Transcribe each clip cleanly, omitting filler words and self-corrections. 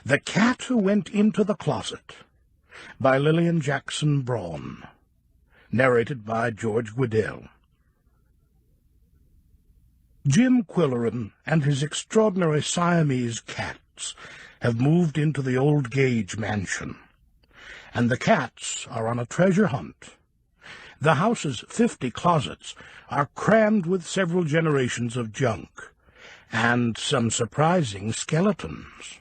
The Cat Who Went Into the Closet by Lilian Jackson Braun. Narrated by George Qwill. Jim Qwill and his extraordinary Siamese cats have moved into the old Gage mansion, and the cats are on a treasure hunt. The house's 50 closets are crammed with several generations of junk, and some surprising skeletons.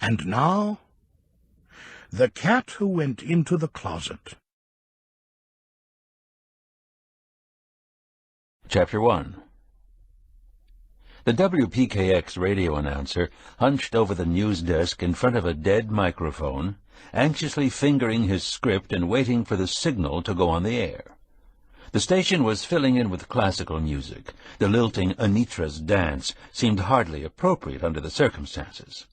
And now, The Cat Who Went Into the Closet. Chapter 1. The WPKX radio announcer hunched over the news desk in front of a dead microphone, anxiously fingering his script and waiting for the signal to go on the air. The station was filling in with classical music. The lilting Anitra's dance seemed hardly appropriate under the circumstances.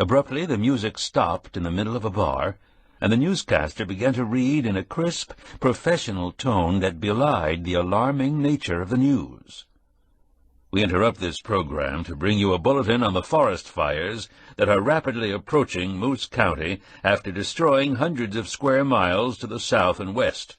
Abruptly, the music stopped in the middle of a bar, and the newscaster began to read in a crisp, professional tone that belied the alarming nature of the news. We interrupt this program to bring you a bulletin on the forest fires that are rapidly approaching Moose County after destroying hundreds of square miles to the south and west.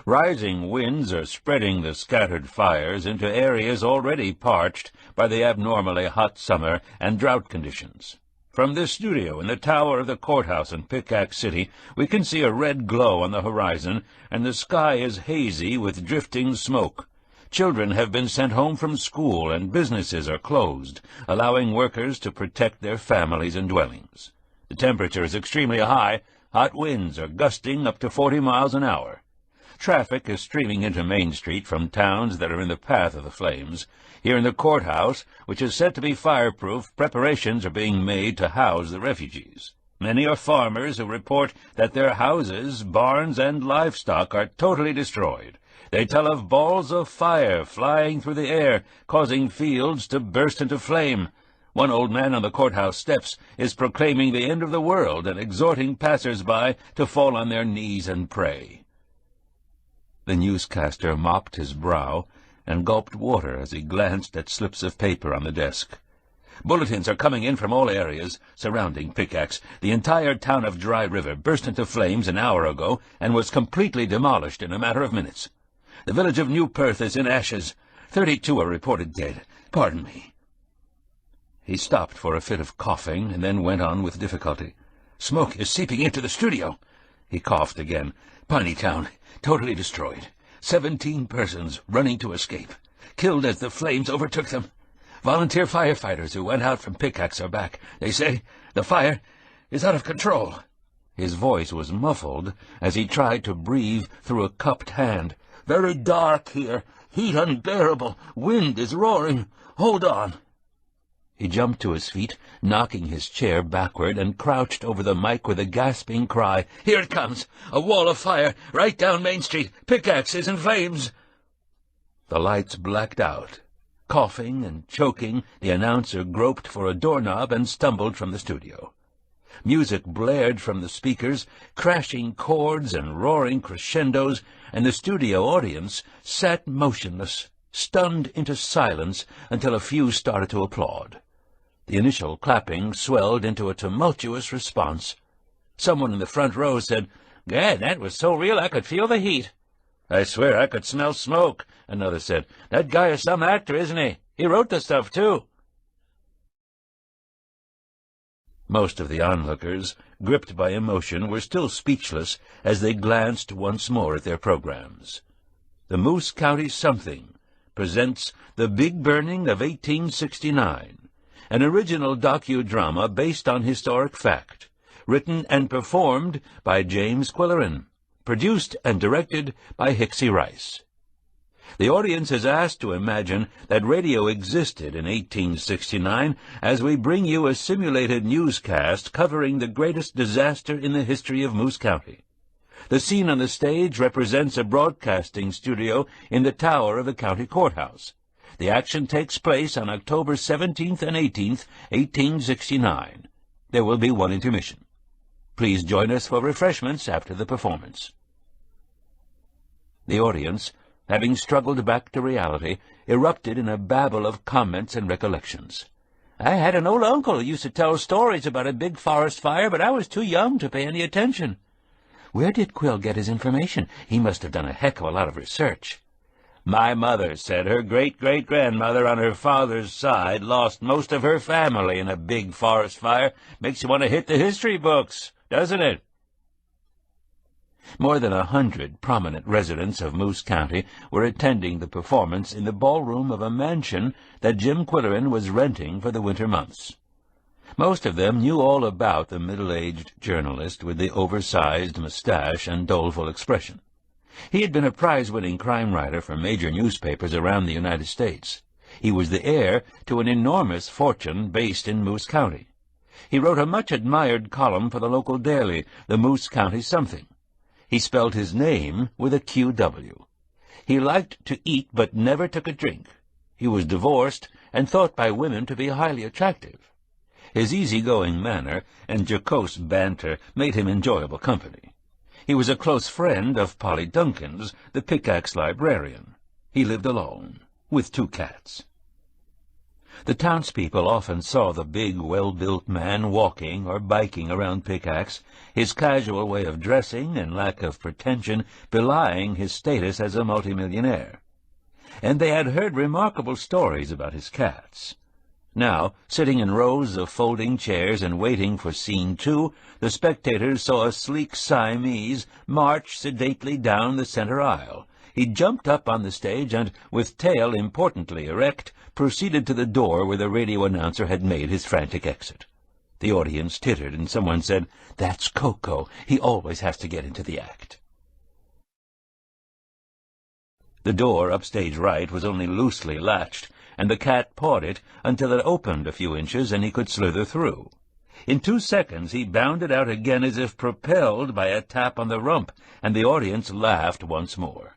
Rising winds are spreading the scattered fires into areas already parched by the abnormally hot summer and drought conditions. From this studio in the tower of the courthouse in Pickaxe City, we can see a red glow on the horizon, and the sky is hazy with drifting smoke. Children have been sent home from school, and businesses are closed, allowing workers to protect their families and dwellings. The temperature is extremely high. Hot winds are gusting up to 40 miles an hour. Traffic is streaming into Main Street from towns that are in the path of the flames. Here in the courthouse, which is said to be fireproof, preparations are being made to house the refugees. Many are farmers who report that their houses, barns, and livestock are totally destroyed. They tell of balls of fire flying through the air, causing fields to burst into flame. One old man on the courthouse steps is proclaiming the end of the world and exhorting passers-by to fall on their knees and pray. The newscaster mopped his brow and gulped water as he glanced at slips of paper on the desk. Bulletins are coming in from all areas surrounding Pickaxe. The entire town of Dry River burst into flames an hour ago and was completely demolished in a matter of minutes. The village of New Perth is in ashes. 32 are reported dead. Pardon me. He stopped for a fit of coughing and then went on with difficulty. Smoke is seeping into the studio. He coughed again. Piney Town, totally destroyed. 17 persons running to escape, killed as the flames overtook them. Volunteer firefighters who went out from Pickaxe are back. They say the fire is out of control. His voice was muffled as he tried to breathe through a cupped hand. Very dark here. Heat unbearable. Wind is roaring. Hold on. He jumped to his feet, knocking his chair backward, and crouched over the mic with a gasping cry. Here it comes! A wall of fire, right down Main Street. Pickaxe is in flames! The lights blacked out. Coughing and choking, the announcer groped for a doorknob and stumbled from the studio. Music blared from the speakers, crashing chords and roaring crescendos, and the studio audience sat motionless, stunned into silence until a few started to applaud. The initial clapping swelled into a tumultuous response. Someone in the front row said, Gad, that was so real I could feel the heat. I swear I could smell smoke, another said. That guy is some actor, isn't he? He wrote the stuff, too. Most of the onlookers, gripped by emotion, were still speechless as they glanced once more at their programs. The Moose County Something presents The Big Burning of 1869, an original docudrama based on historic fact, written and performed by James Qwill, produced and directed by Hicksy Rice. The audience is asked to imagine that radio existed in 1869 as we bring you a simulated newscast covering the greatest disaster in the history of Moose County. The scene on the stage represents a broadcasting studio in the tower of the county courthouse. The action takes place on October 17th and 18th, 1869. There will be one intermission. Please join us for refreshments after the performance. The audience, having struggled back to reality, erupted in a babble of comments and recollections. I had an old uncle who used to tell stories about a big forest fire, but I was too young to pay any attention. Where did Qwill get his information? He must have done a heck of a lot of research. My mother said her great-great-grandmother on her father's side lost most of her family in a big forest fire. Makes you want to hit the history books, doesn't it? More than 100 prominent residents of Moose County were attending the performance in the ballroom of a mansion that Jim Qwilleran was renting for the winter months. Most of them knew all about the middle-aged journalist with the oversized mustache and doleful expression. He had been a prize-winning crime writer for major newspapers around the United States. He was the heir to an enormous fortune based in Moose County. He wrote a much-admired column for the local daily, the Moose County Something. He spelled his name with a QW. He liked to eat but never took a drink. He was divorced and thought by women to be highly attractive. His easy-going manner and jocose banter made him enjoyable company. He was a close friend of Polly Duncan's, the pickaxe librarian. He lived alone, with 2 cats. The townspeople often saw the big, well-built man walking or biking around Pickaxe, his casual way of dressing and lack of pretension belying his status as a multimillionaire. And they had heard remarkable stories about his cats. Now, sitting in rows of folding chairs and waiting for Scene 2, the spectators saw a sleek Siamese march sedately down the center aisle. He jumped up on the stage and, with tail importantly erect, proceeded to the door where the radio announcer had made his frantic exit. The audience tittered, and someone said, "That's Koko. He always has to get into the act." The door upstage right was only loosely latched, and the cat pawed it until it opened a few inches and he could slither through. In 2 seconds he bounded out again as if propelled by a tap on the rump, and the audience laughed once more.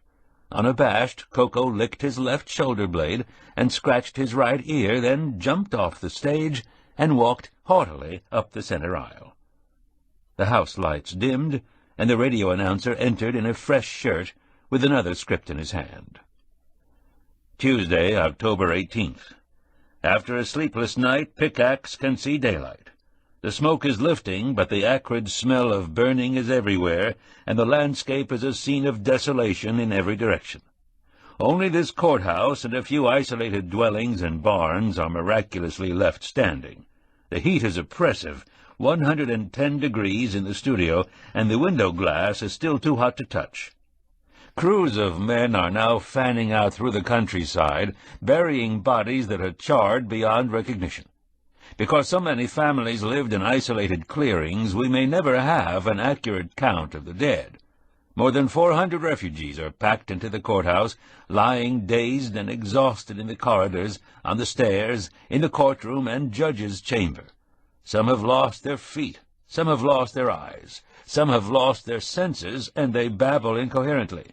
Unabashed, Koko licked his left shoulder-blade and scratched his right ear, then jumped off the stage and walked haughtily up the center aisle. The house lights dimmed, and the radio announcer entered in a fresh shirt with another script in his hand. Tuesday, October 18th. After a sleepless night, Pickaxe can see daylight. The smoke is lifting, but the acrid smell of burning is everywhere, and the landscape is a scene of desolation in every direction. Only this courthouse and a few isolated dwellings and barns are miraculously left standing. The heat is oppressive, 110 degrees in the studio, and the window glass is still too hot to touch. Crews of men are now fanning out through the countryside, burying bodies that are charred beyond recognition. Because so many families lived in isolated clearings, we may never have an accurate count of the dead. More than 400 refugees are packed into the courthouse, lying dazed and exhausted in the corridors, on the stairs, in the courtroom and judge's chamber. Some have lost their feet, some have lost their eyes, some have lost their senses, and they babble incoherently.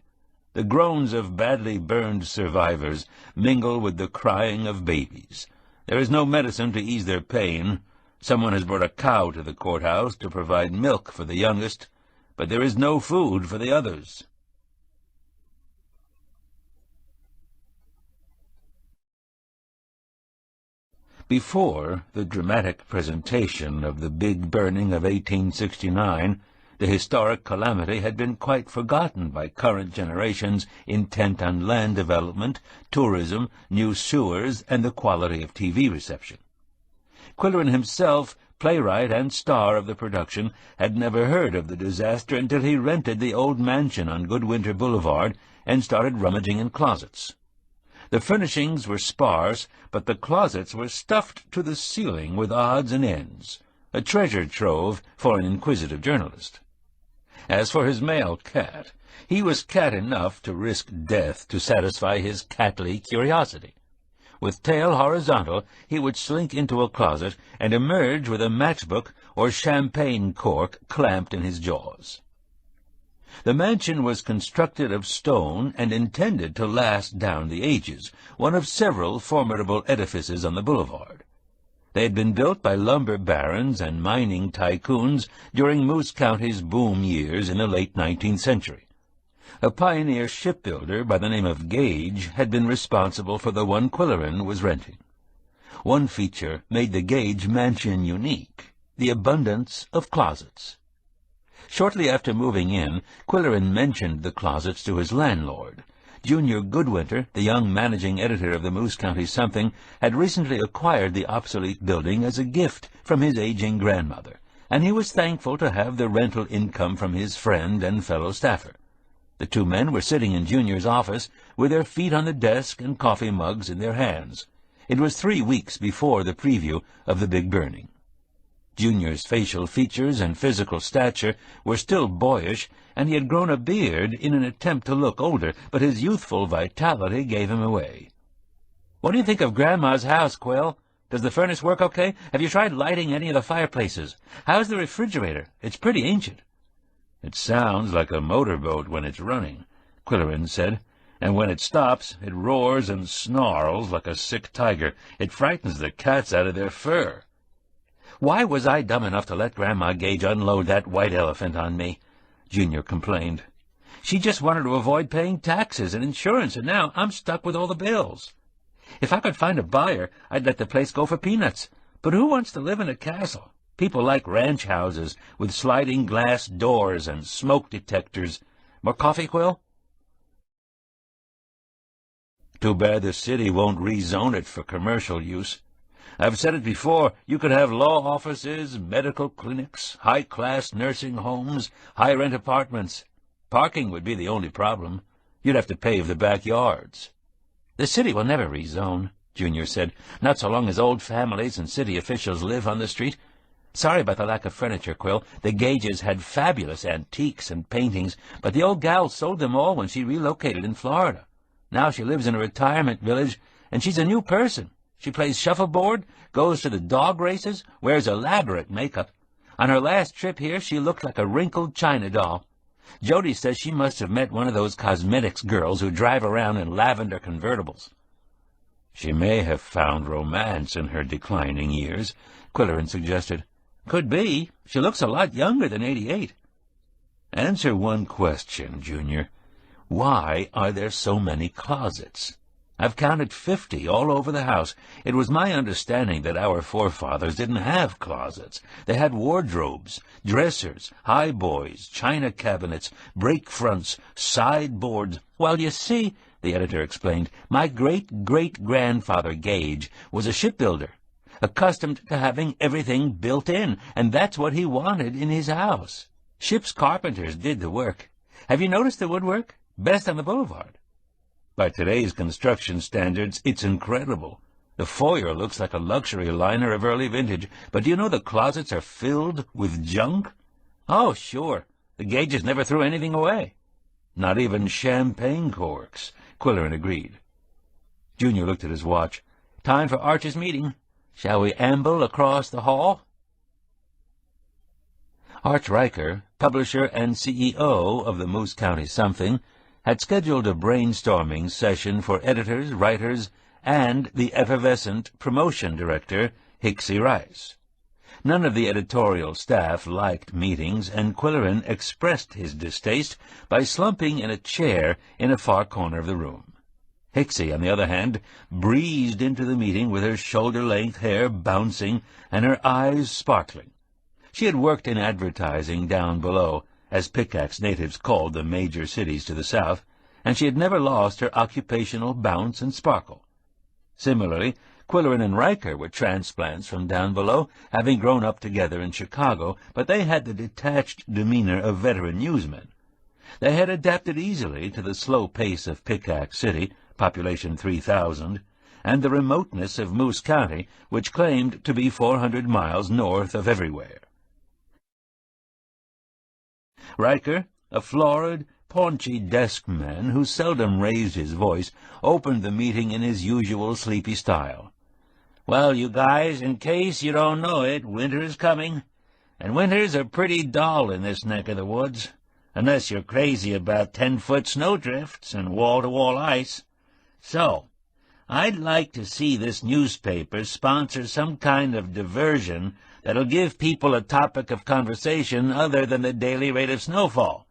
The groans of badly burned survivors mingle with the crying of babies. There is no medicine to ease their pain. Someone has brought a cow to the courthouse to provide milk for the youngest, but there is no food for the others. Before the dramatic presentation of the big burning of 1869, the historic calamity had been quite forgotten by current generations intent on land development, tourism, new sewers, and the quality of TV reception. Qwilleran himself, playwright and star of the production, had never heard of the disaster until he rented the old mansion on Goodwinter Boulevard and started rummaging in closets. The furnishings were sparse, but the closets were stuffed to the ceiling with odds and ends, a treasure trove for an inquisitive journalist. As for his male cat, he was cat enough to risk death to satisfy his catly curiosity. With tail horizontal, he would slink into a closet and emerge with a matchbook or champagne cork clamped in his jaws. The mansion was constructed of stone and intended to last down the ages, one of several formidable edifices on the boulevard. They had been built by lumber barons and mining tycoons during Moose County's boom years in the late 19th century. A pioneer shipbuilder by the name of Gage had been responsible for the one Qwilleran was renting. One feature made the Gage mansion unique: the abundance of closets. Shortly after moving in, Qwill mentioned the closets to his landlord. Junior Goodwinter, the young managing editor of the Moose County Something, had recently acquired the obsolete building as a gift from his aging grandmother, and he was thankful to have the rental income from his friend and fellow staffer. The two men were sitting in Junior's office with their feet on the desk and coffee mugs in their hands. It was 3 weeks before the preview of the big burning. Junior's facial features and physical stature were still boyish, and he had grown a beard in an attempt to look older, but his youthful vitality gave him away. "What do you think of Grandma's house, Qwill? Does the furnace work okay? Have you tried lighting any of the fireplaces? How's the refrigerator? It's pretty ancient." "It sounds like a motorboat when it's running," Qwill said, "and when it stops, it roars and snarls like a sick tiger. It frightens the cats out of their fur." "Why was I dumb enough to let Grandma Gage unload that white elephant on me?" Junior complained. "She just wanted to avoid paying taxes and insurance, and now I'm stuck with all the bills. If I could find a buyer, I'd let the place go for peanuts. But who wants to live in a castle? People like ranch houses with sliding glass doors and smoke detectors. More coffee, Qwill?" "Too bad the city won't rezone it for commercial use. I've said it before, you could have law offices, medical clinics, high-class nursing homes, high-rent apartments. Parking would be the only problem. You'd have to pave the backyards." "The city will never rezone," Junior said, "not so long as old families and city officials live on the street. Sorry about the lack of furniture, Qwill. The Gages had fabulous antiques and paintings, but the old gal sold them all when she relocated in Florida. Now she lives in a retirement village, and she's a new person. She plays shuffleboard, goes to the dog races, wears elaborate makeup. On her last trip here, she looked like a wrinkled china doll. Jody says she must have met one of those cosmetics girls who drive around in lavender convertibles." "She may have found romance in her declining years," Qwill suggested. "Could be. She looks a lot younger than 88. "Answer one question, Junior. Why are there so many closets? I've counted 50 all over the house. It was my understanding that our forefathers didn't have closets. They had wardrobes, dressers, highboys, china cabinets, break fronts, sideboards." "Well, you see," the editor explained, "my great-great-grandfather Gage was a shipbuilder, accustomed to having everything built in, and that's what he wanted in his house. Ship's carpenters did the work. Have you noticed the woodwork? Best on the boulevard. By today's construction standards, it's incredible. The foyer looks like a luxury liner of early vintage, but do you know the closets are filled with junk?" "Oh, sure. The Gages never threw anything away." "Not even champagne corks," Qwill agreed. Junior looked at his watch. "Time for Arch's meeting. Shall we amble across the hall?" Arch Riker, publisher and CEO of the Moose County Something, had scheduled a brainstorming session for editors, writers, and the effervescent promotion director, Hicksy Rice. None of the editorial staff liked meetings, and Qwill expressed his distaste by slumping in a chair in a far corner of the room. Hicksy, on the other hand, breezed into the meeting with her shoulder-length hair bouncing and her eyes sparkling. She had worked in advertising down below, as Pickaxe natives called the major cities to the south, and she had never lost her occupational bounce and sparkle. Similarly, Qwill and Riker were transplants from down below, having grown up together in Chicago, but they had the detached demeanor of veteran newsmen. They had adapted easily to the slow pace of Pickaxe City, population 3,000, and the remoteness of Moose County, which claimed to be 400 miles north of everywhere. Riker, a florid, paunchy desk man who seldom raised his voice, opened the meeting in his usual sleepy style. "Well, you guys, in case you don't know it, winter is coming, and winters are pretty dull in this neck of the woods, unless you're crazy about 10-foot snowdrifts and wall-to-wall ice. So, I'd like to see this newspaper sponsor some kind of diversion that'll give people a topic of conversation other than the daily rate of snowfall.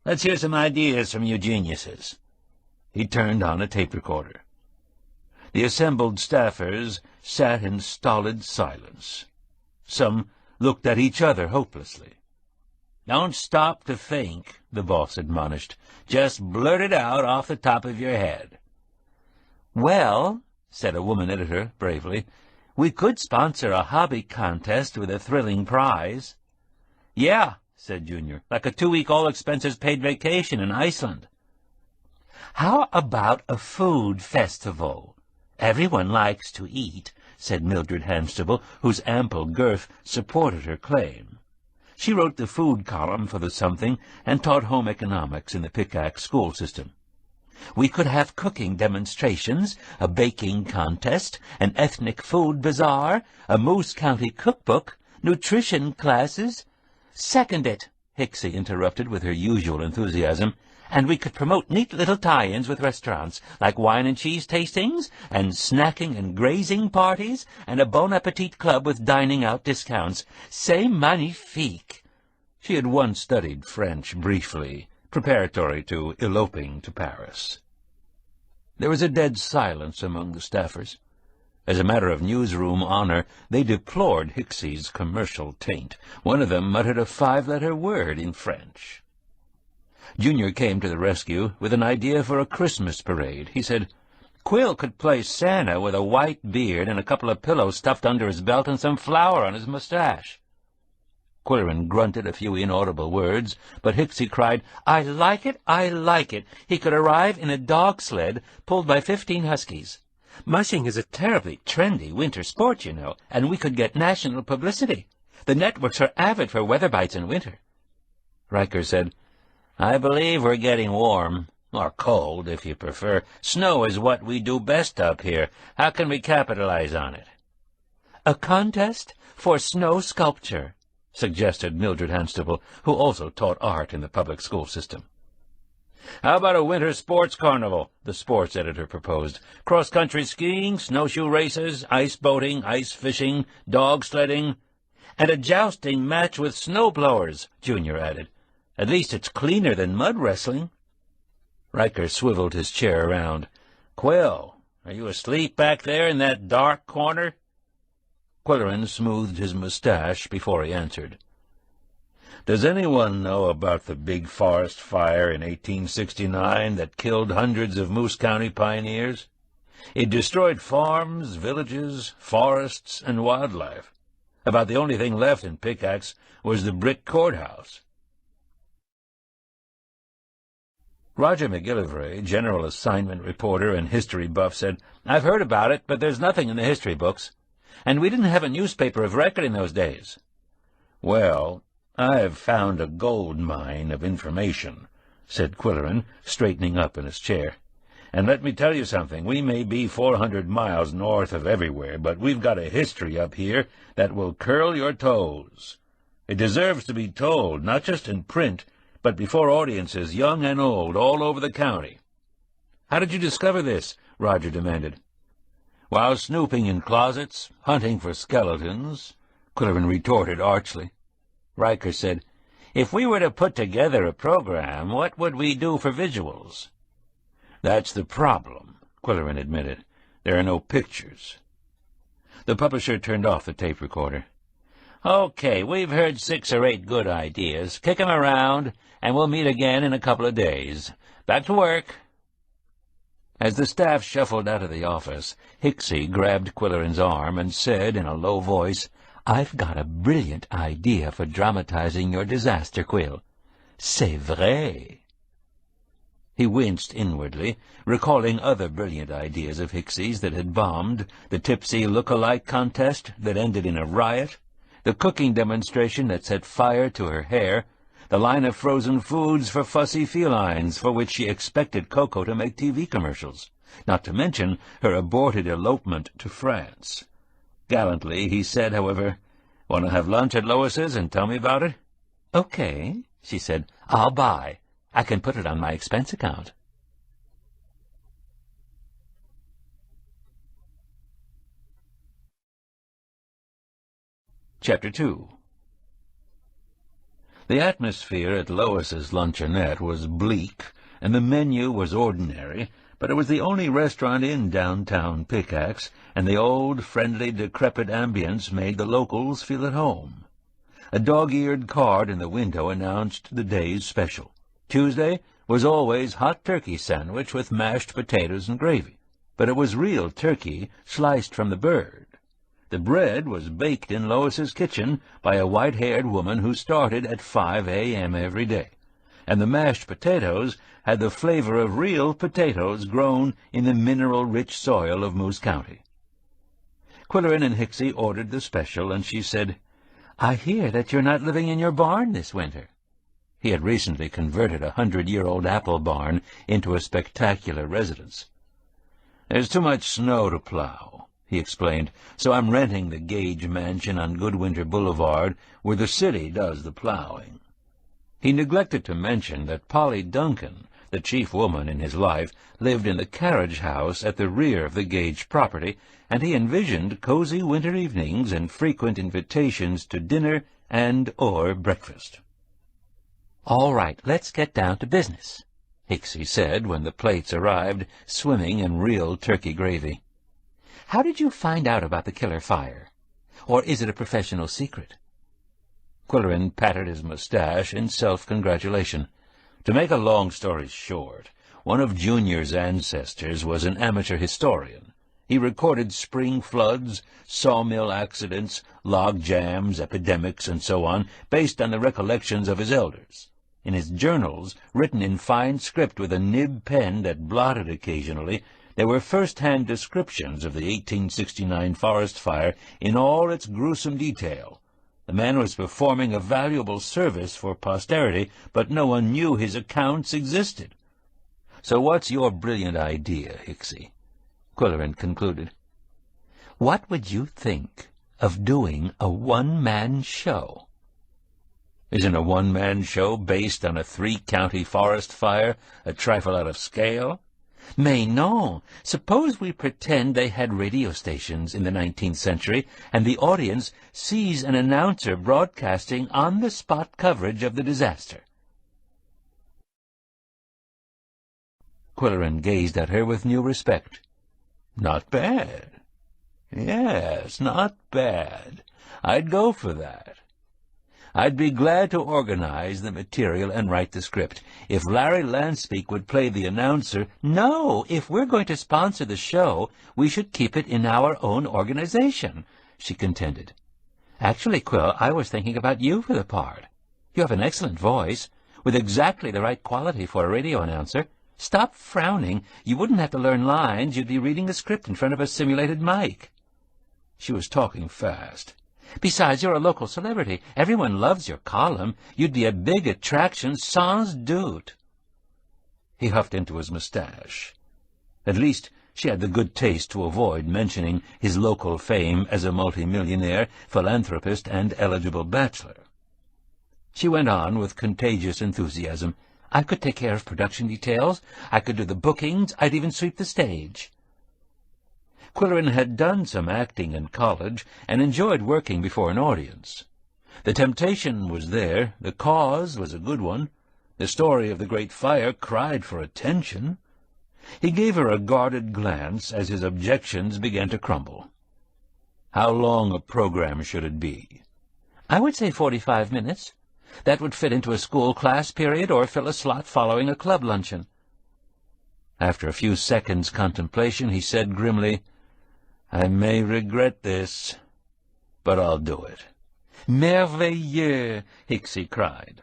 Let's hear some ideas from you geniuses." He turned on a tape recorder. The assembled staffers sat in stolid silence. Some looked at each other hopelessly. "Don't stop to think," the boss admonished. "Just blurt it out off the top of your head." "Well," said a woman editor bravely, "we could sponsor a hobby contest with a thrilling prize." "Yeah," said Junior, "like a 2-week all-expenses-paid vacation in Iceland." "How about a food festival? Everyone likes to eat," said Mildred Hanstable, whose ample girth supported her claim. She wrote the food column for the Something and taught home economics in the Pickaxe school system. "We could have cooking demonstrations, a baking contest, an ethnic food bazaar, a Moose County cookbook, nutrition classes—" "Second it," Hixie interrupted with her usual enthusiasm. "And we could promote neat little tie-ins with restaurants, like wine and cheese tastings, and snacking and grazing parties, and a Bon Appetit club with dining-out discounts. C'est magnifique!" She had once studied French briefly, preparatory to eloping to Paris. There was a dead silence among the staffers. As a matter of newsroom honor, they deplored Hixie's commercial taint. One of them muttered a 5-letter word in French. Junior came to the rescue with an idea for a Christmas parade. He said, "Qwill could play Santa with a white beard and a couple of pillows stuffed under his belt and some flour on his mustache." Quillerin grunted a few inaudible words, but Hixie cried, "I like it, I like it. He could arrive in a dog sled pulled by 15 huskies. Mushing is a terribly trendy winter sport, you know, and we could get national publicity. The networks are avid for weather bites in winter." Riker said, "I believe we're getting warm, or cold, if you prefer. Snow is what we do best up here. How can we capitalize on it?" "A contest for snow sculpture," suggested Mildred Hanstable, who also taught art in the public school system. "How about a winter sports carnival?" the sports editor proposed. "Cross-country skiing, snowshoe races, ice boating, ice fishing, dog sledding." "And a jousting match with snowblowers," Junior added. "At least it's cleaner than mud wrestling." Riker swiveled his chair around. "Qwill, are you asleep back there in that dark corner?" Quillerin smoothed his mustache before he answered. "Does anyone know about the big forest fire in 1869 that killed hundreds of Moose County pioneers? It destroyed farms, villages, forests, and wildlife. About the only thing left in Pickaxe was the brick courthouse." Roger McGillivray, general assignment reporter and history buff, said, "I've heard about it, but there's nothing in the history books. And we didn't have a newspaper of record in those days." "Well, I've found a gold mine of information," said Quillerin, straightening up in his chair. "And let me tell you something. We may be 400 miles north of everywhere, but we've got a history up here that will curl your toes. It deserves to be told, not just in print, but before audiences, young and old, all over the county." "How did you discover this?" Roger demanded. "While snooping in closets, hunting for skeletons," Quillerin retorted archly. Riker said, "If we were to put together a program, what would we do for visuals?" "That's the problem," Quillerin admitted. "There are no pictures." The publisher turned off the tape recorder. "Okay, we've heard 6 or 8 good ideas. Kick 'em around, and we'll meet again in a couple of days. Back to work." As the staff shuffled out of the office, Hixie grabbed Quillerin's arm and said in a low voice, "I've got a brilliant idea for dramatizing your disaster, Qwill. C'est vrai." He winced inwardly, recalling other brilliant ideas of Hixie's that had bombed, the tipsy look-alike contest that ended in a riot, the cooking demonstration that set fire to her hair, the line of frozen foods for fussy felines for which she expected Koko to make TV commercials, not to mention her aborted elopement to France. Gallantly he said, however, "Want to have lunch at Lois's and tell me about it?" "Okay," she said. "I'll buy. I can put it on my expense account." Chapter 2. The atmosphere at Lois's luncheonette was bleak, and the menu was ordinary, but it was the only restaurant in downtown Pickaxe, and the old, friendly, decrepit ambience made the locals feel at home. A dog-eared card in the window announced the day's special. Tuesday was always hot turkey sandwich with mashed potatoes and gravy, but it was real turkey sliced from the bird. The bread was baked in Lois's kitchen by a white-haired woman who started at 5 a.m. every day, and the mashed potatoes had the flavor of real potatoes grown in the mineral-rich soil of Moose County. Qwilleran and Hixie ordered the special, and she said, "I hear that you're not living in your barn this winter." He had recently converted a 100-year-old apple barn into a spectacular residence. "There's too much snow to plow," he explained, "so I'm renting the Gage mansion on Goodwinter Boulevard, where the city does the plowing." He neglected to mention that Polly Duncan, the chief woman in his life, lived in the carriage house at the rear of the Gage property, and he envisioned cozy winter evenings and frequent invitations to dinner and/or breakfast. "All right, let's get down to business," Hixie said when the plates arrived, swimming in real turkey gravy. "How did you find out about the killer fire? Or is it a professional secret?" Qwilleran patted his mustache in self-congratulation. To make a long story short, one of Junior's ancestors was an amateur historian. He recorded spring floods, sawmill accidents, log jams, epidemics, and so on, based on the recollections of his elders. In his journals, written in fine script with a nib pen that blotted occasionally, there were first-hand descriptions of the 1869 forest fire in all its gruesome detail. The man was performing a valuable service for posterity, but no one knew his accounts existed. "So what's your brilliant idea, Hixie?" Qwilleran concluded. "What would you think of doing a one-man show?" "Isn't a one-man show based on a 3-county forest fire a trifle out of scale?" "Mais non. Suppose we pretend they had radio stations in the 19th century, and the audience sees an announcer broadcasting on-the-spot coverage of the disaster." Qwilleran gazed at her with new respect. "Not bad. Yes, not bad. I'd go for that. I'd be glad to organize the material and write the script. If Larry Lanspeak would play the announcer—" "No, if we're going to sponsor the show, we should keep it in our own organization," she contended. "Actually, Qwill, I was thinking about you for the part. You have an excellent voice, with exactly the right quality for a radio announcer. Stop frowning. You wouldn't have to learn lines. You'd be reading the script in front of a simulated mic." She was talking fast. "Besides, you're a local celebrity. Everyone loves your column. You'd be a big attraction, sans doute." He huffed into his mustache. At least she had the good taste to avoid mentioning his local fame as a multimillionaire, philanthropist, and eligible bachelor. She went on with contagious enthusiasm. "I could take care of production details. I could do the bookings. I'd even sweep the stage." Qwilleran had done some acting in college and enjoyed working before an audience. The temptation was there, the cause was a good one, the story of the great fire cried for attention. He gave her a guarded glance as his objections began to crumble. "How long a program should it be?" "I would say 45 minutes. That would fit into a school class period or fill a slot following a club luncheon." After a few seconds' contemplation, he said grimly, "I may regret this, but I'll do it." "Merveilleux!" Hixie cried.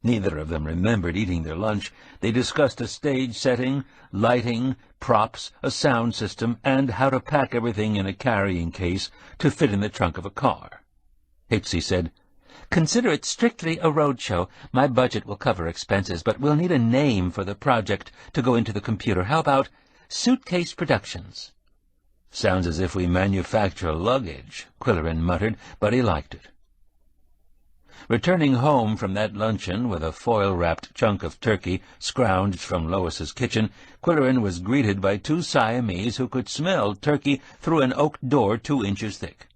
Neither of them remembered eating their lunch. They discussed a stage setting, lighting, props, a sound system, and how to pack everything in a carrying case to fit in the trunk of a car. Hixie said, "Consider it strictly a road show. My budget will cover expenses, but we'll need a name for the project to go into the computer. How about Suitcase Productions?" "Sounds as if we manufacture luggage," Qwilleran muttered, but he liked it. Returning home from that luncheon with a foil-wrapped chunk of turkey scrounged from Lois's kitchen, Qwilleran was greeted by 2 Siamese who could smell turkey through an oak door 2 inches thick.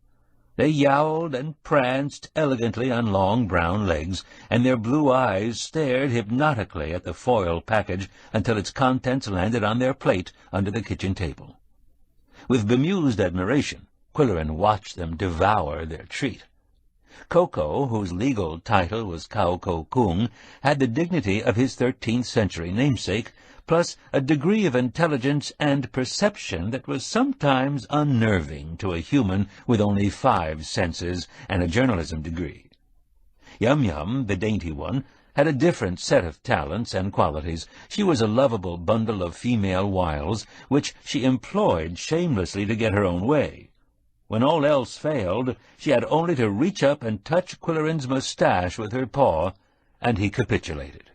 They yowled and pranced elegantly on long brown legs, and their blue eyes stared hypnotically at the foil package until its contents landed on their plate under the kitchen table. With bemused admiration, Qwill watched them devour their treat. Koko, whose legal title was Koko Kung, had the dignity of his 13th-century namesake, plus a degree of intelligence and perception that was sometimes unnerving to a human with only 5 senses and a journalism degree. Yum-Yum, the dainty one, had a different set of talents and qualities. She was a lovable bundle of female wiles, which she employed shamelessly to get her own way. When all else failed, she had only to reach up and touch Qwill's mustache with her paw, and he capitulated.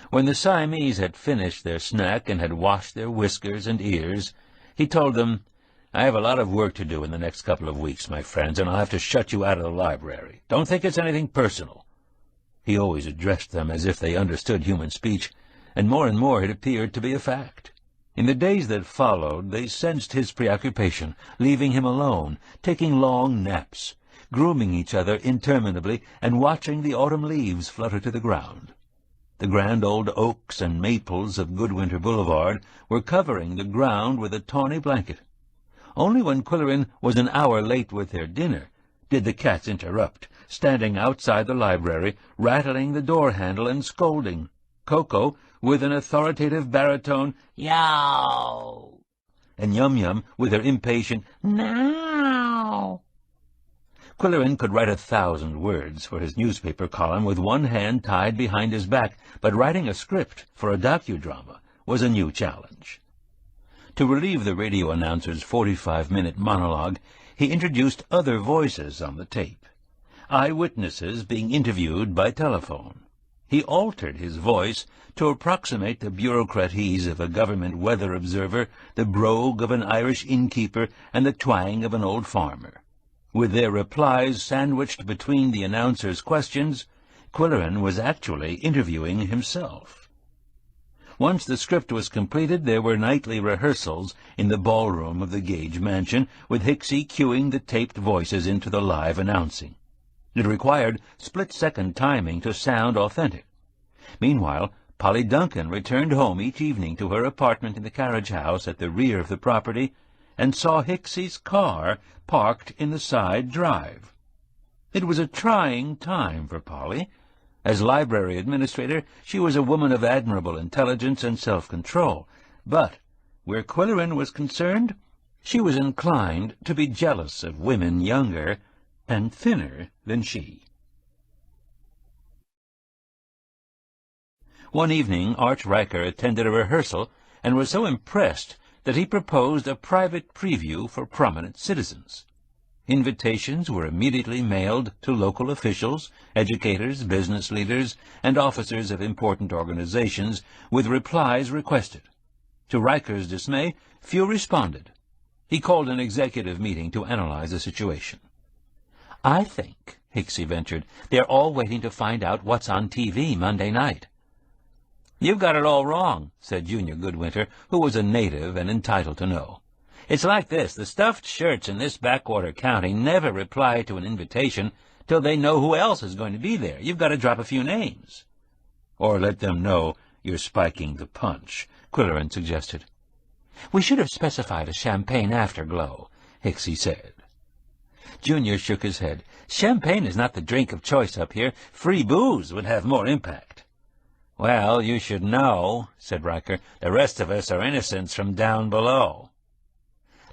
When the Siamese had finished their snack and had washed their whiskers and ears, he told them, "I have a lot of work to do in the next couple of weeks, my friends, and I'll have to shut you out of the library. Don't think it's anything personal." He always addressed them as if they understood human speech, and more it appeared to be a fact. In the days that followed, they sensed his preoccupation, leaving him alone, taking long naps, grooming each other interminably, and watching the autumn leaves flutter to the ground. The grand old oaks and maples of Goodwinter Boulevard were covering the ground with a tawny blanket. Only when Qwill was an hour late with their dinner did the cats interrupt, standing outside the library, rattling the door handle and scolding. Koko, with an authoritative baritone, "Yow!" and Yum-Yum with her impatient, "Now!" Qwill could write 1,000 words for his newspaper column with one hand tied behind his back, but writing a script for a docudrama was a new challenge. To relieve the radio announcer's 45-minute monologue, he introduced other voices on the tape, eyewitnesses being interviewed by telephone. He altered his voice to approximate the bureaucratese of a government weather observer, the brogue of an Irish innkeeper, and the twang of an old farmer. With their replies sandwiched between the announcer's questions, Qwill was actually interviewing himself. Once the script was completed, there were nightly rehearsals in the ballroom of the Gage mansion, with Hicksy cueing the taped voices into the live announcing. It required split-second timing to sound authentic. Meanwhile, Polly Duncan returned home each evening to her apartment in the carriage house at the rear of the property, and saw Hicksy's car parked in the side drive. It was a trying time for Polly. As library administrator, she was a woman of admirable intelligence and self-control, but where Qwill was concerned, she was inclined to be jealous of women younger and thinner than she. One evening, Arch Riker attended a rehearsal and was so impressed that he proposed a private preview for prominent citizens. Invitations were immediately mailed to local officials, educators, business leaders, and officers of important organizations, with replies requested. To Riker's dismay, few responded. He called an executive meeting to analyze the situation. "I think," Hicksy ventured, "they're all waiting to find out what's on TV Monday night." "You've got it all wrong," said Junior Goodwinter, who was a native and entitled to know. "It's like this. The stuffed shirts in this backwater county never reply to an invitation till they know who else is going to be there. You've got to drop a few names." "Or let them know you're spiking the punch," Qwill suggested. "We should have specified a champagne afterglow," Hicksy said. Junior shook his head. "Champagne is not the drink of choice up here. Free booze would have more impact." "Well, you should know," said Riker. "The rest of us are innocents from down below."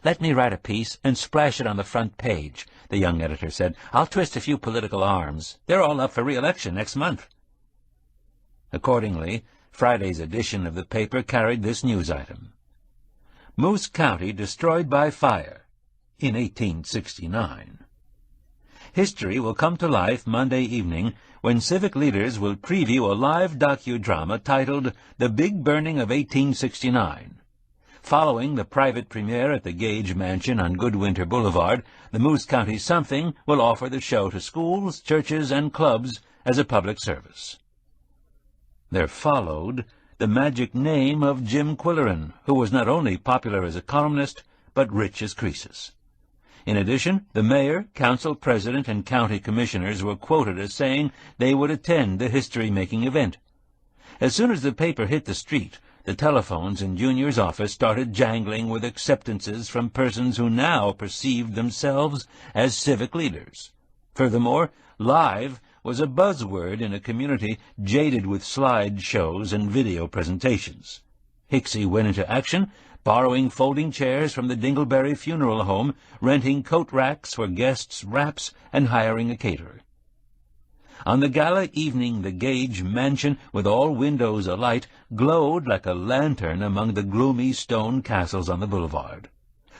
"Let me write a piece and splash it on the front page," the young editor said. "I'll twist a few political arms. They're all up for re-election next month." Accordingly, Friday's edition of the paper carried this news item: "Moose County destroyed by fire in 1869. History will come to life Monday evening when civic leaders will preview a live docudrama titled The Big Burning of 1869. Following the private premiere at the Gage Mansion on Goodwinter Boulevard, the Moose County Something will offer the show to schools, churches, and clubs as a public service." There followed the magic name of Jim Qwill, who was not only popular as a columnist, but rich as Croesus. In addition, the mayor, council president, and county commissioners were quoted as saying they would attend the history-making event. As soon as the paper hit the street, the telephones in Junior's office started jangling with acceptances from persons who now perceived themselves as civic leaders. Furthermore, live was a buzzword in a community jaded with slide shows and video presentations. Hicksy went into action, borrowing folding chairs from the Dingleberry funeral home, renting coat racks for guests' wraps, and hiring a caterer. On the gala evening, the Gage mansion, with all windows alight, glowed like a lantern among the gloomy stone castles on the boulevard.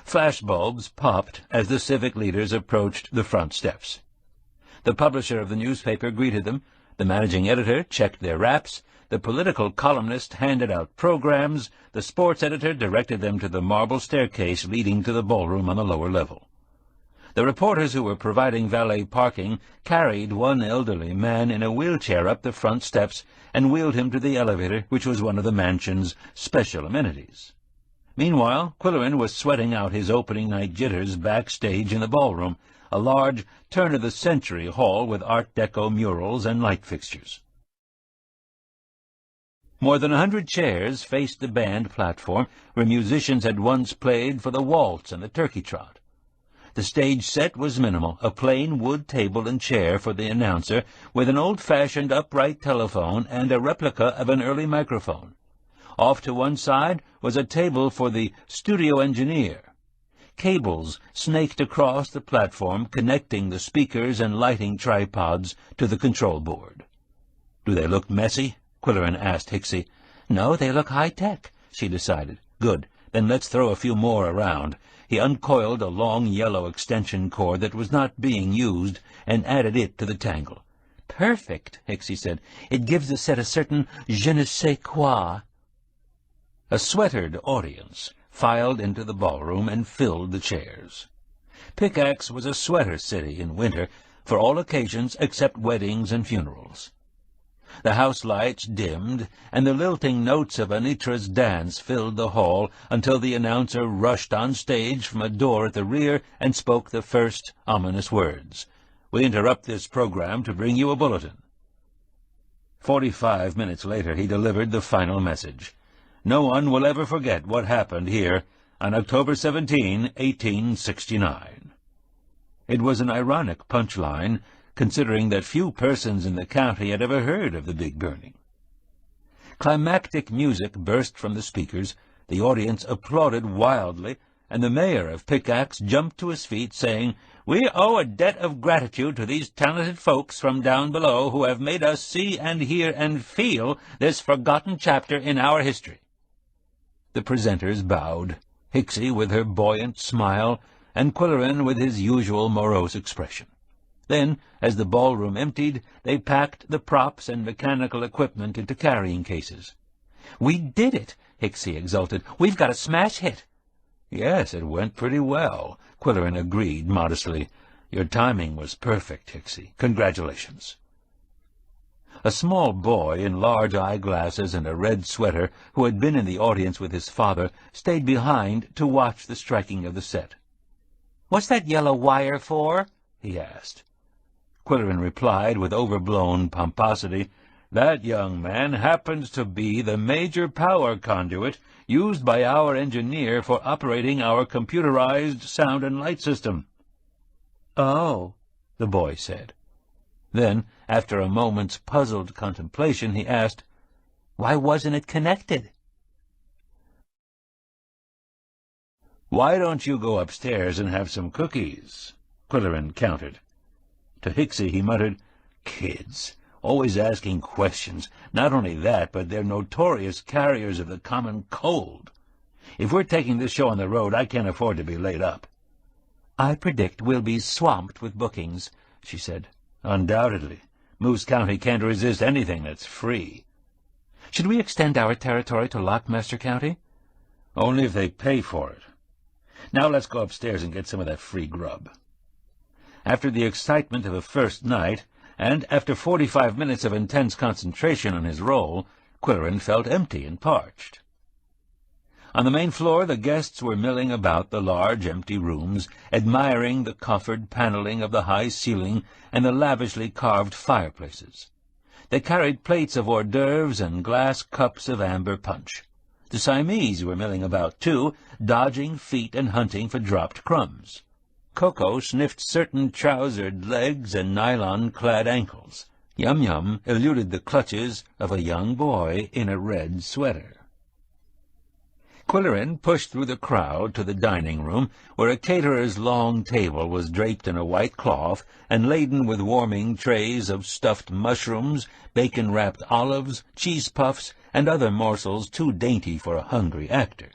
Flashbulbs popped as the civic leaders approached the front steps. The publisher of the newspaper greeted them, the managing editor checked their wraps, the political columnist handed out programs, the sports editor directed them to the marble staircase leading to the ballroom on the lower level. The reporters who were providing valet parking carried one elderly man in a wheelchair up the front steps and wheeled him to the elevator, which was one of the mansion's special amenities. Meanwhile, Qwill was sweating out his opening night jitters backstage in the ballroom, a large turn-of-the-century hall with Art Deco murals and light fixtures. More than 100 chairs faced the band platform, where musicians had once played for the waltz and the turkey trot. The stage set was minimal, a plain wood table and chair for the announcer, with an old-fashioned upright telephone and a replica of an early microphone. Off to one side was a table for the studio engineer. Cables snaked across the platform, connecting the speakers and lighting tripods to the control board. "Do they look messy?" Qwill asked Hicksy. "No, they look high-tech," she decided. "Good. Then let's throw a few more around." He uncoiled a long yellow extension cord that was not being used and added it to the tangle. "Perfect," Hicksy said. "It gives the set a certain je ne sais quoi." A sweatered audience filed into the ballroom and filled the chairs. Pickaxe was a sweater city in winter, for all occasions except weddings and funerals. The house lights dimmed, and the lilting notes of Anitra's dance filled the hall until the announcer rushed on stage from a door at the rear and spoke the first ominous words. "We interrupt this program to bring you a bulletin." 45 minutes later he delivered the final message. "No one will ever forget what happened here on October 17, 1869. It was an ironic punchline, considering that few persons in the county had ever heard of the Big Burning. Climactic music burst from the speakers, the audience applauded wildly, and the mayor of Pickaxe jumped to his feet, saying, "We owe a debt of gratitude to these talented folks from down below who have made us see and hear and feel this forgotten chapter in our history." The presenters bowed, Hicksy with her buoyant smile, and Qwill with his usual morose expression. Then, as the ballroom emptied, they packed the props and mechanical equipment into carrying cases. "We did it!" Hicksy exulted. "We've got a smash hit!" "Yes, it went pretty well," Qwill agreed modestly. "Your timing was perfect, Hicksy. Congratulations." A small boy in large eyeglasses and a red sweater, who had been in the audience with his father, stayed behind to watch the striking of the set. "What's that yellow wire for?" he asked. Qwill replied with overblown pomposity, "That young man happens to be the major power conduit used by our engineer for operating our computerized sound and light system." "Oh," the boy said. Then, after a moment's puzzled contemplation, he asked, "Why wasn't it connected?" "Why don't you go upstairs and have some cookies?" Qwill countered. To Hicksy he muttered, "Kids, always asking questions. Not only that, but they're notorious carriers of the common cold. If we're taking this show on the road, I can't afford to be laid up." "I predict we'll be swamped with bookings," she said. "Undoubtedly. Moose County can't resist anything that's free." "Should we extend our territory to Lockmaster County?" "Only if they pay for it. Now let's go upstairs and get some of that free grub." After the excitement of a first night, and after 45 minutes of intense concentration on his role, Qwill felt empty and parched. On the main floor the guests were milling about the large empty rooms, admiring the coffered paneling of the high ceiling and the lavishly carved fireplaces. They carried plates of hors d'oeuvres and glass cups of amber punch. The Siamese were milling about, too, dodging feet and hunting for dropped crumbs. Koko sniffed certain trousered legs and nylon-clad ankles. Yum-Yum eluded the clutches of a young boy in a red sweater. Qwill pushed through the crowd to the dining-room, where a caterer's long table was draped in a white cloth and laden with warming trays of stuffed mushrooms, bacon-wrapped olives, cheese puffs, and other morsels too dainty for a hungry actor.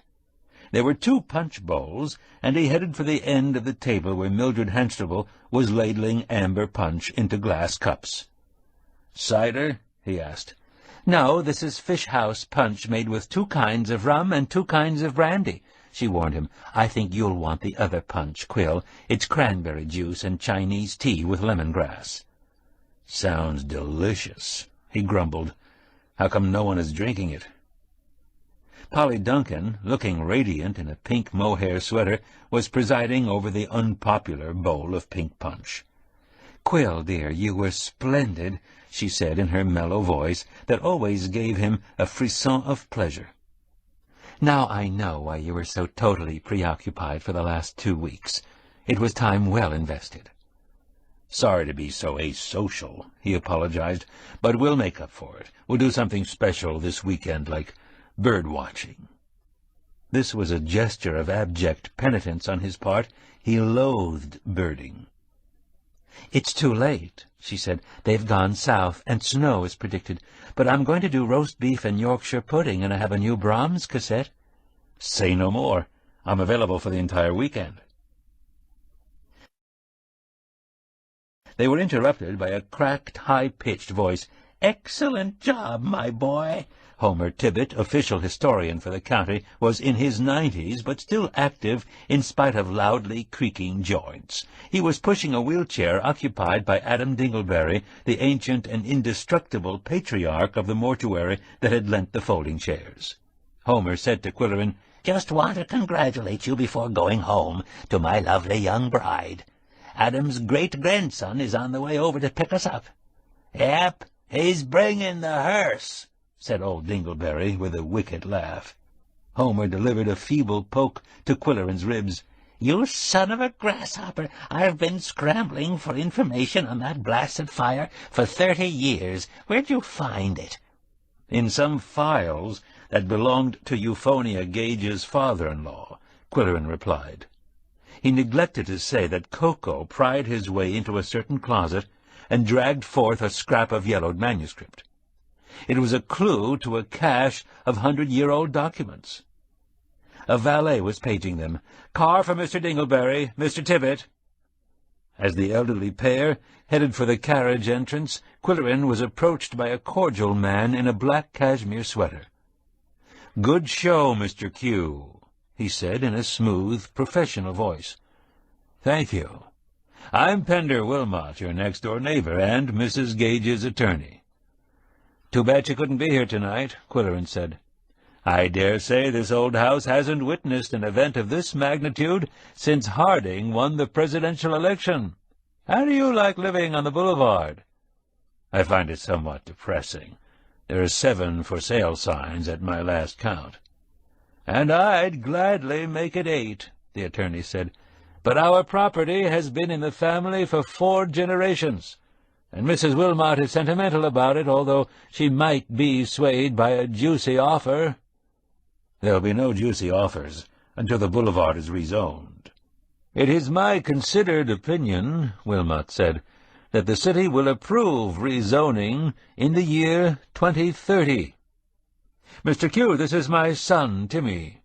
There were 2 punch bowls, and he headed for the end of the table where Mildred Hanstable was ladling amber punch into glass cups. "Cider?" he asked. "No, this is fish-house punch made with 2 kinds of rum and 2 kinds of brandy," she warned him. "I think you'll want the other punch, Qwill. It's cranberry juice and Chinese tea with lemongrass." "Sounds delicious," he grumbled. "How come no one is drinking it?" Polly Duncan, looking radiant in a pink mohair sweater, was presiding over the unpopular bowl of pink punch. "Qwill, dear, you were splendid," she said in her mellow voice that always gave him a frisson of pleasure. "Now I know why you were so totally preoccupied for the last 2 weeks. It was time well invested." "Sorry to be so asocial," he apologized, "but we'll make up for it. We'll do something special this weekend, like bird-watching." This was a gesture of abject penitence on his part. He loathed birding. "It's too late," she said. "They've gone south, and snow is predicted. But I'm going to do roast beef and Yorkshire pudding, and I have a new Brahms cassette." "Say no more. I'm available for the entire weekend." They were interrupted by a cracked, high-pitched voice. "Excellent job, my boy." Homer Tibbet, official historian for the county, was in his 90s, but still active in spite of loudly creaking joints. He was pushing a wheelchair occupied by Adam Dingleberry, the ancient and indestructible patriarch of the mortuary that had lent the folding chairs. Homer said to Qwill, "Just want to congratulate you before going home to my lovely young bride. Adam's great-grandson is on the way over to pick us up." "Yep, he's bringing the hearse," said old Dingleberry with a wicked laugh. Homer delivered a feeble poke to Quilleran's ribs. "You son of a grasshopper! I've been scrambling for information on that blasted fire for 30 years. Where'd you find it?" "In some files that belonged to Euphonia Gage's father-in-law," Qwill replied. He neglected to say that Koko pried his way into a certain closet and dragged forth a scrap of yellowed manuscript. It was a clue to a cache of 100-year-old documents. A valet was paging them. "Car for Mr. Dingleberry, Mr. Tibbet." As the elderly pair headed for the carriage entrance, Qwill was approached by a cordial man in a black cashmere sweater. "Good show, Mr. Q," he said in a smooth, professional voice. "Thank you. I'm Pender Wilmot, your next-door neighbor, and Mrs. Gage's attorney." "Too bad she couldn't be here tonight," Qwill said. "I dare say this old house hasn't witnessed an event of this magnitude since Harding won the presidential election. How do you like living on the boulevard?" "I find it somewhat depressing. There are 7 for-sale signs at my last count." "And I'd gladly make it 8, the attorney said. "But our property has been in the family for 4 generations. And Mrs. Wilmot is sentimental about it, although she might be swayed by a juicy offer." "There'll be no juicy offers until the boulevard is rezoned." "It is my considered opinion," Wilmot said, "that the city will approve rezoning in the year 2030. Mr. Q, this is my son, Timmy."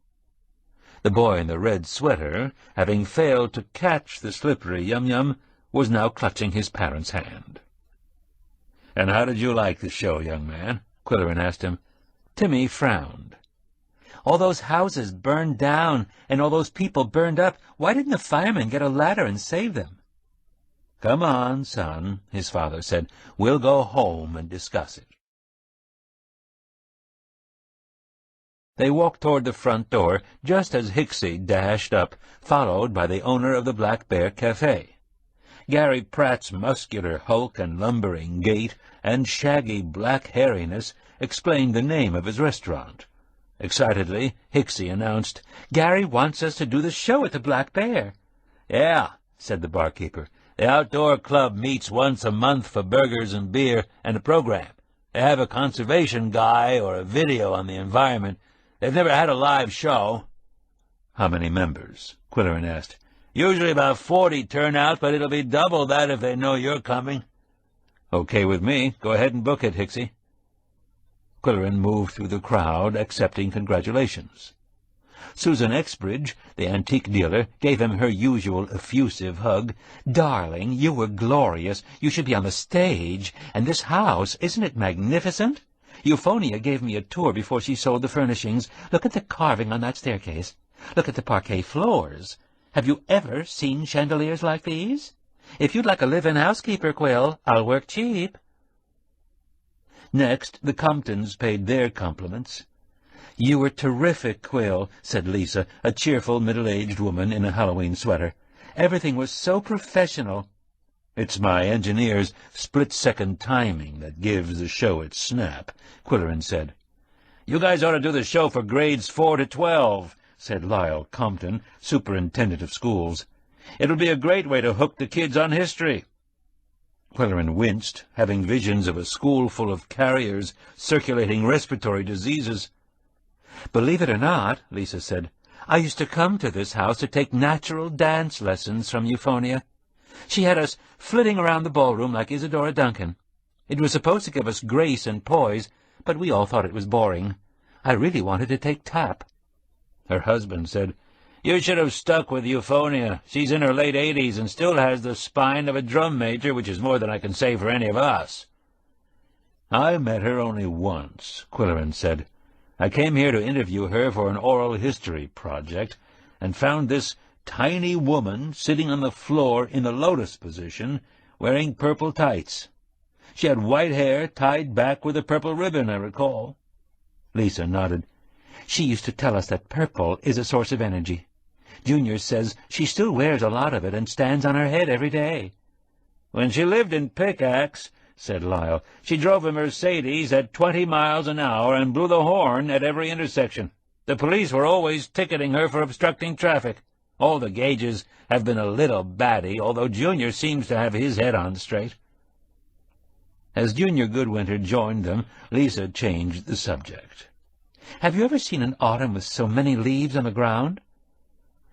The boy in the red sweater, having failed to catch the slippery Yum-Yum, was now clutching his parent's hand. "And how did you like the show, young man?" Qwill asked him. Timmy frowned. "All those houses burned down, and all those people burned up. Why didn't the firemen get a ladder and save them?" "Come on, son," his father said. "We'll go home and discuss it." They walked toward the front door just as Hicksy dashed up, followed by the owner of the Black Bear Cafe. Gary Pratt's muscular hulk and lumbering gait and shaggy black hairiness explained the name of his restaurant. Excitedly, Hicksy announced, "Gary wants us to do the show at the Black Bear." "Yeah," said the barkeeper. "The outdoor club meets once a month for burgers and beer and a program. They have a conservation guy or a video on the environment. They've never had a live show." "How many members?" Qwilleran asked. "Usually about 40 turn out, but it'll be double that if they know you're coming." "Okay with me. Go ahead and book it, Hicksy." Qwilleran moved through the crowd, accepting congratulations. Susan Exbridge, the antique dealer, gave him her usual effusive hug. "Darling, you were glorious. You should be on the stage. And this house, isn't it magnificent? Euphonia gave me a tour before she sold the furnishings. Look at the carving on that staircase. Look at the parquet floors. Have you ever seen chandeliers like these? If you'd like a live-in housekeeper, Qwill, I'll work cheap." Next, the Comptons paid their compliments. "You were terrific, Qwill," said Lisa, a cheerful middle-aged woman in a Halloween sweater. "Everything was so professional." "It's my engineer's split-second timing that gives the show its snap," Qwilleran said. "You guys ought to do the show for grades 4 to 12, said Lyle Compton, superintendent of schools. "It'll be a great way to hook the kids on history." Qwilleran winced, having visions of a school full of carriers circulating respiratory diseases. "Believe it or not," Lisa said, "I used to come to this house to take natural dance lessons from Euphonia. She had us flitting around the ballroom like Isadora Duncan. It was supposed to give us grace and poise, but we all thought it was boring. I really wanted to take tap." Her husband said, "You should have stuck with Euphonia. She's in her late 80s and still has the spine of a drum major, which is more than I can say for any of us." "I met her only once," Qwilleran said. "I came here to interview her for an oral history project, and found this tiny woman sitting on the floor in the lotus position, wearing purple tights. She had white hair tied back with a purple ribbon, I recall." Lisa nodded. "She used to tell us that purple is a source of energy. Junior says she still wears a lot of it and stands on her head every day." "When she lived in Pickaxe," said Lyle, "she drove a Mercedes at 20 miles an hour and blew the horn at every intersection. The police were always ticketing her for obstructing traffic. All the Gages have been a little batty, although Junior seems to have his head on straight." As Junior Goodwinter joined them, Lisa changed the subject. "Have you ever seen an autumn with so many leaves on the ground?"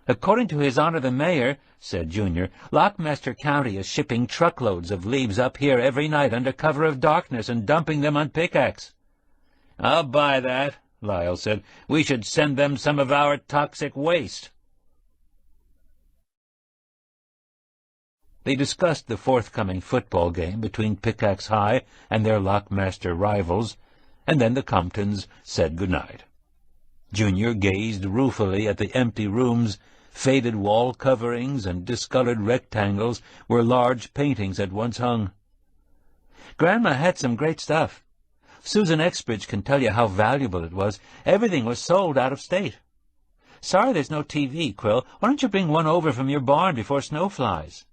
"According to His Honor the Mayor," said Junior, "Lockmaster County is shipping truckloads of leaves up here every night under cover of darkness and dumping them on Pickaxe." "I'll buy that," Lyle said. "We should send them some of our toxic waste." They discussed the forthcoming football game between Pickaxe High and their Lockmaster rivals, and then the Comptons said good night. Junior gazed ruefully at the empty rooms. Faded wall coverings and discolored rectangles where large paintings had once hung. "Grandma had some great stuff. Susan Exbridge can tell you how valuable it was. Everything was sold out of state. Sorry there's no TV, Qwill. Why don't you bring one over from your barn before snow flies?"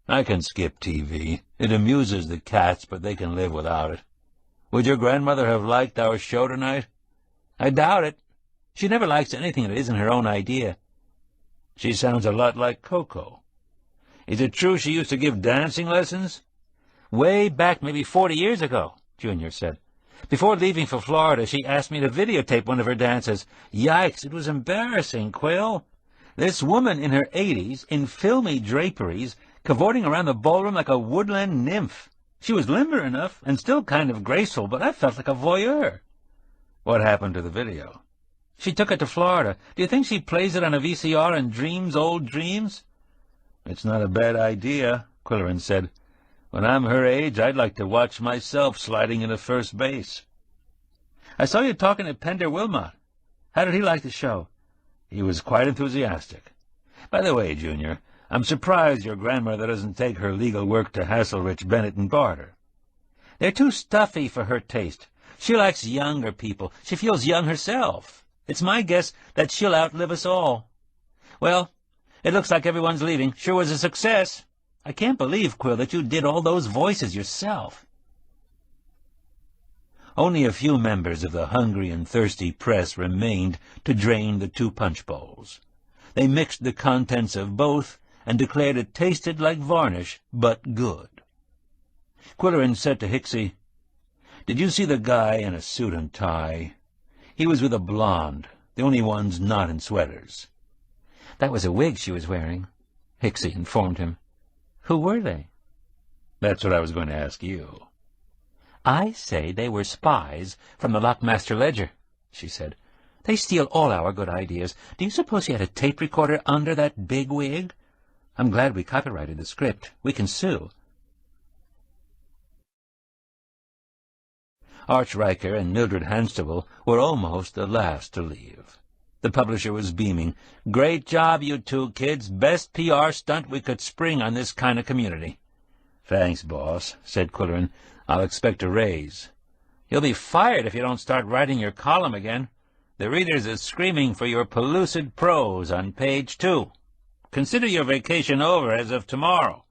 "I can skip TV. It amuses the cats, but they can live without it. Would your grandmother have liked our show tonight?" "I doubt it. She never likes anything that isn't her own idea." "She sounds a lot like Koko. Is it true she used to give dancing lessons?" "Way back, maybe 40 years ago," Junior said. "Before leaving for Florida, she asked me to videotape one of her dances. Yikes, it was embarrassing, Qwill. This woman in her 80s, in filmy draperies, cavorting around the ballroom like a woodland nymph. She was limber enough and still kind of graceful, but I felt like a voyeur." "What happened to the video?" "She took it to Florida. Do you think she plays it on a VCR and dreams old dreams?" "It's not a bad idea," Qwilleran said. "When I'm her age, I'd like to watch myself sliding into first base." "I saw you talking to Pender Wilmot. How did he like the show?" "He was quite enthusiastic. By the way, Junior, I'm surprised your grandmother doesn't take her legal work to Hasselrich, Bennett, and Barter." "They're too stuffy for her taste. She likes younger people. She feels young herself. It's my guess that she'll outlive us all. Well, it looks like everyone's leaving. Sure was a success. I can't believe, Qwill, that you did all those voices yourself. Only a few members of the hungry and thirsty press remained to drain the 2 punch bowls. They mixed the contents of both and declared it tasted like varnish, but good. Qwilleran said to Hicksy, "Did you see the guy in a suit and tie? He was with a blonde, the only ones not in sweaters." "That was a wig she was wearing," Hicksy informed him. "Who were they?" "That's what I was going to ask you." "I say they were spies from the Lockmaster Ledger," she said. "They steal all our good ideas. Do you suppose he had a tape recorder under that big wig? I'm glad we copyrighted the script. We can sue." Arch Riker and Mildred Hanstable were almost the last to leave. The publisher was beaming. "Great job, you 2 kids. Best PR stunt we could spring on this kind of community." "Thanks, boss," said Qwilleran. "I'll expect a raise." "You'll be fired if you don't start writing your column again. The readers are screaming for your pellucid prose on page 2. Consider your vacation over as of tomorrow."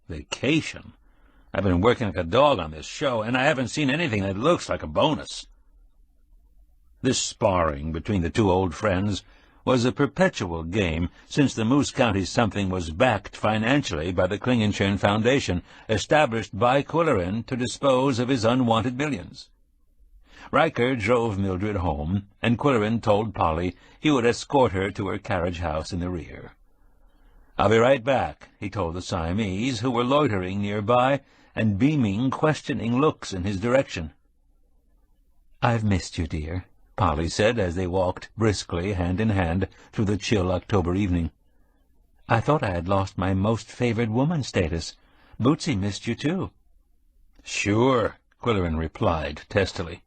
"Vacation? I've been working like a dog on this show, and I haven't seen anything that looks like a bonus." This sparring between the 2 old friends was a perpetual game, since the Moose County something was backed financially by the Klingenschön Foundation, established by Qwilleran to dispose of his unwanted millions. Riker drove Mildred home, and Qwilleran told Polly he would escort her to her carriage house in the rear. "I'll be right back," he told the Siamese, who were loitering nearby and beaming questioning looks in his direction. "I've missed you, dear," Polly said as they walked briskly, hand in hand, through the chill October evening. "I thought I had lost my most favored woman status. Bootsy missed you, too." "Sure," Qwilleran replied testily.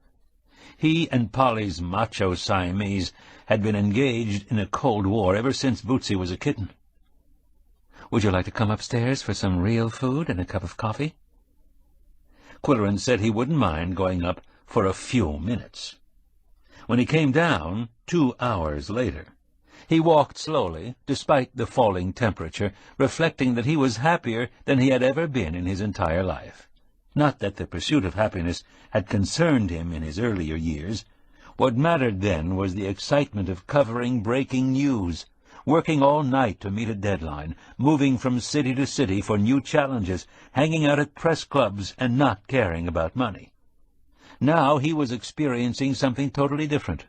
He and Polly's macho Siamese had been engaged in a Cold War ever since Bootsy was a kitten. "Would you like to come upstairs for some real food and a cup of coffee?" Qwilleran said he wouldn't mind going up for a few minutes. When he came down, 2 hours later, he walked slowly, despite the falling temperature, reflecting that he was happier than he had ever been in his entire life. Not that the pursuit of happiness had concerned him in his earlier years. What mattered then was the excitement of covering breaking news, working all night to meet a deadline, moving from city to city for new challenges, hanging out at press clubs and not caring about money. Now he was experiencing something totally different.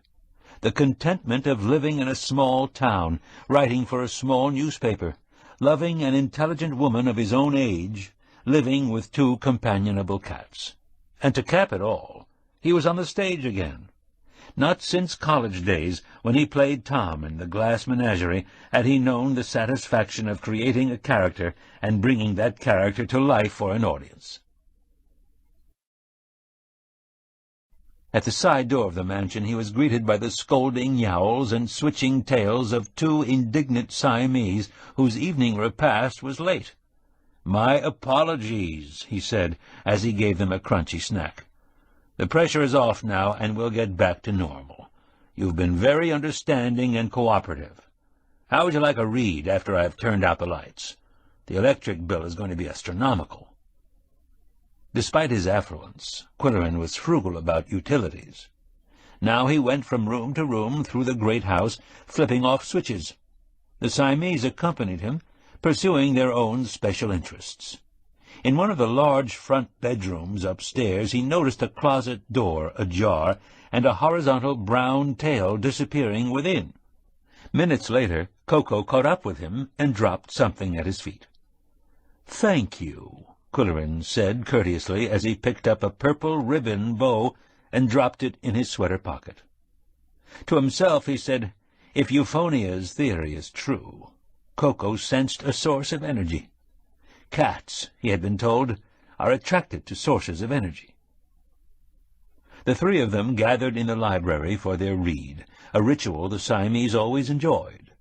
The contentment of living in a small town, writing for a small newspaper, loving an intelligent woman of his own age, living with 2 companionable cats. And to cap it all, he was on the stage again. Not since college days, when he played Tom in the Glass Menagerie, had he known the satisfaction of creating a character and bringing that character to life for an audience. At the side door of the mansion he was greeted by the scolding yowls and switching tails of 2 indignant Siamese whose evening repast was late. "My apologies," he said, as he gave them a crunchy snack. "The pressure is off now, and we'll get back to normal. You've been very understanding and cooperative. How would you like a read after I've turned out the lights? The electric bill is going to be astronomical." Despite his affluence, Qwilleran was frugal about utilities. Now he went from room to room through the great house, flipping off switches. The Siamese accompanied him, pursuing their own special interests. In one of the large front bedrooms upstairs he noticed a closet door ajar and a horizontal brown tail disappearing within. Minutes later, Koko caught up with him and dropped something at his feet. "Thank you," Qwilleran said courteously as he picked up a purple ribbon bow and dropped it in his sweater pocket. To himself he said, if Euphonia's theory is true, Koko sensed a source of energy. Cats, he had been told, are attracted to sources of energy. The 3 of them gathered in the library for their read, a ritual the Siamese always enjoyed.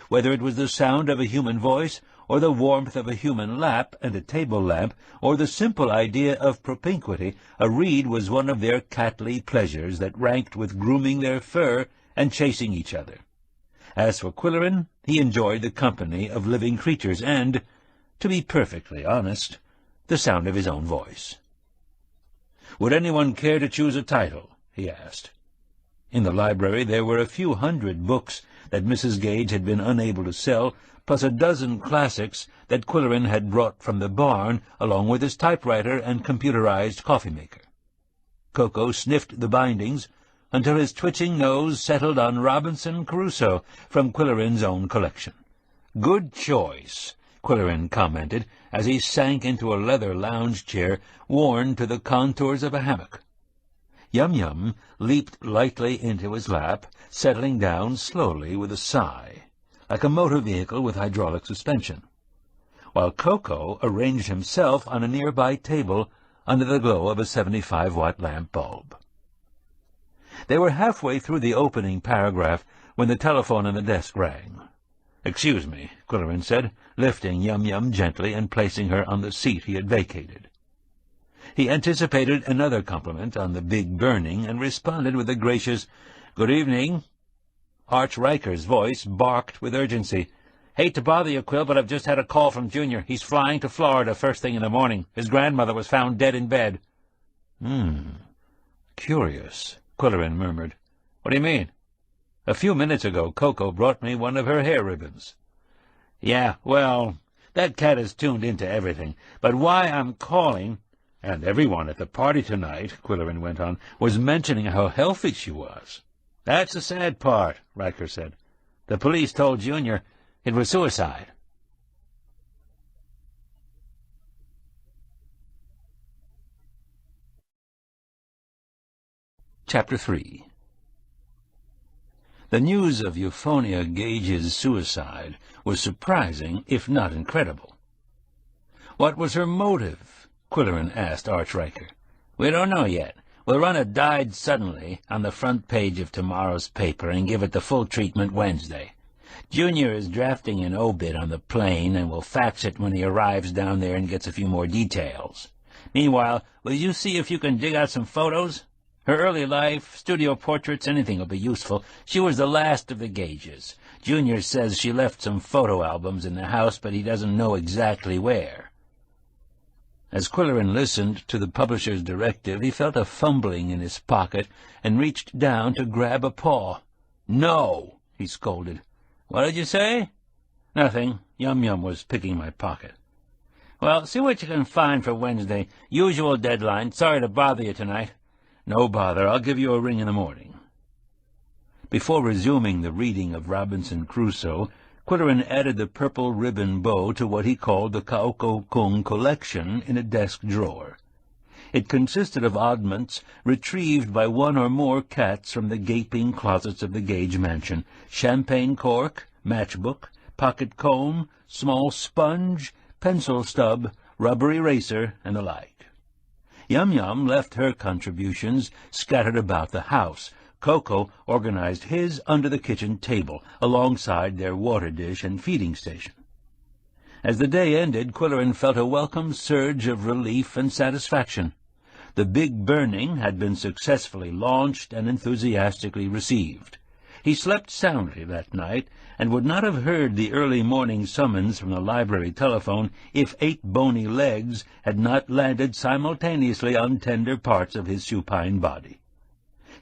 Whether it was the sound of a human voice, or the warmth of a human lap and a table lamp, or the simple idea of propinquity, a read was one of their catly pleasures that ranked with grooming their fur and chasing each other. As for Qwilleran, he enjoyed the company of living creatures and, to be perfectly honest, the sound of his own voice. "Would anyone care to choose a title?" he asked. In the library there were a few hundred books that Mrs. Gage had been unable to sell, plus a dozen classics that Qwilleran had brought from the barn, along with his typewriter and computerized coffee-maker. Koko sniffed the bindings until his twitching nose settled on Robinson Crusoe from Qwilleran's own collection. "Good choice," Qwilleran commented as he sank into a leather lounge chair worn to the contours of a hammock. Yum-Yum leaped lightly into his lap, settling down slowly with a sigh, like a motor vehicle with hydraulic suspension, while Koko arranged himself on a nearby table under the glow of a 75-watt lamp bulb. They were halfway through the opening paragraph when the telephone on the desk rang. "Excuse me," Qwilleran said, lifting Yum-Yum gently and placing her on the seat he had vacated. He anticipated another compliment on the big burning and responded with a gracious, "Good evening." Arch Riker's voice barked with urgency. "Hate to bother you, Qwill, but I've just had a call from Junior. He's flying to Florida first thing in the morning. His grandmother was found dead in bed." Curious," Qwilleran murmured. "What do you mean?" "A few minutes ago Koko brought me one of her hair ribbons." "Yeah, well, that cat is tuned into everything. But why I'm calling—" "And everyone at the party tonight," Qwilleran went on, "was mentioning how healthy she was." "That's the sad part," Riker said. "The police told Junior it was suicide." Chapter 3. The news of Euphonia Gage's suicide was surprising, if not incredible. "What was her motive?" Qwilleran asked Arch Riker. "We don't know yet. We'll run a 'died suddenly' on the front page of tomorrow's paper and give it the full treatment Wednesday. Junior is drafting an obit on the plane and will fax it when he arrives down there and gets a few more details. Meanwhile, will you see if you can dig out some photos? Her early life, studio portraits, anything will be useful. She was the last of the Gages. Junior says she left some photo albums in the house, but he doesn't know exactly where." As Qwilleran listened to the publisher's directive, he felt a fumbling in his pocket and reached down to grab a paw. "No!" he scolded. "What did you say?" "Nothing. Yum-Yum was picking my pocket." "Well, see what you can find for Wednesday. Usual deadline. Sorry to bother you tonight." "No bother. I'll give you a ring in the morning." Before resuming the reading of Robinson Crusoe, Qwilleran added the purple ribbon bow to what he called the Koko-kung collection in a desk drawer. It consisted of oddments retrieved by one or more cats from the gaping closets of the Gage mansion: champagne cork, matchbook, pocket comb, small sponge, pencil stub, rubber eraser, and the like. Yum-Yum left her contributions scattered about the house. Koko organized his under the kitchen table, alongside their water dish and feeding station. As the day ended, Qwilleran felt a welcome surge of relief and satisfaction. The big burning had been successfully launched and enthusiastically received. He slept soundly that night, and would not have heard the early morning summons from the library telephone if 8 bony legs had not landed simultaneously on tender parts of his supine body.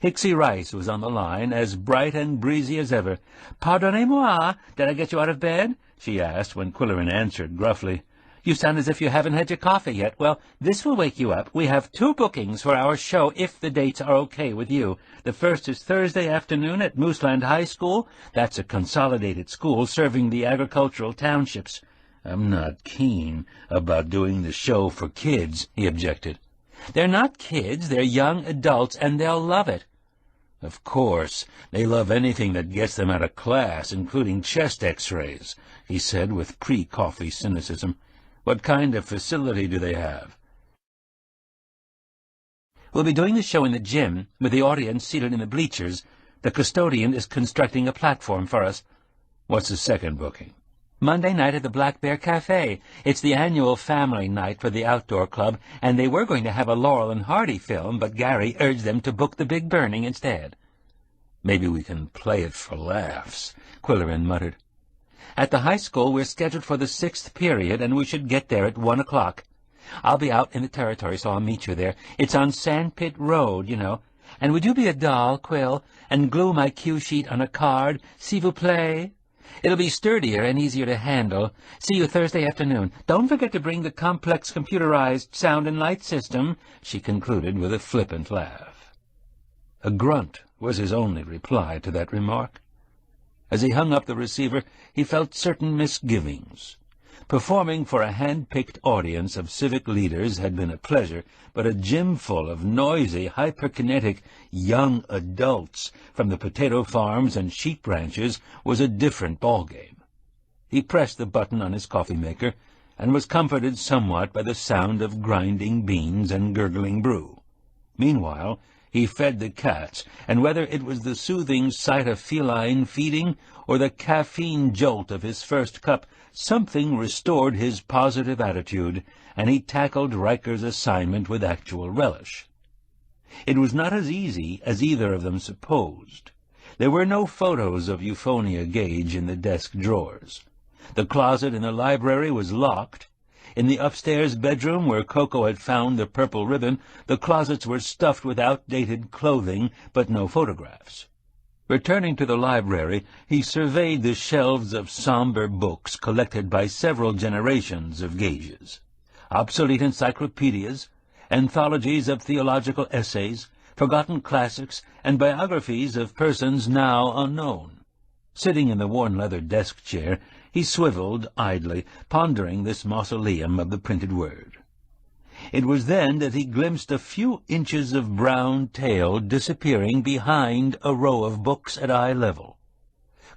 Hixie Rice was on the line, as bright and breezy as ever. "Pardonnez-moi, did I get you out of bed?" she asked when Qwilleran answered gruffly. "You sound as if you haven't had your coffee yet. Well, this will wake you up. We have 2 bookings for our show, if the dates are okay with you. The first is Thursday afternoon at Mooseland High School. That's a consolidated school serving the agricultural townships." "I'm not keen about doing the show for kids," he objected. "They're not kids. They're young adults, and they'll love it." "Of course. They love anything that gets them out of class, including chest x-rays," he said with pre-coffee cynicism. "What kind of facility do they have?" "We'll be doing the show in the gym, with the audience seated in the bleachers. The custodian is constructing a platform for us." "What's the second booking?" "Monday night at the Black Bear Cafe. It's the annual family night for the outdoor club, and they were going to have a Laurel and Hardy film, but Gary urged them to book The Big Burning instead." "Maybe we can play it for laughs," Qwill muttered. "At the high school we're scheduled for the 6th period, and we should get there at 1 o'clock. I'll be out in the territory, so I'll meet you there. It's on Sandpit Road, you know. And would you be a doll, Qwill, and glue my cue sheet on a card, s'il vous plaît? It'll be sturdier and easier to handle. See you Thursday afternoon. Don't forget to bring the complex computerized sound and light system," she concluded with a flippant laugh. A grunt was his only reply to that remark. As he hung up the receiver, he felt certain misgivings. Performing for a hand-picked audience of civic leaders had been a pleasure, but a gym full of noisy, hyperkinetic young adults from the potato farms and sheep ranches was a different ballgame. He pressed the button on his coffee-maker and was comforted somewhat by the sound of grinding beans and gurgling brew. Meanwhile, he fed the cats, and whether it was the soothing sight of feline feeding or the caffeine jolt of his first cup, something restored his positive attitude, and he tackled Riker's assignment with actual relish. It was not as easy as either of them supposed. There were no photos of Euphonia Gage in the desk drawers. The closet in the library was locked. In the upstairs bedroom where Koko had found the purple ribbon, the closets were stuffed with outdated clothing, but no photographs. Returning to the library, he surveyed the shelves of somber books collected by several generations of Gages. Obsolete encyclopedias, anthologies of theological essays, forgotten classics, and biographies of persons now unknown. Sitting in the worn leather desk chair, he swiveled idly, pondering this mausoleum of the printed word. It was then that he glimpsed a few inches of brown tail disappearing behind a row of books at eye level.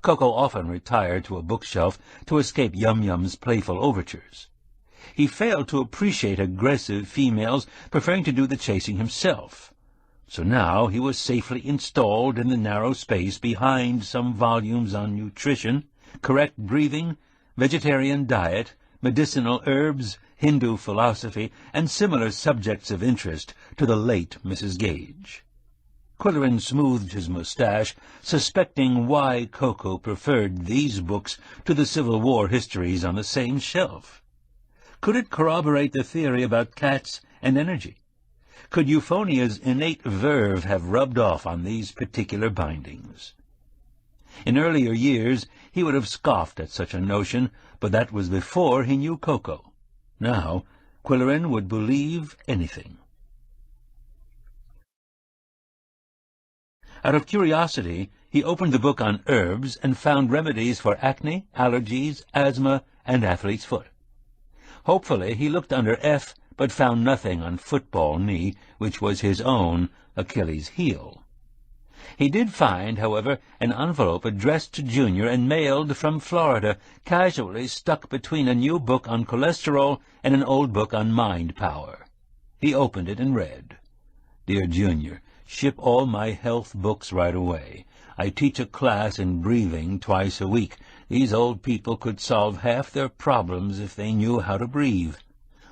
Koko often retired to a bookshelf to escape Yum-Yum's playful overtures. He failed to appreciate aggressive females, preferring to do the chasing himself. So now he was safely installed in the narrow space behind some volumes on nutrition, correct breathing, vegetarian diet, medicinal herbs, Hindu philosophy, and similar subjects of interest to the late Mrs. Gage. Qwill smoothed his mustache, suspecting why Koko preferred these books to the Civil War histories on the same shelf. Could it corroborate the theory about cats and energy? Could Euphonia's innate verve have rubbed off on these particular bindings? In earlier years he would have scoffed at such a notion, but that was before he knew Koko. Now Qwill would believe anything. Out of curiosity, he opened the book on herbs and found remedies for acne, allergies, asthma, and athlete's foot. Hopefully he looked under F, but found nothing on football knee, which was his own Achilles' heel. He did find, however, an envelope addressed to Junior and mailed from Florida, casually stuck between a new book on cholesterol and an old book on mind power. He opened it and read, "Dear Junior, ship all my health books right away. I teach a class in breathing twice a week. These old people could solve half their problems if they knew how to breathe.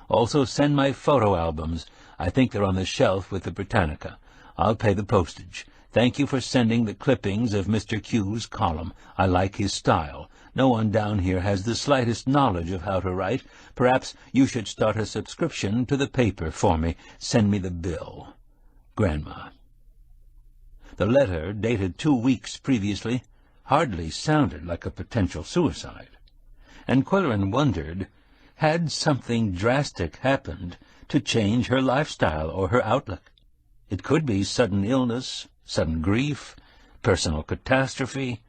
Also send my photo albums. I think they're on the shelf with the Britannica. I'll pay the postage. Thank you for sending the clippings of Mr. Q's column. I like his style. No one down here has the slightest knowledge of how to write. Perhaps you should start a subscription to the paper for me. Send me the bill. Grandma." The letter, dated 2 weeks previously, hardly sounded like a potential suicide. And Qwill wondered, had something drastic happened to change her lifestyle or her outlook? It could be sudden illness, sudden grief, personal catastrophe.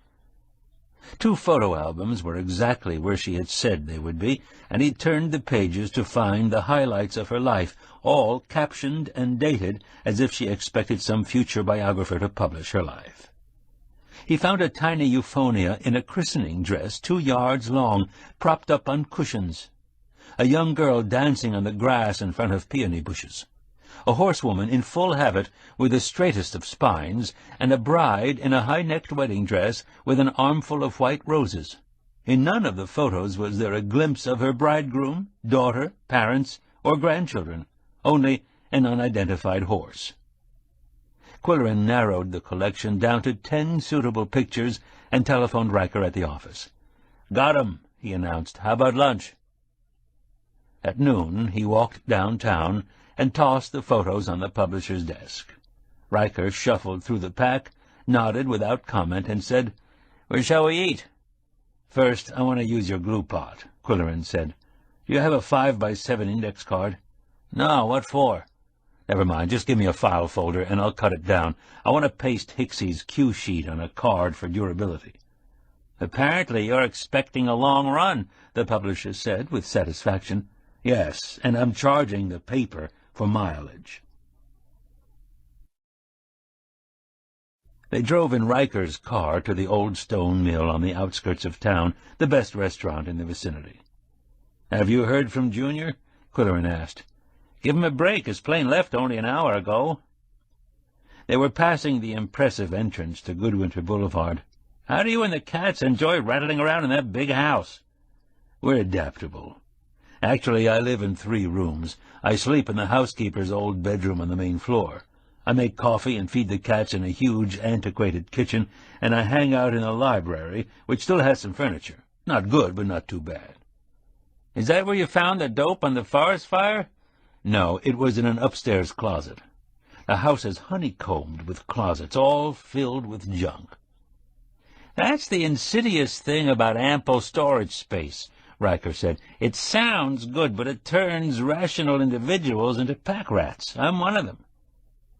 2 photo albums were exactly where she had said they would be, and he turned the pages to find the highlights of her life, all captioned and dated as if she expected some future biographer to publish her life. He found a tiny Euphonia in a christening dress 2 yards long, propped up on cushions. A young girl dancing on the grass in front of peony bushes. A horsewoman in full habit with the straightest of spines, and a bride in a high-necked wedding dress with an armful of white roses. In none of the photos was there a glimpse of her bridegroom, daughter, parents, or grandchildren, only an unidentified horse. Qwill narrowed the collection down to 10 suitable pictures and telephoned Riker at the office. "Got 'em," he announced. "How about lunch?" At noon he walked downtown and tossed the photos on the publisher's desk. Riker shuffled through the pack, nodded without comment, and said, "Where shall we eat?" "First, I want to use your glue pot," Qwill said. "Do you have a 5x7 index card?" "No, what for?" "Never mind, just give me a file folder, and I'll cut it down. I want to paste Hicksie's cue sheet on a card for durability." "Apparently you're expecting a long run," the publisher said with satisfaction. "Yes, and I'm charging the paper for mileage." They drove in Riker's car to the old stone mill on the outskirts of town, the best restaurant in the vicinity. "Have you heard from Junior?" Qwill asked. "Give him a break. His plane left only an hour ago." They were passing the impressive entrance to Goodwinter Boulevard. "How do you and the cats enjoy rattling around in that big house?" "We're adaptable. Actually, I live in 3 rooms. I sleep in the housekeeper's old bedroom on the main floor. I make coffee and feed the cats in a huge, antiquated kitchen, and I hang out in the library, which still has some furniture. Not good, but not too bad." "Is that where you found the dope on the forest fire?" "No, it was in an upstairs closet. The house is honeycombed with closets, all filled with junk." "That's the insidious thing about ample storage space," Riker said. "It sounds good, but it turns rational individuals into pack rats. I'm one of them."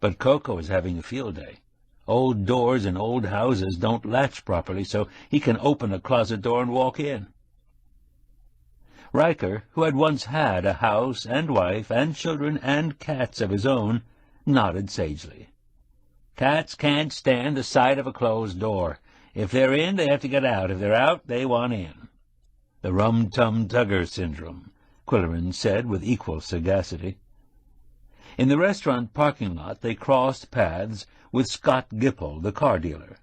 But Koko is having a field day. Old doors in old houses don't latch properly, so he can open a closet door and walk in. Riker, who had once had a house and wife and children and cats of his own, nodded sagely. "Cats can't stand the sight of a closed door. If they're in, they have to get out. If they're out, they want in. The rum-tum-tugger syndrome," Qwill said with equal sagacity. In the restaurant parking lot they crossed paths with Scott Gipple, the car dealer.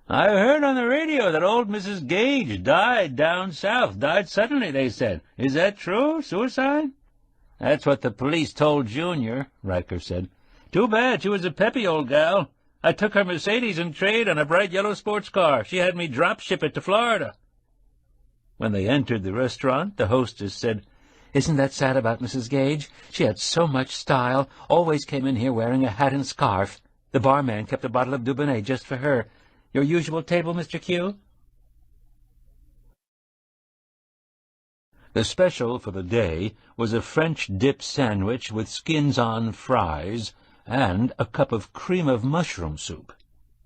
"I heard on the radio that old Mrs. Gage died down south. Died suddenly, they said. Is that true? Suicide?" "That's what the police told Junior," Riker said. "Too bad. She was a peppy old gal. I took her Mercedes in trade on a bright yellow sports car. She had me drop ship it to Florida." When they entered the restaurant, the hostess said, "Isn't that sad about Mrs. Gage? She had so much style, always came in here wearing a hat and scarf. The barman kept a bottle of Dubonnet just for her. Your usual table, Mr. Q?" The special for the day was a French dip sandwich with skins-on fries and a cup of cream of mushroom soup.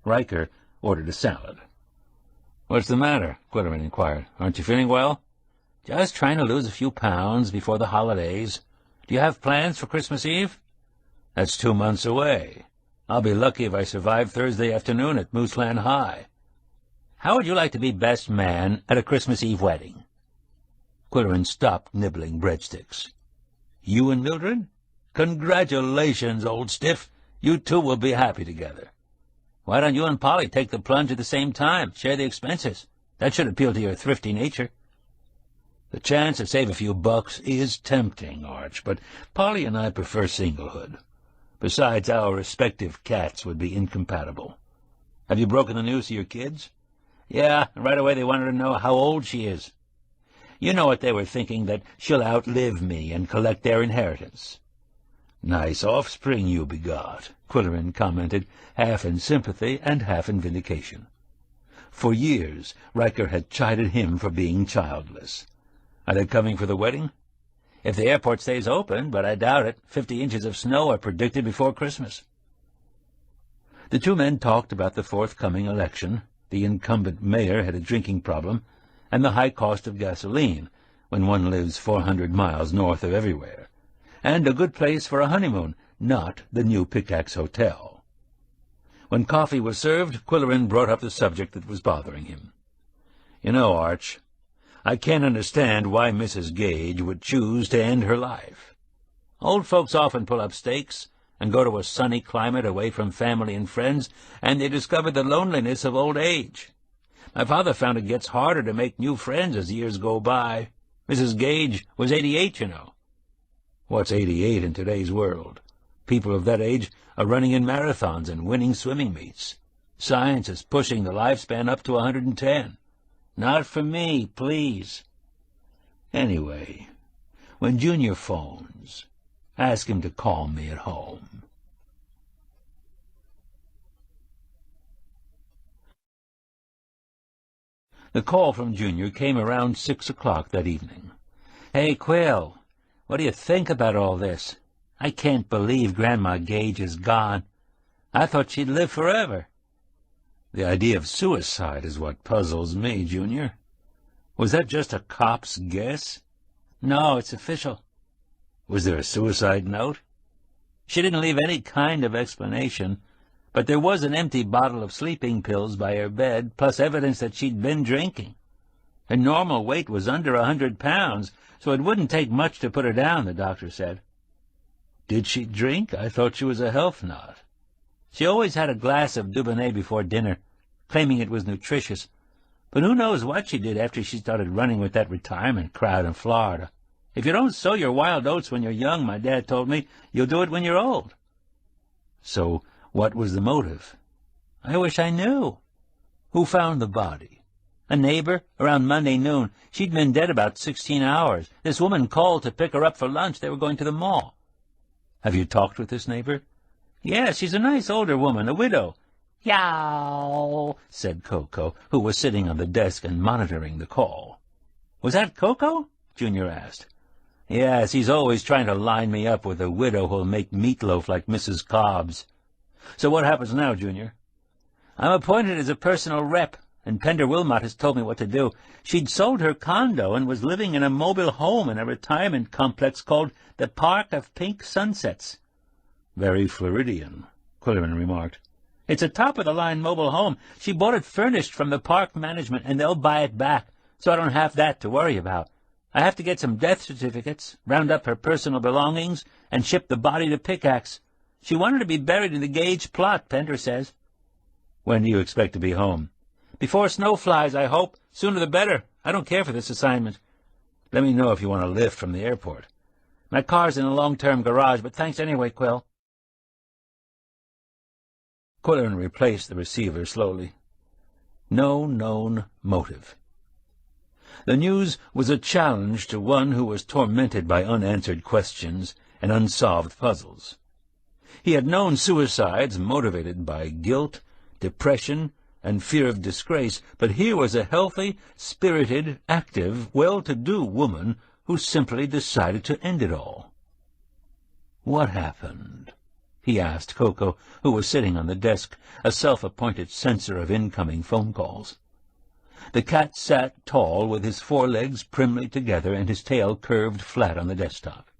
Riker ordered a salad. "What's the matter?" Qwill inquired. "Aren't you feeling well?" "Just trying to lose a few pounds before the holidays. Do you have plans for Christmas Eve?" "That's 2 months away. I'll be lucky if I survive Thursday afternoon at Mooseland High." "How would you like to be best man at a Christmas Eve wedding?" Qwill stopped nibbling breadsticks. "You and Mildred? Congratulations, old stiff. You two will be happy together. Why don't you and Polly take the plunge at the same time? Share the expenses. That should appeal to your thrifty nature." "The chance to save a few bucks is tempting, Arch, but Polly and I prefer singlehood. Besides, our respective cats would be incompatible. Have you broken the news to your kids?" "Yeah, and right away they wanted to know how old she is. You know what they were thinking, that she'll outlive me and collect their inheritance." "Nice offspring you begot," Qwill commented, half in sympathy and half in vindication. For years Riker had chided him for being childless. "Are they coming for the wedding?" "If the airport stays open, but I doubt it. 50 inches of snow are predicted before Christmas." The 2 men talked about the forthcoming election. The incumbent mayor had a drinking problem, and the high cost of gasoline, when one lives 400 miles north of everywhere, and a good place for a honeymoon, not the new Pickaxe Hotel. When coffee was served, Qwill brought up the subject that was bothering him. "You know, Arch, I can't understand why Mrs. Gage would choose to end her life. Old folks often pull up stakes and go to a sunny climate away from family and friends, and they discover the loneliness of old age. My father found it gets harder to make new friends as years go by. Mrs. Gage was 88, you know." "What's 88 in today's world?" People of that age are running in marathons and winning swimming meets. Science is pushing the lifespan up to 110. Not for me, please. Anyway, when Junior phones, ask him to call me at home. The call from Junior came around 6 o'clock that evening. "Hey, Qwill, what do you think about all this? I can't believe Grandma Gage is gone. I thought she'd live forever." "The idea of suicide is what puzzles me, Junior. Was that just a cop's guess?" "No, it's official." "Was there a suicide note?" "She didn't leave any kind of explanation, but there was an empty bottle of sleeping pills by her bed, plus evidence that she'd been drinking. Her normal weight was under 100 pounds, so it wouldn't take much to put her down," the doctor said. "Did she drink? I thought she was a health nut." "She always had a glass of Dubonnet before dinner, claiming it was nutritious. But who knows what she did after she started running with that retirement crowd in Florida. If you don't sow your wild oats when you're young, my dad told me, you'll do it when you're old." "So what was the motive?" "I wish I knew." "Who found the body?" "A neighbor, around Monday noon. She'd been dead about 16 hours. This woman called to pick her up for lunch. They were going to the mall." "Have you talked with this neighbor?" "Yeah, she's a nice older woman, a widow." "Yow," said Koko, who was sitting on the desk and monitoring the call. "Was that Koko?" Junior asked. "Yes, he's always trying to line me up with a widow who'll make meatloaf like Mrs. Cobb's." "So what happens now, Junior?" "I'm appointed as a personal rep, and Pender Wilmot has told me what to do. She'd sold her condo and was living in a mobile home in a retirement complex called the Park of Pink Sunsets." "Very Floridian," Quillen remarked. "It's a top-of-the-line mobile home. She bought it furnished from the park management, and they'll buy it back, so I don't have that to worry about. I have to get some death certificates, round up her personal belongings, and ship the body to Pickaxe. She wanted to be buried in the Gage plot, Pender says." "When do you expect to be home?" "Before snow flies, I hope. Sooner the better. I don't care for this assignment." "Let me know if you want a lift from the airport." "My car's in a long-term garage, but thanks anyway, Qwill." Quillen replaced the receiver slowly. No known motive. The news was a challenge to one who was tormented by unanswered questions and unsolved puzzles. He had known suicides motivated by guilt, depression, and fear of disgrace, but here was a healthy, spirited, active, well-to-do woman who simply decided to end it all. "What happened?" he asked Koko, who was sitting on the desk, a self-appointed censor of incoming phone calls. The cat sat tall, with his forelegs primly together and his tail curved flat on the desktop.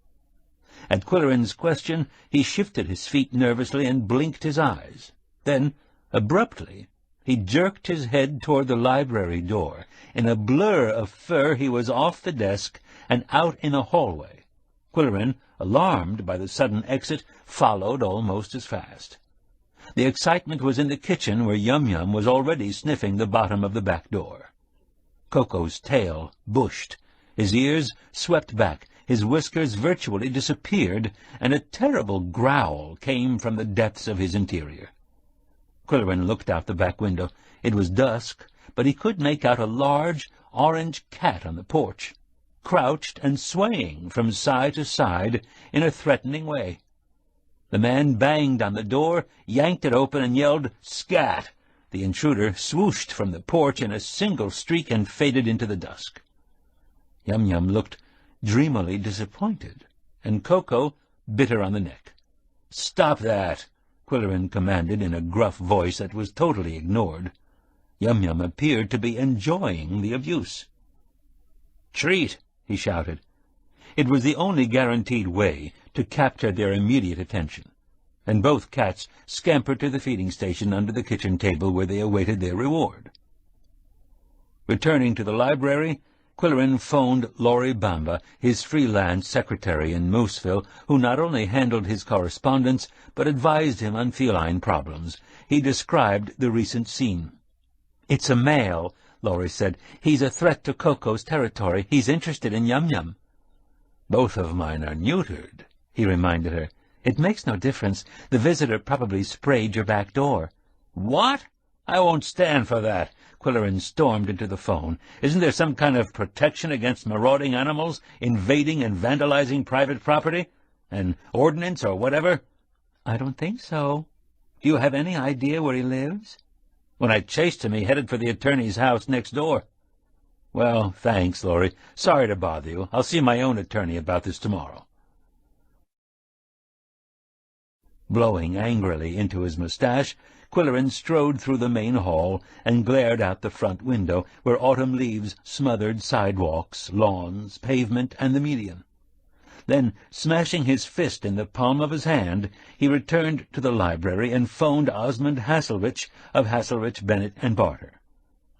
At Quillen's question, he shifted his feet nervously and blinked his eyes. Then, abruptly, he jerked his head toward the library door. In a blur of fur, he was off the desk and out in a hallway. Quillen, alarmed by the sudden exit, followed almost as fast. The excitement was in the kitchen, where Yum-Yum was already sniffing the bottom of the back door. Koko's tail bushed, his ears swept back, his whiskers virtually disappeared, and a terrible growl came from the depths of his interior. Quillen looked out the back window. It was dusk, but he could make out a large, orange cat on the porch, crouched and swaying from side to side in a threatening way. The man banged on the door, yanked it open, and yelled, "Scat!" The intruder swooshed from the porch in a single streak and faded into the dusk. Yum-Yum looked dreamily disappointed, and Koko bit her on the neck. "Stop that!" Quillen commanded in a gruff voice that was totally ignored. Yum-Yum appeared to be enjoying the abuse. "Treat!" he shouted. It was the only guaranteed way to capture their immediate attention, and both cats scampered to the feeding station under the kitchen table, where they awaited their reward. Returning to the library, Quillen phoned Laurie Bamba, his freelance secretary in Mooseville, who not only handled his correspondence, but advised him on feline problems. He described the recent scene. "It's a male," Laurie said. "He's a threat to Koko's territory. He's interested in Yum-Yum." "Both of mine are neutered," he reminded her. "It makes no difference. The visitor probably sprayed your back door." "What? I won't stand for that." Qwill stormed into the phone. "Isn't there some kind of protection against marauding animals invading and vandalizing private property? An ordinance or whatever?" "I don't think so. Do you have any idea where he lives?" "When I chased him, he headed for the attorney's house next door." "Well, thanks, Laurie. Sorry to bother you. I'll see my own attorney about this tomorrow." Blowing angrily into his mustache, Qwill strode through the main hall and glared out the front window, where autumn leaves smothered sidewalks, lawns, pavement, and the median. Then, smashing his fist in the palm of his hand, he returned to the library and phoned Osmond Hasselrich of Hasselrich, Bennett and Barter.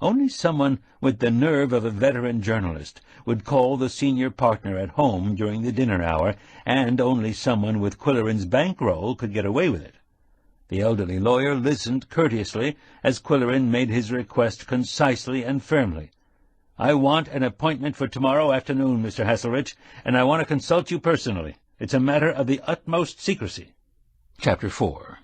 Only someone with the nerve of a veteran journalist would call the senior partner at home during the dinner hour, and only someone with Qwill's bankroll could get away with it. The elderly lawyer listened courteously as Qwill made his request concisely and firmly. "I want an appointment for tomorrow afternoon, Mr. Hasselrich, and I want to consult you personally. It's a matter of the utmost secrecy." Chapter 4.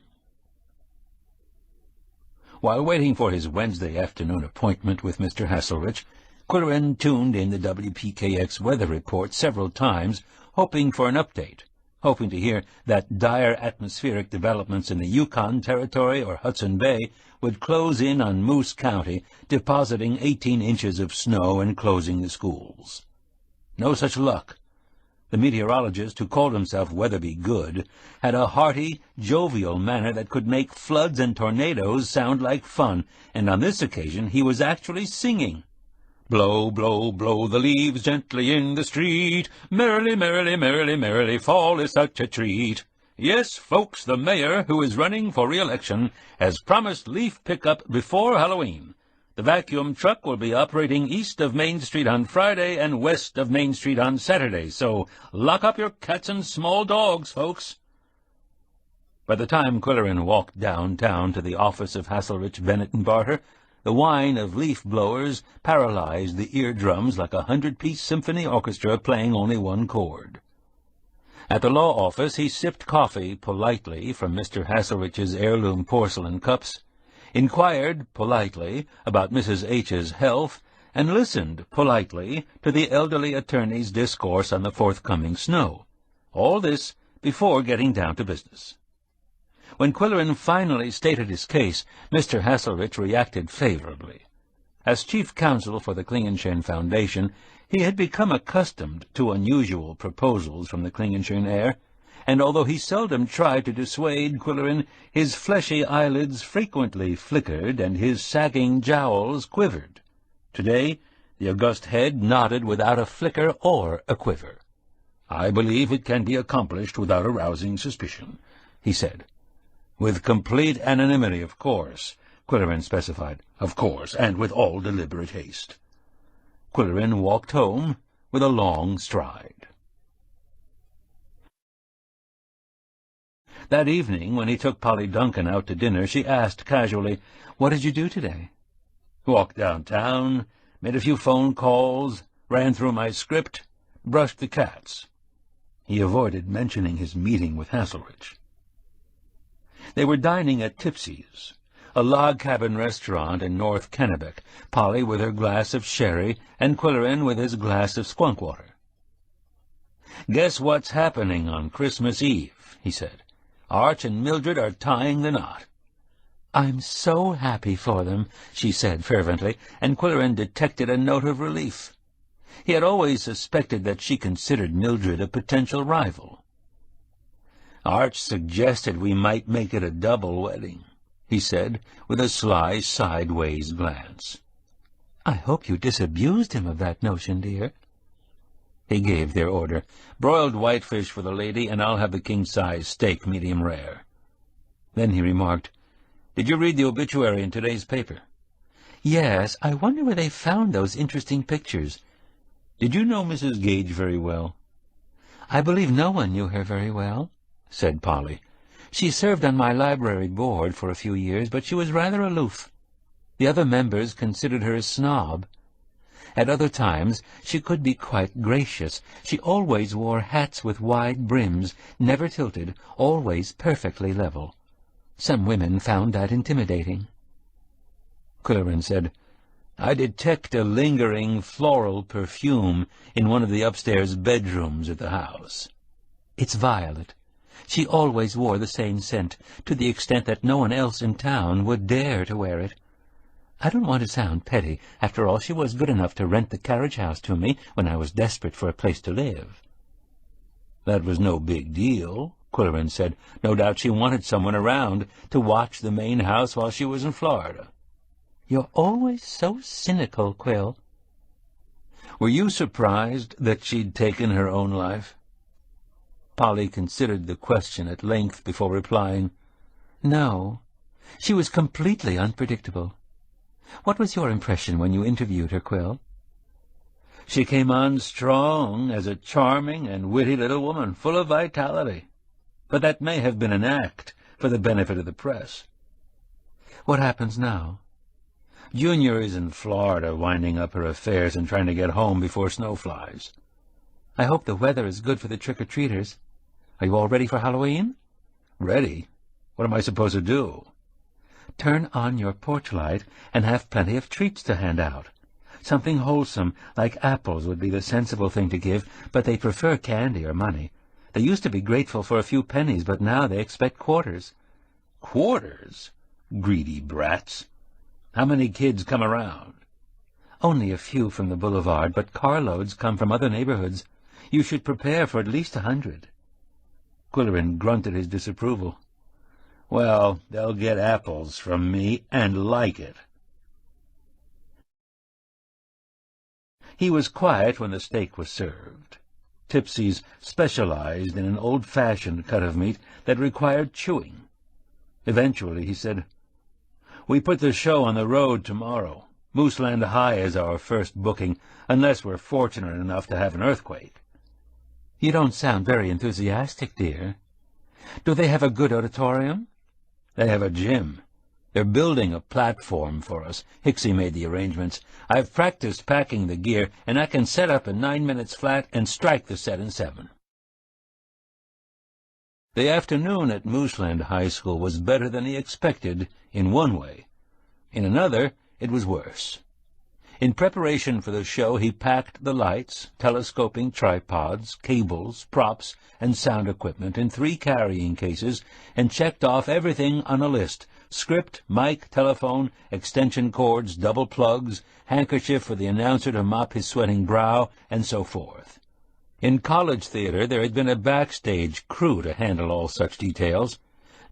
While waiting for his Wednesday afternoon appointment with Mr. Hasselrich, Qwill tuned in the WPKX weather report several times, hoping for an update, hoping to hear that dire atmospheric developments in the Yukon Territory or Hudson Bay would close in on Moose County, depositing 18 inches of snow and closing the schools. No such luck. The meteorologist, who called himself Weatherby Good, had a hearty, jovial manner that could make floods and tornadoes sound like fun, and on this occasion he was actually singing. "Blow, blow, blow the leaves gently in the street. Merrily, merrily, merrily, merrily, fall is such a treat. Yes, folks, the mayor, who is running for re-election, has promised leaf pickup before Halloween. The vacuum truck will be operating east of Main Street on Friday and west of Main Street on Saturday, so lock up your cats and small dogs, folks." By the time Qwill walked downtown to the office of Hasselrich, Bennett and Barter, the whine of leaf-blowers paralyzed the eardrums like a 100-piece symphony orchestra playing only one chord. At the law office he sipped coffee politely from Mr. Hasselrich's heirloom porcelain cups, inquired politely about Mrs. H's health, and listened politely to the elderly attorney's discourse on the forthcoming snow. All this before getting down to business. When Qwill finally stated his case, Mr. Hasselrich reacted favorably. As chief counsel for the Klingenschön Foundation, he had become accustomed to unusual proposals from the Klingenschön heir, and although he seldom tried to dissuade Qwill, his fleshy eyelids frequently flickered and his sagging jowls quivered. Today the august head nodded without a flicker or a quiver. "I believe it can be accomplished without arousing suspicion," he said. "With complete anonymity, of course," Qwill specified. "Of course, and with all deliberate haste." Qwill walked home with a long stride. That evening, when he took Polly Duncan out to dinner, she asked casually, "What did you do today?" "Walked downtown, made a few phone calls, ran through my script, brushed the cats." He avoided mentioning his meeting with Hasselrich. They were dining at Tipsy's, a log cabin restaurant in North Kennebec, Polly with her glass of sherry and Qwill with his glass of skunk water. "Guess what's happening on Christmas Eve?" he said. "Arch and Mildred are tying the knot." "I'm so happy for them," she said fervently, and Qwill detected a note of relief. He had always suspected that she considered Mildred a potential rival. "Arch suggested we might make it a double wedding," he said, with a sly sideways glance. "I hope you disabused him of that notion, dear." He gave their order. "Broiled whitefish for the lady, and I'll have the king-size steak, medium rare." Then he remarked, "Did you read the obituary in today's paper?" "Yes, I wonder where they found those interesting pictures." "Did you know Mrs. Gage very well?" "I believe no one knew her very well," said Polly. "She served on my library board for a few years, but she was rather aloof. The other members considered her a snob. At other times she could be quite gracious. She always wore hats with wide brims, never tilted, always perfectly level. Some women found that intimidating. Qwill said, "I detect a lingering floral perfume in one of the upstairs bedrooms at the house." "It's violet. She always wore the same scent, to the extent that no one else in town would dare to wear it. I don't want to sound petty. After all, she was good enough to rent the carriage house to me when I was desperate for a place to live." "That was no big deal," Qwill said. "No doubt she wanted someone around to watch the main house while she was in Florida." "You're always so cynical, Qwill." "Were you surprised that she'd taken her own life?" Polly considered the question at length before replying. "No. She was completely unpredictable. What was your impression when you interviewed her, Qwill?" "She came on strong as a charming and witty little woman, full of vitality. But that may have been an act for the benefit of the press." "What happens now?" "Junior is in Florida, winding up her affairs and trying to get home before snow flies." "I hope the weather is good for the trick-or-treaters. Are you all ready for Halloween?" "Ready? What am I supposed to do?" "Turn on your porch light and have plenty of treats to hand out. Something wholesome, like apples, would be the sensible thing to give, but they prefer candy or money. They used to be grateful for a few pennies, but now they expect quarters." "Quarters? Greedy brats. How many kids come around?" "Only a few from the boulevard, but carloads come from other neighborhoods. You should prepare for at least 100. Qwill grunted his disapproval. "Well, they'll get apples from me and like it." He was quiet when the steak was served. Tipsy's specialized in an old-fashioned cut of meat that required chewing. Eventually he said, "We put the show on the road tomorrow. Mooseland High is our first booking, unless we're fortunate enough to have an earthquake." "You don't sound very enthusiastic, dear. Do they have a good auditorium?" "They have a gym. They're building a platform for us. Hicksy made the arrangements. I've practiced packing the gear, and I can set up in 9 minutes flat and strike the set in 7. The afternoon at Mooseland High School was better than he expected in one way. In another, it was worse. In preparation for the show, he packed the lights, telescoping tripods, cables, props, and sound equipment in 3 carrying cases and checked off everything on a list: script, mic, telephone, extension cords, double plugs, handkerchief for the announcer to mop his sweating brow, and so forth. In college theater there had been a backstage crew to handle all such details.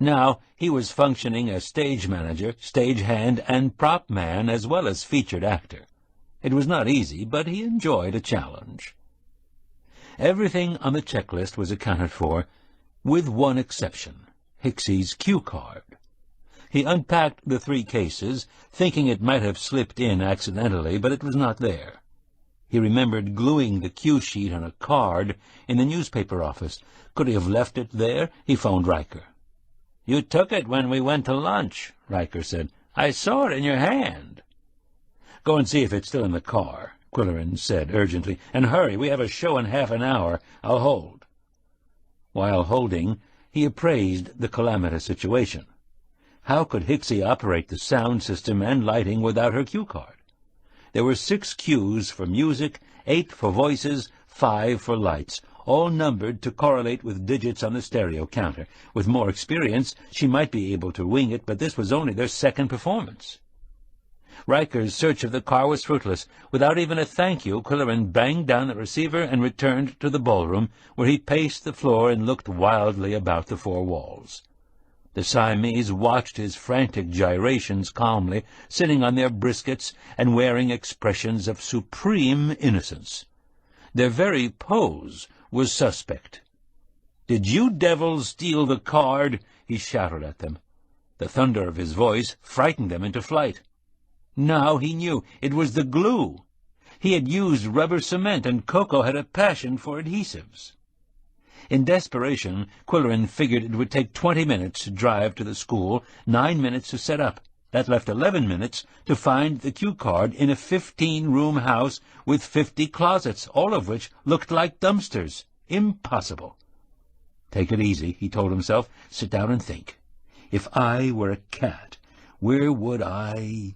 Now he was functioning as stage manager, stage hand, and prop man, as well as featured actor. It was not easy, but he enjoyed a challenge. Everything on the checklist was accounted for, with one exception: Hicksy's cue card. He unpacked the 3 cases, thinking it might have slipped in accidentally, but it was not there. He remembered gluing the cue sheet on a card in the newspaper office. Could he have left it there? He phoned Riker. "You took it when we went to lunch," Riker said. "I saw it in your hand." "Go and see if it's still in the car," Qwill said urgently. "And hurry, we have a show in half an hour. I'll hold." While holding, he appraised the calamitous situation. How could Hicksy operate the sound system and lighting without her cue card? There were 6 cues for music, 8 for voices, 5 for lights, all numbered to correlate with digits on the stereo counter. With more experience, she might be able to wing it, but this was only their 2nd performance. Riker's search of the car was fruitless. Without even a thank you, Qwill banged down the receiver and returned to the ballroom, where he paced the floor and looked wildly about the 4 walls. The Siamese watched his frantic gyrations calmly, sitting on their briskets and wearing expressions of supreme innocence. Their very pose was suspect. "Did you devils steal the card?" he shouted at them. The thunder of his voice frightened them into flight. Now he knew it was the glue. He had used rubber cement, and Koko had a passion for adhesives. In desperation, Qwill figured it would take 20 minutes to drive to the school, 9 minutes to set up. That left 11 minutes to find the cue card in a 15-room house with 50 closets, all of which looked like dumpsters. Impossible. Take it easy, he told himself. Sit down and think. If I were a cat, where would I...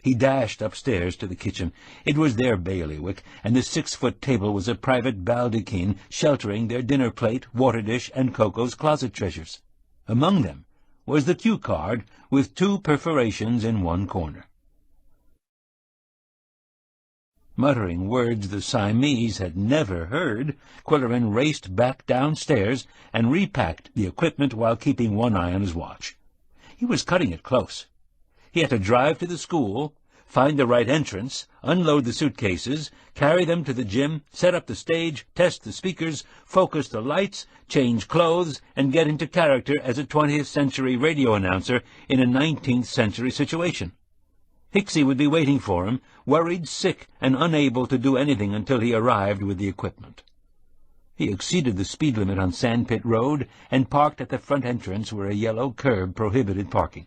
He dashed upstairs to the kitchen. It was their bailiwick, and the 6-foot table was a private baldachin sheltering their dinner plate, water dish, and Koko's closet treasures. Among them was the cue card with 2 perforations in one corner. Muttering words the Siamese had never heard, Qwill raced back downstairs and repacked the equipment while keeping one eye on his watch. He was cutting it close. He had to drive to the school, find the right entrance, unload the suitcases, carry them to the gym, set up the stage, test the speakers, focus the lights, change clothes, and get into character as a 20th-century radio announcer in a 19th-century situation. Hicksy would be waiting for him, worried, sick, and unable to do anything until he arrived with the equipment. He exceeded the speed limit on Sandpit Road and parked at the front entrance where a yellow curb prohibited parking.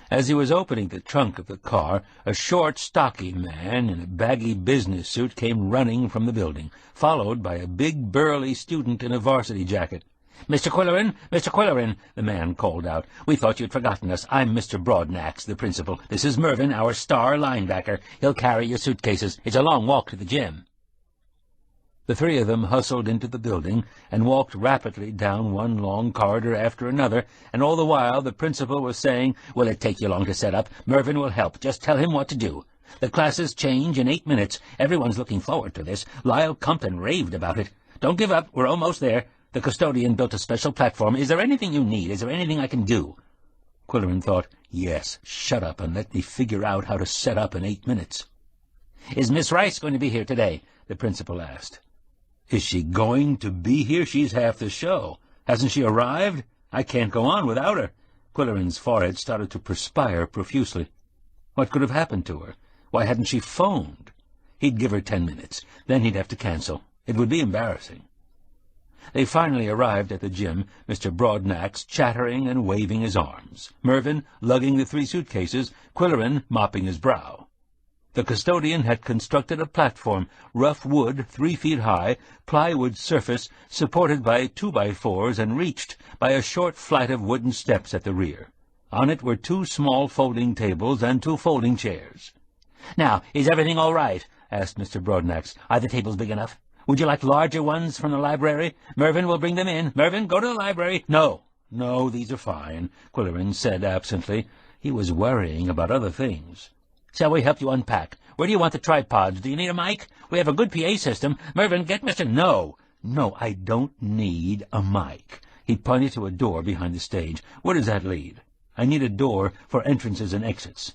As he was opening the trunk of the car, a short, stocky man in a baggy business suit came running from the building, followed by a big, burly student in a varsity jacket. "Mr. Qwill, Mr. Qwill," the man called out. "We thought you'd forgotten us. I'm Mr. Broadnax, the principal. This is Mervyn, our star linebacker. He'll carry your suitcases. It's a long walk to the gym." The 3 of them hustled into the building and walked rapidly down one long corridor after another, and all the while the principal was saying, "Will it take you long to set up? Mervyn will help. Just tell him what to do. The classes change in 8 minutes. Everyone's looking forward to this. Lyle Compton raved about it. Don't give up. We're almost there. The custodian built a special platform. Is there anything you need? Is there anything I can do?" Qwill thought, "Yes, shut up and let me figure out how to set up in 8 minutes. "Is Miss Rice going to be here today?" the principal asked. "Is she going to be here? She's half the show. Hasn't she arrived? I can't go on without her." Qwill's forehead started to perspire profusely. What could have happened to her? Why hadn't she phoned? He'd give her 10 minutes. Then he'd have to cancel. It would be embarrassing. They finally arrived at the gym, Mr. Broadnax chattering and waving his arms, Mervyn lugging the 3 suitcases, Qwill mopping his brow. The custodian had constructed a platform, rough wood, 3 feet high, plywood surface, supported by 2x4s and reached by a short flight of wooden steps at the rear. On it were 2 small folding tables and 2 folding chairs. "Now, is everything all right?" asked Mr. Broadnax. "Are the tables big enough? Would you like larger ones from the library? Mervyn will bring them in. Mervyn, go to the library." "No, these are fine," Qwill said absently. He was worrying about other things. "Shall we help you unpack? Where do you want the tripods? Do you need a mic? We have a good PA system. Mervyn, get Mr. No, I don't need a mic." He pointed to a door behind the stage. "Where does that lead?" "I need a door for entrances and exits."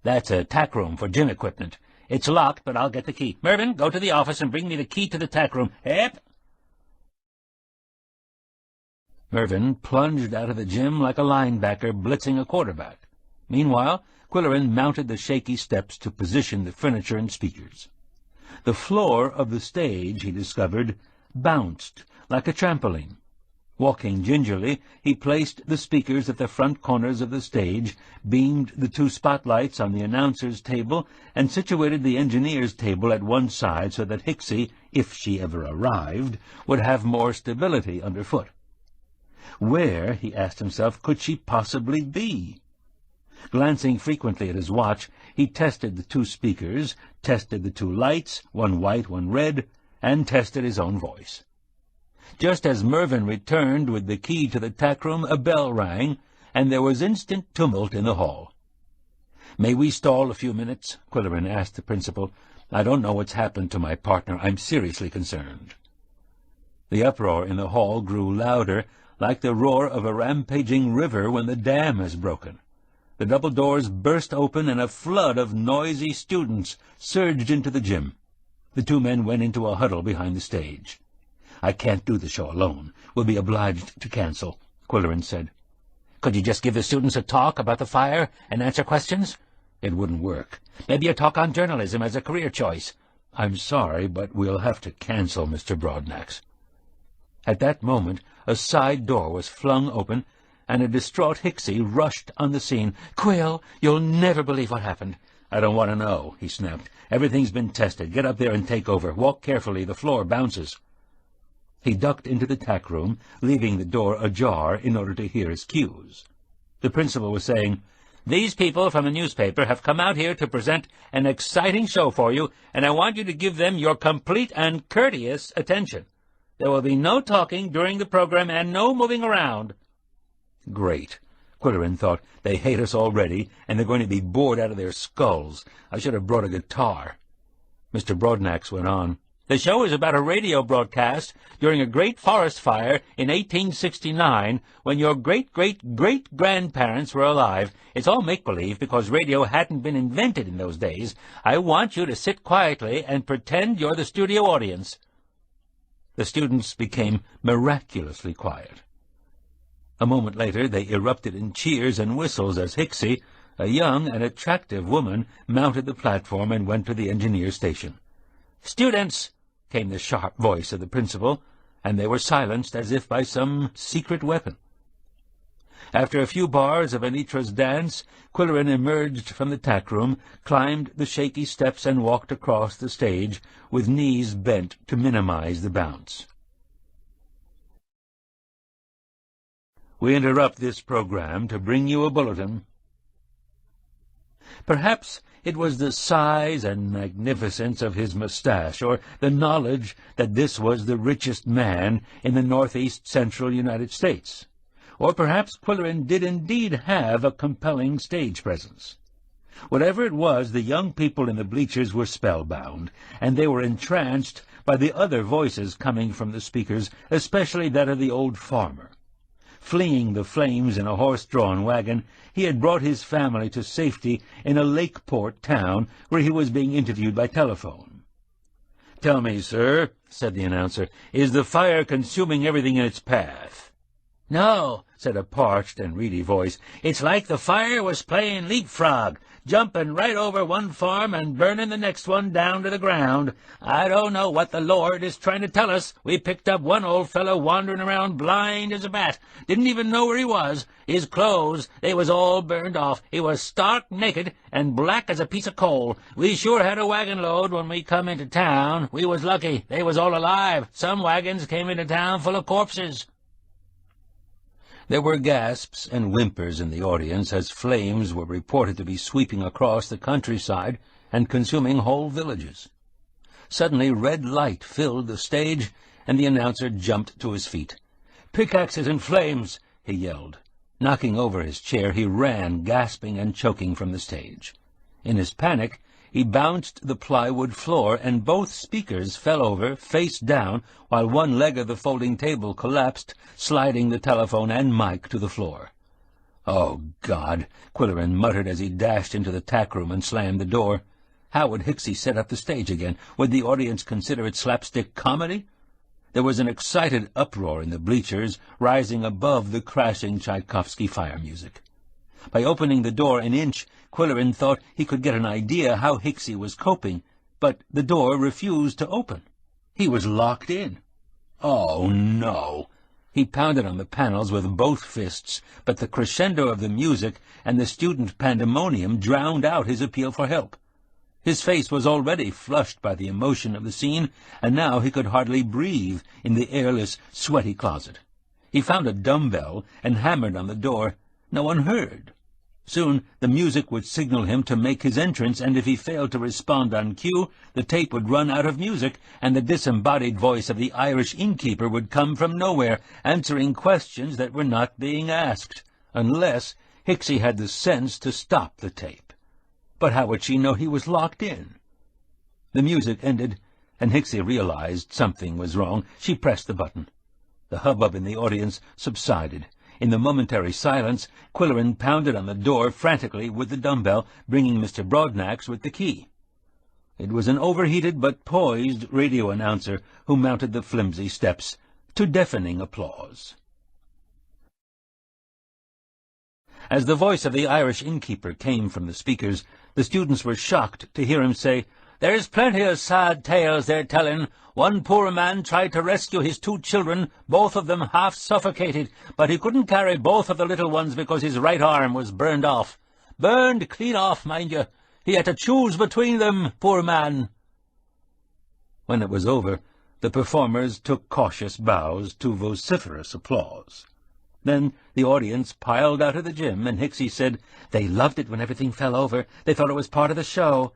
"That's a tack room for gym equipment. It's locked, but I'll get the key. Mervyn, go to the office and bring me the key to the tack room. Hep!" Mervyn plunged out of the gym like a linebacker blitzing a quarterback. Meanwhile, Qwill mounted the shaky steps to position the furniture and speakers. The floor of the stage, he discovered, bounced like a trampoline. Walking gingerly, he placed the speakers at the front corners of the stage, beamed the 2 spotlights on the announcer's table, and situated the engineer's table at one side so that Hicksy, if she ever arrived, would have more stability underfoot. Where, he asked himself, could she possibly be? Glancing frequently at his watch, he tested the 2 speakers, tested the 2 lights, one white, one red, and tested his own voice. Just as Mervyn returned with the key to the tack room, a bell rang, and there was instant tumult in the hall. "May we stall a few minutes?" Qwill asked the principal. "I don't know what's happened to my partner. I'm seriously concerned." The uproar in the hall grew louder, like the roar of a rampaging river when the dam has broken. The double doors burst open, and a flood of noisy students surged into the gym. The 2 men went into a huddle behind the stage. "I can't do the show alone. We'll be obliged to cancel," Qwill said. "Could you just give the students a talk about the fire and answer questions?" "It wouldn't work." "Maybe a talk on journalism as a career choice." "I'm sorry, but we'll have to cancel, Mr. Broadnax." At that moment, a side door was flung open, and a distraught Hicksy rushed on the scene. "Qwill, you'll never believe what happened." "I don't want to know," he snapped. "Everything's been tested. Get up there and take over. Walk carefully. The floor bounces." He ducked into the tack room, leaving the door ajar in order to hear his cues. The principal was saying, "These people from the newspaper have come out here to present an exciting show for you, and I want you to give them your complete and courteous attention. There will be no talking during the program and no moving around." Great. Qwill thought. They hate us already, and they're going to be bored out of their skulls. I should have brought a guitar. Mr. Broadnax went on. "The show is about a radio broadcast during a great forest fire in 1869, when your great-great-great-grandparents were alive. It's all make-believe because radio hadn't been invented in those days. I want you to sit quietly and pretend you're the studio audience." The students became miraculously quiet. A moment later they erupted in cheers and whistles as Hicksy, a young and attractive woman, mounted the platform and went to the engineer station. "Students!" came the sharp voice of the principal, and they were silenced as if by some secret weapon. After a few bars of Anitra's dance, Qwill emerged from the tack room, climbed the shaky steps, and walked across the stage, with knees bent to minimize the bounce. We interrupt this program to bring you a bulletin. Perhaps it was the size and magnificence of his mustache, or the knowledge that this was the richest man in the northeast central United States. Or perhaps Qwill did indeed have a compelling stage presence. Whatever it was, the young people in the bleachers were spellbound, and they were entranced by the other voices coming from the speakers, especially that of the old farmer. Fleeing the flames in a horse-drawn wagon, he had brought his family to safety in a Lakeport town, where he was being interviewed by telephone. "Tell me, sir," said the announcer, "is the fire consuming everything in its path?" "No," said a parched and reedy voice. "It's like the fire was playing leapfrog, jumping right over one farm and burning the next one down to the ground. I don't know what the Lord is trying to tell us. We picked up one old fellow wandering around blind as a bat. Didn't even know where he was. His clothes, they was all burned off. He was stark naked and black as a piece of coal. We sure had a wagon load when we come into town. We was lucky. They was all alive. Some wagons came into town full of corpses." There were gasps and whimpers in the audience as flames were reported to be sweeping across the countryside and consuming whole villages. Suddenly red light filled the stage, and the announcer jumped to his feet. "Pickaxes and flames!" he yelled. Knocking over his chair, he ran, gasping and choking, from the stage. In his panic, he bounced the plywood floor, and both speakers fell over, face down, while one leg of the folding table collapsed, sliding the telephone and mic to the floor. "Oh, God!" Qwill muttered as he dashed into the tack room and slammed the door. How would Hicksy set up the stage again? Would the audience consider it slapstick comedy? There was an excited uproar in the bleachers, rising above the crashing Tchaikovsky fire music. By opening the door an inch, Qwill thought he could get an idea how Hicksy was coping, but the door refused to open. He was locked in. Oh, no! He pounded on the panels with both fists, but the crescendo of the music and the student pandemonium drowned out his appeal for help. His face was already flushed by the emotion of the scene, and now he could hardly breathe in the airless, sweaty closet. He found a dumbbell and hammered on the door. No one heard. Soon the music would signal him to make his entrance, and if he failed to respond on cue, the tape would run out of music, and the disembodied voice of the Irish innkeeper would come from nowhere, answering questions that were not being asked, unless Hicksy had the sense to stop the tape. But how would she know he was locked in? The music ended, and Hicksy realized something was wrong. She pressed the button. The hubbub in the audience subsided. In the momentary silence, Qwill pounded on the door frantically with the dumbbell, bringing Mr. Broadnax with the key. It was an overheated but poised radio announcer who mounted the flimsy steps, to deafening applause. As the voice of the Irish innkeeper came from the speakers, the students were shocked to hear him say, There's plenty of sad tales they're telling. One poor man tried to rescue his 2 children, both of them half suffocated, but he couldn't carry both of the little ones because his right arm was burned off. Burned clean off, mind you. He had to choose between them, poor man." When it was over, the performers took cautious bows to vociferous applause. Then the audience piled out of the gym, and Hicksy said they loved it when everything fell over. They thought it was part of the show.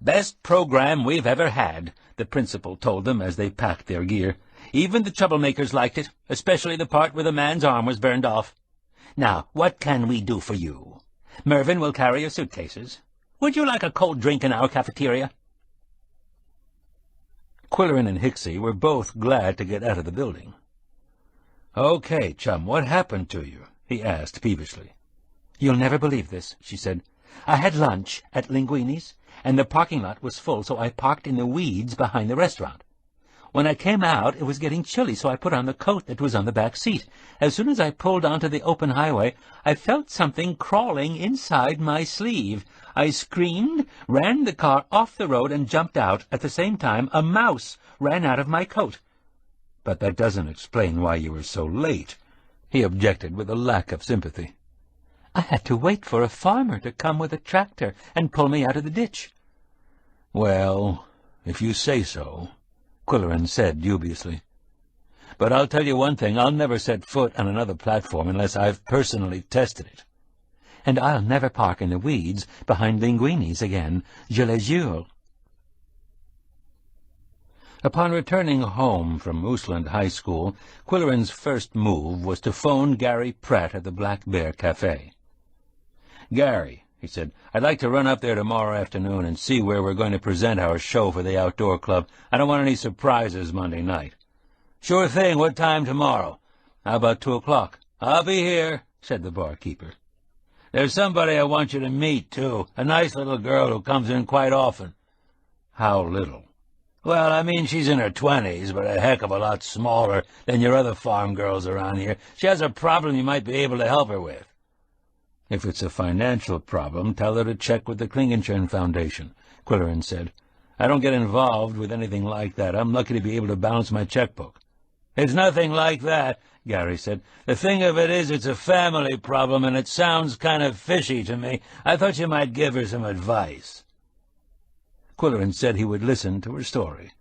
"Best program we've ever had," the principal told them as they packed their gear. "Even the troublemakers liked it, especially the part where the man's arm was burned off. Now, what can we do for you? Mervyn will carry your suitcases. Would you like a cold drink in our cafeteria?" Qwilleran and Hicksy were both glad to get out of the building. "Okay, chum, what happened to you?" he asked peevishly. "You'll never believe this," she said. "I had lunch at Linguini's, and the parking lot was full, so I parked in the weeds behind the restaurant. When I came out, it was getting chilly, so I put on the coat that was on the back seat. As soon as I pulled onto the open highway, I felt something crawling inside my sleeve. I screamed, ran the car off the road, and jumped out. At the same time, a mouse ran out of my coat." "But that doesn't explain why you were so late," he objected with a lack of sympathy. "I had to wait for a farmer to come with a tractor and pull me out of the ditch." "Well, if you say so," Qwilleran said dubiously. "But I'll tell you one thing, I'll never set foot on another platform unless I've personally tested it." "And I'll never park in the weeds behind Linguini's again, je le jure." Upon returning home from Mooseland High School, Qwilleran's first move was to phone Gary Pratt at the Black Bear Cafe. "Gary," he said, "I'd like to run up there tomorrow afternoon and see where we're going to present our show for the outdoor club. I don't want any surprises Monday night." "Sure thing. What time tomorrow?" "How about 2 o'clock?" "I'll be here," said the barkeeper. "There's somebody I want you to meet, too. A nice little girl who comes in quite often." "How little?" "Well, I mean she's in her 20s, but a heck of a lot smaller than your other farm girls around here. She has a problem you might be able to help her with." "If it's a financial problem, tell her to check with the Klingenschön Foundation," Qwilleran said. "I don't get involved with anything like that. I'm lucky to be able to balance my checkbook." "It's nothing like that," Gary said. "The thing of it is it's a family problem, and it sounds kind of fishy to me. I thought you might give her some advice." Qwilleran said he would listen to her story.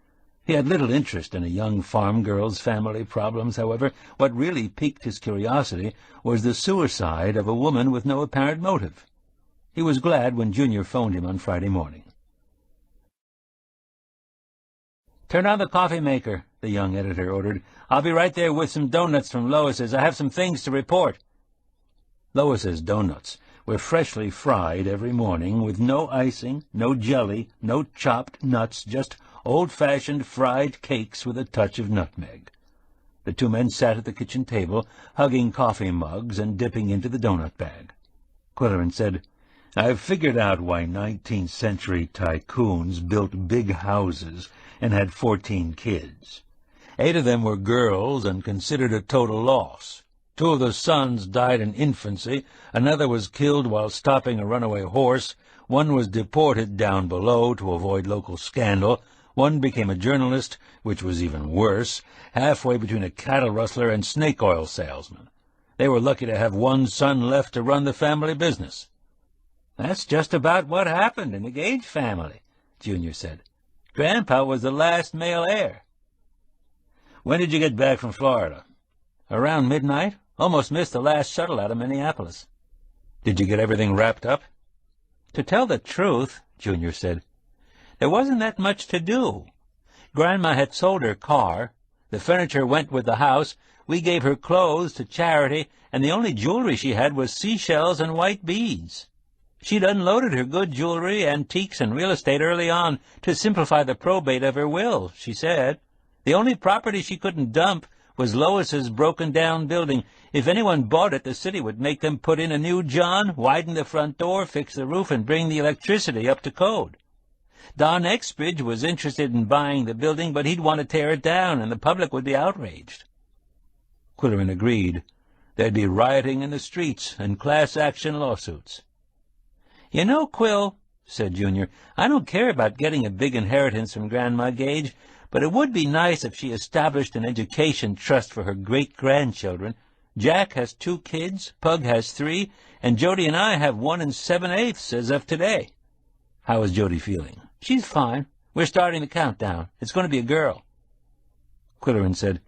He had little interest in a young farm girl's family problems, however. What really piqued his curiosity was the suicide of a woman with no apparent motive. He was glad when Junior phoned him on Friday morning. "Turn on the coffee maker," the young editor ordered. "I'll be right there with some donuts from Lois's. I have some things to report." Lois's donuts were freshly fried every morning, with no icing, no jelly, no chopped nuts, just old-fashioned fried cakes with a touch of nutmeg. The 2 men sat at the kitchen table, hugging coffee mugs and dipping into the donut bag. Qwilleran said, "I've figured out why 19th century tycoons built big houses and had 14 kids. 8 of them were girls and considered a total loss. 2 of the sons died in infancy, another was killed while stopping a runaway horse, 1 was deported down below to avoid local scandal, 1 became a journalist, which was even worse, halfway between a cattle rustler and snake oil salesman. They were lucky to have 1 son left to run the family business." "That's just about what happened in the Gage family," Junior said. "Grandpa was the last male heir." "When did you get back from Florida?" "Around midnight. Almost missed the last shuttle out of Minneapolis." "Did you get everything wrapped up?" "To tell the truth," Junior said, "there wasn't that much to do. Grandma had sold her car. The furniture went with the house. We gave her clothes to charity, and the only jewelry she had was seashells and white beads. She'd unloaded her good jewelry, antiques, and real estate early on to simplify the probate of her will, she said. The only property she couldn't dump was Lois's broken-down building. If anyone bought it, the city would make them put in a new john, widen the front door, fix the roof, and bring the electricity up to code. Don Exbridge was interested in buying the building, but he'd want to tear it down, and the public would be outraged." Qwilleran agreed. There'd be rioting in the streets and class-action lawsuits. "You know, Qwill, said Junior. "I don't care about getting a big inheritance from Grandma Gage, but it would be nice if she established an education trust for her great-grandchildren. Jack has 2 kids, Pug has 3, and Jody and I have 1 7/8 as of today." "How is Jody feeling?" "She's fine. We're starting the countdown. It's going to be a girl." Qwilleran said,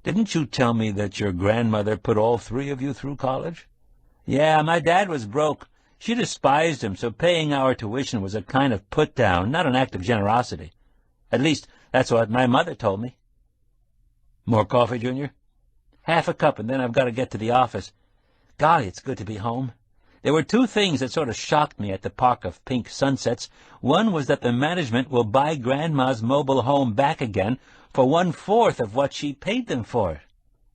"Didn't you tell me that your grandmother put all 3 of you through college?" "Yeah, my dad was broke. She despised him, so paying our tuition was a kind of put-down, not an act of generosity. At least, that's what my mother told me." "More coffee, Junior?" "Half a cup, and then I've got to get to the office. Golly, it's good to be home. There were 2 things that sort of shocked me at the Park of Pink Sunsets. One was that the management will buy Grandma's mobile home back again for 1/4 of what she paid them for it.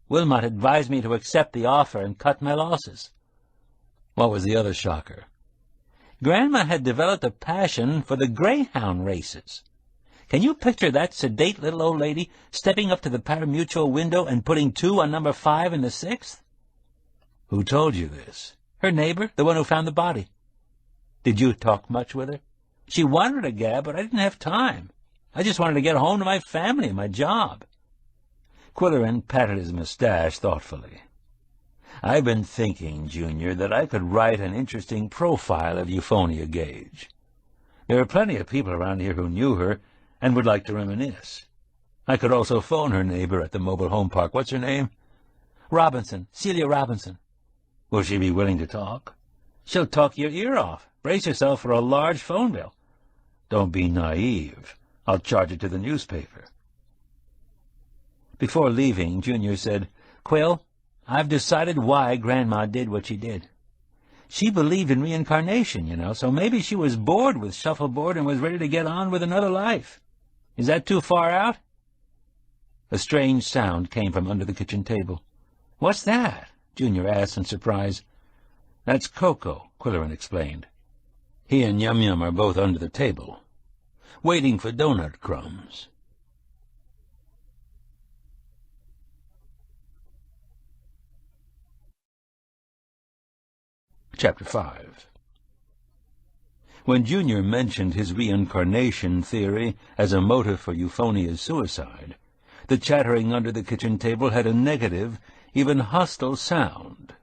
Wilmot advised me to accept the offer and cut my losses." "What was the other shocker?" "Grandma had developed a passion for the greyhound races. Can you picture that sedate little old lady stepping up to the pari-mutuel window and putting 2 on number 5 in the 6th? "Who told you this?" "Her neighbor, the one who found the body." "Did you talk much with her?" "She wanted to gab, but I didn't have time. I just wanted to get home to my family and my job." Qwilleran patted his mustache thoughtfully. "I've been thinking, Junior, that I could write an interesting profile of Euphonia Gage. There are plenty of people around here who knew her and would like to reminisce. I could also phone her neighbor at the mobile home park. What's her name?" "Robinson, Celia Robinson." "Will she be willing to talk?" "She'll talk your ear off. Brace yourself for a large phone bill." "Don't be naive. I'll charge it to the newspaper." Before leaving, Junior said, "Qwill, I've decided why Grandma did what she did. She believed in reincarnation, you know, so maybe she was bored with shuffleboard and was ready to get on with another life. Is that too far out?" A strange sound came from under the kitchen table. "What's that?" Junior asked in surprise. "That's Koko," Qwilleran explained. "He and Yum Yum are both under the table, waiting for donut crumbs." Chapter 5. When Junior mentioned his reincarnation theory as a motive for Euphonia's suicide, the chattering under the kitchen table had a negative, even hostile sound.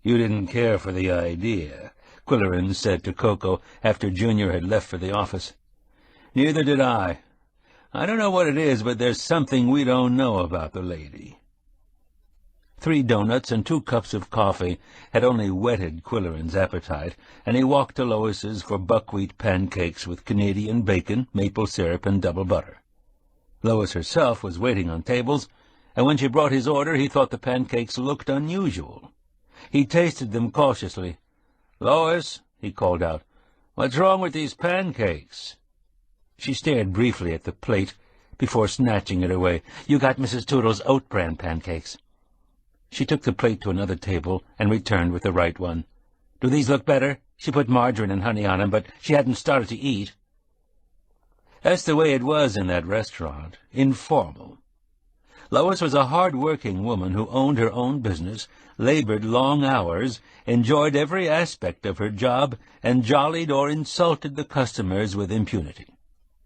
"You didn't care for the idea," Qwilleran said to Koko after Junior had left for the office. "Neither did I. I don't know what it is, but there's something we don't know about the lady." 3 doughnuts and 2 cups of coffee had only whetted Qwilleran's appetite, and he walked to Lois's for buckwheat pancakes with Canadian bacon, maple syrup, and double butter. Lois herself was waiting on tables, and when she brought his order he thought the pancakes looked unusual. He tasted them cautiously. "Lois," he called out, "what's wrong with these pancakes?" She stared briefly at the plate before snatching it away. "You got Mrs. Toodle's oat-bran pancakes." She took the plate to another table and returned with the right one. "Do these look better?" She put margarine and honey on them, but she hadn't started to eat. That's the way it was in that restaurant, informal. Lois was a hard-working woman who owned her own business, labored long hours, enjoyed every aspect of her job, and jollied or insulted the customers with impunity.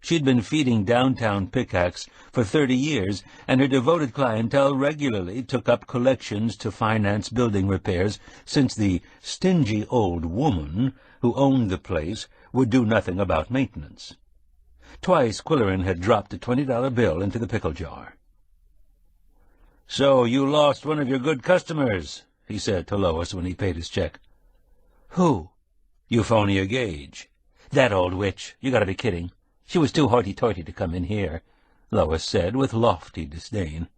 She'd been feeding downtown Pickaxe for 30 years, and her devoted clientele regularly took up collections to finance building repairs, since the stingy old woman who owned the place would do nothing about maintenance. Twice Qwilleran had dropped a $20 bill into the pickle jar. "So you lost one of your good customers," he said to Lois when he paid his check. "Who?" "Euphonia Gage." "That old witch. You gotta be kidding. She was too hoity-toity to come in here," Lois said with lofty disdain.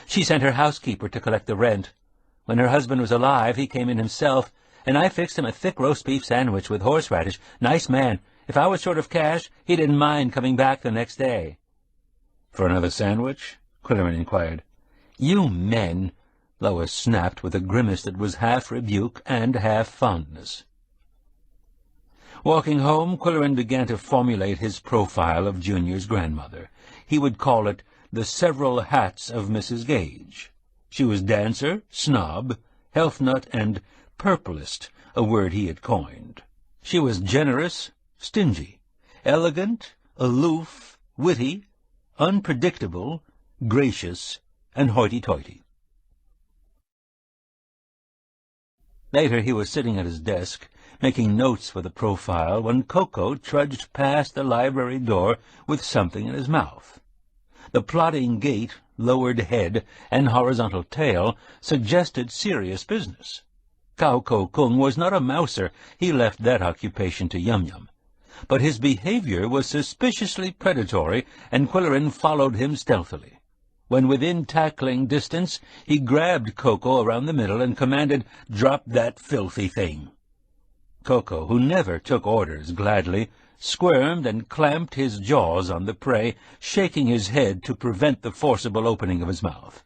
"She sent her housekeeper to collect the rent. When her husband was alive, he came in himself, and I fixed him a thick roast-beef sandwich with horseradish. Nice man. If I was short of cash, he didn't mind coming back the next day." "For another sandwich?" Qwilleran inquired. "You men," Lois snapped with a grimace that was half rebuke and half fondness. Walking home, Qwilleran began to formulate his profile of Junior's grandmother. He would call it the several hats of Mrs. Gage. She was dancer, snob, health nut, and purplist, a word he had coined. She was generous, stingy, elegant, aloof, witty, unpredictable, gracious, and hoity-toity. Later he was sitting at his desk, making notes for the profile, when Koko trudged past the library door with something in his mouth. The plodding gait, lowered head, and horizontal tail suggested serious business. Koko was not a mouser, he left that occupation to Yum-Yum. But his behavior was suspiciously predatory, and Qwill followed him stealthily. When within tackling distance, he grabbed Koko around the middle and commanded, "Drop that filthy thing." Koko, who never took orders gladly, squirmed and clamped his jaws on the prey, shaking his head to prevent the forcible opening of his mouth.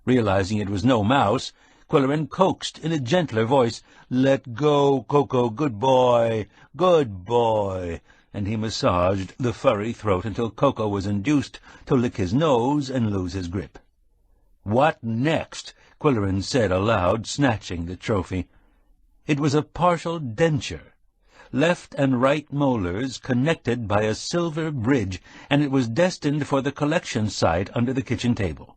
Realizing it was no mouse, Qwill coaxed in a gentler voice, "Let go, Koko, good boy, and he massaged the furry throat until Koko was induced to lick his nose and lose his grip. "What next?" Qwill said aloud, snatching the trophy. It was a partial denture, left and right molars connected by a silver bridge, and it was destined for the collection site under the kitchen table.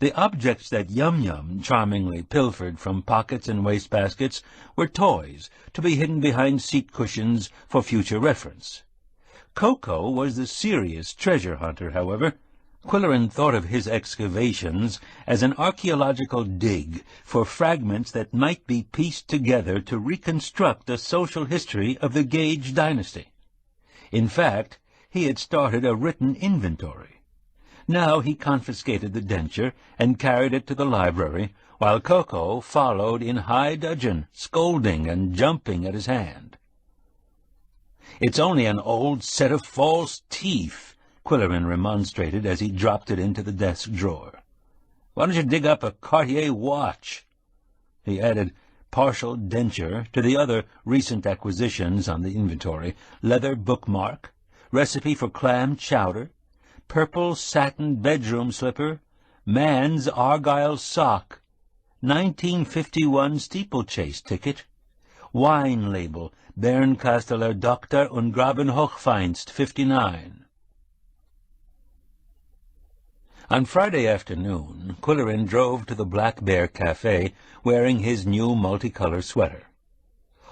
The objects that Yum-Yum charmingly pilfered from pockets and wastebaskets were toys, to be hidden behind seat cushions for future reference. Koko was the serious treasure hunter, however. Qwill thought of his excavations as an archaeological dig for fragments that might be pieced together to reconstruct a social history of the Gage dynasty. In fact, he had started a written inventory. Now he confiscated the denture and carried it to the library, while Koko followed in high dudgeon, scolding and jumping at his hand. "It's only an old set of false teeth," Qwill remonstrated as he dropped it into the desk drawer. "Why don't you dig up a Cartier watch?" He added partial denture to the other recent acquisitions on the inventory: leather bookmark, recipe for clam chowder, purple satin bedroom slipper, man's argyle sock, 1951 steeplechase ticket, wine label, Bernkasteler Doktor und Grabenhochfeinst, 59. On Friday afternoon, Qwill drove to the Black Bear Cafe wearing his new multicolor sweater.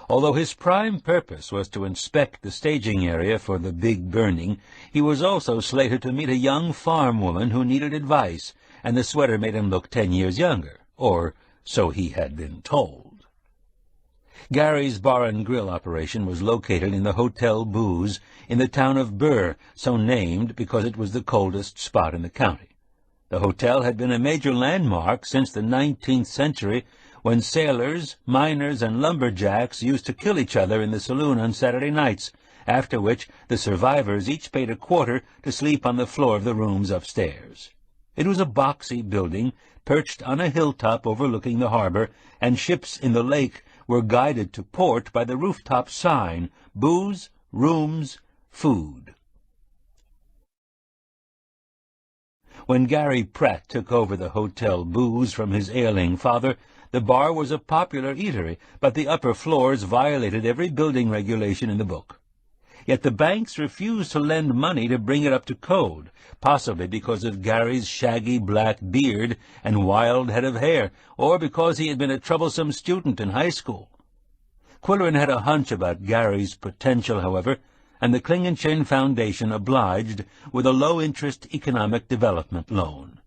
Although his prime purpose was to inspect the staging area for the big burning, he was also slated to meet a young farm woman who needed advice, and the sweater made him look 10 years younger, or so he had been told. Gary's bar and grill operation was located in the Hotel Booze in the town of Burr, so named because it was the coldest spot in the county. The hotel had been a major landmark since the 19th century, when sailors, miners, and lumberjacks used to kill each other in the saloon on Saturday nights, after which the survivors each paid a quarter to sleep on the floor of the rooms upstairs. It was a boxy building, perched on a hilltop overlooking the harbor, and ships in the lake were guided to port by the rooftop sign, "Booze, Rooms, Food." When Gary Pratt took over the Hotel Booze from his ailing father, the bar was a popular eatery, but the upper floors violated every building regulation in the book. Yet the banks refused to lend money to bring it up to code, possibly because of Gary's shaggy black beard and wild head of hair, or because he had been a troublesome student in high school. Qwill had a hunch about Gary's potential, however, and the Klingenschen Foundation obliged with a low-interest economic development loan.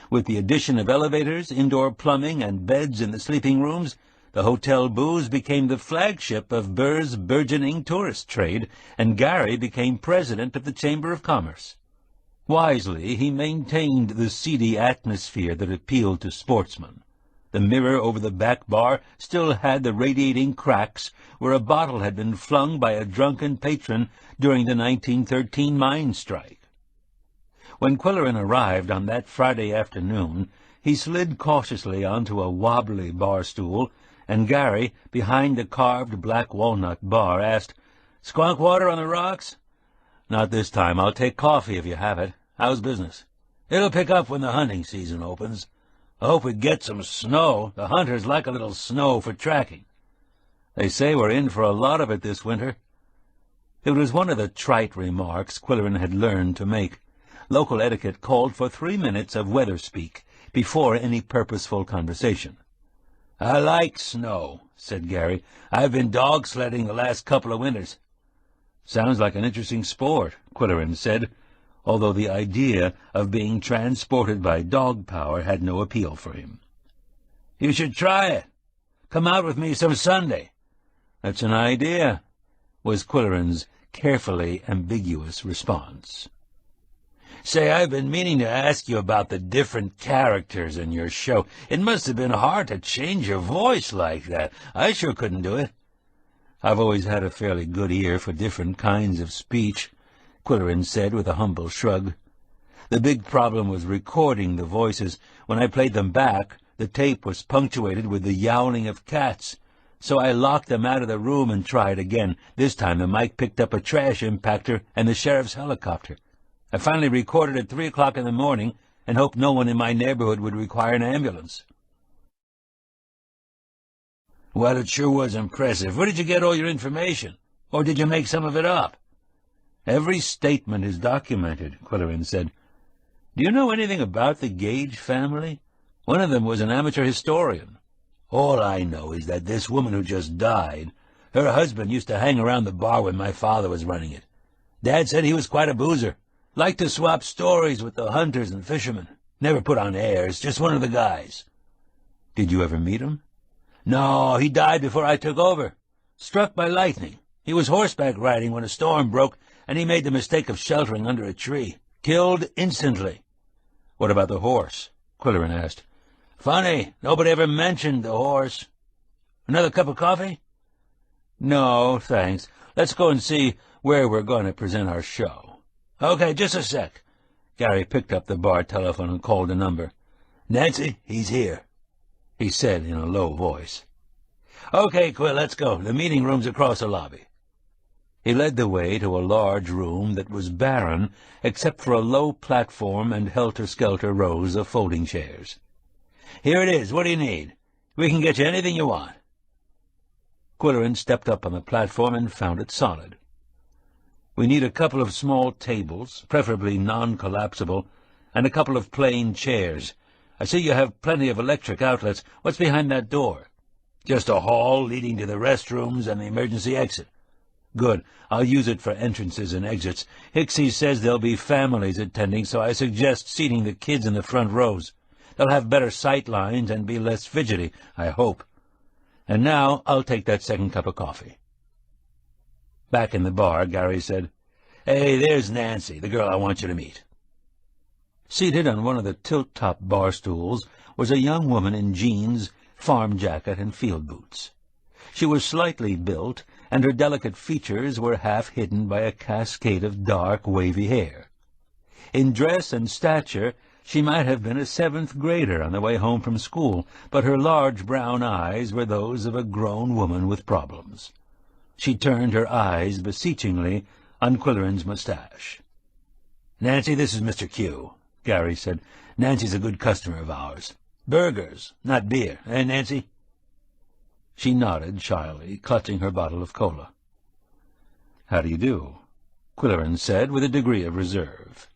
With the addition of elevators, indoor plumbing, and beds in the sleeping rooms, the Hotel Booze became the flagship of Burr's burgeoning tourist trade, and Gary became president of the Chamber of Commerce. Wisely, he maintained the seedy atmosphere that appealed to sportsmen. The mirror over the back bar still had the radiating cracks where a bottle had been flung by a drunken patron during the 1913 mine strike. When Qwill arrived on that Friday afternoon, he slid cautiously onto a wobbly bar stool, and Gary, behind the carved black walnut bar, asked, "Squonk water on the rocks?" "Not this time. I'll take coffee if you have it. How's business?" "It'll pick up when the hunting season opens. I hope we get some snow. The hunters like a little snow for tracking." They say we're in for a lot of it this winter." It was one of the trite remarks Qwilleran had learned to make. Local etiquette called for 3 minutes of weather-speak before any purposeful conversation. "I like snow," said Gary. "I've been dog-sledding the last couple of winters." "Sounds like an interesting sport," Qwilleran said, although the idea of being transported by dog power had no appeal for him. "You should try it. Come out with me some Sunday." "That's an idea," was Qwilleran's carefully ambiguous response. "Say, I've been meaning to ask you about the different characters in your show. It must have been hard to change your voice like that. I sure couldn't do it." "I've always had a fairly good ear for different kinds of speech," Qwilleran said with a humble shrug. "The big problem was recording the voices. When I played them back, the tape was punctuated with the yowling of cats. So I locked them out of the room and tried again. This time the mic picked up a trash impactor and the sheriff's helicopter. I finally recorded at 3 o'clock in the morning and hoped no one in my neighborhood would require an ambulance." "Well, it sure was impressive. Where did you get all your information? Or did you make some of it up?" "Every statement is documented," Qwilleran said. "Do you know anything about the Gage family? One of them was an amateur historian." "All I know is that this woman who just died, her husband used to hang around the bar when my father was running it. Dad said he was quite a boozer. Liked to swap stories with the hunters and fishermen. Never put on airs, just one of the guys." "Did you ever meet him?" "No, he died before I took over. Struck by lightning. He was horseback riding when a storm broke, and he made the mistake of sheltering under a tree. Killed instantly." "What about the horse?" Qwilleran asked. "Funny, nobody ever mentioned the horse. Another cup of coffee?" "No, thanks. Let's go and see where we're going to present our show." "Okay, just a sec." Gary picked up the bar telephone and called a number. "Nancy, he's here," he said in a low voice. "Okay, Qwill, let's go. The meeting room's across the lobby." He led the way to a large room that was barren except for a low platform and helter-skelter rows of folding chairs. "Here it is. What do you need? We can get you anything you want." Qwilleran stepped up on the platform and found it solid. "We need a couple of small tables, preferably non-collapsible, and a couple of plain chairs. I see you have plenty of electric outlets. What's behind that door?" "Just a hall leading to the restrooms and the emergency exit." "Good. I'll use it for entrances and exits. Hicksy says there'll be families attending, so I suggest seating the kids in the front rows. They'll have better sight lines and be less fidgety, I hope. And now I'll take that second cup of coffee." Back in the bar, Gary said, "Hey, there's Nancy, the girl I want you to meet." Seated on one of the tilt-top bar stools was a young woman in jeans, farm jacket, and field boots. She was slightly built, and her delicate features were half hidden by a cascade of dark, wavy hair. In dress and stature, she might have been a 7th grader on the way home from school, but her large brown eyes were those of a grown woman with problems. She turned her eyes beseechingly on Qwilleran's mustache. "Nancy, this is Mr. Q," Gary said. "Nancy's a good customer of ours. Burgers, not beer, eh, Nancy?" She nodded shyly, clutching her bottle of cola. "How do you do?" Qwilleran said with a degree of reserve.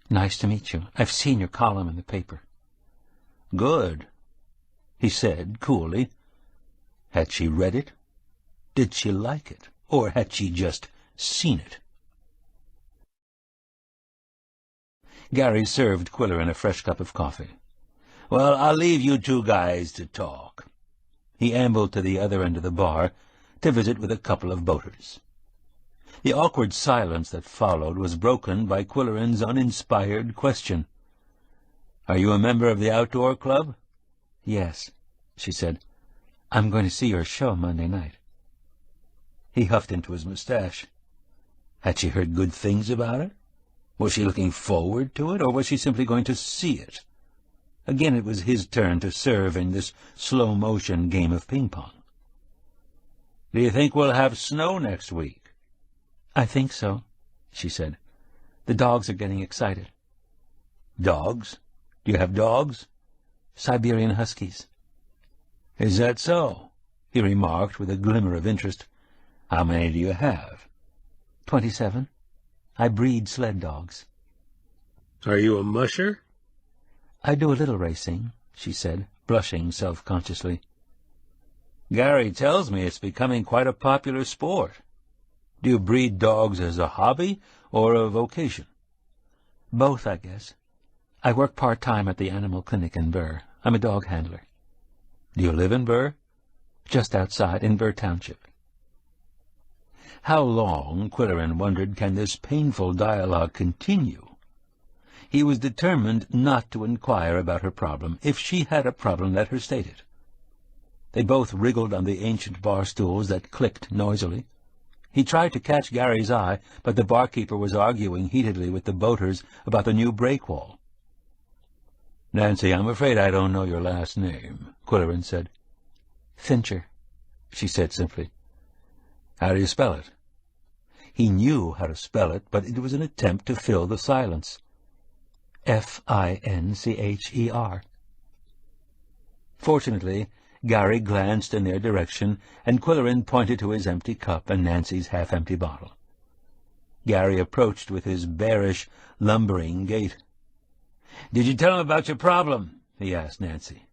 "Nice to meet you. I've seen your column in the paper." "Good," he said coolly. Had she read it? Did she like it? Or had she just seen it? Gary served Qwilleran a fresh cup of coffee. "Well, I'll leave you two guys to talk." He ambled to the other end of the bar to visit with a couple of boaters. The awkward silence that followed was broken by Qwilleran's uninspired question. "Are you a member of the outdoor club?" "Yes," she said. "I'm going to see your show Monday night." He huffed into his mustache. Had she heard good things about it? Was she looking forward to it, or was she simply going to see it? Again it was his turn to serve in this slow-motion game of ping-pong. "Do you think we'll have snow next week?" "I think so," she said. "The dogs are getting excited." "Dogs? Do you have dogs?" "Siberian Huskies." "Is that so?" he remarked with a glimmer of interest. "How many do you have?" 27. I breed sled dogs. Are you a musher? I do a little racing, she said, blushing self-consciously. Gary tells me it's becoming quite a popular sport. Do you breed dogs as a hobby or a vocation? Both, I guess. I work part-time at the animal clinic in Burr. I'm a dog handler. Do you live in Burr? Just outside, in Burr Township. How long, Qwill wondered, can this painful dialogue continue? He was determined not to inquire about her problem. If she had a problem, let her state it. They both wriggled on the ancient bar stools that clicked noisily. He tried to catch Gary's eye, but the barkeeper was arguing heatedly with the boaters about the new break wall. "Nancy, I'm afraid I don't know your last name," Qwill said. "Fincher," she said simply. "How do you spell it?" He knew how to spell it, but it was an attempt to fill the silence. Fincher. Fortunately, Gary glanced in their direction, and Qwill pointed to his empty cup and Nancy's half-empty bottle. Gary approached with his bearish, lumbering gait. "Did you tell him about your problem?" he asked Nancy.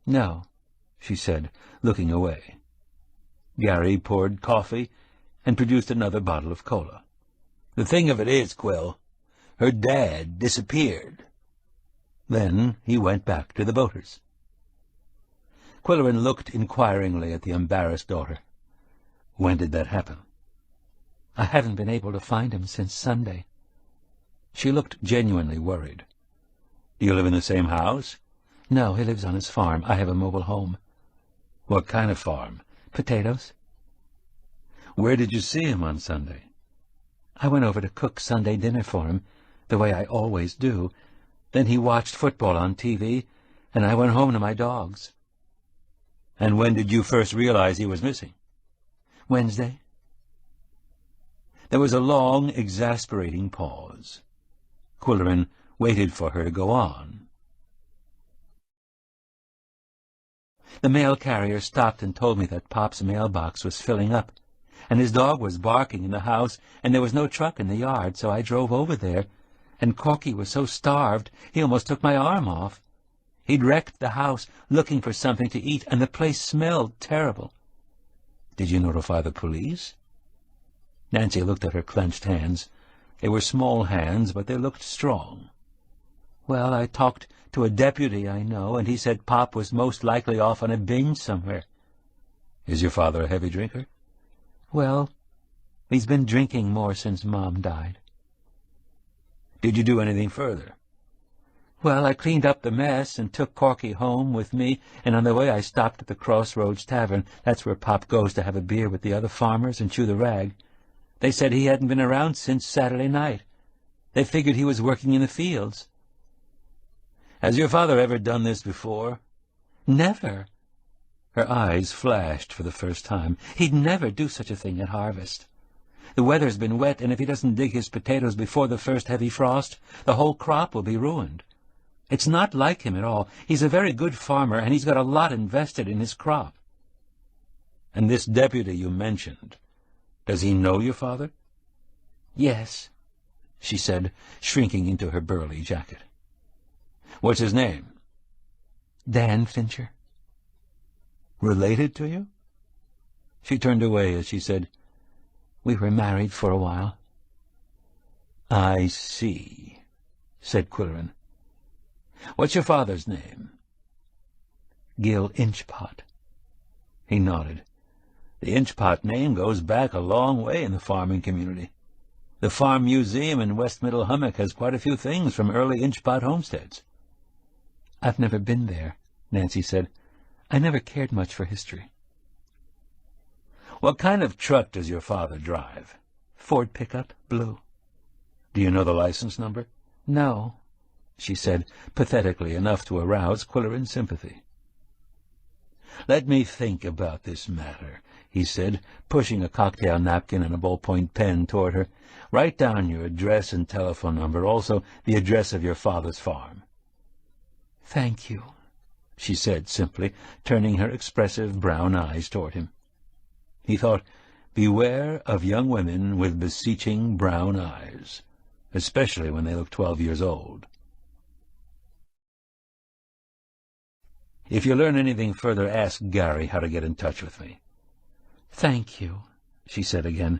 "No," she said, looking away. Gary poured coffee and produced another bottle of cola. "The thing of it is, Qwill, her dad disappeared." Then he went back to the boaters. Qwill looked inquiringly at the embarrassed daughter. "When did that happen?" "I haven't been able to find him since Sunday." She looked genuinely worried. "Do you live in the same house?" "No, he lives on his farm. I have a mobile home." "What kind of farm?" "Potatoes." "Where did you see him on Sunday?" "I went over to cook Sunday dinner for him, the way I always do. Then he watched football on TV, and I went home to my dogs." "And when did you first realize he was missing?" "Wednesday." There was a long, exasperating pause. Qwill waited for her to go on. "The mail carrier stopped and told me that Pop's mailbox was filling up, and his dog was barking in the house, and there was no truck in the yard, so I drove over there, and Corky was so starved he almost took my arm off. He'd wrecked the house looking for something to eat, and the place smelled terrible." "Did you notify the police?" Nancy looked at her clenched hands. They were small hands, but they looked strong. "Well, I talked to a deputy I know, and he said Pop was most likely off on a binge somewhere." "Is your father a heavy drinker?" "Well, he's been drinking more since Mom died." "Did you do anything further?" "Well, I cleaned up the mess and took Corky home with me, and on the way I stopped at the Crossroads Tavern. That's where Pop goes to have a beer with the other farmers and chew the rag. They said he hadn't been around since Saturday night. They figured he was working in the fields." "Has your father ever done this before?" "Never." Her eyes flashed for the first time. "He'd never do such a thing at harvest. The weather's been wet, and if he doesn't dig his potatoes before the first heavy frost, the whole crop will be ruined. It's not like him at all. He's a very good farmer, and he's got a lot invested in his crop." "And this deputy you mentioned, does he know your father?" "Yes," she said, shrinking into her burly jacket. "What's his name?" "Dan Fincher." "Related to you?" She turned away as she said, "We were married for a while." "I see," said Qwill. "What's your father's name?" "Gil Inchpot." He nodded. "The Inchpot name goes back a long way in the farming community. The Farm Museum in West Middle Hummock has quite a few things from early Inchpot homesteads." "I've never been there," Nancy said. "I never cared much for history." "What kind of truck does your father drive?" "Ford pickup, blue." "Do you know the license number?" "No," she said, pathetically enough to arouse Qwill's sympathy. "Let me think about this matter," he said, pushing a cocktail napkin and a ballpoint pen toward her. "Write down your address and telephone number, also the address of your father's farm." "Thank you," she said simply, turning her expressive brown eyes toward him. He thought, beware of young women with beseeching brown eyes, especially when they look 12 years old. If you learn anything further, ask Gary how to get in touch with me. Thank you, she said again.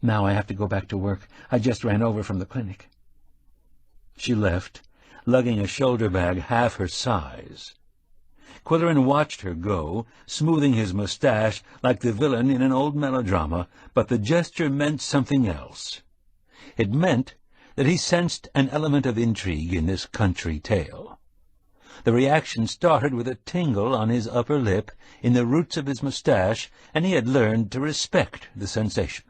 Now I have to go back to work. I just ran over from the clinic. She left, lugging a shoulder bag half her size. Qwill watched her go, smoothing his mustache like the villain in an old melodrama, but the gesture meant something else. It meant that he sensed an element of intrigue in this country tale. The reaction started with a tingle on his upper lip, in the roots of his mustache, and he had learned to respect the sensation.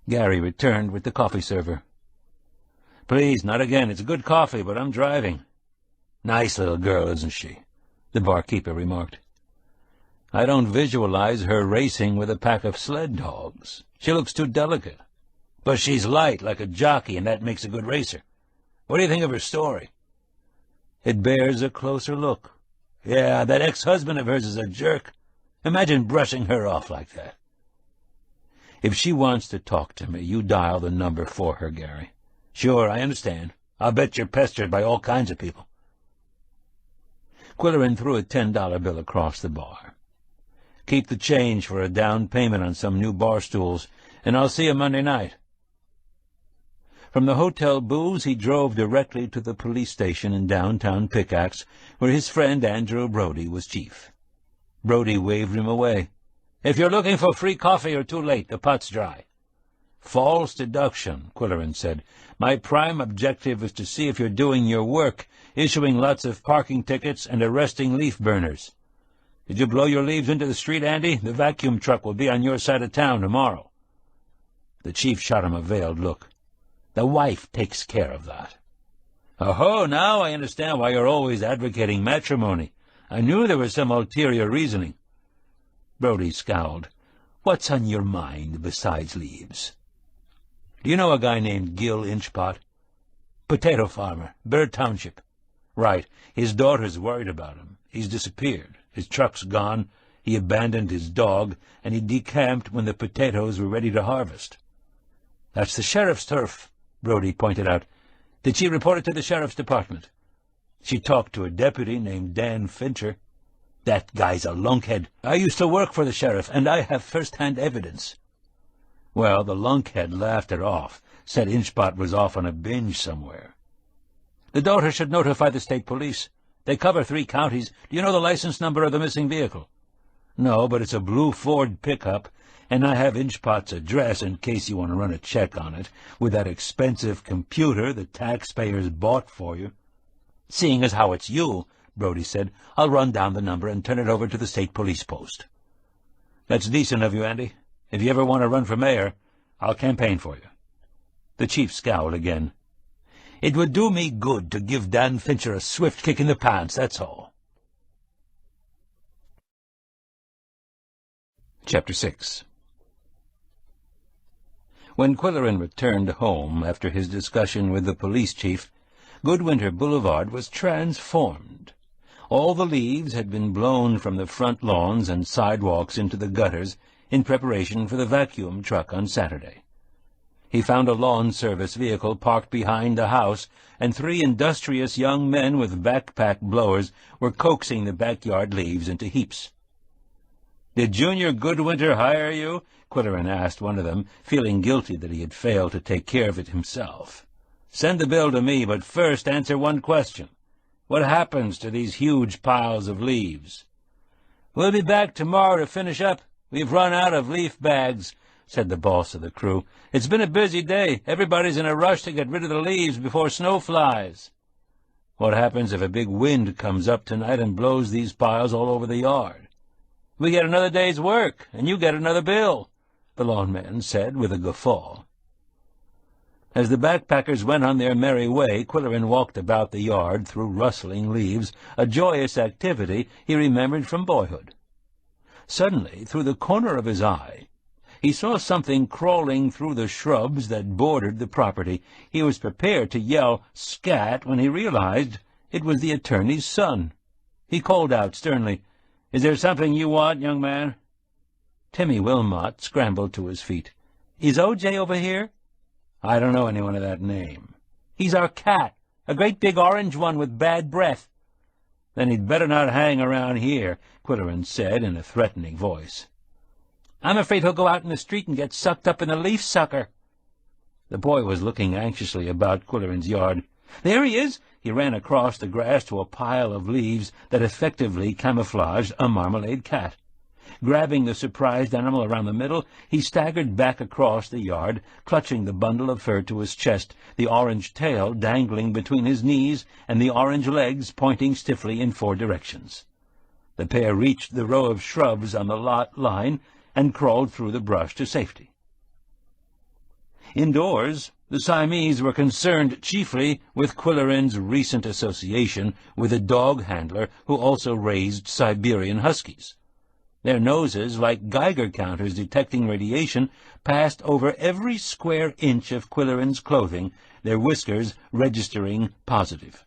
Gary returned with the coffee server. "Please, not again. It's good coffee, but I'm driving." "Nice little girl, isn't she?" the barkeeper remarked. "I don't visualize her racing with a pack of sled dogs. She looks too delicate. But she's light, like a jockey, and that makes a good racer. What do you think of her story?" "It bears a closer look." "Yeah, that ex-husband of hers is a jerk. Imagine brushing her off like that." "If she wants to talk to me, you dial the number for her, Gary." "Sure, I understand. I'll bet you're pestered by all kinds of people." Qwill threw a $10 bill across the bar. "Keep the change for a down payment on some new bar stools, and I'll see you Monday night." From the hotel booze he drove directly to the police station in downtown Pickaxe, where his friend Andrew Brody was chief. Brody waved him away. "If you're looking for free coffee, you're too late. The pot's dry." "False deduction," Qwill said. "My prime objective is to see if you're doing your work, issuing lots of parking tickets and arresting leaf burners. Did you blow your leaves into the street, Andy? The vacuum truck will be on your side of town tomorrow." The chief shot him a veiled look. "The wife takes care of that." "Oh, now I understand why you're always advocating matrimony. I knew there was some ulterior reasoning." Brody scowled. "What's on your mind besides leaves?" "Do you know a guy named Gil Inchpot?" "Potato farmer, Bird Township." "Right. His daughter's worried about him. He's disappeared. His truck's gone. He abandoned his dog, and he decamped when the potatoes were ready to harvest." "That's the sheriff's turf," Brody pointed out. "Did she report it to the sheriff's department?" "She talked to a deputy named Dan Fincher." "That guy's a lunkhead. I used to work for the sheriff, and I have first-hand evidence." Well, the lunkhead laughed it off, said Inchbot was off on a binge somewhere. "The daughter should notify the state police. They cover 3 counties. Do you know the license number of the missing vehicle?" "No, but it's a blue Ford pickup, and I have Inchpot's address in case you want to run a check on it, with that expensive computer the taxpayers bought for you." "Seeing as how it's you," Brody said, "I'll run down the number and turn it over to the state police post." "That's decent of you, Andy. If you ever want to run for mayor, I'll campaign for you." The chief scowled again. "It would do me good to give Dan Fincher a swift kick in the pants, that's all." Chapter 6. When Qwill returned home after his discussion with the police chief, Goodwinter Boulevard was transformed. All the leaves had been blown from the front lawns and sidewalks into the gutters in preparation for the vacuum truck on Saturday. He found a lawn service vehicle parked behind the house, and 3 industrious young men with backpack blowers were coaxing the backyard leaves into heaps. "Did Junior Goodwinter hire you?" Qwill asked one of them, feeling guilty that he had failed to take care of it himself. "Send the bill to me, but first answer one question. What happens to these huge piles of leaves?" "We'll be back tomorrow to finish up. We've run out of leaf bags," said the boss of the crew. "It's been a busy day. Everybody's in a rush to get rid of the leaves before snow flies." "What happens if a big wind comes up tonight and blows these piles all over the yard?" "We get another day's work, and you get another bill," the lawnman said with a guffaw. As the backpackers went on their merry way, Qwill walked about the yard through rustling leaves, a joyous activity he remembered from boyhood. Suddenly, through the corner of his eye, he saw something crawling through the shrubs that bordered the property. He was prepared to yell "scat" when he realized it was the attorney's son. He called out sternly, "Is there something you want, young man?" Timmy Wilmot scrambled to his feet. "Is O.J. over here?" "I don't know anyone of that name." "He's our cat, a great big orange one with bad breath." "Then he'd better not hang around here," Qwill said in a threatening voice. "I'm afraid he'll go out in the street and get sucked up in a leaf-sucker." The boy was looking anxiously about Quillen's yard. "There he is!" He ran across the grass to a pile of leaves that effectively camouflaged a marmalade cat. Grabbing the surprised animal around the middle, he staggered back across the yard, clutching the bundle of fur to his chest, the orange tail dangling between his knees and the orange legs pointing stiffly in 4 directions. The pair reached the row of shrubs on the lot line and crawled through the brush to safety. Indoors, the Siamese were concerned chiefly with Quillen's recent association with a dog handler who also raised Siberian huskies. Their noses, like Geiger counters detecting radiation, passed over every square inch of Quillen's clothing, their whiskers registering positive.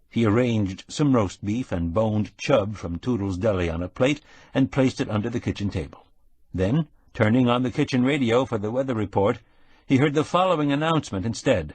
He arranged some roast beef and boned chub from Toodle's deli on a plate and placed it under the kitchen table. Then, turning on the kitchen radio for the weather report, he heard the following announcement instead.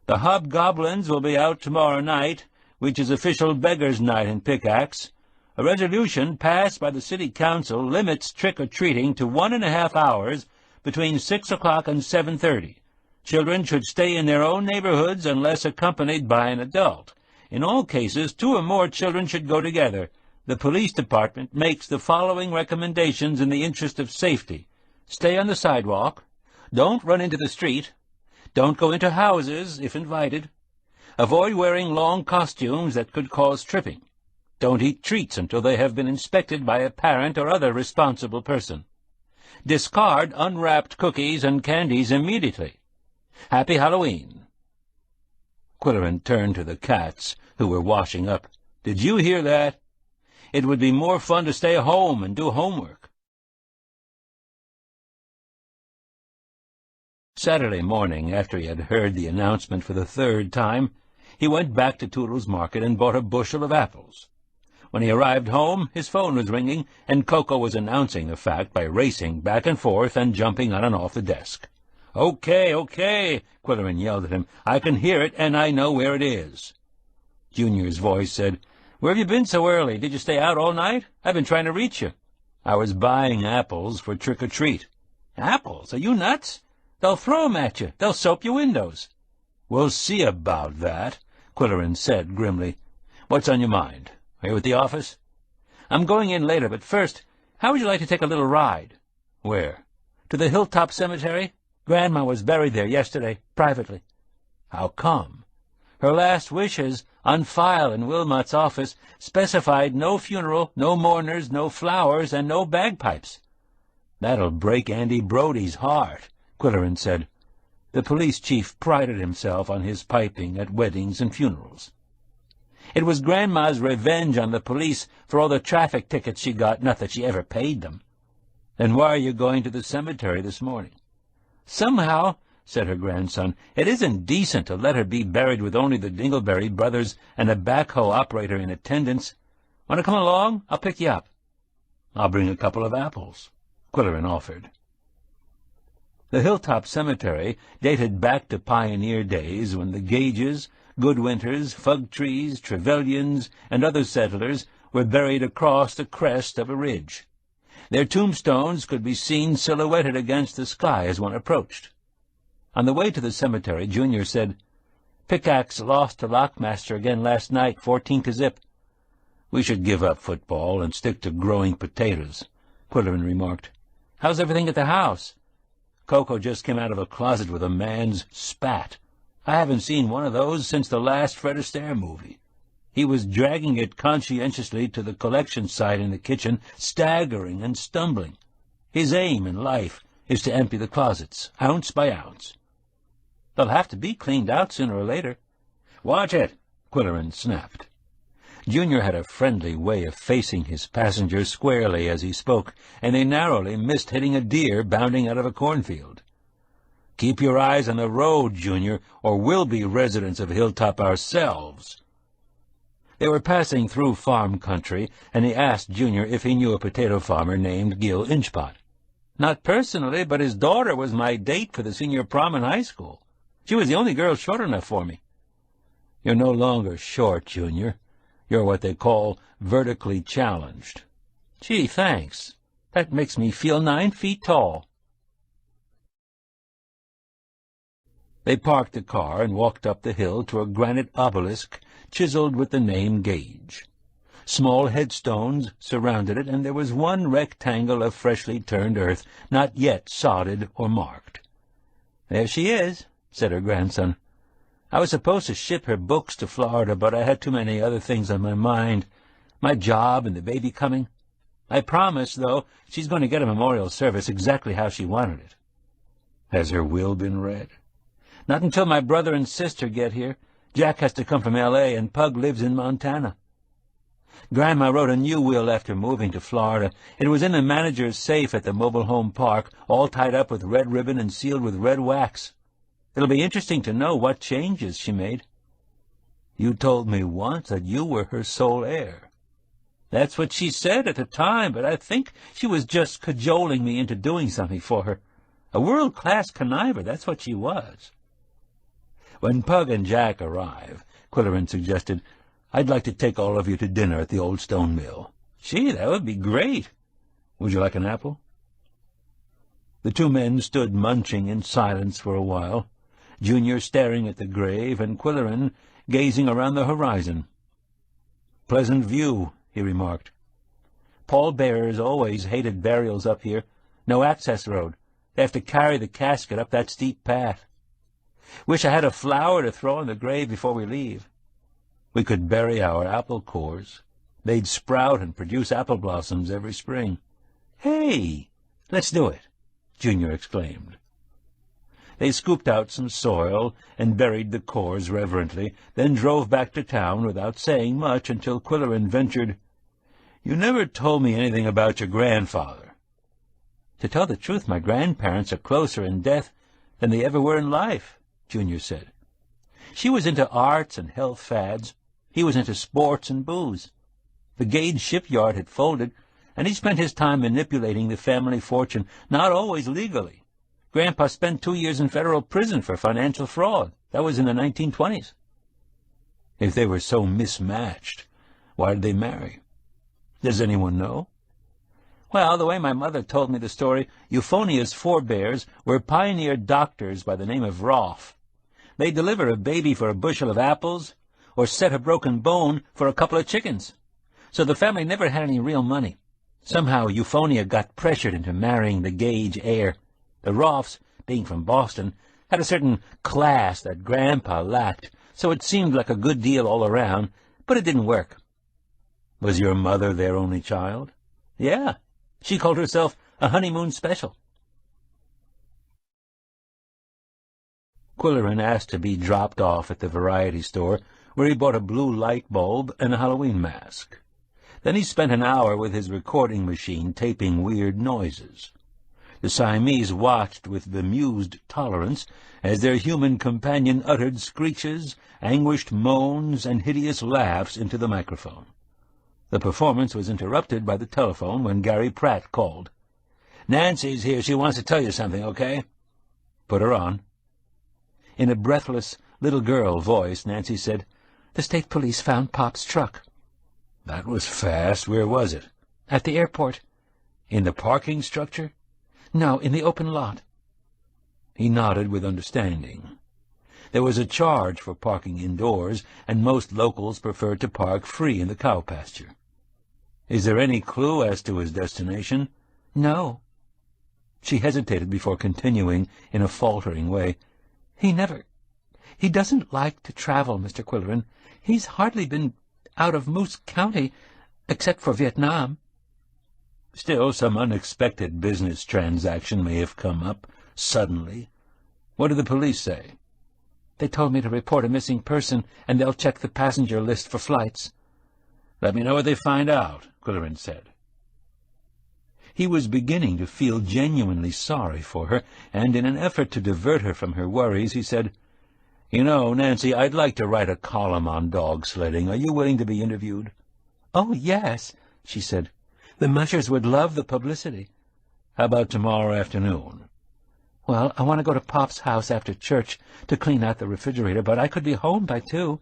"The hobgoblins will be out tomorrow night, which is official beggars' night in Pickaxe. A resolution passed by the City Council limits trick-or-treating to 1.5 hours between 6 o'clock and 7:30. Children should stay in their own neighborhoods unless accompanied by an adult. In all cases, 2 or more children should go together. The police department makes the following recommendations in the interest of safety. Stay on the sidewalk. Don't run into the street. Don't go into houses, if invited. Avoid wearing long costumes that could cause tripping. Don't eat treats until they have been inspected by a parent or other responsible person. Discard unwrapped cookies and candies immediately. Happy Halloween." Qwill turned to the cats, who were washing up. "Did you hear that? It would be more fun to stay home and do homework." Saturday morning, after he had heard the announcement for the 3rd time, he went back to Toodle's Market and bought a bushel of apples. When he arrived home, his phone was ringing, and Koko was announcing the fact by racing back and forth and jumping on and off the desk. "Okay, okay," Qwill yelled at him. "I can hear it, and I know where it is." Junior's voice said, "Where have you been so early? Did you stay out all night? I've been trying to reach you." "I was buying apples for trick-or-treat." "Apples? Are you nuts? They'll throw 'em at you. They'll soap your windows." "We'll see about that," Qwill said grimly. "What's on your mind? Are you at the office?" "I'm going in later, but first, how would you like to take a little ride?" "Where?" "To the Hilltop Cemetery. Grandma was buried there yesterday, privately." "How come?" "Her last wishes, on file in Wilmot's office, specified no funeral, no mourners, no flowers, and no bagpipes." "That'll break Andy Brody's heart," Qwill said. The police chief prided himself on his piping at weddings and funerals. "It was Grandma's revenge on the police for all the traffic tickets she got, not that she ever paid them." "Then why are you going to the cemetery this morning?" "Somehow," said her grandson, "it isn't decent to let her be buried with only the Dingleberry brothers and a backhoe operator in attendance. Want to come along? I'll pick you up." "I'll bring a couple of apples," Qwill offered. The Hilltop Cemetery dated back to pioneer days when the Gages, Goodwinters, Fugtrees, Trevelyan's, and other settlers were buried across the crest of a ridge. Their tombstones could be seen silhouetted against the sky as one approached. On the way to the cemetery, Junior said, "Pickaxe lost to Lockmaster again last night, 14-0. "We should give up football and stick to growing potatoes," Qwill remarked. "How's everything at the house?" "Koko just came out of a closet with a man's spat. I haven't seen one of those since the last Fred Astaire movie. He was dragging it conscientiously to the collection site in the kitchen, staggering and stumbling. His aim in life is to empty the closets, ounce by ounce." "They'll have to be cleaned out sooner or later." "Watch it," Qwill snapped. Junior had a friendly way of facing his passenger squarely as he spoke, and they narrowly missed hitting a deer bounding out of a cornfield. "Keep your eyes on the road, Junior, or we'll be residents of Hilltop ourselves." They were passing through farm country, and he asked Junior if he knew a potato farmer named Gil Inchbot. Not personally, but his daughter was my date for the senior prom in high school. She was the only girl short enough for me. You're no longer short, Junior. You're what they call vertically challenged. Gee, thanks. That makes me feel 9 feet tall. They parked the car and walked up the hill to a granite obelisk chiseled with the name Gage. Small headstones surrounded it, and there was one rectangle of freshly turned earth, not yet sodded or marked. "There she is," said her grandson. "I was supposed to ship her books to Florida, but I had too many other things on my mind. My job and the baby coming. I promised, though, she's going to get a memorial service exactly how she wanted it." "Has her will been read?" "Not until my brother and sister get here. Jack has to come from L.A., and Pug lives in Montana. Grandma wrote a new will after moving to Florida. It was in the manager's safe at the mobile home park, all tied up with red ribbon and sealed with red wax. It'll be interesting to know what changes she made." "You told me once that you were her sole heir." "That's what she said at the time, but I think she was just cajoling me into doing something for her. A world-class conniver, that's what she was." When Pug and Jack arrive, Quillerin suggested, "I'd like to take all of you to dinner at the old stone mill." "Gee, that would be great." "Would you like an apple?" The two men stood munching in silence for a while, Junior staring at the grave and Quillerin gazing around the horizon. "Pleasant view," he remarked. "Pallbearers always hated burials up here. No access road. They have to carry the casket up that steep path. Wish I had a flower to throw in the grave before we leave. We could bury our apple cores. They'd sprout and produce apple blossoms every spring." "Hey, let's do it," Junior exclaimed. They scooped out some soil and buried the cores reverently, then drove back to town without saying much until Quillerin ventured, "You never told me anything about your grandfather." "To tell the truth, my grandparents are closer in death than they ever were in life," Junior said. "She was into arts and health fads. He was into sports and booze. The Gage shipyard had folded, and he spent his time manipulating the family fortune, not always legally. Grandpa spent 2 years in federal prison for financial fraud. That was in the 1920s. If they were so mismatched, why did they marry? Does anyone know? Well, the way my mother told me the story, Euphonia's forebears were pioneer doctors by the name of Rolfe. They'd deliver a baby for a bushel of apples, or set a broken bone for a couple of chickens. So the family never had any real money. Somehow Euphonia got pressured into marrying the Gage heir. The Rolfes, being from Boston, had a certain class that Grandpa lacked, so it seemed like a good deal all around, but it didn't work. Was your mother their only child? Yeah. She called herself a honeymoon special. Quillerin asked to be dropped off at the variety store, where he bought a blue light bulb and a Halloween mask. Then he spent an hour with his recording machine taping weird noises. The Siamese watched with bemused tolerance as their human companion uttered screeches, anguished moans, and hideous laughs into the microphone. The performance was interrupted by the telephone when Gary Pratt called. "Nancy's here. She wants to tell you something, okay?" "Put her on." In a breathless, little girl voice, Nancy said, "The state police found Pop's truck." "That was fast. Where was it?" "At the airport." "In the parking structure?" "No, in the open lot." He nodded with understanding. There was a charge for parking indoors, and most locals preferred to park free in the cow pasture. "Is there any clue as to his destination?" "No." She hesitated before continuing in a faltering way. He doesn't like to travel, Mr. Quillerin. He's hardly been out of Moose County, except for Vietnam." "Still, some unexpected business transaction may have come up suddenly. What did the police say?" "They told me to report a missing person, and they'll check the passenger list for flights." "Let me know what they find out," Quillerin said. He was beginning to feel genuinely sorry for her, and in an effort to divert her from her worries, he said, You know, Nancy, I'd like to write a column on dog sledding. Are you willing to be interviewed?" "Oh, yes," she said. "The mushers would love the publicity." "How about tomorrow afternoon?" "Well, I want to go to Pop's house after church to clean out the refrigerator, but I could be home by 2.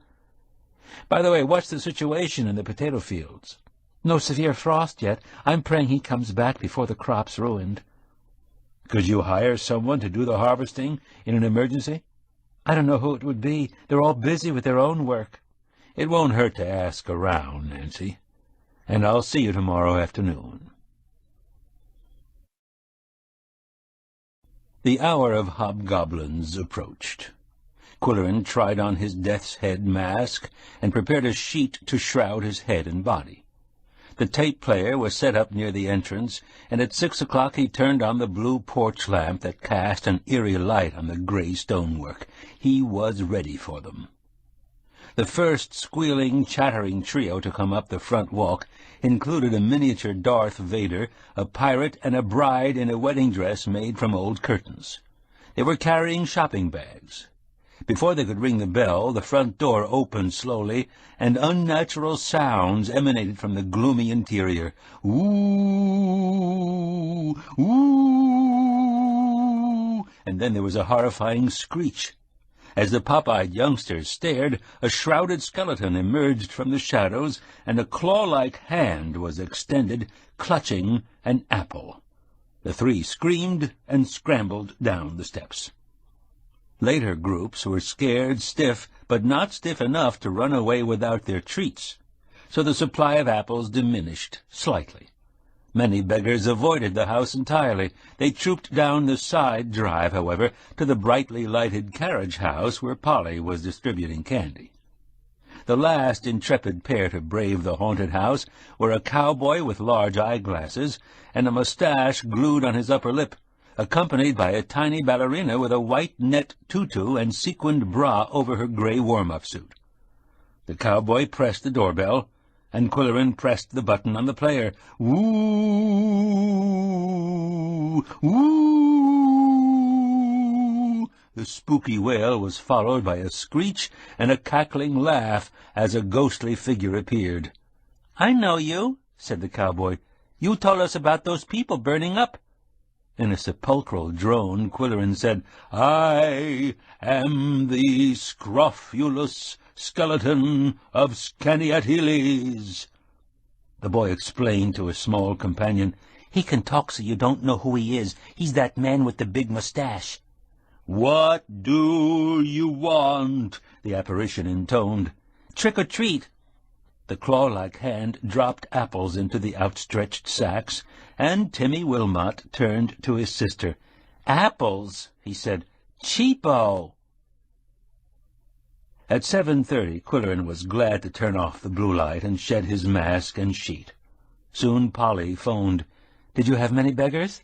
"By the way, what's the situation in the potato fields?" "No severe frost yet. I'm praying he comes back before the crop's ruined." "Could you hire someone to do the harvesting in an emergency?" "I don't know who it would be. They're all busy with their own work." "It won't hurt to ask around, Nancy. And I'll see you tomorrow afternoon." The hour of hobgoblins approached. Qwill tried on his death's head mask and prepared a sheet to shroud his head and body. The tape player was set up near the entrance, and at 6 o'clock he turned on the blue porch lamp that cast an eerie light on the gray stonework. He was ready for them. The first squealing, chattering trio to come up the front walk included a miniature Darth Vader, a pirate, and a bride in a wedding dress made from old curtains. They were carrying shopping bags. Before they could ring the bell, the front door opened slowly, and unnatural sounds emanated from the gloomy interior. Ooh! Ooh! And then there was a horrifying screech. As the pop-eyed youngsters stared, a shrouded skeleton emerged from the shadows, and a claw-like hand was extended, clutching an apple. The 3 screamed and scrambled down the steps. Later groups were scared stiff, but not stiff enough to run away without their treats, so the supply of apples diminished slightly. Many beggars avoided the house entirely. They trooped down the side drive, however, to the brightly lighted carriage house where Polly was distributing candy. The last intrepid pair to brave the haunted house were a cowboy with large eyeglasses and a mustache glued on his upper lip, accompanied by a tiny ballerina with a white net tutu and sequined bra over her gray warm-up suit. The cowboy pressed the doorbell, and Qwill pressed the button on the player. Woo! Woo! The spooky wail was followed by a screech and a cackling laugh as a ghostly figure appeared. "I know you," said the cowboy. "You told us about those people burning up." In a sepulchral drone, Qwill said, "I am the scrofulous skeleton of Scaniatiles." The boy explained to his small companion, "He can talk so you don't know who he is. He's that man with the big mustache." "What do you want?" the apparition intoned. "Trick or treat." The claw-like hand dropped apples into the outstretched sacks, and Timmy Wilmot turned to his sister. "Apples," he said. "Cheapo." At 7:30, Qwill was glad to turn off the blue light and shed his mask and sheet. Soon Polly phoned. "Did you have many beggars?"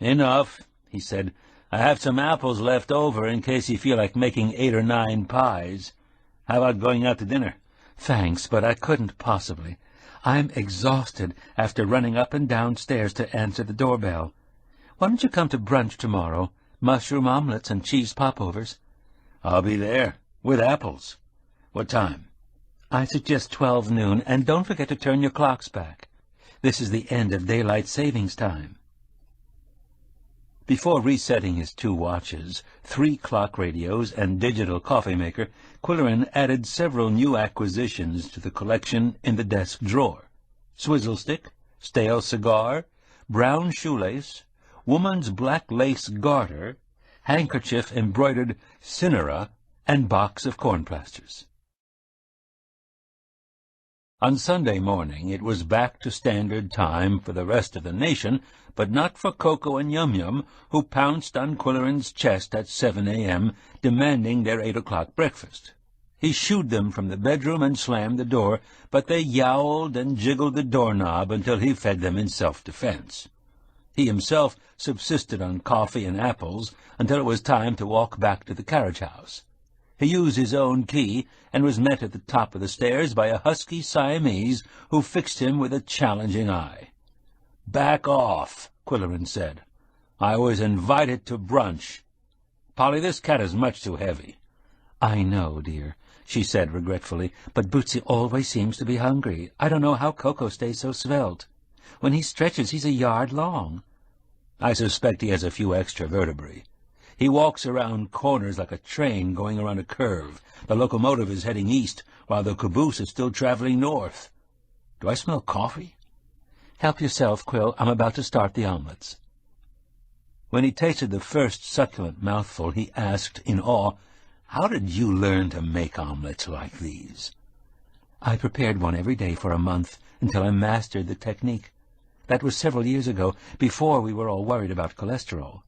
"Enough," he said. "I have some apples left over in case you feel like making 8 or 9 pies. How about going out to dinner?" "Thanks, but I couldn't possibly. I'm exhausted after running up and downstairs to answer the doorbell. Why don't you come to brunch tomorrow? Mushroom omelets and cheese popovers." "I'll be there, with apples. What time?" "I suggest 12 noon, and don't forget to turn your clocks back. This is the end of daylight savings time." Before resetting his 2 watches, 3 clock radios, and digital coffee-maker, Qwill added several new acquisitions to the collection in the desk drawer: swizzle stick, stale cigar, brown shoelace, woman's black lace garter, handkerchief embroidered cinnera, and box of corn plasters. On Sunday morning it was back to standard time for the rest of the nation, but not for Koko and Yum-Yum, who pounced on Qwill's chest at 7 a.m., demanding their 8 o'clock breakfast. He shooed them from the bedroom and slammed the door, but they yowled and jiggled the doorknob until he fed them in self-defense. He himself subsisted on coffee and apples until it was time to walk back to the carriage house. He used his own key and was met at the top of the stairs by a husky Siamese who fixed him with a challenging eye. "Back off," Qwill said. "I was invited to brunch. Polly, this cat is much too heavy. "I know, dear," she said regretfully, "but Bootsy always seems to be hungry. I don't know how Koko stays so svelte. When he stretches, he's a yard long." "I suspect he has a few extra vertebrae. He walks around corners like a train going around a curve. The locomotive is heading east, while the caboose is still traveling north. Do I smell coffee?" "Help yourself, Qwill. I'm about to start the omelettes." When he tasted the first succulent mouthful, he asked in awe, "How did you learn to make omelettes like these?" "I prepared one every day for a month until I mastered the technique. That was several years ago, before we were all worried about cholesterol."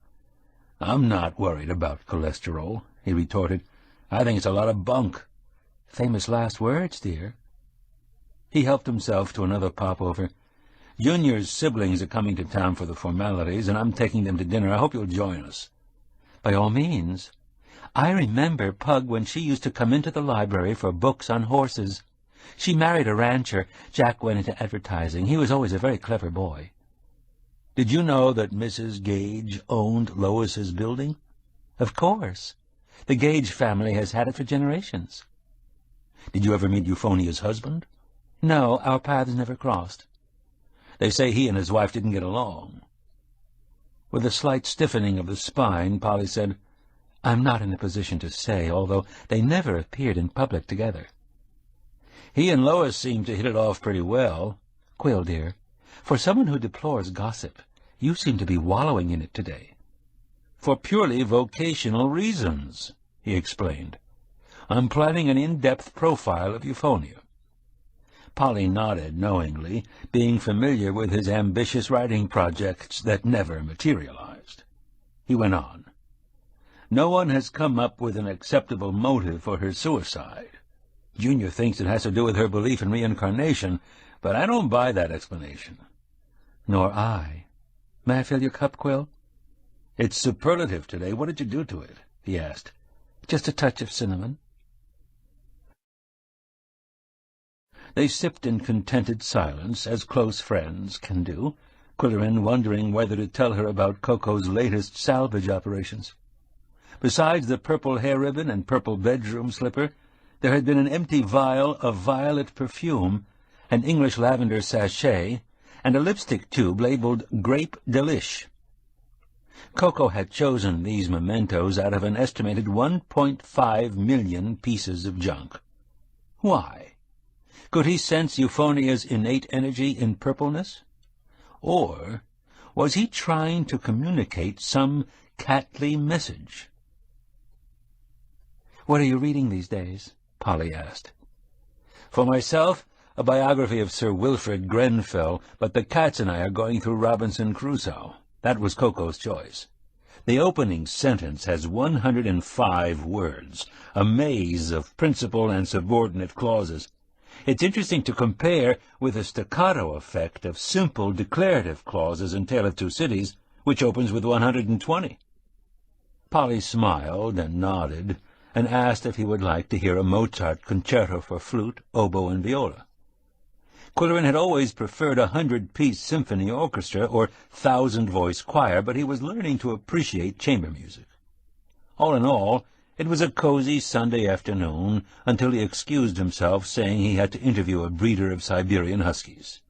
"I'm not worried about cholesterol," he retorted. "I think it's a lot of bunk." "Famous last words, dear." He helped himself to another popover. "Junior's siblings are coming to town for the formalities, and I'm taking them to dinner. I hope you'll join us." "By all means. I remember Pug when she used to come into the library for books on horses. She married a rancher. Jack went into advertising. He was always a very clever boy." "Did you know that Mrs. Gage owned Lois's building?" "Of course. The Gage family has had it for generations." "Did you ever meet Euphonia's husband?" "No, our paths never crossed." "They say he and his wife didn't get along." With a slight stiffening of the spine, Polly said, "I'm not in a position to say, although they never appeared in public together." "He and Lois seemed to hit it off pretty well." "Qwill, dear, for someone who deplores gossip, you seem to be wallowing in it today." "For purely vocational reasons," he explained. "I'm planning an in-depth profile of Euphonia." Polly nodded knowingly, being familiar with his ambitious writing projects that never materialized. He went on. "No one has come up with an acceptable motive for her suicide. Junior thinks it has to do with her belief in reincarnation, but I don't buy that explanation." "Nor I. May I fill your cup, Qwill?" "It's superlative today. What did you do to it?" he asked. "Just a touch of cinnamon." They sipped in contented silence, as close friends can do, Qwilleran wondering whether to tell her about Koko's latest salvage operations. Besides the purple hair ribbon and purple bedroom slipper, there had been an empty vial of violet perfume, an English lavender sachet, and a lipstick tube labeled Grape Delish. Koko had chosen these mementos out of an estimated 1.5 million pieces of junk. Why? Could he sense Euphonia's innate energy in purpleness? Or was he trying to communicate some catly message? "What are you reading these days?" Polly asked. "For myself, a biography of Sir Wilfrid Grenfell, but the cats and I are going through Robinson Crusoe. That was Koko's choice. The opening sentence has 105 words, a maze of principal and subordinate clauses. It's interesting to compare with the staccato effect of simple declarative clauses in Tale of Two Cities, which opens with 120. Polly smiled and nodded, and asked if he would like to hear a Mozart concerto for flute, oboe, and viola. Qwilleran had always preferred 100-piece symphony orchestra or 1,000-voice choir, but he was learning to appreciate chamber music. All in all, it was a cozy Sunday afternoon until he excused himself, saying he had to interview a breeder of Siberian huskies.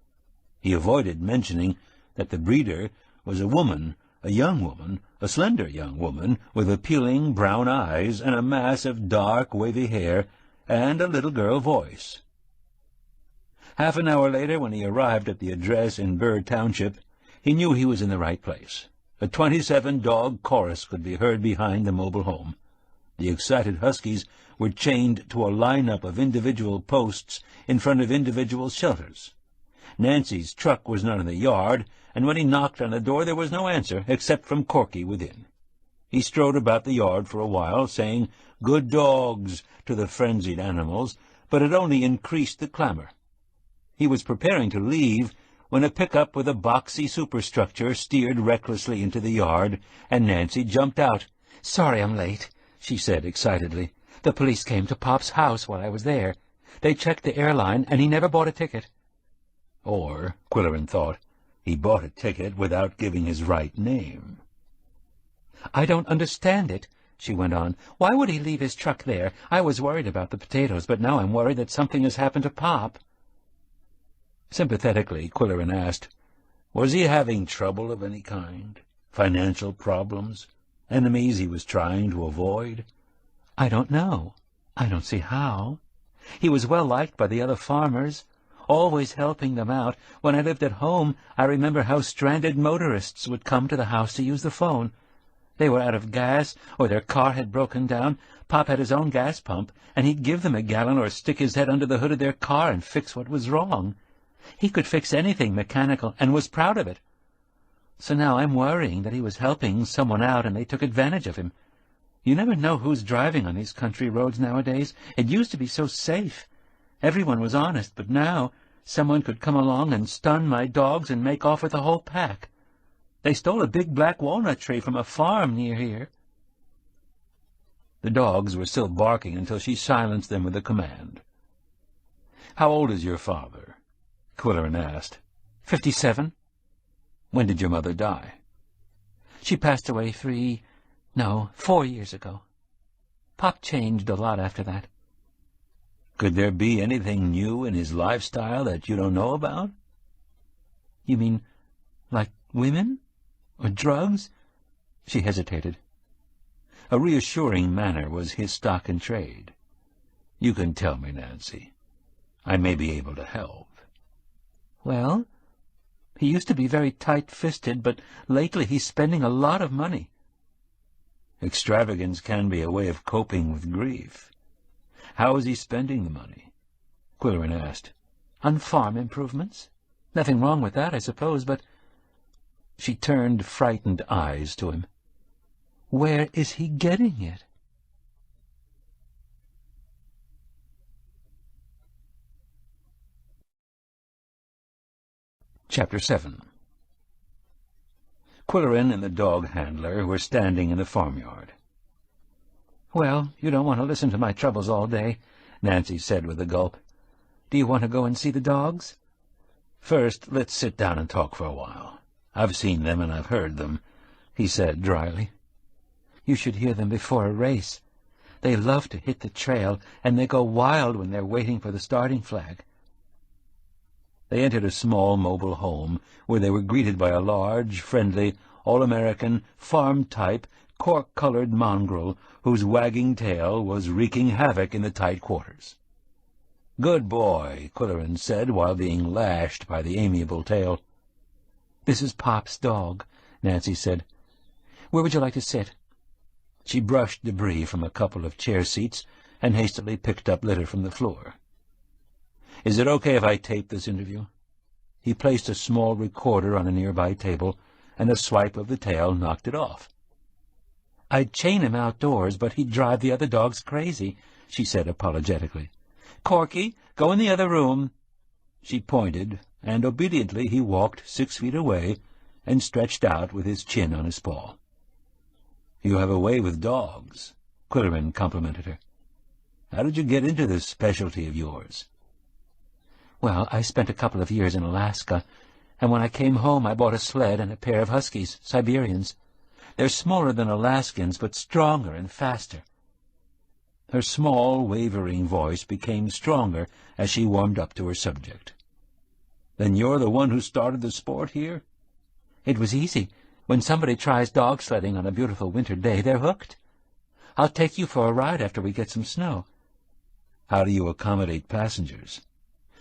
He avoided mentioning that the breeder was a woman, a young woman, a slender young woman, with appealing brown eyes and a mass of dark, wavy hair, and a little girl voice. Half an hour later, when he arrived at the address in Burr Township, he knew he was in the right place. A 27-dog chorus could be heard behind the mobile home. The excited huskies were chained to a line-up of individual posts in front of individual shelters. Nancy's truck was not in the yard, and when he knocked on the door there was no answer, except from Corky within. He strode about the yard for a while, saying "good dogs" to the frenzied animals, but it only increased the clamor. He was preparing to leave when a pickup with a boxy superstructure steered recklessly into the yard, and Nancy jumped out. "Sorry I'm late," she said excitedly. "The police came to Pop's house while I was there. They checked the airline, and he never bought a ticket." Or, Qwilleran thought, he bought a ticket without giving his right name. "I don't understand it," she went on. "Why would he leave his truck there? I was worried about the potatoes, but now I'm worried that something has happened to Pop." Sympathetically, Qwilleran asked, "Was he having trouble of any kind? Financial problems? Enemies he was trying to avoid?" "I don't know. I don't see how. He was well liked by the other farmers, always helping them out. When I lived at home, I remember how stranded motorists would come to the house to use the phone. They were out of gas, or their car had broken down. Pop had his own gas pump, and he'd give them a gallon or stick his head under the hood of their car and fix what was wrong. He could fix anything mechanical, and was proud of it. So now I'm worrying that he was helping someone out and they took advantage of him. You never know who's driving on these country roads nowadays. It used to be so safe. Everyone was honest, but now someone could come along and stun my dogs and make off with the whole pack. They stole a big black walnut tree from a farm near here." The dogs were still barking until she silenced them with a command. "How old is your father?" Qwilleran asked. 57. "When did your mother die?" She passed away 4 years ago. Pop changed a lot after that." "Could there be anything new in his lifestyle that you don't know about?" "You mean like women? Or drugs?" She hesitated. A reassuring manner was his stock in trade. "You can tell me, Nancy. I may be able to help." "Well, he used to be very tight-fisted, but lately he's spending a lot of money." "Extravagance can be a way of coping with grief. How is he spending the money?" Qwilleran asked. "On farm improvements. Nothing wrong with that, I suppose, but—" She turned frightened eyes to him. "Where is he getting it?" Chapter 7. Qwilleran and the dog handler were standing in the farmyard. "Well, you don't want to listen to my troubles all day," Nancy said with a gulp. "Do you want to go and see the dogs?" "First, let's sit down and talk for a while. I've seen them and I've heard them," he said dryly. "You should hear them before a race. They love to hit the trail, and they go wild when they're waiting for the starting flag." They entered a small mobile home where they were greeted by a large, friendly, all-American, farm-type, cork-colored mongrel whose wagging tail was wreaking havoc in the tight quarters. "Good boy," Qwilleran said while being lashed by the amiable tail. "This is Pop's dog," Nancy said. "Where would you like to sit?" She brushed debris from a couple of chair seats and hastily picked up litter from the floor. "Is it okay if I tape this interview?" He placed a small recorder on a nearby table, and a swipe of the tail knocked it off. "I'd chain him outdoors, but he'd drive the other dogs crazy," she said apologetically. "Corky, go in the other room." She pointed, and obediently he walked 6 feet away and stretched out with his chin on his paw. "You have a way with dogs," Qwilleran complimented her. "How did you get into this specialty of yours?" "Well, I spent a couple of years in Alaska, and when I came home I bought a sled and a pair of huskies, Siberians. They're smaller than Alaskans, but stronger and faster." Her small, wavering voice became stronger as she warmed up to her subject. "Then you're the one who started the sport here?" "It was easy. When somebody tries dog sledding on a beautiful winter day, they're hooked. I'll take you for a ride after we get some snow." "How do you accommodate passengers?"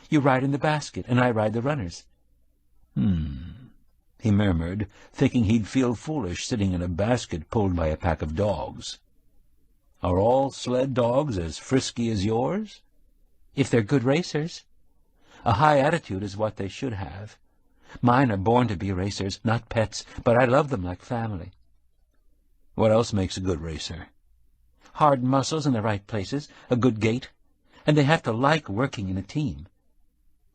"You ride in the basket, and I ride the runners." He murmured, thinking he'd feel foolish sitting in a basket pulled by a pack of dogs. "Are all sled dogs as frisky as yours?" "If they're good racers. A high attitude is what they should have. Mine are born to be racers, not pets, but I love them like family." "What else makes a good racer?" "Hard muscles in the right places, a good gait, and they have to like working in a team."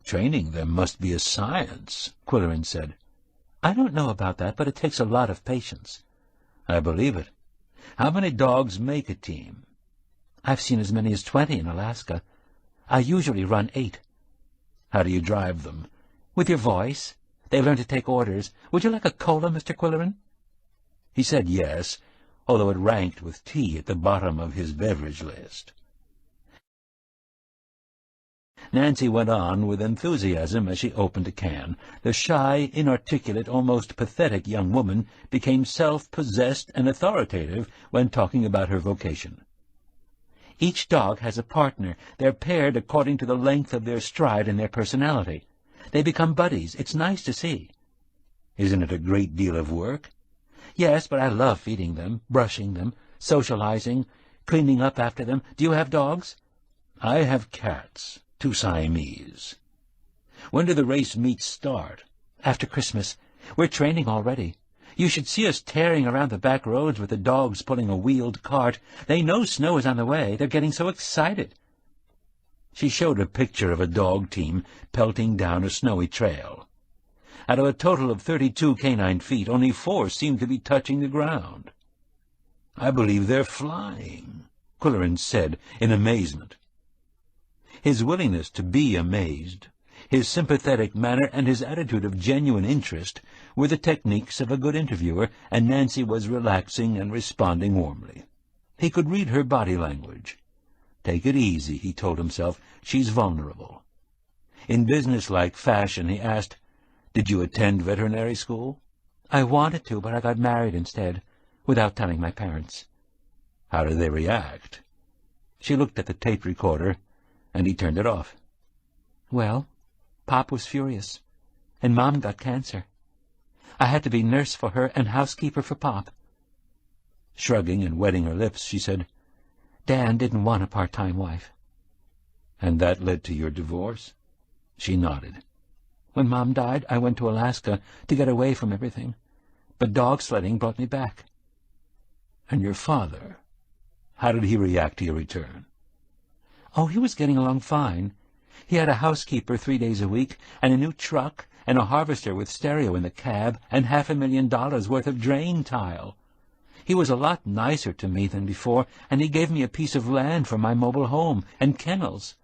"Training them must be a science," Qwilleran said. "I don't know about that, but it takes a lot of patience." "I believe it. How many dogs make a team?" "I've seen as many as 20 in Alaska. I usually run 8. "How do you drive them?" "With your voice. They learn to take orders. Would you like a cola, Mr. Qwilleran?" He said yes, although it ranked with tea at the bottom of his beverage list. Nancy went on with enthusiasm as she opened a can. The shy, inarticulate, almost pathetic young woman became self-possessed and authoritative when talking about her vocation. Each dog has a partner. They're paired according to the length of their stride and their personality. They become buddies. It's nice to see. Isn't it a great deal of work? Yes, but I love feeding them, brushing them, socializing, cleaning up after them. Do you have dogs? I have cats, 2 Siamese. When do the race meets start? After Christmas. We're training already. You should see us tearing around the back roads with the dogs pulling a wheeled cart. They know snow is on the way. They're getting so excited. She showed a picture of a dog team pelting down a snowy trail. Out of a total of 32 canine feet, only 4 seemed to be touching the ground. I believe they're flying, Qwill said in amazement. His willingness to be amazed, his sympathetic manner, and his attitude of genuine interest were the techniques of a good interviewer, and Nancy was relaxing and responding warmly. He could read her body language. Take it easy, he told himself. She's vulnerable. In businesslike fashion, he asked, Did you attend veterinary school? I wanted to, but I got married instead, without telling my parents. How did they react? She looked at the tape recorder, and he turned it off. Well, Pop was furious, and Mom got cancer. I had to be nurse for her and housekeeper for Pop. Shrugging and wetting her lips, she said, Dan didn't want a part-time wife. And that led to your divorce? She nodded. When Mom died, I went to Alaska to get away from everything, but dog sledding brought me back. And your father? How did he react to your return? Oh, he was getting along fine. He had a housekeeper 3 days a week, and a new truck, and a harvester with stereo in the cab, and $500,000 worth of drain tile. He was a lot nicer to me than before, and he gave me a piece of land for my mobile home, and kennels.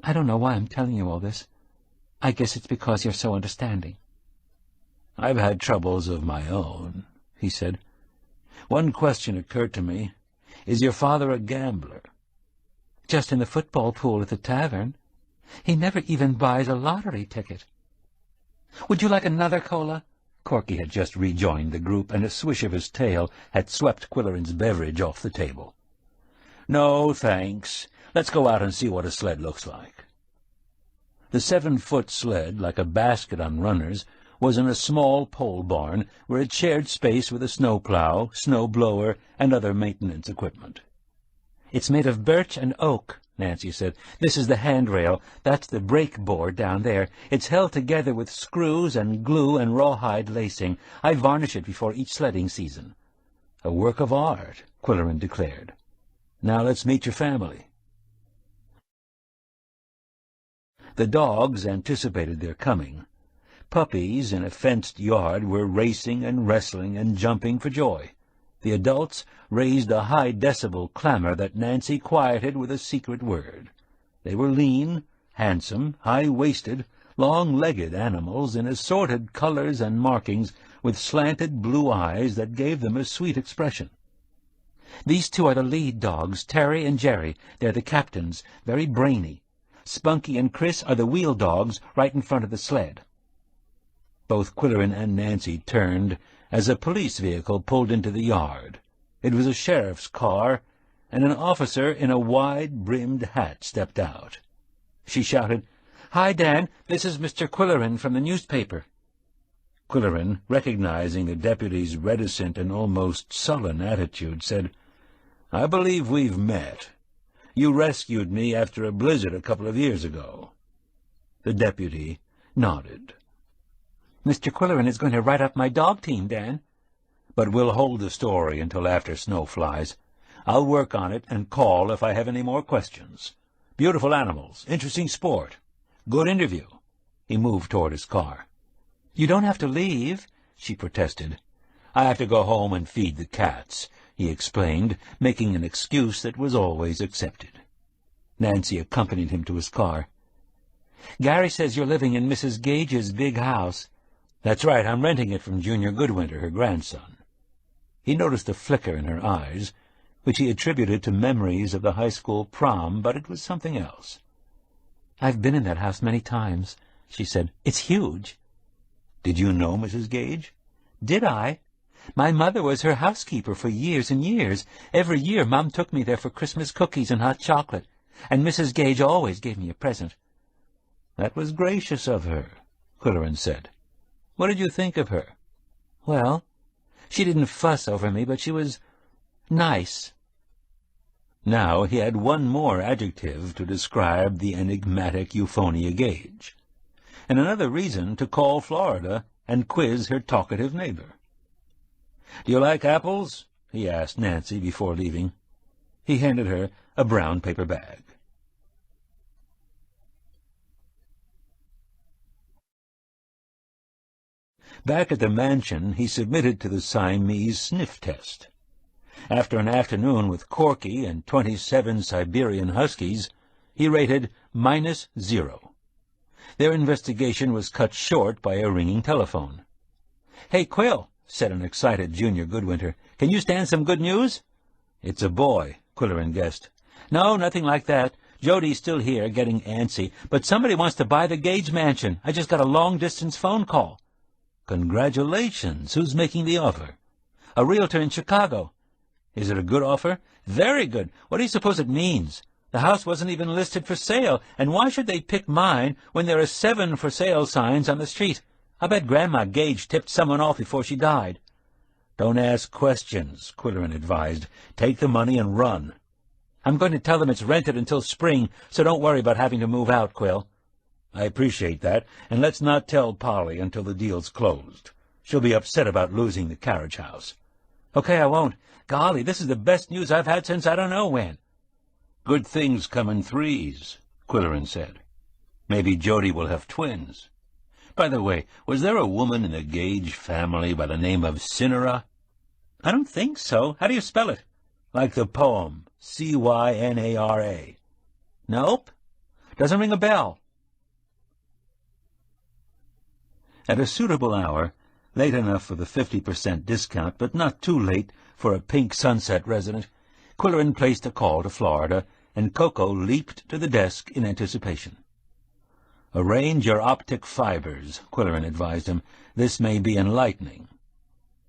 I don't know why I'm telling you all this. I guess it's because you're so understanding. I've had troubles of my own, he said. One question occurred to me. Is your father a gambler? Just in the football pool at the tavern. He never even buys a lottery ticket. Would you like another cola? Corky had just rejoined the group, and a swish of his tail had swept Qwill's beverage off the table. No, thanks. Let's go out and see what a sled looks like. The 7-foot sled, like a basket on runners, was in a small pole barn where it shared space with a snowplow, snow blower, and other maintenance equipment. It's made of birch and oak, Nancy said. This is the handrail. That's the brake board down there. It's held together with screws and glue and rawhide lacing. I varnish it before each sledding season. A work of art, Qwill declared. Now let's meet your family. The dogs anticipated their coming. Puppies in a fenced yard were racing and wrestling and jumping for joy. The adults raised a high-decibel clamor that Nancy quieted with a secret word. They were lean, handsome, high-waisted, long-legged animals in assorted colors and markings, with slanted blue eyes that gave them a sweet expression. These 2 are the lead dogs, Terry and Jerry. They're the captains, very brainy. Spunky and Chris are the wheel dogs right in front of the sled. Both Qwill and Nancy turned as a police vehicle pulled into the yard. It was a sheriff's car, and an officer in a wide-brimmed hat stepped out. She shouted, "Hi, Dan, this is Mr. Qwill from the newspaper." Qwill, recognizing the deputy's reticent and almost sullen attitude, said, "I believe we've met. You rescued me after a blizzard a couple of years ago." The deputy nodded. "Mr. Qwill is going to write up my dog team, Dan." "But we'll hold the story until after snow flies. I'll work on it and call if I have any more questions. Beautiful animals, interesting sport, good interview." He moved toward his car. "You don't have to leave," she protested. "I have to go home and feed the cats," he explained, making an excuse that was always accepted. Nancy accompanied him to his car. "Gary says you're living in Mrs. Gage's big house." "That's right. I'm renting it from Junior Goodwinter, her grandson." He noticed a flicker in her eyes, which he attributed to memories of the high school prom, but it was something else. "I've been in that house many times," she said. "It's huge." "Did you know Mrs. Gage?" "Did I? My mother was her housekeeper for years and years. Every year Mom took me there for Christmas cookies and hot chocolate, and Mrs. Gage always gave me a present." "That was gracious of her," Qwilleran said. "What did you think of her?" "Well, she didn't fuss over me, but she was nice." Now he had one more adjective to describe the enigmatic Euphonia Gage, and another reason to call Florida and quiz her talkative neighbor. "Do you like apples?" he asked Nancy before leaving. He handed her a brown paper bag. Back at the mansion, he submitted to the Siamese sniff test. After an afternoon with Corky and 27 Siberian Huskies, he rated -0. Their investigation was cut short by a ringing telephone. "Hey, Qwill," said an excited Junior Goodwinter, "can you stand some good news?" "It's a boy," Qwilleran guessed. "No, nothing like that. Jody's still here, getting antsy, but somebody wants to buy the Gage mansion. I just got a long-distance phone call." "Congratulations. Who's making the offer?" "A realtor in Chicago." "Is it a good offer?" "Very good. What do you suppose it means? The house wasn't even listed for sale, and why should they pick mine when there are 7 for sale signs on the street? I bet Grandma Gage tipped someone off before she died." "Don't ask questions," Qwilleran advised. "Take the money and run." "I'm going to tell them it's rented until spring, so don't worry about having to move out, Qwill." "I appreciate that, and let's not tell Polly until the deal's closed. She'll be upset about losing the carriage house." "Okay, I won't. Golly, this is the best news I've had since I don't know when." "Good things come in threes," Qwilleran said. "Maybe Jody will have twins. By the way, was there a woman in the Gage family by the name of Cynara?" "I don't think so. How do you spell it?" "Like the poem, Cynara. "Nope. Doesn't ring a bell." At a suitable hour, late enough for the 50% discount, but not too late for a Pink Sunset resident, Qwilleran placed a call to Florida, and Koko leaped to the desk in anticipation. "Arrange your optic fibers," Qwilleran advised him. "This may be enlightening."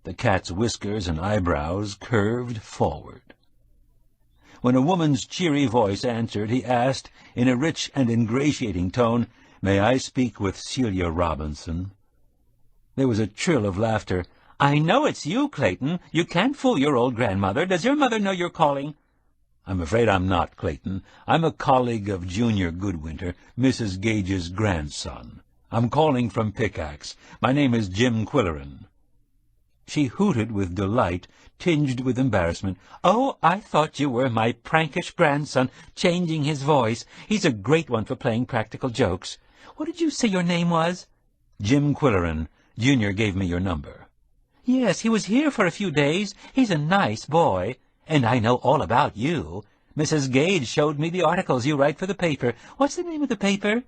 The cat's whiskers and eyebrows curved forward. When a woman's cheery voice answered, he asked, in a rich and ingratiating tone, "May I speak with Celia Robinson?" There was a trill of laughter. "I know it's you, Clayton. You can't fool your old grandmother. Does your mother know you're calling?" "I'm afraid I'm not, Clayton. I'm a colleague of Junior Goodwinter, Mrs. Gage's grandson. I'm calling from Pickaxe. My name is Jim Qwilleran." She hooted with delight, tinged with embarrassment. "Oh, I thought you were my prankish grandson, changing his voice. He's a great one for playing practical jokes. What did you say your name was?" "Jim Qwilleran. Junior gave me your number." "Yes, he was here for a few days. He's a nice boy. And I know all about you. Mrs. Gage showed me the articles you write for the paper. What's the name of the paper?"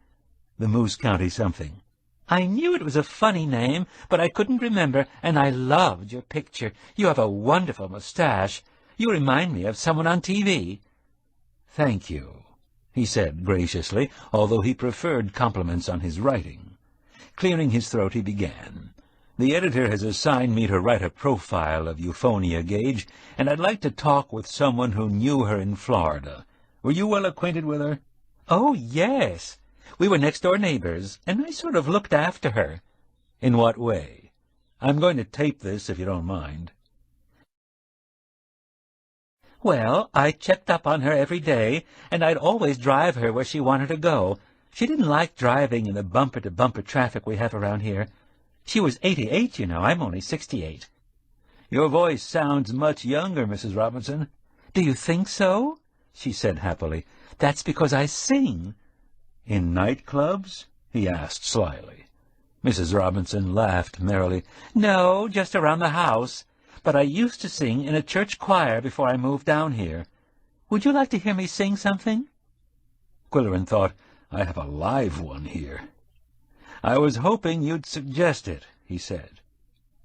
"The Moose County something." "I knew it was a funny name, but I couldn't remember, and I loved your picture. You have a wonderful mustache. You remind me of someone on TV." "Thank you," he said graciously, although he preferred compliments on his writing. Clearing his throat, he began. "The editor has assigned me to write a profile of Euphonia Gage, and I'd like to talk with someone who knew her in Florida. Were you well acquainted with her?" "Oh, yes. We were next-door neighbors, and I sort of looked after her." "In what way? I'm going to tape this, if you don't mind." "Well, I checked up on her every day, and I'd always drive her where she wanted to go. She didn't like driving in the bumper-to-bumper traffic we have around here. She was 88, you know. I'm only 68. "Your voice sounds much younger, Mrs. Robinson." "Do you think so?" she said happily. "That's because I sing." "In nightclubs?" he asked slyly. Mrs. Robinson laughed merrily. "No, just around the house. But I used to sing in a church choir before I moved down here. Would you like to hear me sing something?" Qwilleran thought, "I have a live one here." "I was hoping you'd suggest it," he said.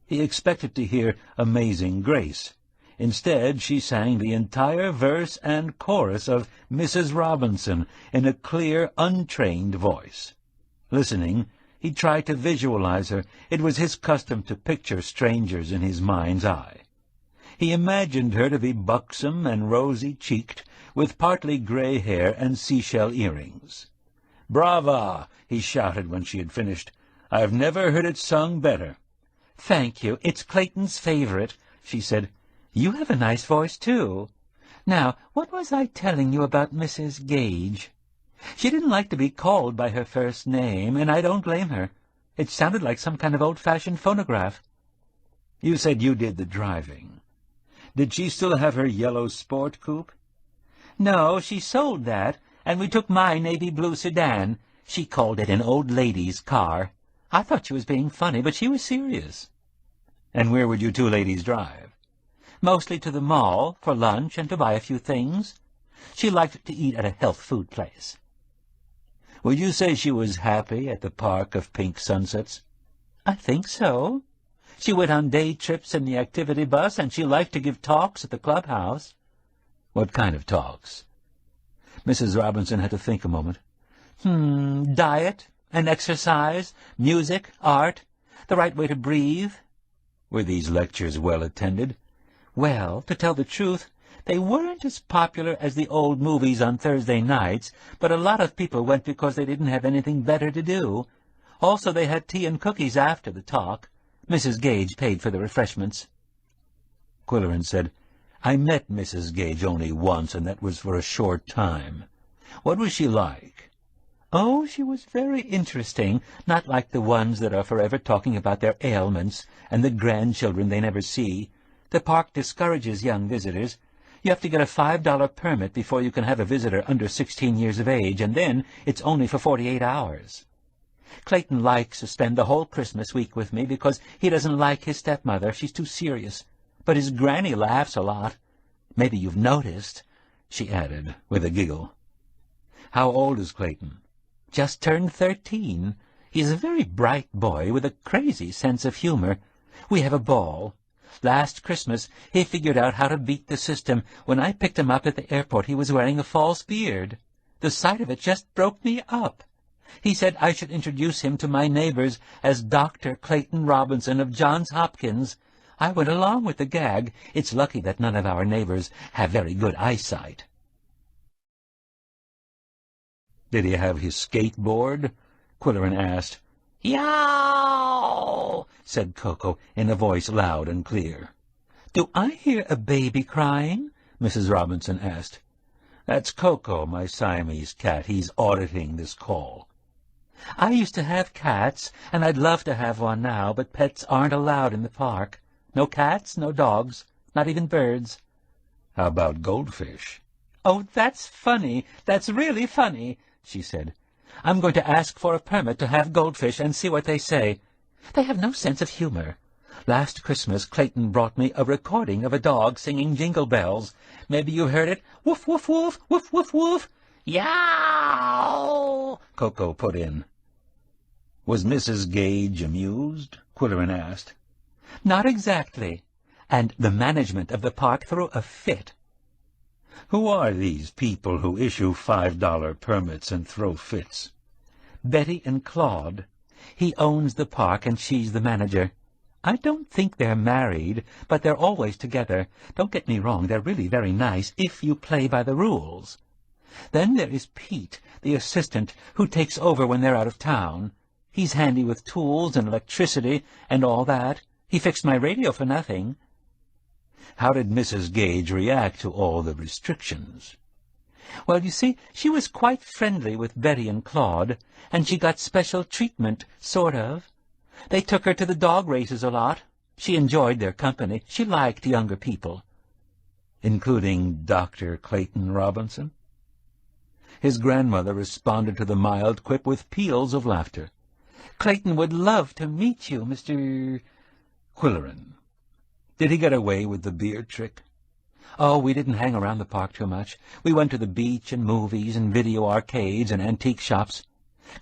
He expected to hear Amazing Grace. Instead, she sang the entire verse and chorus of Mrs. Robinson in a clear, untrained voice. Listening, he tried to visualize her. It was his custom to picture strangers in his mind's eye. He imagined her to be buxom and rosy-cheeked, with partly gray hair and seashell earrings. "Brava!" he shouted when she had finished. "I've never heard it sung better." "Thank you. It's Clayton's favorite," she said. "You have a nice voice, too. Now, what was I telling you about Mrs. Gage? She didn't like to be called by her first name, and I don't blame her. It sounded like some kind of old-fashioned phonograph." "You said you did the driving. Did she still have her yellow sport coupe?" "No, she sold that, and we took my navy blue sedan. She called it an old lady's car. I thought she was being funny, but she was serious." "And where would you two ladies drive?" "Mostly to the mall, for lunch and to buy a few things. She liked to eat at a health food place." "Would you say she was happy at the Park of Pink Sunsets?" "I think so. She went on day trips in the activity bus, and she liked to give talks at the clubhouse." "What kind of talks?" Mrs. Robinson had to think a moment. Diet and exercise, music, art, the right way to breathe." "Were these lectures well attended?" "Well, to tell the truth, they weren't as popular as the old movies on Thursday nights, but a lot of people went because they didn't have anything better to do. Also, they had tea and cookies after the talk. Mrs. Gage paid for the refreshments." Qwilleran said, "I met Mrs. Gage only once, and that was for a short time. What was she like?" Oh, she was very interesting, not like the ones that are forever talking about their ailments and the grandchildren they never see. The park discourages young visitors. You have to get a $5 permit before you can have a visitor under 16 years of age, and then it's only for 48 hours. Clayton likes to spend the whole Christmas week with me because he doesn't like his stepmother. She's too serious. But his granny laughs a lot. Maybe you've noticed," she added, with a giggle. "How old is Clayton?" "Just turned 13. He's a very bright boy with a crazy sense of humor. We have a ball. Last Christmas he figured out how to beat the system. When I picked him up at the airport, he was wearing a false beard. The sight of it just broke me up. He said I should introduce him to my neighbors as Dr. Clayton Robinson of Johns Hopkins. I went along with the gag. It's lucky that none of our neighbors have very good eyesight." "Did he have his skateboard?" Qwilleran asked. "Yow!" said Koko in a voice loud and clear. "Do I hear a baby crying?" Mrs. Robinson asked. "That's Koko, my Siamese cat. He's auditing this call." "I used to have cats, and I'd love to have one now, but pets aren't allowed in the park. No cats, no dogs, not even birds." "How about goldfish?" "Oh, that's funny. That's really funny," she said. "I'm going to ask for a permit to have goldfish and see what they say. They have no sense of humor. Last Christmas, Clayton brought me a recording of a dog singing Jingle Bells. Maybe you heard it. Woof, woof, woof, woof, woof, woof. Yow! Koko put in. "Was Mrs. Gage amused?" Qwilleran asked. "Not exactly. And the management of the park threw a fit." "Who are these people who issue $5 permits and throw fits?" "Betty and Claude. He owns the park, and she's the manager. I don't think they're married, but they're always together. Don't get me wrong, they're really very nice, if you play by the rules. Then there is Pete, the assistant, who takes over when they're out of town. He's handy with tools and electricity and all that. He fixed my radio for nothing." "How did Mrs. Gage react to all the restrictions?" "Well, you see, she was quite friendly with Betty and Claude, and she got special treatment, sort of. They took her to the dog races a lot. She enjoyed their company. She liked younger people." "Including Dr. Clayton Robinson?" His grandmother responded to the mild quip with peals of laughter. "Clayton would love to meet you, Mr. Qwilleran. Did he get away with the beard trick?" "Oh, we didn't hang around the park too much. We went to the beach and movies and video arcades and antique shops.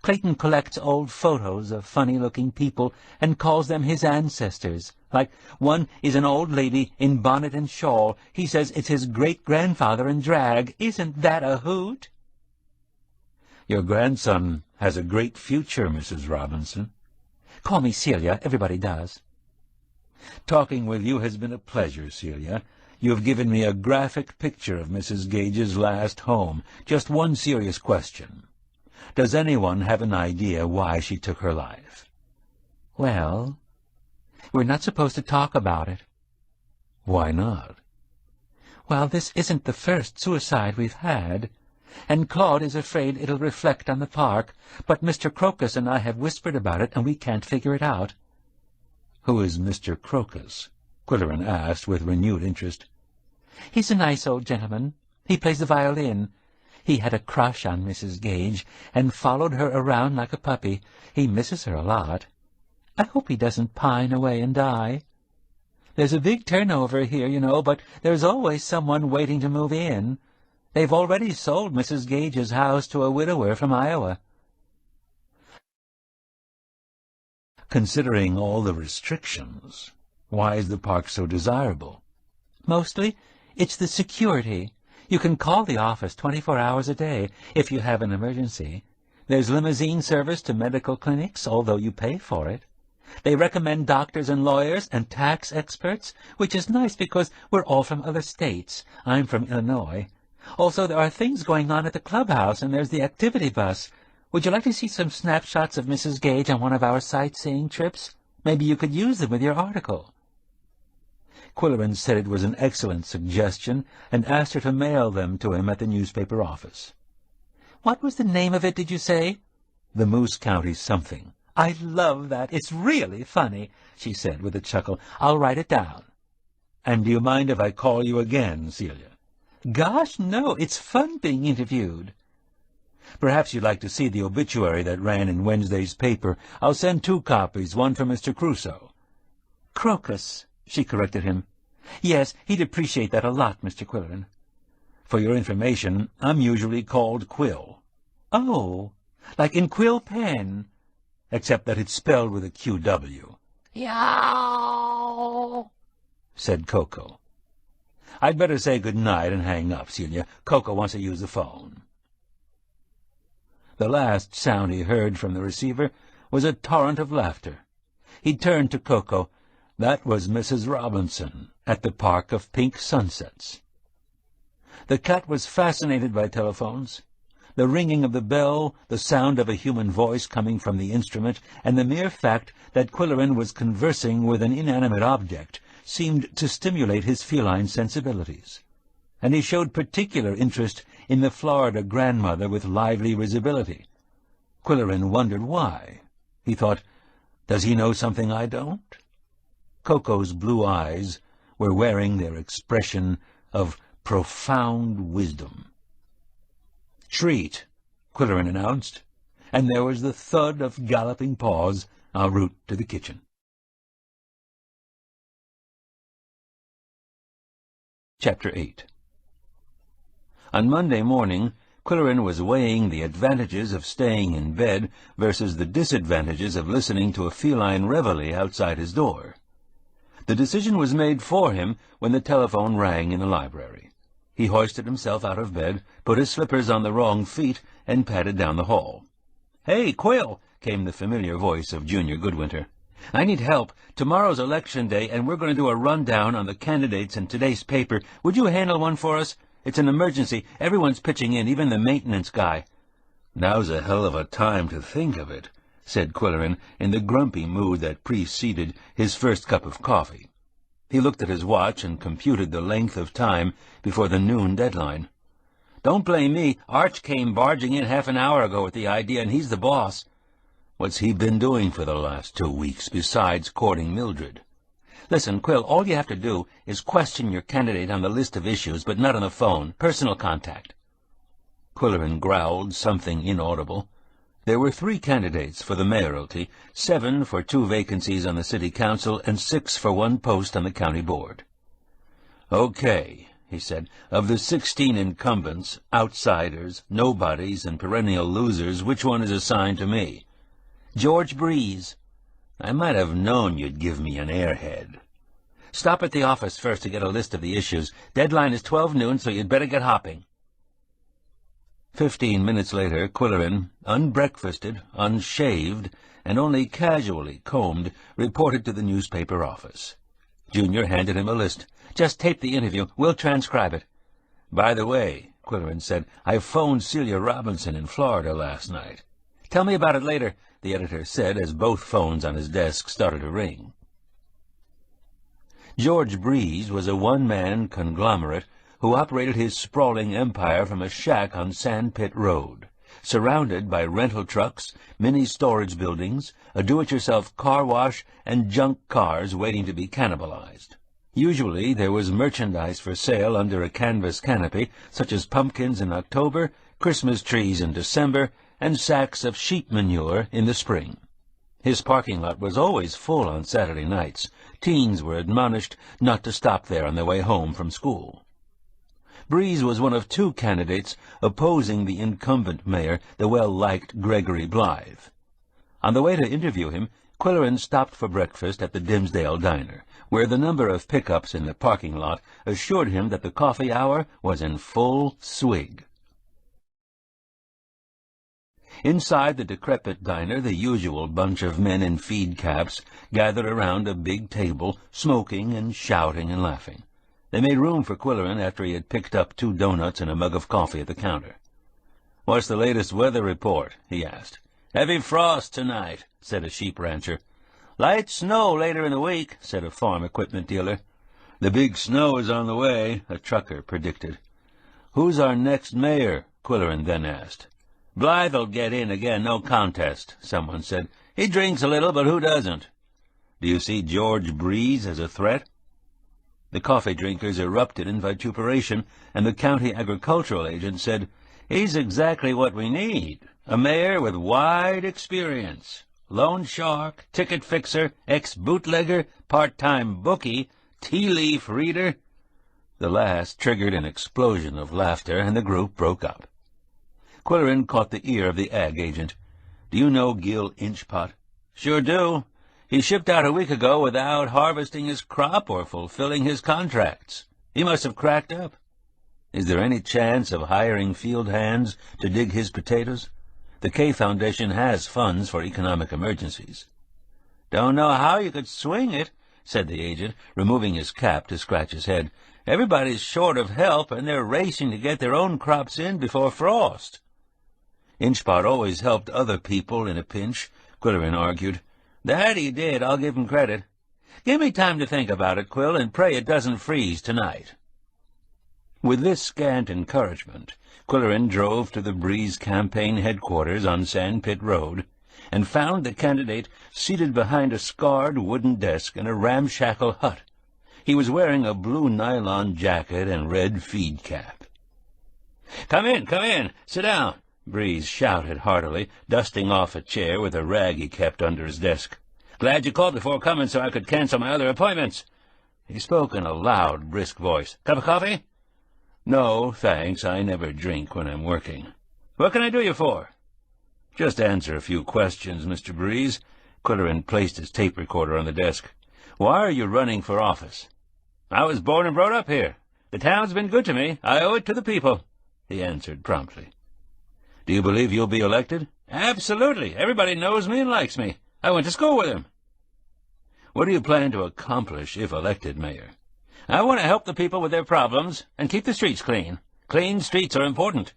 Clayton collects old photos of funny-looking people and calls them his ancestors. Like, one is an old lady in bonnet and shawl. He says it's his great-grandfather in drag. Isn't that a hoot? Your grandson has a great future, Mrs. Robinson. Call me Celia. Everybody does. Talking with you has been a pleasure, Celia. You have given me a graphic picture of Mrs. Gage's last home. Just one serious question. Does anyone have an idea why she took her life? Well, we're not supposed to talk about it. Why not? Well, this isn't the first suicide we've had, and Claude is afraid it'll reflect on the park, but Mr. Crocus and I have whispered about it, and we can't figure it out. Who is Mr. Crocus? Qwilleran asked with renewed interest. He's a nice old gentleman. He plays the violin. He had a crush on Mrs. Gage and followed her around like a puppy. He misses her a lot. I hope he doesn't pine away and die. There's a big turnover here, you know, but there's always someone waiting to move in. They've already sold Mrs. Gage's house to a widower from Iowa. Considering all the restrictions, why is the park so desirable? Mostly, it's the security. You can call the office 24 hours a day if you have an emergency. There's limousine service to medical clinics, although you pay for it. They recommend doctors and lawyers and tax experts, which is nice because we're all from other states. I'm from Illinois. Also, there are things going on at the clubhouse, and there's the activity bus. Would you like to see some snapshots of Mrs. Gage on one of our sightseeing trips? Maybe you could use them with your article. Qwilleran said it was an excellent suggestion and asked her to mail them to him at the newspaper office. What was the name of it, did you say? The Moose County something. I love that. It's really funny, she said with a chuckle. I'll write it down. And do you mind if I call you again, Celia? Gosh, no. It's fun being interviewed. Perhaps you'd like to see the obituary that ran in Wednesday's paper. I'll send 2 copies, one for Mr. Crusoe. Crocus, she corrected him. Yes, he'd appreciate that a lot, Mr. Qwilleran. For your information, I'm usually called Qwill. Oh, like in quill pen. Except that it's spelled with a QW. Yow, said Koko. I'd better say good night and hang up, Celia. Koko wants to use the phone. The last sound he heard from the receiver was a torrent of laughter. He turned to Koko. That was Mrs. Robinson at the Park of Pink Sunsets. The cat was fascinated by telephones. The ringing of the bell, the sound of a human voice coming from the instrument, and the mere fact that Qwilleran was conversing with an inanimate object seemed to stimulate his feline sensibilities. And he showed particular interest in the Florida grandmother with lively risibility. Qwilleran wondered why. He thought, does he know something I don't? Koko's blue eyes were wearing their expression of profound wisdom. "Treat," Qwilleran announced, and there was the thud of galloping paws en route to the kitchen. Chapter 8. On Monday morning, Qwilleran was weighing the advantages of staying in bed versus the disadvantages of listening to a feline reveille outside his door. The decision was made for him when the telephone rang in the library. He hoisted himself out of bed, put his slippers on the wrong feet, and padded down the hall. "Hey, Qwill!" came the familiar voice of Junior Goodwinter. "I need help. Tomorrow's election day, and we're going to do a rundown on the candidates in today's paper. Would you handle one for us? It's an emergency. Everyone's pitching in, even the maintenance guy." "Now's a hell of a time to think of it," said Qwilleran in the grumpy mood that preceded his first cup of coffee. He looked at his watch and computed the length of time before the noon deadline. "Don't blame me. Arch came barging in half an hour ago with the idea, and he's the boss." "What's he been doing for the last 2 weeks, besides courting Mildred?" "Listen, Qwill, all you have to do is question your candidate on the list of issues, but not on the phone. Personal contact." Qwilleran growled something inaudible. There were 3 candidates for the mayoralty, 7 for 2 vacancies on the city council, and 6 for 1 post on the county board. "Okay," he said. "Of the 16 incumbents, outsiders, nobodies, and perennial losers, which one is assigned to me?" "George Breeze." "I might have known you'd give me an airhead." "Stop at the office first to get a list of the issues. Deadline is 12 noon, so you'd better get hopping." 15 minutes later, Qwill, unbreakfasted, unshaved, and only casually combed, reported to the newspaper office. Junior handed him a list. "Just tape the interview. We'll transcribe it." "By the way," Qwill said, "I phoned Celia Robinson in Florida last night." "Tell me about it later," the editor said as both phones on his desk started to ring. George Breeze was a one-man conglomerate who operated his sprawling empire from a shack on Sandpit Road, surrounded by rental trucks, mini storage buildings, a do-it-yourself car wash, and junk cars waiting to be cannibalized. Usually there was merchandise for sale under a canvas canopy, such as pumpkins in October, Christmas trees in December, and sacks of sheep manure in the spring. His parking lot was always full on Saturday nights. Teens were admonished not to stop there on their way home from school. Breeze was one of 2 candidates opposing the incumbent mayor, the well-liked Gregory Blythe. On the way to interview him, Qwill stopped for breakfast at the Dimsdale Diner, where the number of pickups in the parking lot assured him that the coffee hour was in full swing. Inside the decrepit diner, the usual bunch of men in feed caps gathered around a big table, smoking and shouting and laughing. They made room for Qwill after he had picked up 2 donuts and a mug of coffee at the counter. "What's the latest weather report?" he asked. "Heavy frost tonight," said a sheep rancher. "Light snow later in the week," said a farm equipment dealer. "The big snow is on the way," a trucker predicted. "Who's our next mayor?" Qwill then asked. "Blythe'll get in again, no contest," someone said. "He drinks a little, but who doesn't?" "Do you see George Breeze as a threat?" The coffee drinkers erupted in vituperation, and the county agricultural agent said, "He's exactly what we need. A mayor with wide experience. Loan shark, ticket fixer, ex-bootlegger, part-time bookie, tea-leaf reader." The last triggered an explosion of laughter, and the group broke up. Qwill caught the ear of the ag agent. "Do you know Gil Inchpot?" "Sure do. He shipped out a week ago without harvesting his crop or fulfilling his contracts. He must have cracked up." "Is there any chance of hiring field hands to dig his potatoes? The K Foundation has funds for economic emergencies." "Don't know how you could swing it," said the agent, removing his cap to scratch his head. "Everybody's short of help, and they're racing to get their own crops in before frost." "Inchpot always helped other people in a pinch," Qwill argued. "That he did, I'll give him credit. Give me time to think about it, Qwill, and pray it doesn't freeze tonight." With this scant encouragement, Qwill drove to the Breeze campaign headquarters on Sandpit Road and found the candidate seated behind a scarred wooden desk in a ramshackle hut. He was wearing a blue nylon jacket and red feed cap. Come in, sit down," Breeze shouted heartily, dusting off a chair with a rag he kept under his desk. "Glad you called before coming so I could cancel my other appointments." He spoke in a loud, brisk voice. "Cup of coffee?" "No, thanks. I never drink when I'm working." "What can I do you for?" "Just answer a few questions, Mr. Breeze." Qwill placed his tape recorder on the desk. "Why are you running for office?" "I was born and brought up here. The town's been good to me. I owe it to the people," he answered promptly. "Do you believe you'll be elected?" "Absolutely. Everybody knows me and likes me. I went to school with him." "What do you plan to accomplish if elected mayor?" "I want to help the people with their problems and keep the streets clean. Clean streets are important."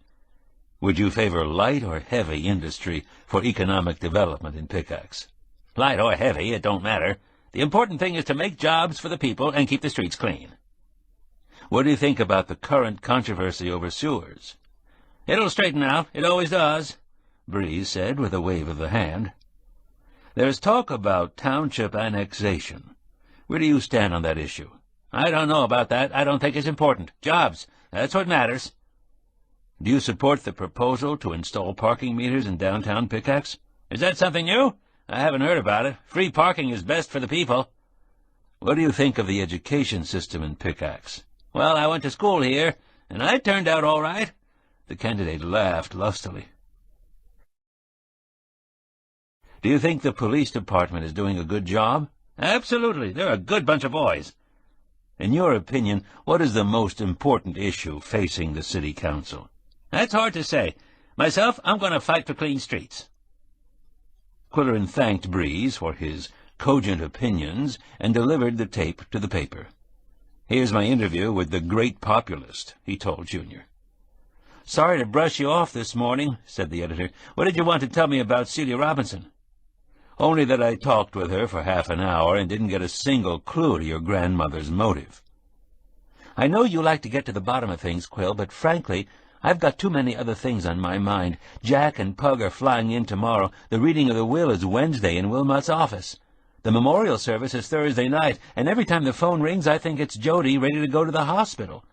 "Would you favor light or heavy industry for economic development in Pickaxe?" "Light or heavy, it don't matter. The important thing is to make jobs for the people and keep the streets clean." "What do you think about the current controversy over sewers?" "It'll straighten out. It always does," Breeze said with a wave of the hand. "There's talk about township annexation. Where do you stand on that issue?" "I don't know about that. I don't think it's important. Jobs, that's what matters." "Do you support the proposal to install parking meters in downtown Pickaxe?" "Is that something new? I haven't heard about it. Free parking is best for the people." "What do you think of the education system in Pickaxe?" Well, I went to school here, and I turned out all right." The candidate laughed lustily. "Do you think the police department is doing a good job?" "Absolutely. They're a good bunch of boys." "In your opinion, what is the most important issue facing the city council?" "That's hard to say. Myself, I'm going to fight for clean streets." Qwilleran thanked Breeze for his cogent opinions and delivered the tape to the paper. "Here's my interview with the great populist," he told Junior. "Sorry to brush you off this morning," said the editor. "What did you want to tell me about Celia Robinson?" "Only that I talked with her for half an hour and didn't get a single clue to your grandmother's motive." "I know you like to get to the bottom of things, Qwill, but frankly, I've got too many other things on my mind. Jack and Pug are flying in tomorrow. The reading of the will is Wednesday in Wilmot's office. The memorial service is Thursday night, and every time the phone rings I think it's Jody ready to go to the hospital."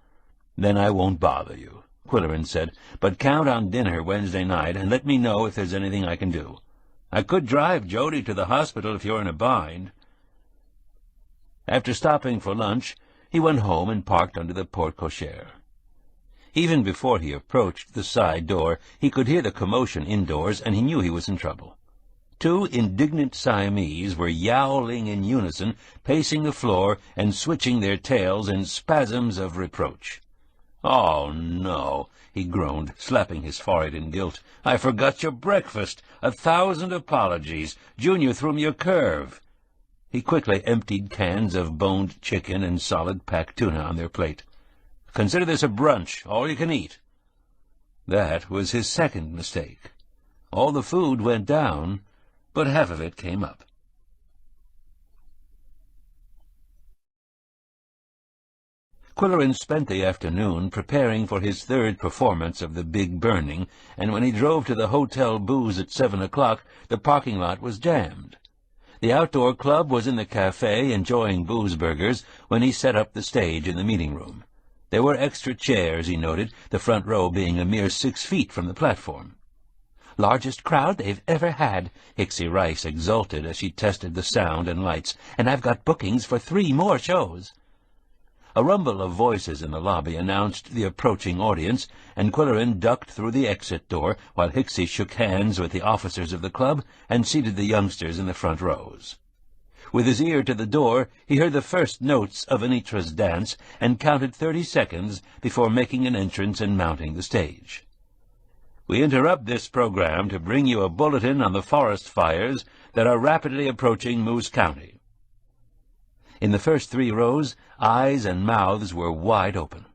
"Then I won't bother you," Qwilleran said, "but count on dinner Wednesday night and let me know if there's anything I can do. I could drive Jody to the hospital if you're in a bind." After stopping for lunch, he went home and parked under the porte-cochere. Even before he approached the side door, he could hear the commotion indoors, and he knew he was in trouble. Two indignant Siamese were yowling in unison, pacing the floor and switching their tails in spasms of reproach. "Oh, no," he groaned, slapping his forehead in guilt. "I forgot your breakfast. 1,000 apologies. Junior threw me a curve." He quickly emptied cans of boned chicken and solid packed tuna on their plate. "Consider this a brunch, all you can eat." That was his second mistake. All the food went down, but half of it came up. Qwilleran spent the afternoon preparing for his third performance of the Big Burning, and when he drove to the hotel booze at 7 o'clock, the parking lot was jammed. The outdoor club was in the cafe enjoying booze burgers when he set up the stage in the meeting room. There were extra chairs, he noted, the front row being a mere 6 feet from the platform. "Largest crowd they've ever had," Hixie Rice exulted as she tested the sound and lights, "and I've got bookings for 3 more shows." A rumble of voices in the lobby announced the approaching audience, and Qwilleran ducked through the exit door while Hixie shook hands with the officers of the club and seated the youngsters in the front rows. With his ear to the door, he heard the first notes of Anitra's dance and counted 30 seconds before making an entrance and mounting the stage. "We interrupt this program to bring you a bulletin on the forest fires that are rapidly approaching Moose County." In the first 3 rows, eyes and mouths were wide open.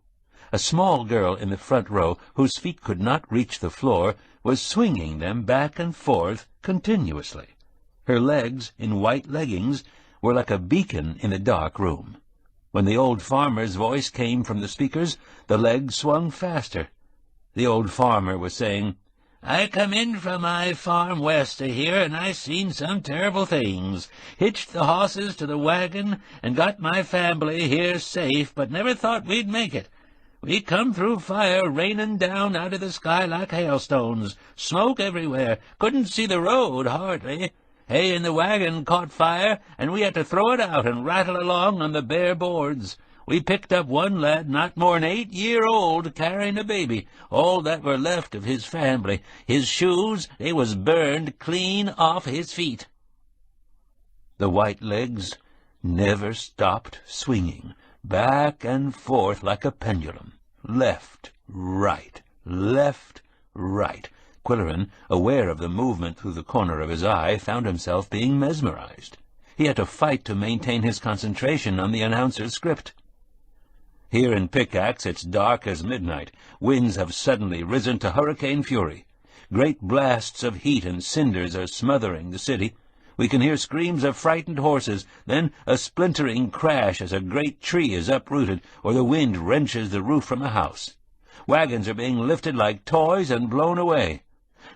A small girl in the front row, whose feet could not reach the floor, was swinging them back and forth continuously. Her legs, in white leggings, were like a beacon in the dark room. When the old farmer's voice came from the speakers, the legs swung faster. The old farmer was saying, "I come in from my farm west of here, and I seen some terrible things. Hitched the hosses to the wagon and got my family here safe, but never thought we'd make it. We come through fire raining down out of the sky like hailstones, smoke everywhere, couldn't see the road hardly. Hay in the wagon caught fire, and we had to throw it out and rattle along on the bare boards. We picked up one lad not more'n 8-year-old carrying a baby, all that were left of his family. His shoes, they was burned clean off his feet." The white legs never stopped swinging, back and forth like a pendulum. Left, right, left, right. Qwilleran, aware of the movement through the corner of his eye, found himself being mesmerized. He had to fight to maintain his concentration on the announcer's script. "Here in Pickaxe it's dark as midnight. Winds have suddenly risen to hurricane fury. Great blasts of heat and cinders are smothering the city. We can hear screams of frightened horses, then a splintering crash as a great tree is uprooted or the wind wrenches the roof from a house. Wagons are being lifted like toys and blown away.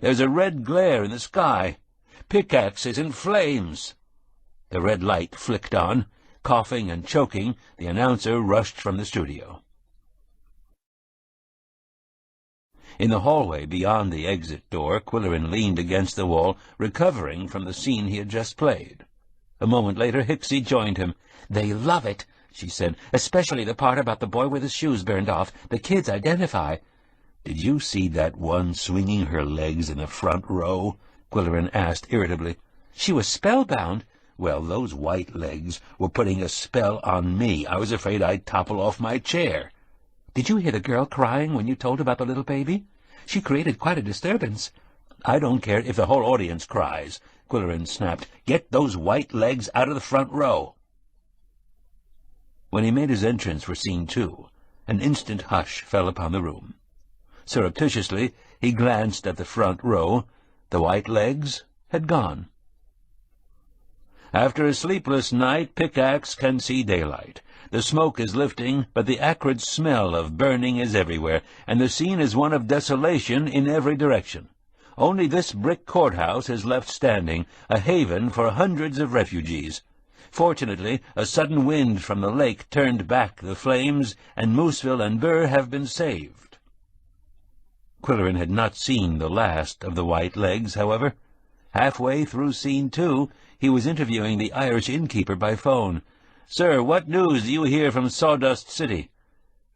There's a red glare in the sky. Pickaxe is in flames." The red light flicked on. Coughing and choking, the announcer rushed from the studio. In the hallway beyond the exit door, Qwilleran leaned against the wall, recovering from the scene he had just played. A moment later, Hixie joined him. "They love it," she said, "especially the part about the boy with his shoes burned off. The kids identify." "Did you see that one swinging her legs in the front row?" Qwill asked irritably. "She was spellbound." "Well, those white legs were putting a spell on me. I was afraid I'd topple off my chair." "Did you hear the girl crying when you told about the little baby? She created quite a disturbance." "I don't care if the whole audience cries," Qwill snapped. "Get those white legs out of the front row." When he made his entrance for Scene 2, an instant hush fell upon the room. Surreptitiously, he glanced at the front row. The white legs had gone. After a sleepless night, Pickaxe can see daylight. The smoke is lifting, but the acrid smell of burning is everywhere, and the scene is one of desolation in every direction. Only this brick courthouse is left standing, a haven for hundreds of refugees. Fortunately, a sudden wind from the lake turned back the flames, and Mooseville and Burr have been saved. Qwill had not seen the last of the white legs, however. Halfway through Scene 2, he was interviewing the Irish innkeeper by phone. "Sir, what news do you hear from Sawdust City?"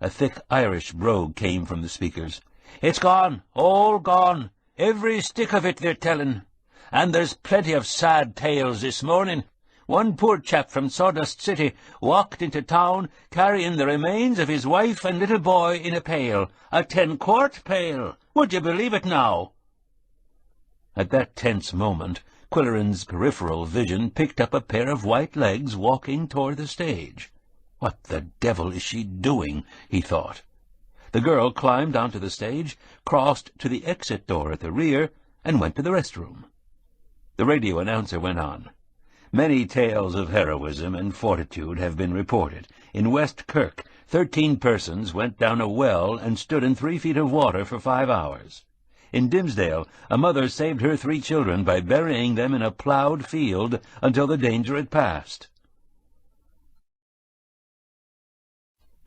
A thick Irish brogue came from the speakers. "It's gone, all gone. Every stick of it, they're tellin'. And there's plenty of sad tales this morning. One poor chap from Sawdust City walked into town carrying the remains of his wife and little boy in a pail, a 10-quart pail. Would you believe it now?" At that tense moment, Qwill's peripheral vision picked up a pair of white legs walking toward the stage. "What the devil is she doing?" he thought. The girl climbed onto the stage, crossed to the exit door at the rear, and went to the restroom. The radio announcer went on. "Many tales of heroism and fortitude have been reported. In West Kirk, 13 persons went down a well and stood in 3 feet of water for 5 hours. In Dimsdale, a mother saved her 3 children by burying them in a plowed field until the danger had passed."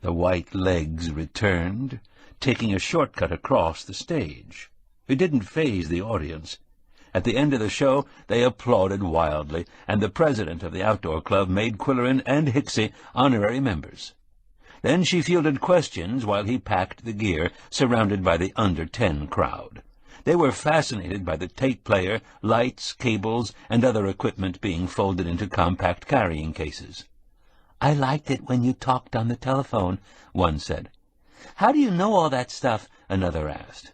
The white legs returned, taking a shortcut across the stage. It didn't faze the audience. At the end of the show, they applauded wildly, and the president of the outdoor club made Qwill and Hicksy honorary members. Then she fielded questions while he packed the gear, surrounded by the under-10 crowd. They were fascinated by the tape player, lights, cables, and other equipment being folded into compact carrying cases. "I liked it when you talked on the telephone," one said. "How do you know all that stuff?" another asked.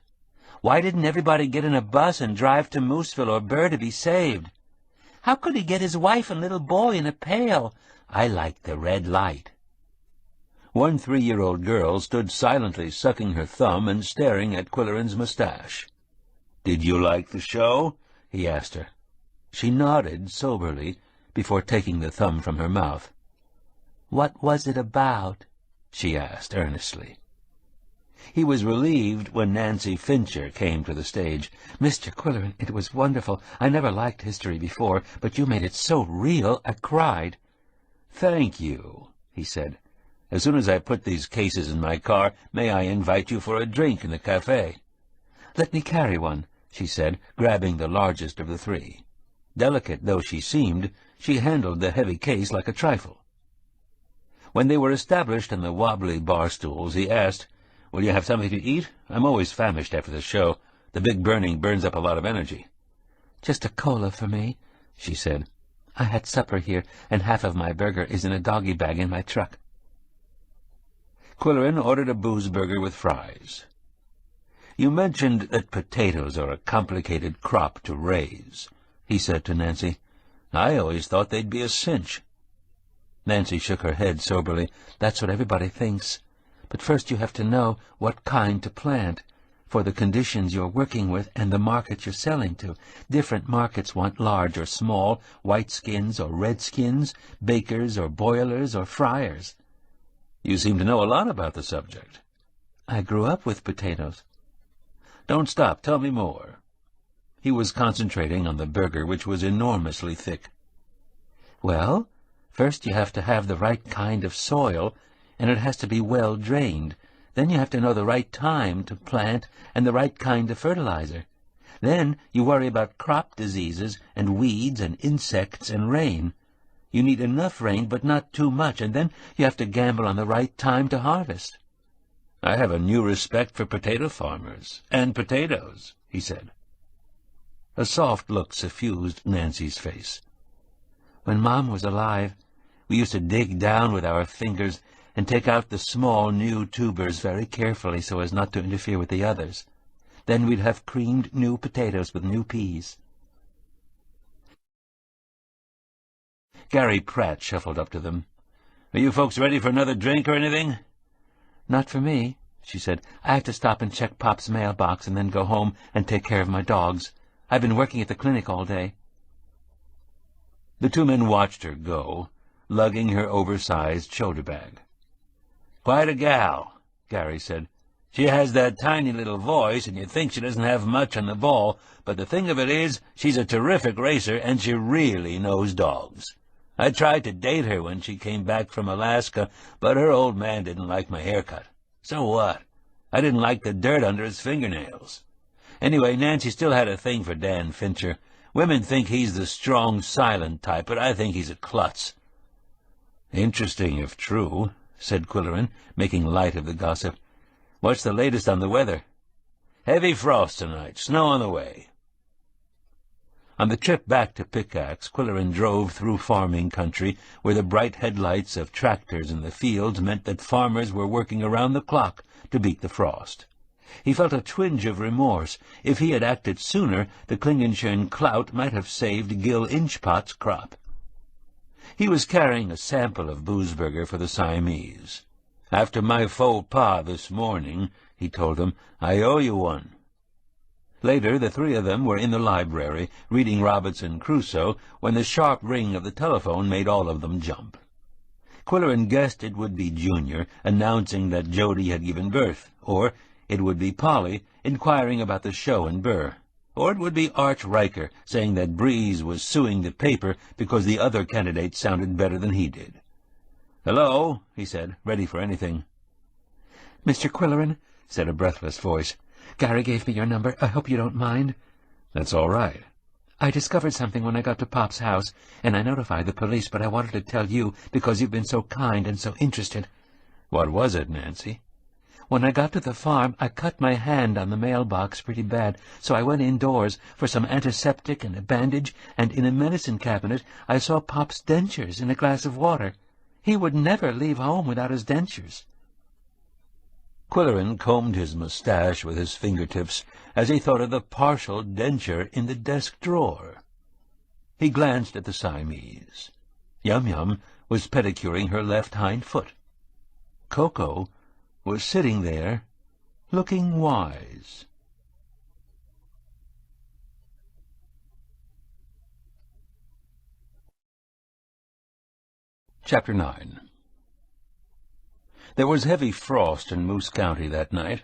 "Why didn't everybody get in a bus and drive to Mooseville or Burr to be saved? How could he get his wife and little boy in a pail? I liked the red light." One 3-year-old girl stood silently sucking her thumb and staring at Qwill's mustache. "Did you like the show?" he asked her. She nodded soberly before taking the thumb from her mouth. "What was it about?" she asked earnestly. He was relieved when Nancy Fincher came to the stage. "Mr. Qwill, it was wonderful. I never liked history before, but you made it so real I cried." "Thank you," he said. "As soon as I put these cases in my car, may I invite you for a drink in the cafe?" "Let me carry one," she said, grabbing the largest of the 3. Delicate though she seemed, she handled the heavy case like a trifle. When they were established on the wobbly bar stools, he asked, "Will you have something to eat? I'm always famished after the show. The big burning burns up a lot of energy." "Just a cola for me," she said. "I had supper here, and half of my burger is in a doggy bag in my truck." Qwill ordered a booze burger with fries. "You mentioned that potatoes are a complicated crop to raise," he said to Nancy. "I always thought they'd be a cinch." Nancy shook her head soberly. "That's what everybody thinks. But first you have to know what kind to plant, for the conditions you're working with and the market you're selling to. Different markets want large or small, white skins or red skins, bakers or boilers or fryers." "You seem to know a lot about the subject." "I grew up with potatoes." "Don't stop. Tell me more." He was concentrating on the burger, which was enormously thick. "Well, first you have to have the right kind of soil, and it has to be well drained. Then you have to know the right time to plant and the right kind of fertilizer. Then you worry about crop diseases and weeds and insects and rain. You need enough rain, but not too much, and then you have to gamble on the right time to harvest." "I have a new respect for potato farmers, and potatoes," he said. A soft look suffused Nancy's face. "When Mom was alive, we used to dig down with our fingers and take out the small new tubers very carefully so as not to interfere with the others. Then we'd have creamed new potatoes with new peas." Gary Pratt shuffled up to them. "Are you folks ready for another drink or anything?" "Not for me," she said. "I have to stop and check Pop's mailbox and then go home and take care of my dogs. I've been working at the clinic all day." The two men watched her go, lugging her oversized shoulder bag. "Quite a gal," Gary said. "She has that tiny little voice, and you'd think she doesn't have much on the ball, but the thing of it is, she's a terrific racer, and she really knows dogs. I tried to date her when she came back from Alaska, but her old man didn't like my haircut. So what? I didn't like the dirt under his fingernails. Anyway, Nancy still had a thing for Dan Fincher. Women think he's the strong, silent type, but I think he's a klutz." "Interesting, if true," said Qwilleran, making light of the gossip. "What's the latest on the weather?" "Heavy frost tonight, snow on the way." On the trip back to Pickaxe, Qwilleran drove through farming country, where the bright headlights of tractors in the fields meant that farmers were working around the clock to beat the frost. He felt a twinge of remorse. If he had acted sooner, the Klingenschön clout might have saved Gil Inchpot's crop. He was carrying a sample of Boozberger for the Siamese. "After my faux pas this morning," he told them, "I owe you one." Later, the three of them were in the library, reading Robinson Crusoe, when the sharp ring of the telephone made all of them jump. Qwilleran guessed it would be Junior, announcing that Jody had given birth, or it would be Polly, inquiring about the show in Burr, or it would be Arch Riker, saying that Breeze was suing the paper because the other candidate sounded better than he did. "Hello," he said, ready for anything. "Mr. Qwilleran," said a breathless voice, "Gary gave me your number. I hope you don't mind." "That's all right." "I discovered something when I got to Pop's house, and I notified the police, but I wanted to tell you because you've been so kind and so interested." "What was it, Nancy?" "When I got to the farm, I cut my hand on the mailbox pretty bad, so I went indoors for some antiseptic and a bandage, and in a medicine cabinet I saw Pop's dentures in a glass of water. He would never leave home without his dentures." Qwilleran combed his mustache with his fingertips as he thought of the partial denture in the desk drawer. He glanced at the Siamese. Yum-Yum was pedicuring her left hind foot. Koko was sitting there, looking wise. Chapter 9. There was heavy frost in Moose County that night.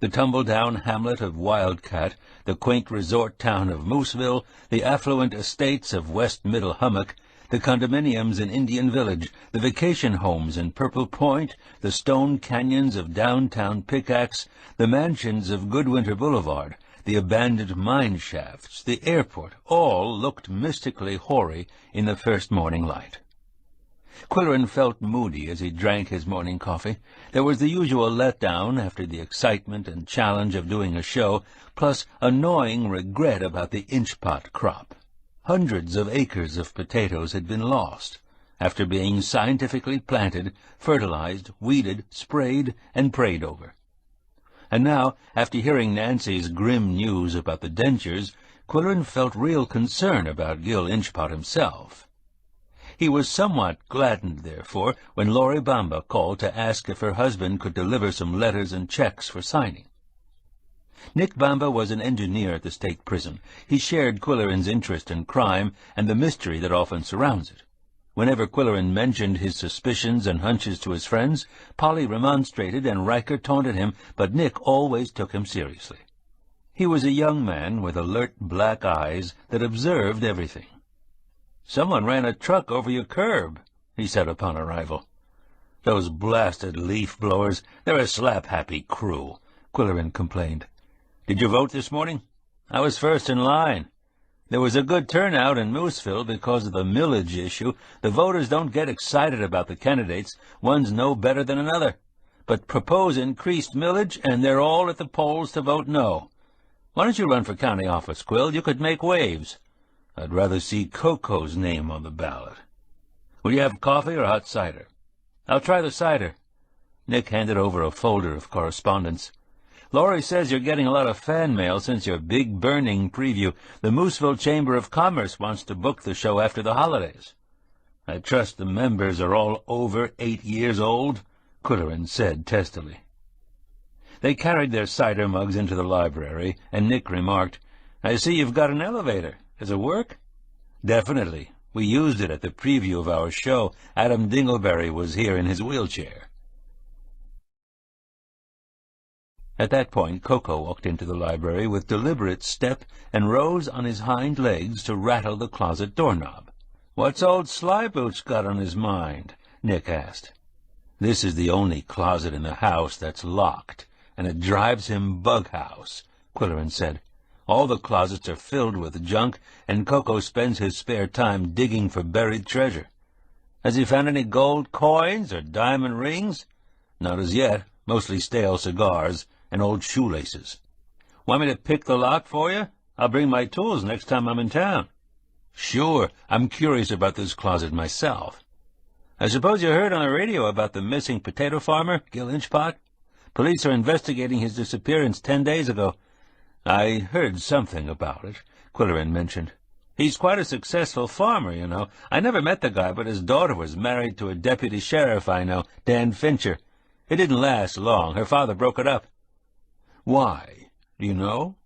The tumble-down hamlet of Wildcat, the quaint resort town of Mooseville, the affluent estates of West Middle Hummock, the condominiums in Indian Village, the vacation homes in Purple Point, the stone canyons of downtown Pickaxe, the mansions of Goodwinter Boulevard, the abandoned mine shafts, the airport, all looked mystically hoary in the first morning light. Qwilleran felt moody as he drank his morning coffee. There was the usual letdown after the excitement and challenge of doing a show, plus a gnawing regret about the Inchpot crop. Hundreds of acres of potatoes had been lost, after being scientifically planted, fertilized, weeded, sprayed, and prayed over. And now, after hearing Nancy's grim news about the dentures, Qwilleran felt real concern about Gil Inchpot himself. He was somewhat gladdened, therefore, when Laurie Bamba called to ask if her husband could deliver some letters and checks for signing. Nick Bamba was an engineer at the state prison. He shared Qwilleran's interest in crime and the mystery that often surrounds it. Whenever Qwilleran mentioned his suspicions and hunches to his friends, Polly remonstrated and Riker taunted him, but Nick always took him seriously. He was a young man with alert black eyes that observed everything. "Someone ran a truck over your curb," he said upon arrival. "Those blasted leaf-blowers, they're a slap-happy crew," Qwilleran complained. "Did you vote this morning?" "I was first in line." There was a good turnout in Mooseville because of the millage issue. The voters don't get excited about the candidates. One's no better than another. But propose increased millage, and they're all at the polls to vote no. Why don't you run for county office, Qwill? You could make waves. I'd rather see Koko's name on the ballot. Will you have coffee or hot cider? I'll try the cider. Nick handed over a folder of correspondence. Laurie says you're getting a lot of fan mail since your big burning preview. The Mooseville Chamber of Commerce wants to book the show after the holidays. I trust the members are all over 8 years old, Qwill said testily. They carried their cider mugs into the library, and Nick remarked, I see you've got an elevator. Does it work? Definitely. We used it at the preview of our show. Adam Dingleberry was here in his wheelchair. At that point, Koko walked into the library with deliberate step and rose on his hind legs to rattle the closet doorknob. "What's old Slyboots got on his mind?" Nick asked. "This is the only closet in the house that's locked, and it drives him bughouse," Qwill said. "All the closets are filled with junk, and Koko spends his spare time digging for buried treasure. Has he found any gold coins or diamond rings?" "Not as yet, mostly stale cigars and old shoelaces." "Want me to pick the lock for you? I'll bring my tools next time I'm in town." "Sure, I'm curious about this closet myself." "I suppose you heard on the radio about the missing potato farmer, Gil Inchpot? Police are investigating his disappearance 10 days ago." "I heard something about it," Qwill mentioned. "He's quite a successful farmer, you know. I never met the guy, but his daughter was married to a deputy sheriff I know, Dan Fincher. It didn't last long. Her father broke it up." "Why? Do you know?"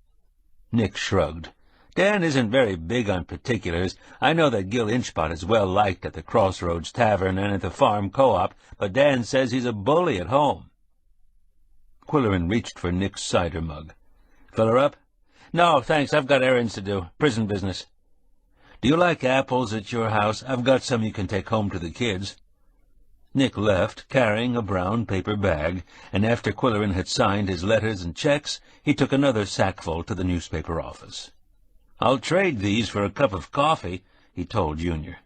Nick shrugged. "Dan isn't very big on particulars. I know that Gil Inchpot is well liked at the Crossroads Tavern and at the farm co-op, but Dan says he's a bully at home." Qwill reached for Nick's cider mug. "Fill her up?" "No, thanks. I've got errands to do. Prison business." "Do you like apples at your house? I've got some you can take home to the kids." Nick left, carrying a brown paper bag, and after Qwill had signed his letters and checks, he took another sackful to the newspaper office. "I'll trade these for a cup of coffee," he told Junior.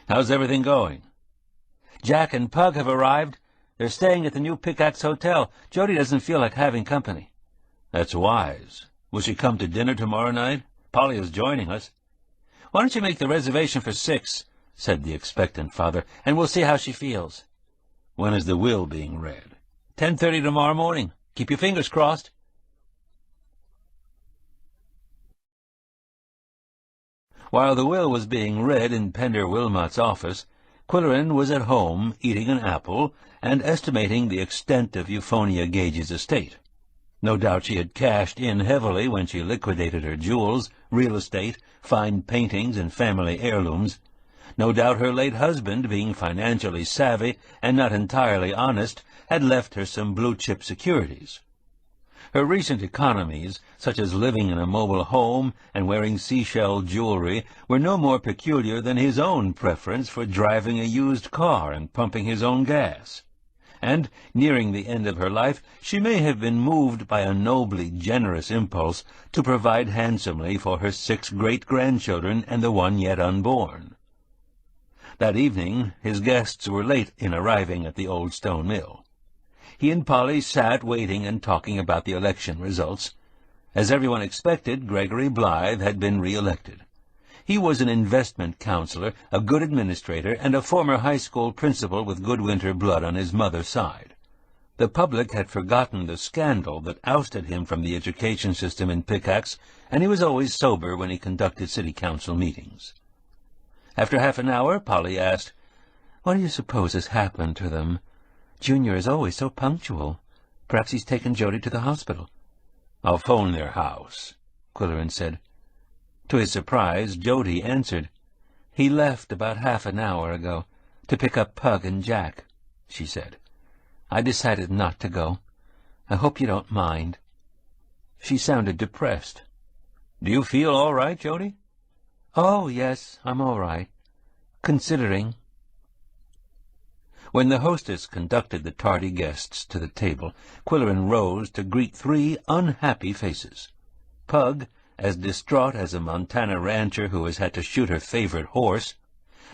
"How's everything going?" "Jack and Pug have arrived. They're staying at the new Pickaxe Hotel. Jody doesn't feel like having company." "That's wise. Will she come to dinner tomorrow night? Polly is joining us." "Why don't you make the reservation for 6, said the expectant father, "and we'll see how she feels." "When is the will being read?" 10:30 tomorrow morning. Keep your fingers crossed." While the will was being read in Pender Wilmot's office, Qwill was at home eating an apple and estimating the extent of Euphonia Gage's estate. No doubt she had cashed in heavily when she liquidated her jewels, real estate, fine paintings, and family heirlooms. No doubt her late husband, being financially savvy and not entirely honest, had left her some blue-chip securities. Her recent economies, such as living in a mobile home and wearing seashell jewelry, were no more peculiar than his own preference for driving a used car and pumping his own gas. And, nearing the end of her life, she may have been moved by a nobly generous impulse to provide handsomely for her 6 great-grandchildren and the one yet unborn. That evening his guests were late in arriving at the old stone mill. He and Polly sat waiting and talking about the election results. As everyone expected, Gregory Blythe had been re-elected. He was an investment counselor, a good administrator, and a former high school principal with good winter blood on his mother's side. The public had forgotten the scandal that ousted him from the education system in Pickaxe, and he was always sober when he conducted city council meetings. After half an hour, Polly asked, "What do you suppose has happened to them? Junior is always so punctual. Perhaps he's taken Jody to the hospital." "I'll phone their house," Qwill said. To his surprise, Jody answered. "He left about half an hour ago to pick up Pug and Jack," she said. "I decided not to go. I hope you don't mind." She sounded depressed. "Do you feel all right, Jody?" "Oh, yes, I'm all right, considering." When the hostess conducted the tardy guests to the table, Qwill rose to greet 3 unhappy faces. Pug, as distraught as a Montana rancher who has had to shoot her favorite horse,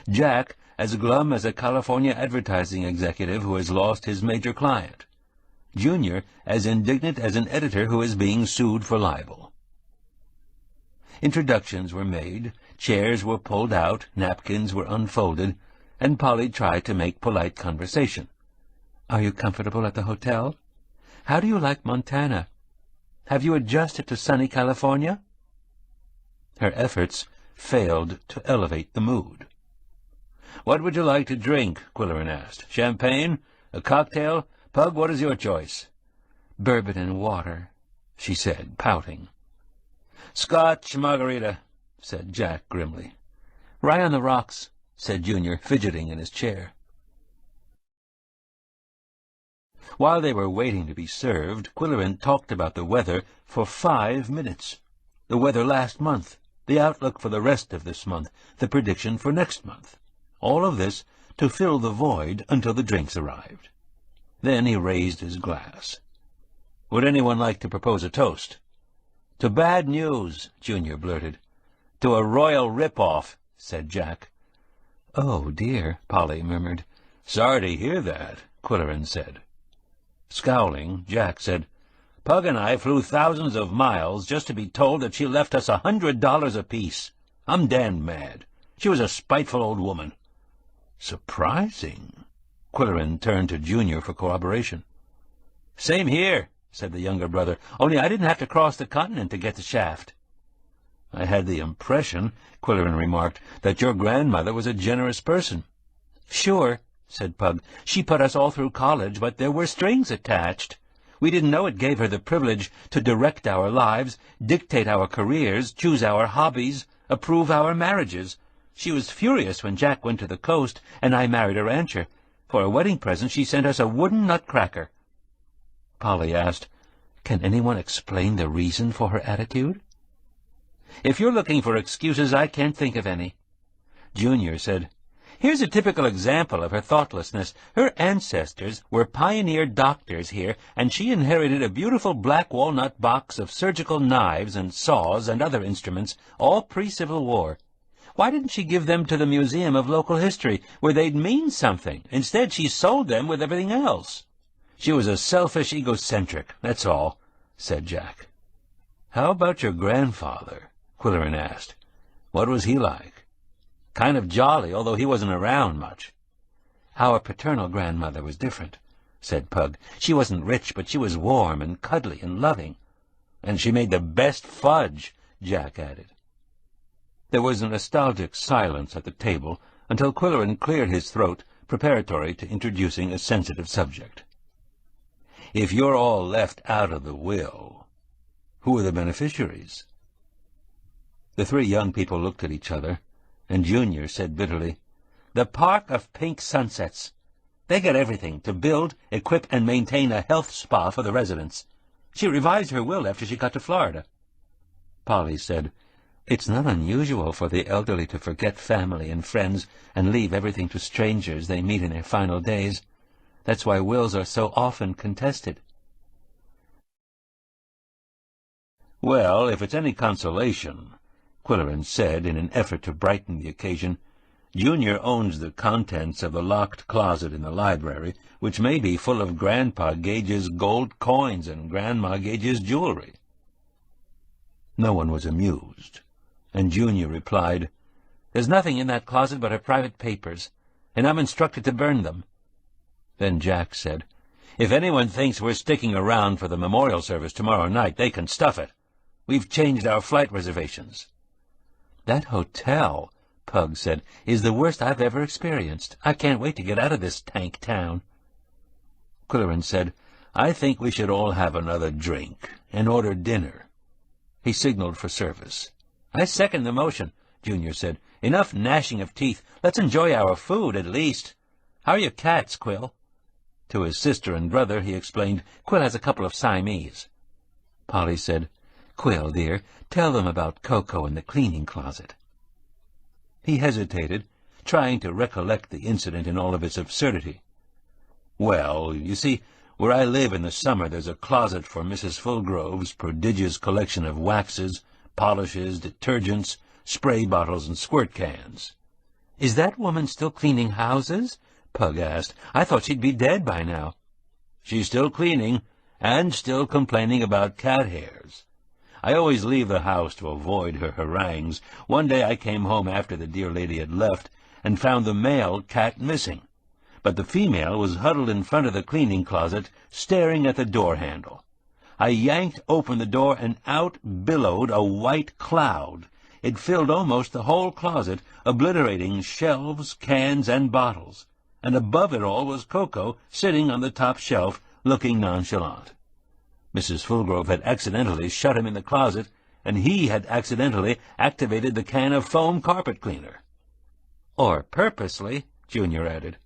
Jack as glum as a California advertising executive who has lost his major client, Junior as indignant as an editor who is being sued for libel. Introductions were made, chairs were pulled out, napkins were unfolded, and Polly tried to make polite conversation. "Are you comfortable at the hotel? How do you like Montana? Have you adjusted to sunny California?" Her efforts failed to elevate the mood. "What would you like to drink?" Qwill asked. "Champagne? A cocktail? Pug, what is your choice?" "Bourbon and water," she said, pouting. "Scotch margarita," said Jack grimly. "Rye on the rocks," said Junior, fidgeting in his chair. While they were waiting to be served, Qwill talked about the weather for 5 minutes. The weather last month, the outlook for the rest of this month, the prediction for next month. All of this to fill the void until the drinks arrived. Then he raised his glass. "Would anyone like to propose a toast?" "To bad news," Junior blurted. "To a royal rip-off," said Jack. "Oh, dear," Polly murmured. "Sorry to hear that," Qwill said. Scowling, Jack said, "Pug and I flew thousands of miles just to be told that she left us $100 apiece. I'm damned mad. She was a spiteful old woman." "Surprising." Qwill turned to Junior for corroboration. "Same here," said the younger brother, "only I didn't have to cross the continent to get the shaft." "I had the impression," Qwill remarked, "that your grandmother was a generous person." "Sure," said Pug. "She put us all through college, but there were strings attached. We didn't know it gave her the privilege to direct our lives, dictate our careers, choose our hobbies, approve our marriages. She was furious when Jack went to the coast and I married a rancher. For a wedding present she sent us a wooden nutcracker." Polly asked, "Can anyone explain the reason for her attitude?" "If you're looking for excuses, I can't think of any." Junior said, "Here's a typical example of her thoughtlessness. Her ancestors were pioneer doctors here, and she inherited a beautiful black walnut box of surgical knives and saws and other instruments, all pre-Civil War. Why didn't she give them to the Museum of Local History, where they'd mean something? Instead, she sold them with everything else." "She was a selfish egocentric, that's all," said Jack. "How about your grandfather?" Qwill asked. "What was he like?" "Kind of jolly, although he wasn't around much." "Our paternal grandmother was different," said Pug. "She wasn't rich, but she was warm and cuddly and loving." "And she made the best fudge," Jack added. There was a nostalgic silence at the table until Qwill cleared his throat, preparatory to introducing a sensitive subject. "If you're all left out of the will, who are the beneficiaries?" The 3 young people looked at each other, and Junior said bitterly, "The Park of Pink Sunsets. They get everything, to build, equip, and maintain a health spa for the residents. She revised her will after she got to Florida." Polly said, "It's not unusual for the elderly to forget family and friends and leave everything to strangers they meet in their final days. That's why wills are so often contested." "Well, if it's any consolation," Qwill said in an effort to brighten the occasion, "Junior owns the contents of the locked closet in the library, which may be full of Grandpa Gage's gold coins and Grandma Gage's jewelry." No one was amused, and Junior replied, "There's nothing in that closet but her private papers, and I'm instructed to burn them." Then Jack said, "If anyone thinks we're sticking around for the memorial service tomorrow night, they can stuff it. We've changed our flight reservations." "That hotel," Pug said, "is the worst I've ever experienced. I can't wait to get out of this tank town." Qwill said, "I think we should all have another drink and order dinner." He signaled for service. "I second the motion," Junior said. "Enough gnashing of teeth. Let's enjoy our food, at least. How are your cats, Qwill?" To his sister and brother he explained, "Qwill has a couple of Siamese." Polly said, "Qwill, dear, tell them about Koko in the cleaning closet." He hesitated, trying to recollect the incident in all of its absurdity. "Well, you see, where I live in the summer there's a closet for Mrs. Fulgrove's prodigious collection of waxes, polishes, detergents, spray bottles, and squirt cans. "Is that woman still cleaning houses?" Pug asked. "I thought she'd be dead by now." "She's still cleaning, and still complaining about cat hairs. I always leave the house to avoid her harangues. One day I came home after the dear lady had left, and found the male cat missing, but the female was huddled in front of the cleaning closet, staring at the door handle. I yanked open the door, and out billowed a white cloud. It filled almost the whole closet, obliterating shelves, cans, and bottles, and above it all was Koko, sitting on the top shelf, looking nonchalant. Mrs. Fulgrove had accidentally shut him in the closet, and he had accidentally activated the can of foam carpet cleaner. "Or purposely," Junior added.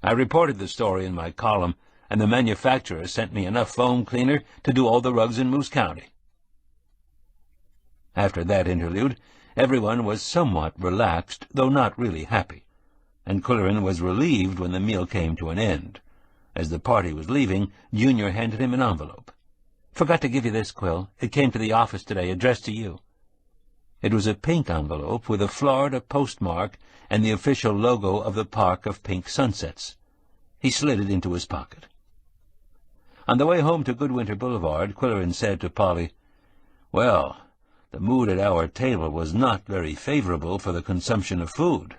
I reported the story in my column, and the manufacturer sent me enough foam cleaner to do all the rugs in Moose County. After that interlude, everyone was somewhat relaxed, though not really happy, and Qwill was relieved when the meal came to an end. As the party was leaving, Junior handed him an envelope. "Forgot to give you this, Qwill. It came to the office today, addressed to you." It was a pink envelope with a Florida postmark and the official logo of the Park of Pink Sunsets. He slid it into his pocket. On the way home to Goodwinter Boulevard, Qwill said to Polly, "Well, the mood at our table was not very favorable for the consumption of food.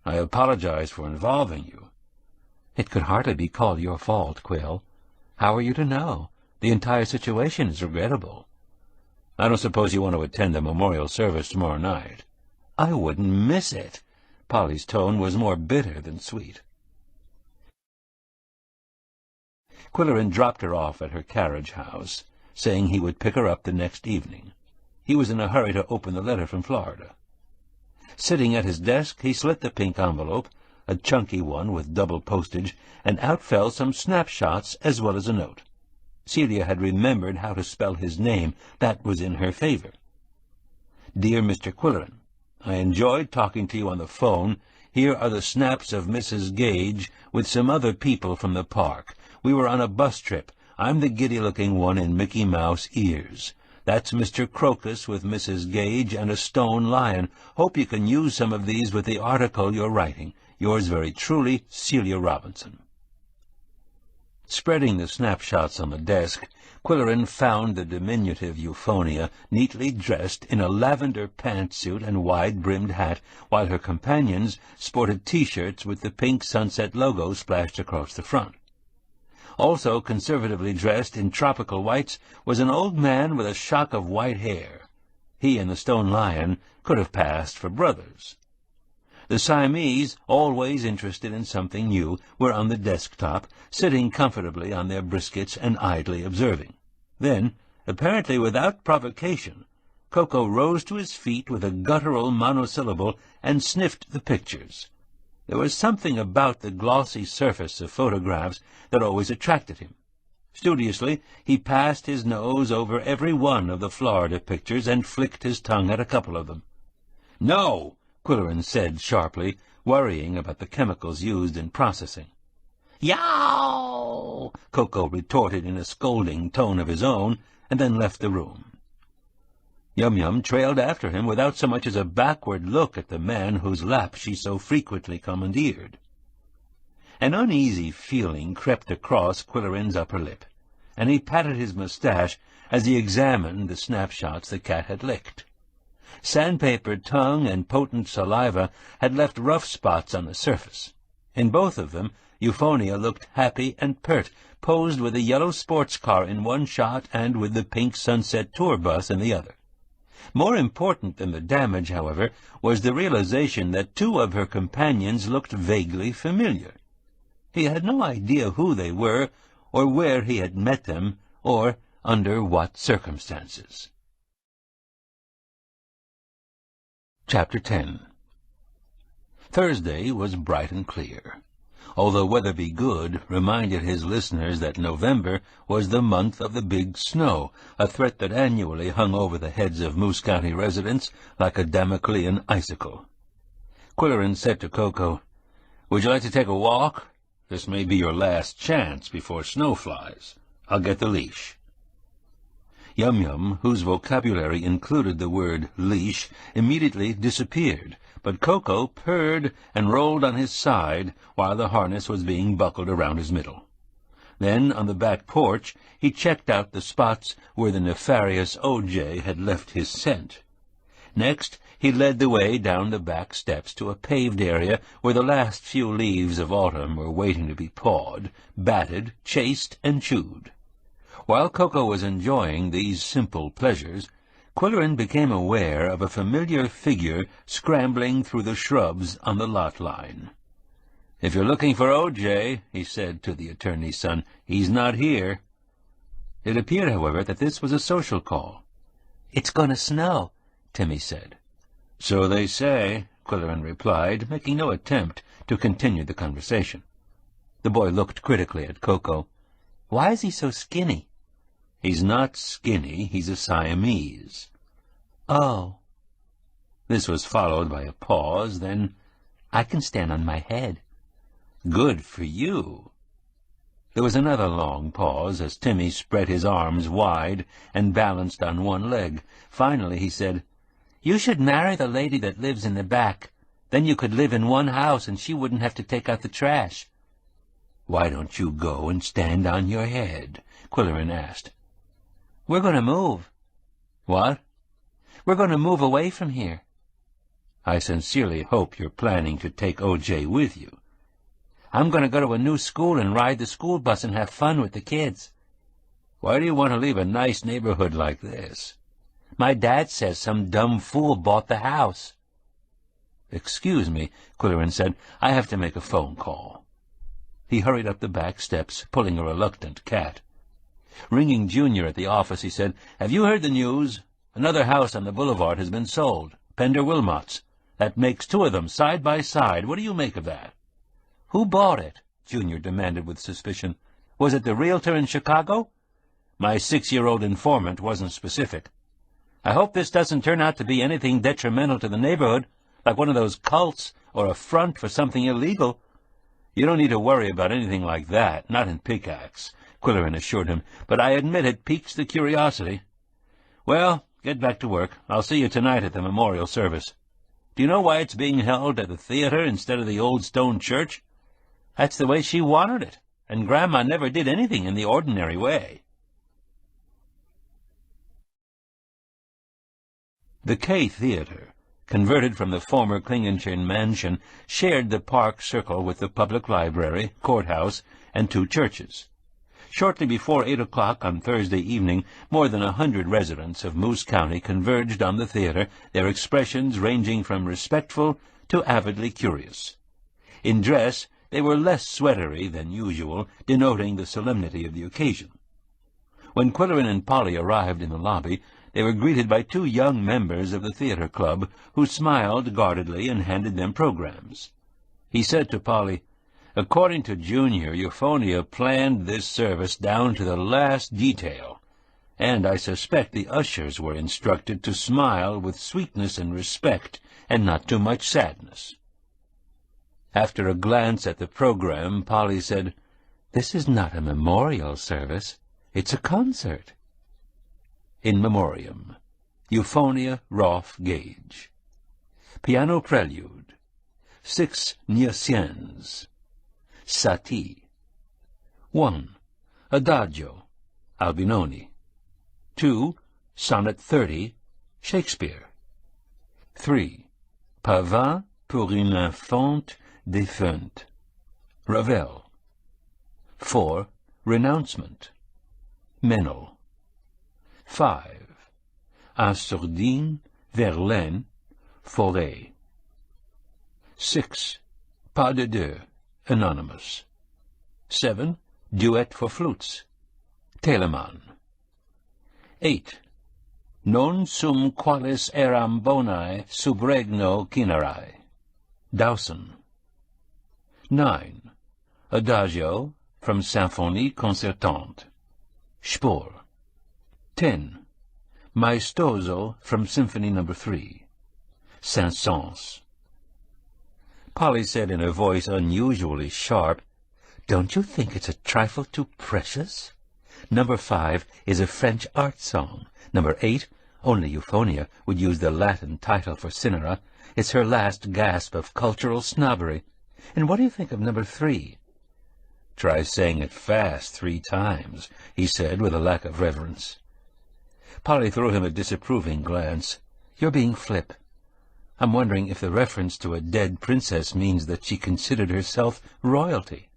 I apologize for involving you." "It could hardly be called your fault, Qwill. How are you to know? The entire situation is regrettable." "I don't suppose you want to attend the memorial service tomorrow night?" "I wouldn't miss it." Polly's tone was more bitter than sweet. Qwill dropped her off at her carriage house, saying he would pick her up the next evening. He was in a hurry to open the letter from Florida. Sitting at his desk, he slit the pink envelope, a chunky one with double postage, and out fell some snapshots as well as a note. Celia had remembered how to spell his name. That was in her favor. "Dear Mr. Qwill, I enjoyed talking to you on the phone. Here are the snaps of Mrs. Gage with some other people from the park. We were on a bus trip. I'm the giddy-looking one in Mickey Mouse ears. That's Mr. Crocus with Mrs. Gage and a stone lion. Hope you can use some of these with the article you're writing. Yours very truly, Celia Robinson." Spreading the snapshots on the desk, Qwill found the diminutive Euphonia neatly dressed in a lavender pantsuit and wide-brimmed hat, while her companions sported T-shirts with the pink sunset logo splashed across the front. Also conservatively dressed in tropical whites was an old man with a shock of white hair. He and the stone lion could have passed for brothers. The Siamese, always interested in something new, were on the desktop, sitting comfortably on their briskets and idly observing. Then, apparently without provocation, Koko rose to his feet with a guttural monosyllable and sniffed the pictures. There was something about the glossy surface of photographs that always attracted him. Studiously, he passed his nose over every one of the Florida pictures and flicked his tongue at a couple of them. "No!" Qwill said sharply, worrying about the chemicals used in processing. "Yow!" Koko retorted in a scolding tone of his own, and then left the room. Yum-Yum trailed after him without so much as a backward look at the man whose lap she so frequently commandeered. An uneasy feeling crept across Qwill's upper lip, and he patted his mustache as he examined the snapshots the cat had licked. Sandpaper tongue and potent saliva had left rough spots on the surface. In both of them, Euphonia looked happy and pert, posed with a yellow sports car in one shot and with the pink sunset tour bus in the other. More important than the damage, however, was the realization that two of her companions looked vaguely familiar. He had no idea who they were, or where he had met them, or under what circumstances. Chapter 10. Thursday was bright and clear, although Weatherby Good reminded his listeners that November was the month of the big snow, a threat that annually hung over the heads of Moose County residents like a Damoclean icicle. Qwill said to Koko, "Would you like to take a walk? This may be your last chance before snow flies. I'll get the leash." Yum-Yum, whose vocabulary included the word leash, immediately disappeared, but Koko purred and rolled on his side while the harness was being buckled around his middle. Then, on the back porch, he checked out the spots where the nefarious O.J. had left his scent. Next, he led the way down the back steps to a paved area where the last few leaves of autumn were waiting to be pawed, batted, chased, and chewed. While Koko was enjoying these simple pleasures, Qwill became aware of a familiar figure scrambling through the shrubs on the lot line. "If you're looking for O.J.," he said to the attorney's son, "he's not here." It appeared, however, that this was a social call. "It's going to snow," Timmy said. "So they say," Qwill replied, making no attempt to continue the conversation. The boy looked critically at Koko. "Why is he so skinny?" "He's not skinny, he's a Siamese." "Oh." This was followed by a pause, then, "I can stand on my head." "Good for you." There was another long pause as Timmy spread his arms wide and balanced on one leg. Finally he said, "You should marry the lady that lives in the back. Then you could live in one house and she wouldn't have to take out the trash." "Why don't you go and stand on your head?" Qwill asked. "We're going to move." "What?" "We're going to move away from here." "I sincerely hope you're planning to take O.J. with you." "I'm going to go to a new school and ride the school bus and have fun with the kids." "Why do you want to leave a nice neighborhood like this?" "My dad says some dumb fool bought the house." "Excuse me," Qwill said. "I have to make a phone call." He hurried up the back steps, pulling a reluctant cat. Ringing Junior at the office, he said, "Have you heard the news? Another house on the boulevard has been sold. Pender Wilmot's. That makes two of them, side by side. What do you make of that?" "Who bought it?" Junior demanded with suspicion. "Was it the realtor in Chicago?" "My 6-year-old informant wasn't specific." "I hope this doesn't turn out to be anything detrimental to the neighborhood, like one of those cults or a front for something illegal." "You don't need to worry about anything like that, not in Pickaxe," Qwill assured him, "but I admit it piques the curiosity. Well, get back to work. I'll see you tonight at the memorial service. Do you know why it's being held at the theater instead of the old stone church?" "That's the way she wanted it, and Grandma never did anything in the ordinary way." The K Theater, converted from the former Klingenschen mansion, shared the park circle with the public library, courthouse, and 2 churches. Shortly before 8 o'clock on Thursday evening, more than 100 residents of Moose County converged on the theater, their expressions ranging from respectful to avidly curious. In dress, they were less sweatery than usual, denoting the solemnity of the occasion. When Qwill and Polly arrived in the lobby, they were greeted by 2 young members of the theater club, who smiled guardedly and handed them programs. He said to Polly, "According to Junior, Euphonia planned this service down to the last detail, and I suspect the ushers were instructed to smile with sweetness and respect, and not too much sadness." After a glance at the program, Polly said, "This is not a memorial service. It's a concert." In Memoriam, Euphonia Rolf Gage. Piano Prelude. 6 Gnossiennes. Satie. 1. Adagio, Albinoni. 2. Sonnet 30, Shakespeare. 3. Pavin pour une infante défunte, Ravel. 4. Renouncement, Meynell. 5. Un Sourdine, Verlaine, Fauré. 6. Pas de deux, Anonymous. 7. Duet for Flutes, Telemann. 8. Non sum qualis eram bonae sub regno Cinerae, Dowson. 9. Adagio from Symphonie Concertante, Spohr. 10. Maestoso from Symphony No. 3, Saint-Saëns. Polly said in a voice unusually sharp, "Don't you think it's a trifle too precious? Number 5 is a French art song. Number 8, only Euphonia would use the Latin title for Cinera, is her last gasp of cultural snobbery. And what do you think of number 3? "Try saying it fast 3 times, he said with a lack of reverence. Polly threw him a disapproving glance. "You're being flip. I'm wondering if the reference to a dead princess means that she considered herself royalty."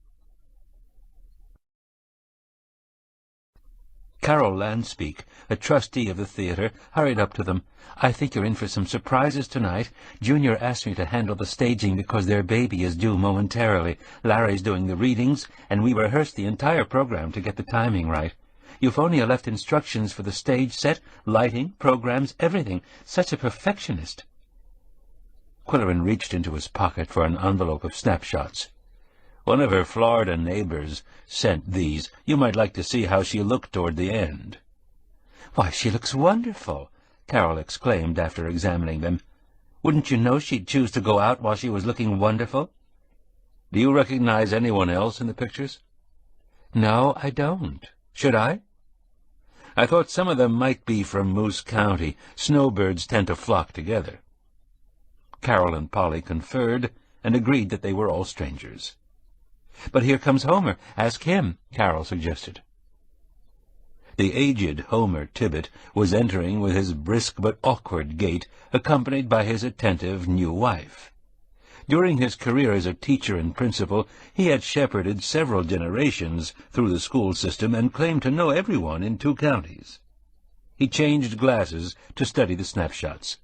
Carol Lanspeak, a trustee of the theater, hurried up to them. "I think you're in for some surprises tonight. Junior asked me to handle the staging because their baby is due momentarily. Larry's doing the readings, and we rehearsed the entire program to get the timing right. Euphonia left instructions for the stage set, lighting, programs, everything. Such a perfectionist." Quillerin reached into his pocket for an envelope of snapshots. "One of her Florida neighbors sent these. You might like to see how she looked toward the end." "Why, she looks wonderful!" Carol exclaimed after examining them. "Wouldn't you know she'd choose to go out while she was looking wonderful?" "Do you recognize anyone else in the pictures?" "No, I don't. Should I?" "I thought some of them might be from Moose County. Snowbirds tend to flock together." Carol and Polly conferred and agreed that they were all strangers. "But here comes Homer. Ask him," Carol suggested. The aged Homer Tibbet was entering with his brisk but awkward gait, accompanied by his attentive new wife. During his career as a teacher and principal, he had shepherded several generations through the school system and claimed to know everyone in 2 counties. He changed glasses to study the snapshots.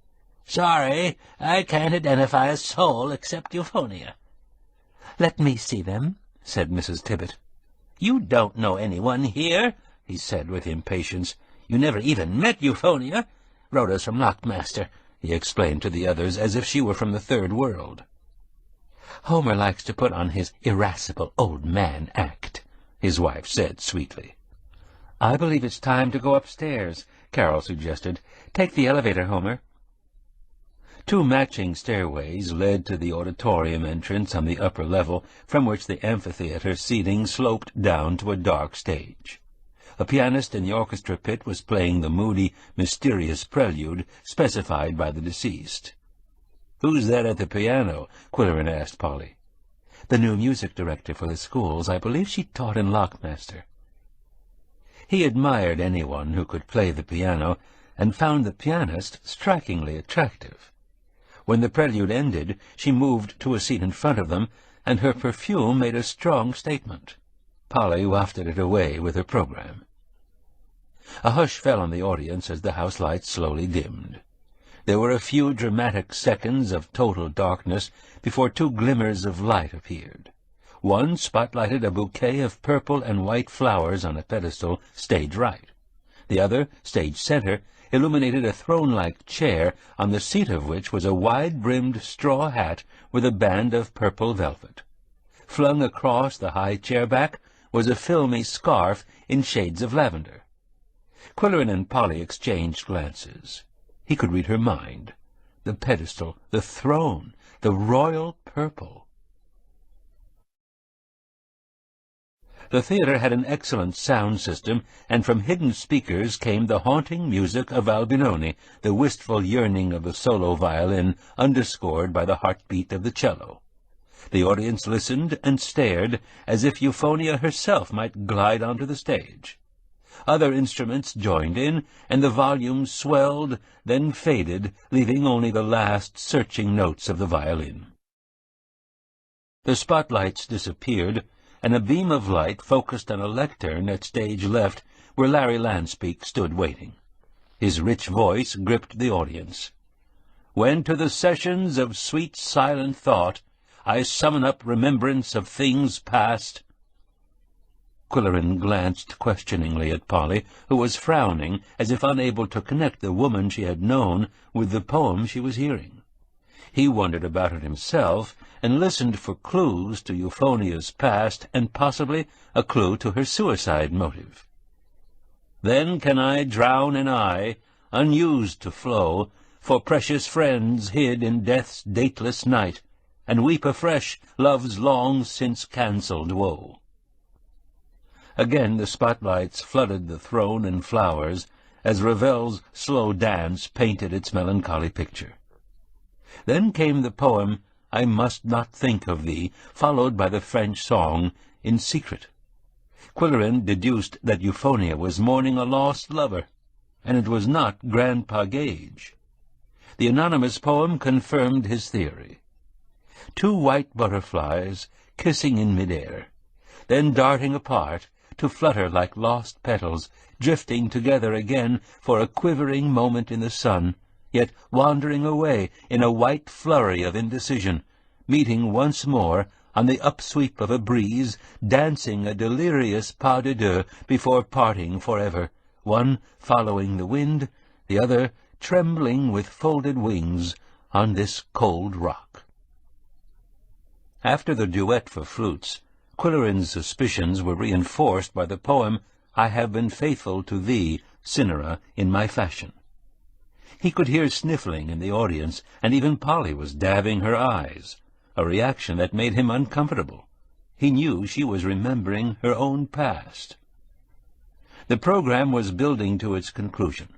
"Sorry, I can't identify a soul except Euphonia." "Let me see them," said Mrs. Tibbet. "You don't know anyone here," he said with impatience. "You never even met Euphonia. Rhoda's from Lockmaster," he explained to the others, as if she were from the third world. "Homer likes to put on his irascible old man act," his wife said sweetly. "I believe it's time to go upstairs," Carol suggested. "Take the elevator, Homer." 2 matching stairways led to the auditorium entrance on the upper level, from which the amphitheater seating sloped down to a dark stage. A pianist in the orchestra pit was playing the moody, mysterious prelude specified by the deceased. "Who's that at the piano?" Quillerin asked Polly. "The new music director for the schools. I believe she taught in Lockmaster." He admired anyone who could play the piano, and found the pianist strikingly attractive. When the prelude ended, she moved to a seat in front of them, and her perfume made a strong statement. Polly wafted it away with her program. A hush fell on the audience as the house lights slowly dimmed. There were a few dramatic seconds of total darkness before 2 glimmers of light appeared. One spotlighted a bouquet of purple and white flowers on a pedestal, stage right. The other, stage center, illuminated a throne-like chair, on the seat of which was a wide-brimmed straw hat with a band of purple velvet. Flung across the high chair back was a filmy scarf in shades of lavender. Quillerin and Polly exchanged glances. He could read her mind. The pedestal, the throne, the royal purple. The theater had an excellent sound system, and from hidden speakers came the haunting music of Albinoni, the wistful yearning of the solo violin, underscored by the heartbeat of the cello. The audience listened and stared, as if Euphonia herself might glide onto the stage. Other instruments joined in, and the volume swelled, then faded, leaving only the last searching notes of the violin. The spotlights disappeared, and a beam of light focused on a lectern at stage left, where Larry Lanspeak stood waiting. His rich voice gripped the audience. "When to the sessions of sweet silent thought I summon up remembrance of things past—" Quillerin glanced questioningly at Polly, who was frowning, as if unable to connect the woman she had known with the poem she was hearing. He wondered about it himself, and listened for clues to Euphonia's past, and possibly a clue to her suicide motive. "Then can I drown an eye, unused to flow, for precious friends hid in death's dateless night, and weep afresh love's long since cancelled woe." Again the spotlights flooded the throne and flowers as Ravel's slow dance painted its melancholy picture. Then came the poem, I Must Not Think of Thee, followed by the French song, In Secret. Qwilleran deduced that Euphonia was mourning a lost lover, and it was not Grandpa Gage. The anonymous poem confirmed his theory. Two white butterflies kissing in midair, then darting apart to flutter like lost petals, drifting together again for a quivering moment in the sun, yet wandering away in a white flurry of indecision, meeting once more on the upsweep of a breeze, dancing a delirious pas de deux before parting forever, one following the wind, the other trembling with folded wings on this cold rock. After the duet for flutes, Qwilleran's suspicions were reinforced by the poem, I Have Been Faithful to Thee, Cinera, in My Fashion. He could hear sniffling in the audience, and even Polly was dabbing her eyes, a reaction that made him uncomfortable. He knew she was remembering her own past. The program was building to its conclusion.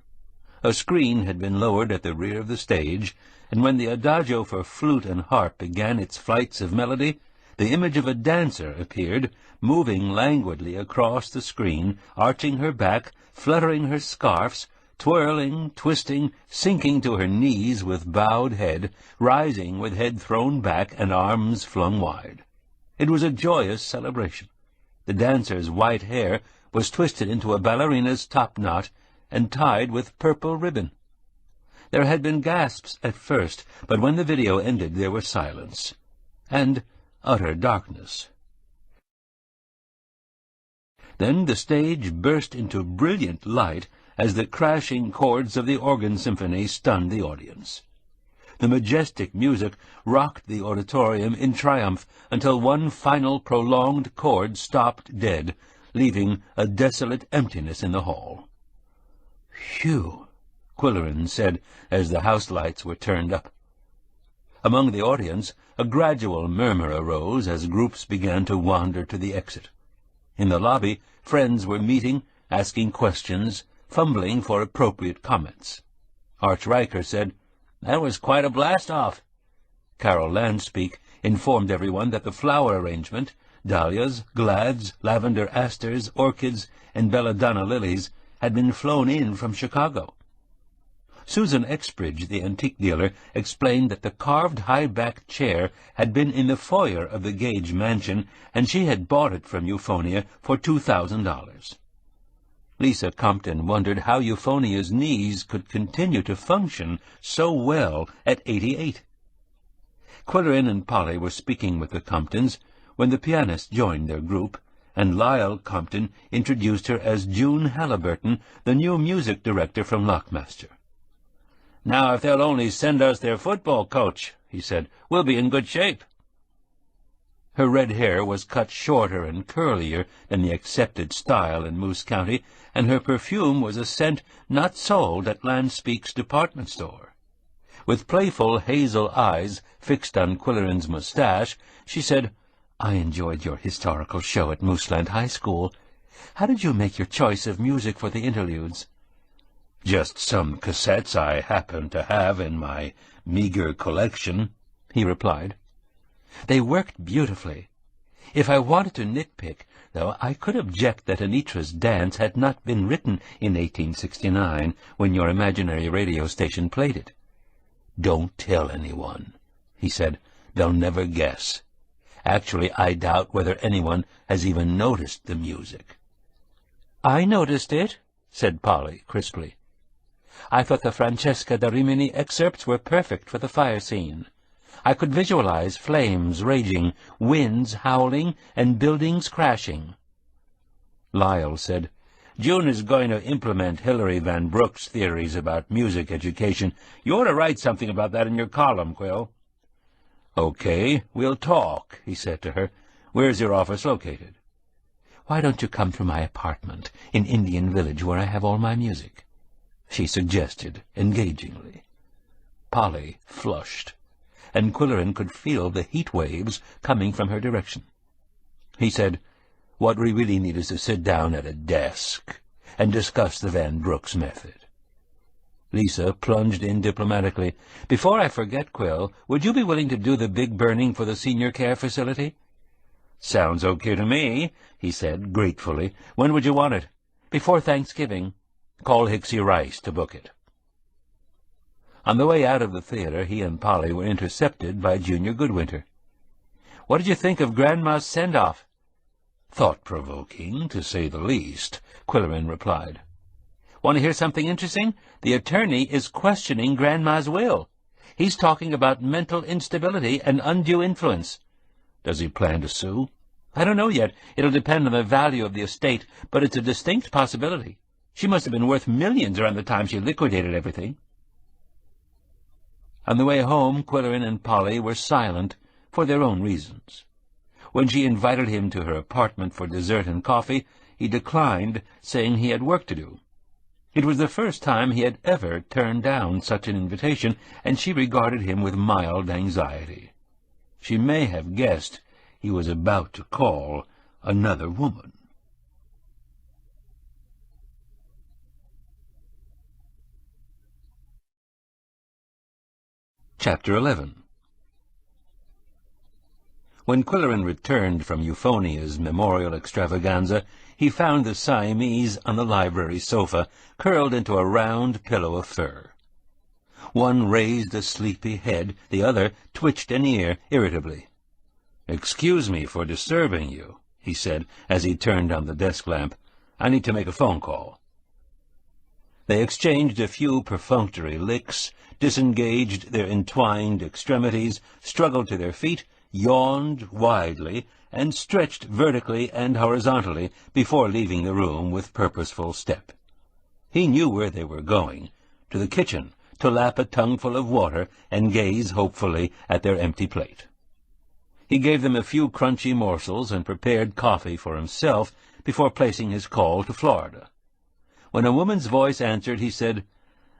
A screen had been lowered at the rear of the stage, and when the adagio for flute and harp began its flights of melody, the image of a dancer appeared, moving languidly across the screen, arching her back, fluttering her scarfs, twirling, twisting, sinking to her knees with bowed head, rising with head thrown back and arms flung wide. It was a joyous celebration. The dancer's white hair was twisted into a ballerina's top knot and tied with purple ribbon. There had been gasps at first, but when the video ended there was silence, and utter darkness. Then the stage burst into brilliant light as the crashing chords of the organ symphony stunned the audience. The majestic music rocked the auditorium in triumph until one final prolonged chord stopped dead, leaving a desolate emptiness in the hall. "Phew," Qwilleran said as the house lights were turned up. Among the audience, a gradual murmur arose as groups began to wander to the exit. In the lobby, friends were meeting, asking questions, fumbling for appropriate comments. Arch Riker said, "That was quite a blast-off." Carol Landspeak informed everyone that the flower arrangement, dahlias, glads, lavender asters, orchids, and belladonna lilies, had been flown in from Chicago. Susan Exbridge, the antique dealer, explained that the carved high-backed chair had been in the foyer of the Gage mansion, and she had bought it from Euphonia for $2,000. Lisa Compton wondered how Euphonia's knees could continue to function so well at 88. Qwilleran and Polly were speaking with the Comptons when the pianist joined their group, and Lyle Compton introduced her as June Halliburton, the new music director from Lockmaster. "Now, if they'll only send us their football coach," he said, "we'll be in good shape." Her red hair was cut shorter and curlier than the accepted style in Moose County, and her perfume was a scent not sold at Landspeak's department store. With playful hazel eyes fixed on Qwilleran's mustache, she said, "I enjoyed your historical show at Mooseland High School. How did you make your choice of music for the interludes?" "Just some cassettes I happened to have in my meager collection," he replied. "They worked beautifully. If I wanted to nitpick, though, I could object that Anitra's dance had not been written in 1869 when your imaginary radio station played it." "Don't tell anyone," he said. "They'll never guess. Actually, I doubt whether anyone has even noticed the music." "I noticed it," said Polly crisply. "I thought the Francesca da Rimini excerpts were perfect for the fire scene. I could visualize flames raging, winds howling, and buildings crashing." Lyle said, "June is going to implement Hilary Van Brook's theories about music education. You ought to write something about that in your column, Qwill." "Okay, we'll talk," he said to her. "Where's your office located?" "Why don't you come to my apartment in Indian Village where I have all my music?" she suggested engagingly. Polly flushed, and Qwilleran could feel the heat waves coming from her direction. He said, What we really need is to sit down at a desk and discuss the Van Brooks method." Lisa plunged in diplomatically. "Before I forget, Qwill, would you be willing to do the big burning for the senior care facility?" "Sounds okay to me," he said gratefully. "When would you want it?" "Before Thanksgiving. Call Hixie Rice to book it." On the way out of the theater, he and Polly were intercepted by Junior Goodwinter. "What did you think of Grandma's send-off?" "Thought-provoking, to say the least," Qwilleran replied. "Want to hear something interesting? The attorney is questioning Grandma's will. He's talking about mental instability and undue influence." "Does he plan to sue?" "I don't know yet. It'll depend on the value of the estate, but it's a distinct possibility. She must have been worth millions around the time she liquidated everything." On the way home, Qwilleran and Polly were silent for their own reasons. When she invited him to her apartment for dessert and coffee, he declined, saying he had work to do. It was the first time he had ever turned down such an invitation, and she regarded him with mild anxiety. She may have guessed he was about to call another woman. Chapter 11. When Qwilleran returned from Euphonia's memorial extravaganza, he found the Siamese on the library sofa, curled into a round pillow of fur. One raised a sleepy head, the other twitched an ear irritably. "Excuse me for disturbing you," he said, as he turned on the desk lamp. "I need to make a phone call." They exchanged a few perfunctory licks, disengaged their entwined extremities, struggled to their feet, yawned widely, and stretched vertically and horizontally before leaving the room with purposeful step. He knew where they were going, to the kitchen, to lap a tongueful of water and gaze hopefully at their empty plate. He gave them a few crunchy morsels and prepared coffee for himself before placing his call to Florida. When a woman's voice answered, he said,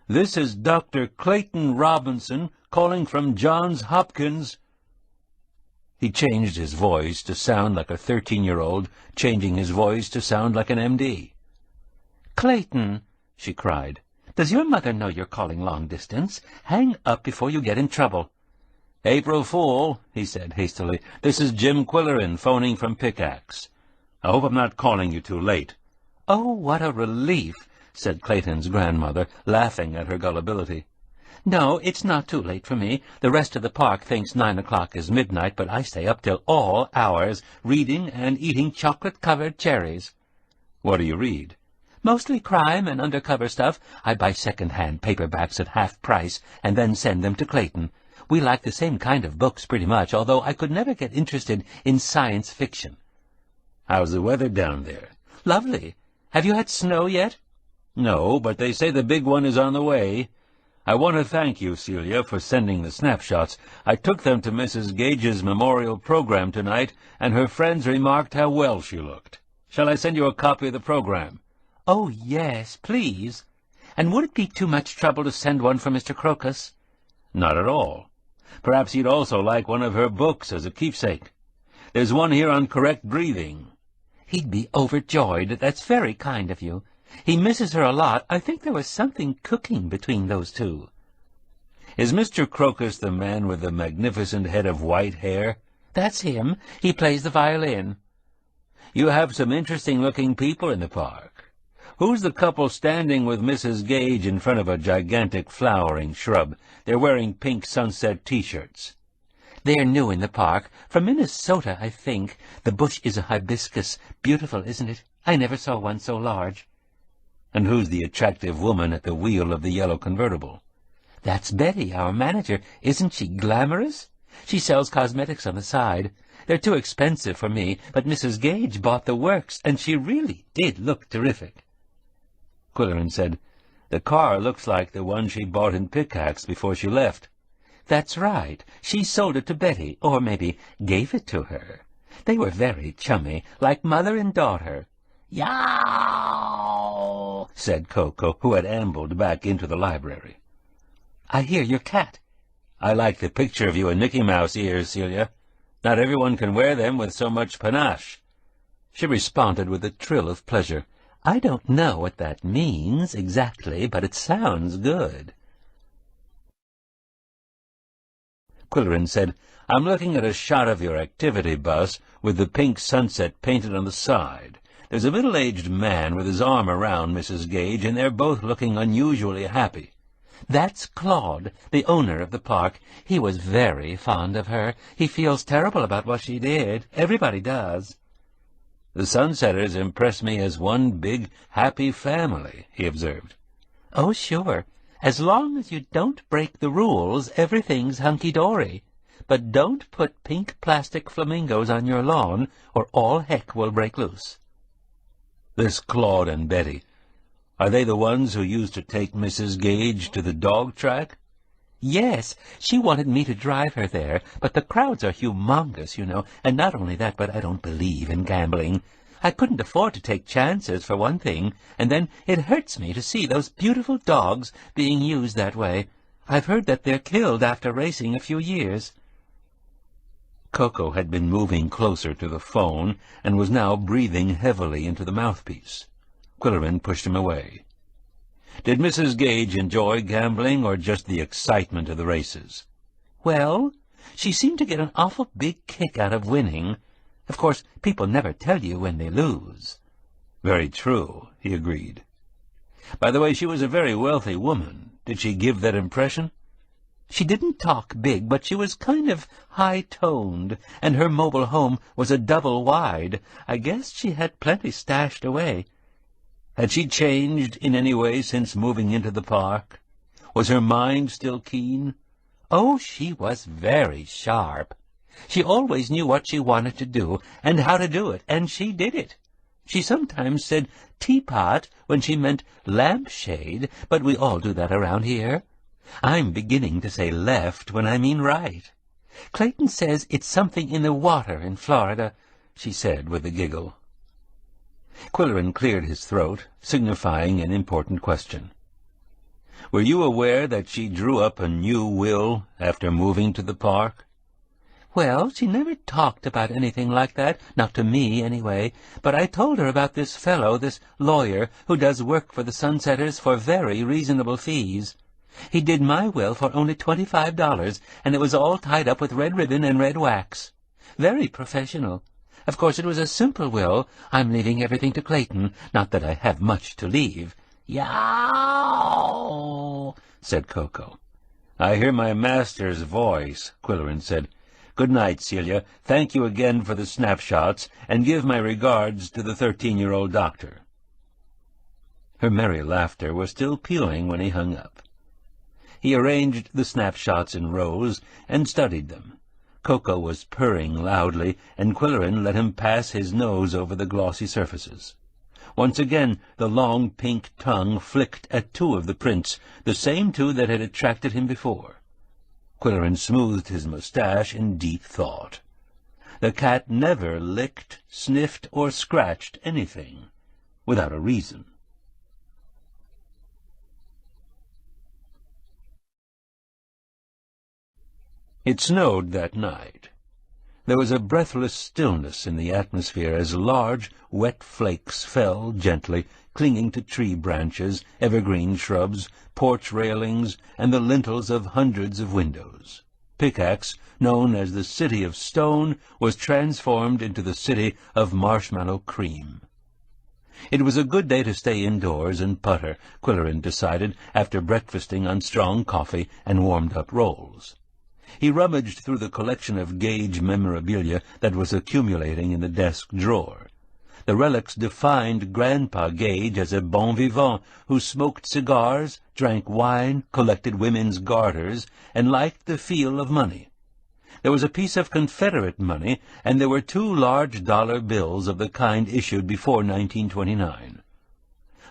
"This is Dr. Clayton Robinson, calling from Johns Hopkins." He changed his voice to sound like a 13-year-old, changing his voice to sound like an MD. "Clayton," she cried, "does your mother know you're calling long distance? Hang up before you get in trouble." "April Fool," he said hastily. "This is Jim Qwilleran, phoning from Pickaxe. I hope I'm not calling you too late." "Oh, what a relief," said Clayton's grandmother, laughing at her gullibility. "No, it's not too late for me. The rest of the park thinks 9 o'clock is midnight, but I stay up till all hours, reading and eating chocolate-covered cherries." "What do you read?" "Mostly crime and undercover stuff. I buy second-hand paperbacks at half price and then send them to Clayton. We like the same kind of books pretty much, although I could never get interested in science fiction." "How's the weather down there?" "Lovely. Have you had snow yet?" "No, but they say the big one is on the way. I want to thank you, Celia, for sending the snapshots. I took them to Mrs. Gage's memorial program tonight, and her friends remarked how well she looked. Shall I send you a copy of the program?" "Oh, yes, please. And would it be too much trouble to send one for Mr. Crocus?" "Not at all. Perhaps he'd also like one of her books as a keepsake. There's one here on correct breathing." "He'd be overjoyed. That's very kind of you. He misses her a lot. I think there was something cooking between those two." "Is Mr. Crocus the man with the magnificent head of white hair?" "That's him. He plays the violin." "You have some interesting-looking people in the park. Who's the couple standing with Mrs. Gage in front of a gigantic flowering shrub? They're wearing pink sunset T-shirts." "They're new in the park. From Minnesota, I think. The bush is a hibiscus. Beautiful, isn't it? I never saw one so large." "And who's the attractive woman at the wheel of the yellow convertible?" "That's Betty, our manager. Isn't she glamorous? She sells cosmetics on the side. They're too expensive for me, but Mrs. Gage bought the works, and she really did look terrific." Qwilleran said, "The car looks like the one she bought in Pickaxe before she left." "That's right. She sold it to Betty, or maybe gave it to her. They were very chummy, like mother and daughter." "Yow!" said Koko, who had ambled back into the library. "I hear your cat." "I like the picture of you in Mickey Mouse ears, Celia. Not everyone can wear them with so much panache." she responded with a trill of pleasure. "I don't know what that means exactly, but it sounds good." Qwill said, "I'm looking at a shot of your activity bus with the pink sunset painted on the side. There's a middle-aged man with his arm around Mrs. Gage, and they're both looking unusually happy." "That's Claude, the owner of the park. He was very fond of her. He feels terrible about what she did. Everybody does." "The Sunsetters impress me as one big, happy family," he observed. "Oh, sure. As long as you don't break the rules, everything's hunky-dory. But don't put pink plastic flamingos on your lawn, or all heck will break loose." "This Claude and Betty, are they the ones who used to take Mrs. Gage to the dog track?" "Yes, she wanted me to drive her there, but the crowds are humongous, you know, and not only that, but I don't believe in gambling. I couldn't afford to take chances, for one thing, and then it hurts me to see those beautiful dogs being used that way. I've heard that they're killed after racing a few years." Koko had been moving closer to the phone and was now breathing heavily into the mouthpiece. Qwill pushed him away. "Did Mrs. Gage enjoy gambling, or just the excitement of the races?" "Well, she seemed to get an awful big kick out of winning. Of course, people never tell you when they lose." "Very true," he agreed. "By the way, she was a very wealthy woman. Did she give that impression?" "She didn't talk big, but she was kind of high-toned, and her mobile home was a double wide. I guess she had plenty stashed away." "Had she changed in any way since moving into the park? Was her mind still keen?" "Oh, she was very sharp. She always knew what she wanted to do, and how to do it, and she did it. She sometimes said teapot when she meant lampshade, but we all do that around here. I'm beginning to say left when I mean right. Clayton says it's something in the water in Florida," she said with a giggle. Qwill cleared his throat, signifying an important question. "Were you aware that she drew up a new will after moving to the park?" "Well, she never talked about anything like that, not to me, anyway, but I told her about this fellow, this lawyer, who does work for the Sunsetters for very reasonable fees. He did my will for only $25, and it was all tied up with red ribbon and red wax. Very professional. Of course, it was a simple will. I'm leaving everything to Clayton, not that I have much to leave." "Yow!" said Koko. "I hear my master's voice," Qwill said. "Good night, Celia. Thank you again for the snapshots, and give my regards to the 13-year-old doctor." Her merry laughter was still pealing when he hung up. He arranged the snapshots in rows and studied them. Koko was purring loudly, and Qwill let him pass his nose over the glossy surfaces. Once again the long pink tongue flicked at two of the prints, the same two that had attracted him before. Qwill smoothed his mustache in deep thought. The cat never licked, sniffed, or scratched anything without a reason. It snowed that night. There was a breathless stillness in the atmosphere as large, wet flakes fell gently, clinging to tree branches, evergreen shrubs, porch railings, and the lintels of hundreds of windows. Pickaxe, known as the City of Stone, was transformed into the City of Marshmallow Cream. It was a good day to stay indoors and putter, Qwill decided, after breakfasting on strong coffee and warmed-up rolls. He rummaged through the collection of Gage memorabilia that was accumulating in the desk drawer. The relics defined Grandpa Gage as a bon vivant who smoked cigars, drank wine, collected women's garters, and liked the feel of money. There was a piece of Confederate money, and there were 2 large dollar bills of the kind issued before 1929.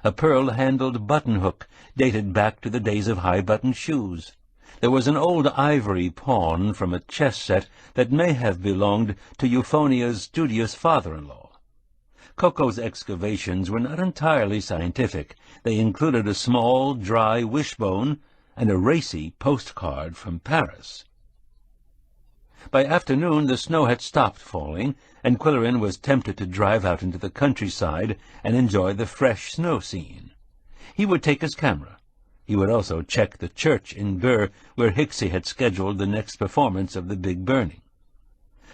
A pearl-handled button-hook dated back to the days of high-button shoes. There was an old ivory pawn from a chess set that may have belonged to Euphonia's studious father-in-law. Koko's excavations were not entirely scientific. They included a small, dry wishbone and a racy postcard from Paris. By afternoon the snow had stopped falling, and Qwill was tempted to drive out into the countryside and enjoy the fresh snow scene. He would take his camera. He would also check the church in Burr, where Hixie had scheduled the next performance of the Big Burning.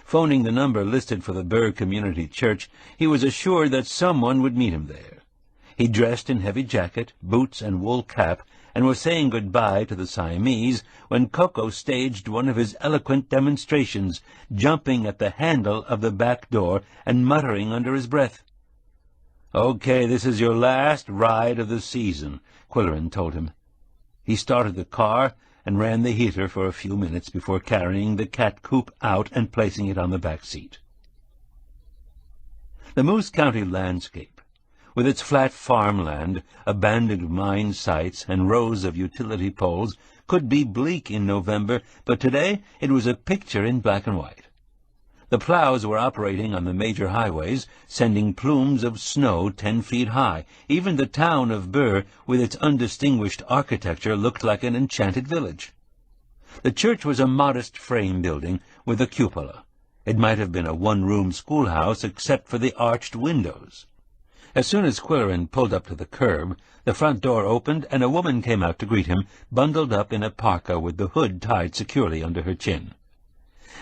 Phoning the number listed for the Burr Community Church, he was assured that someone would meet him there. He dressed in heavy jacket, boots, and wool cap, and was saying goodbye to the Siamese when Koko staged one of his eloquent demonstrations, jumping at the handle of the back door and muttering under his breath. "Okay, this is your last ride of the season," Qwill told him. He started the car and ran the heater for a few minutes before carrying the cat coop out and placing it on the back seat. The Moose County landscape, with its flat farmland, abandoned mine sites, and rows of utility poles, could be bleak in November, but today it was a picture in black and white. The plows were operating on the major highways, sending plumes of snow 10 feet high. Even the town of Burr, with its undistinguished architecture, looked like an enchanted village. The church was a modest frame building with a cupola. It might have been a one-room schoolhouse except for the arched windows. As soon as Qwill pulled up to the curb, the front door opened and a woman came out to greet him, bundled up in a parka with the hood tied securely under her chin.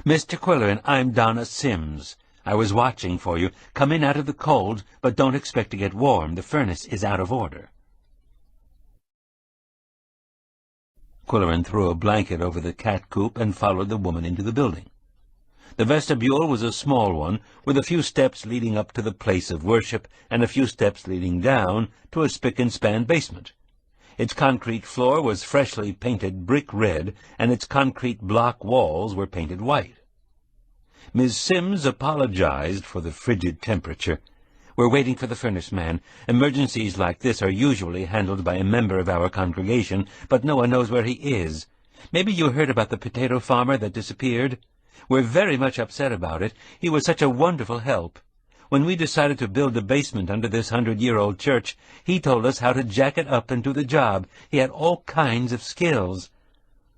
"Mr. Qwill, I'm Donna Sims. I was watching for you. Come in out of the cold, but don't expect to get warm. The furnace is out of order." Qwill threw a blanket over the cat coop and followed the woman into the building. The vestibule was a small one, with a few steps leading up to the place of worship and a few steps leading down to a spick-and-span basement. Its concrete floor was freshly painted brick red, and its concrete block walls were painted white. Ms. Sims apologized for the frigid temperature. "We're waiting for the furnace man. Emergencies like this are usually handled by a member of our congregation, but no one knows where he is. Maybe you heard about the potato farmer that disappeared? We're very much upset about it. He was such a wonderful help. When we decided to build a basement under this 100-year-old church, he told us how to jack it up and do the job. He had all kinds of skills.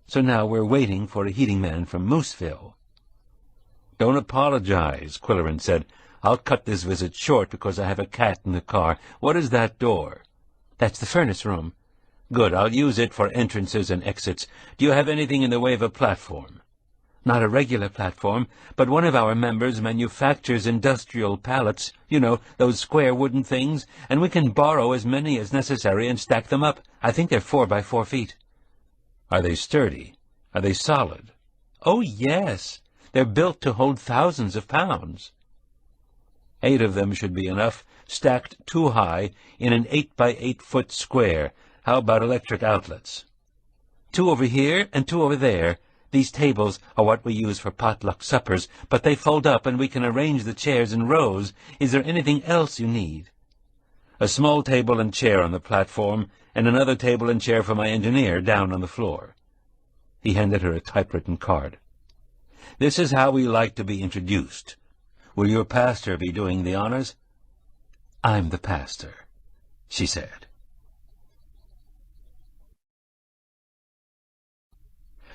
So now we're waiting for a heating man from Mooseville." "Don't apologize," Qwill said. "I'll cut this visit short because I have a cat in the car. What is that door?" "That's the furnace room." "Good. I'll use it for entrances and exits. Do you have anything in the way of a platform?" "Not a regular platform, but one of our members manufactures industrial pallets, you know, those square wooden things, and we can borrow as many as necessary and stack them up. I think they're 4 by 4 feet. "Are they sturdy? Are they solid?" "Oh, yes. They're built to hold thousands of pounds." 8 of them should be enough, stacked 2 high in an 8 by 8 foot square. How about electric outlets?" 2 over here and 2 over there. These tables are what we use for potluck suppers, but they fold up and we can arrange the chairs in rows. Is there anything else you need?" "A small table and chair on the platform, and another table and chair for my engineer down on the floor." He handed her a typewritten card. "This is how we like to be introduced. Will your pastor be doing the honors?" "I'm the pastor," she said.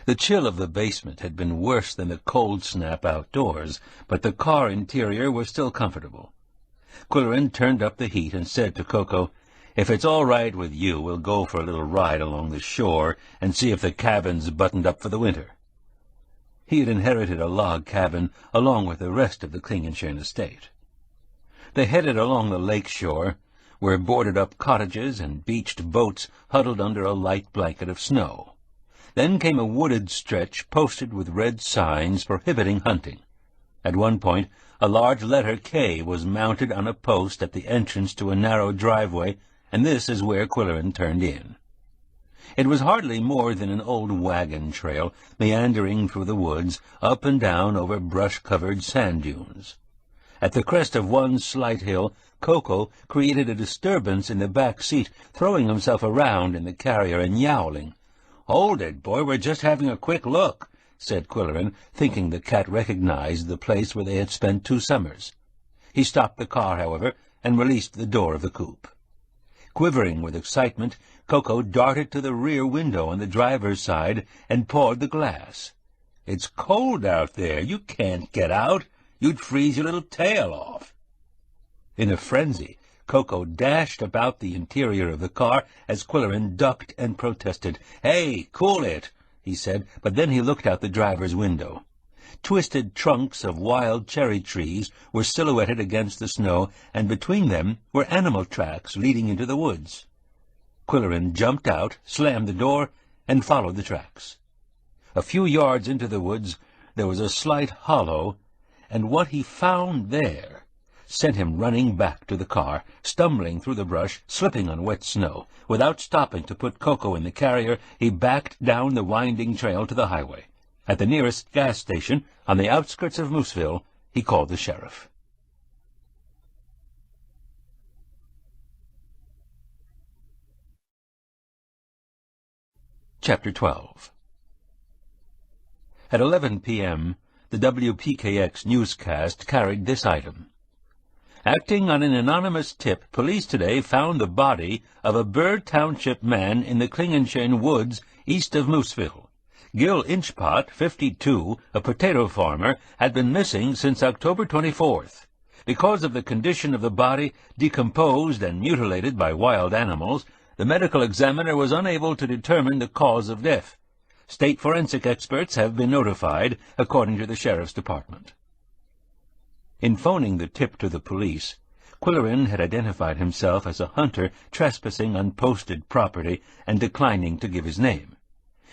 The chill of the basement had been worse than the cold snap outdoors, but the car interior was still comfortable. Qwill turned up the heat and said to Koko, "If it's all right with you, we'll go for a little ride along the shore and see if the cabin's buttoned up for the winter." He had inherited a log cabin along with the rest of the Klingenschein estate. They headed along the lake shore, where boarded-up cottages and beached boats huddled under a light blanket of snow. Then came a wooded stretch posted with red signs prohibiting hunting. At one point, a large letter K was mounted on a post at the entrance to a narrow driveway, and this is where Qwill turned in. It was hardly more than an old wagon trail, meandering through the woods, up and down over brush-covered sand dunes. At the crest of one slight hill, Koko created a disturbance in the back seat, throwing himself around in the carrier and yowling. "Hold it, boy, we're just having a quick look," said Qwill, thinking the cat recognized the place where they had spent 2 summers. He stopped the car, however, and released the door of the coupe. Quivering with excitement, Koko darted to the rear window on the driver's side and pawed the glass. It's cold out there. You can't get out. You'd freeze your little tail off." In a frenzy, Koko dashed about the interior of the car as Qwill ducked and protested. "Hey, cool it," he said, but then he looked out the driver's window. Twisted trunks of wild cherry trees were silhouetted against the snow, and between them were animal tracks leading into the woods. Qwill jumped out, slammed the door, and followed the tracks. A few yards into the woods there was a slight hollow, and what he found there sent him running back to the car, stumbling through the brush, slipping on wet snow. Without stopping to put Koko in the carrier, he backed down the winding trail to the highway. At the nearest gas station, on the outskirts of Mooseville, he called the sheriff. Chapter 12. At 11 p.m., the WPKX newscast carried this item. Acting on an anonymous tip, police today found the body of a Burr Township man in the Klingenschein woods east of Mooseville. Gil Inchpot, 52, a potato farmer, had been missing since October 24th. Because of the condition of the body, decomposed and mutilated by wild animals, the medical examiner was unable to determine the cause of death. State forensic experts have been notified, according to the sheriff's department. In phoning the tip to the police, Qwill had identified himself as a hunter trespassing on posted property and declining to give his name.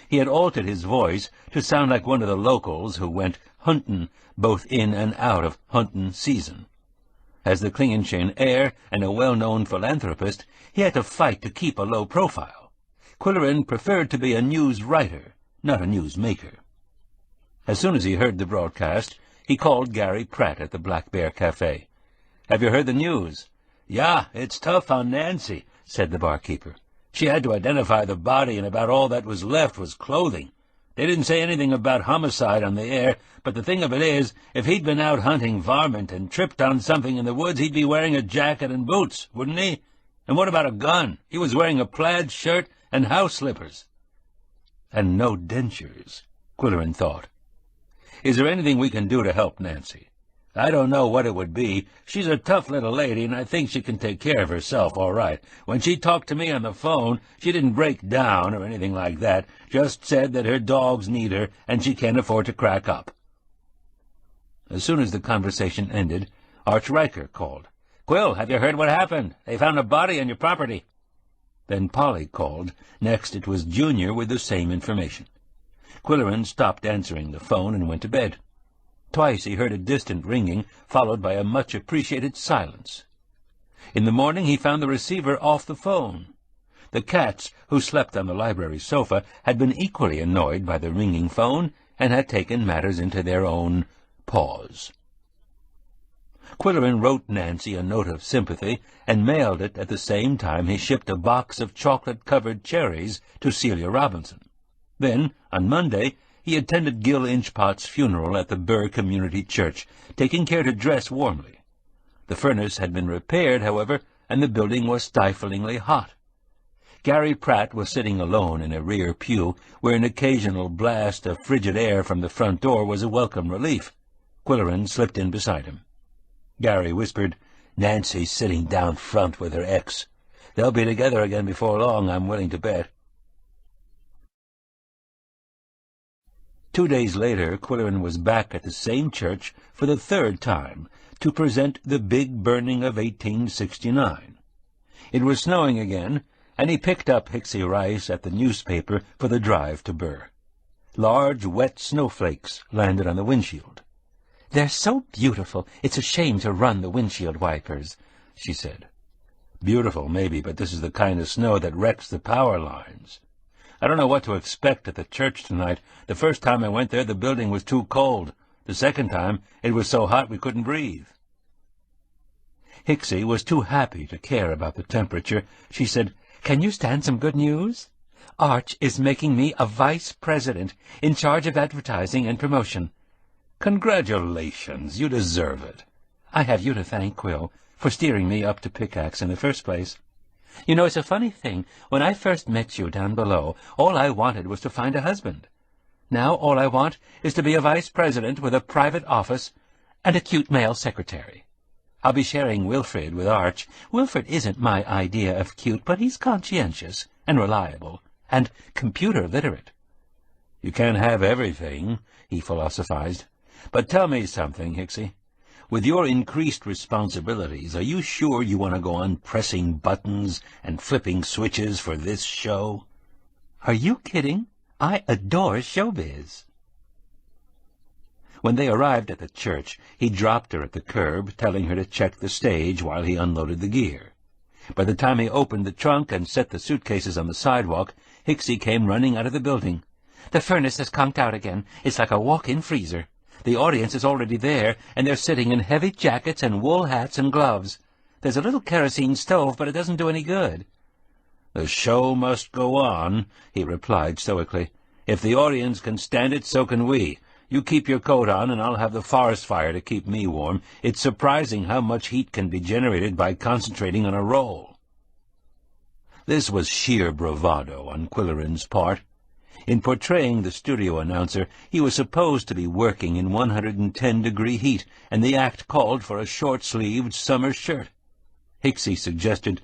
He had altered his voice to sound like one of the locals who went huntin' both in and out of huntin' season. As the Klingenschein heir and a well-known philanthropist, he had to fight to keep a low profile. Qwill preferred to be a news writer, not a news maker. As soon as he heard the broadcast, he called Gary Pratt at the Black Bear Cafe. "Have you heard the news?" "Yeah, it's tough on Nancy," said the barkeeper. "She had to identify the body, and about all that was left was clothing. They didn't say anything about homicide on the air, but the thing of it is, if he'd been out hunting varmint and tripped on something in the woods, he'd be wearing a jacket and boots, wouldn't he? And what about a gun? He was wearing a plaid shirt and house slippers." "And no dentures," Qwill thought. "Is there anything we can do to help Nancy?" "I don't know what it would be. She's a tough little lady, and I think she can take care of herself all right. When she talked to me on the phone, she didn't break down or anything like that, just said that her dogs need her, and she can't afford to crack up." As soon as the conversation ended, Arch Riker called. "Qwill, have you heard what happened? They found a body on your property." Then Polly called. Next it was Junior with the same information. Qwill stopped answering the phone and went to bed. Twice he heard a distant ringing, followed by a much-appreciated silence. In the morning he found the receiver off the phone. The cats, who slept on the library sofa, had been equally annoyed by the ringing phone and had taken matters into their own paws. Qwill wrote Nancy a note of sympathy and mailed it at the same time he shipped a box of chocolate-covered cherries to Celia Robinson. Then, on Monday, he attended Gil Inchpot's funeral at the Burr Community Church, taking care to dress warmly. The furnace had been repaired, however, and the building was stiflingly hot. Gary Pratt was sitting alone in a rear pew, where an occasional blast of frigid air from the front door was a welcome relief. Qwill slipped in beside him. Gary whispered, "Nancy's sitting down front with her ex. They'll be together again before long, I'm willing to bet." 2 days later, Qwill was back at the same church for the third time to present the big burning of 1869. It was snowing again, and he picked up Hicksy Rice at the newspaper for the drive to Burr. Large, wet snowflakes landed on the windshield. "They're so beautiful, it's a shame to run the windshield wipers," she said. "Beautiful, maybe, but this is the kind of snow that wrecks the power lines. I don't know what to expect at the church tonight. The first time I went there, the building was too cold. The second time, it was so hot we couldn't breathe." Hicksy was too happy to care about the temperature. She said, "Can you stand some good news? Arch is making me a vice president in charge of advertising and promotion." "Congratulations. You deserve it." "I have you to thank, Qwill, for steering me up to Pickaxe in the first place. You know, it's a funny thing. When I first met you down below, all I wanted was to find a husband. Now all I want is to be a vice president with a private office and a cute male secretary. I'll be sharing Wilfred with Arch. Wilfred isn't my idea of cute, but he's conscientious and reliable and computer literate. You can't have everything, he philosophized. But tell me something, Hicksy. With your increased responsibilities, are you sure you want to go on pressing buttons and flipping switches for this show? Are you kidding? I adore showbiz. When they arrived at the church, he dropped her at the curb, telling her to check the stage while he unloaded the gear. By the time he opened the trunk and set the suitcases on the sidewalk, Hicksy came running out of the building. The furnace has conked out again. It's like a walk-in freezer. The audience is already there, and they're sitting in heavy jackets and wool hats and gloves. There's a little kerosene stove, but it doesn't do any good. The show must go on, he replied stoically. If the audience can stand it, so can we. You keep your coat on, and I'll have the forest fire to keep me warm. It's surprising how much heat can be generated by concentrating on a role. This was sheer bravado on Qwilleran's part. In portraying the studio announcer, he was supposed to be working in 110-degree heat, and the act called for a short-sleeved summer shirt. Hicksy suggested,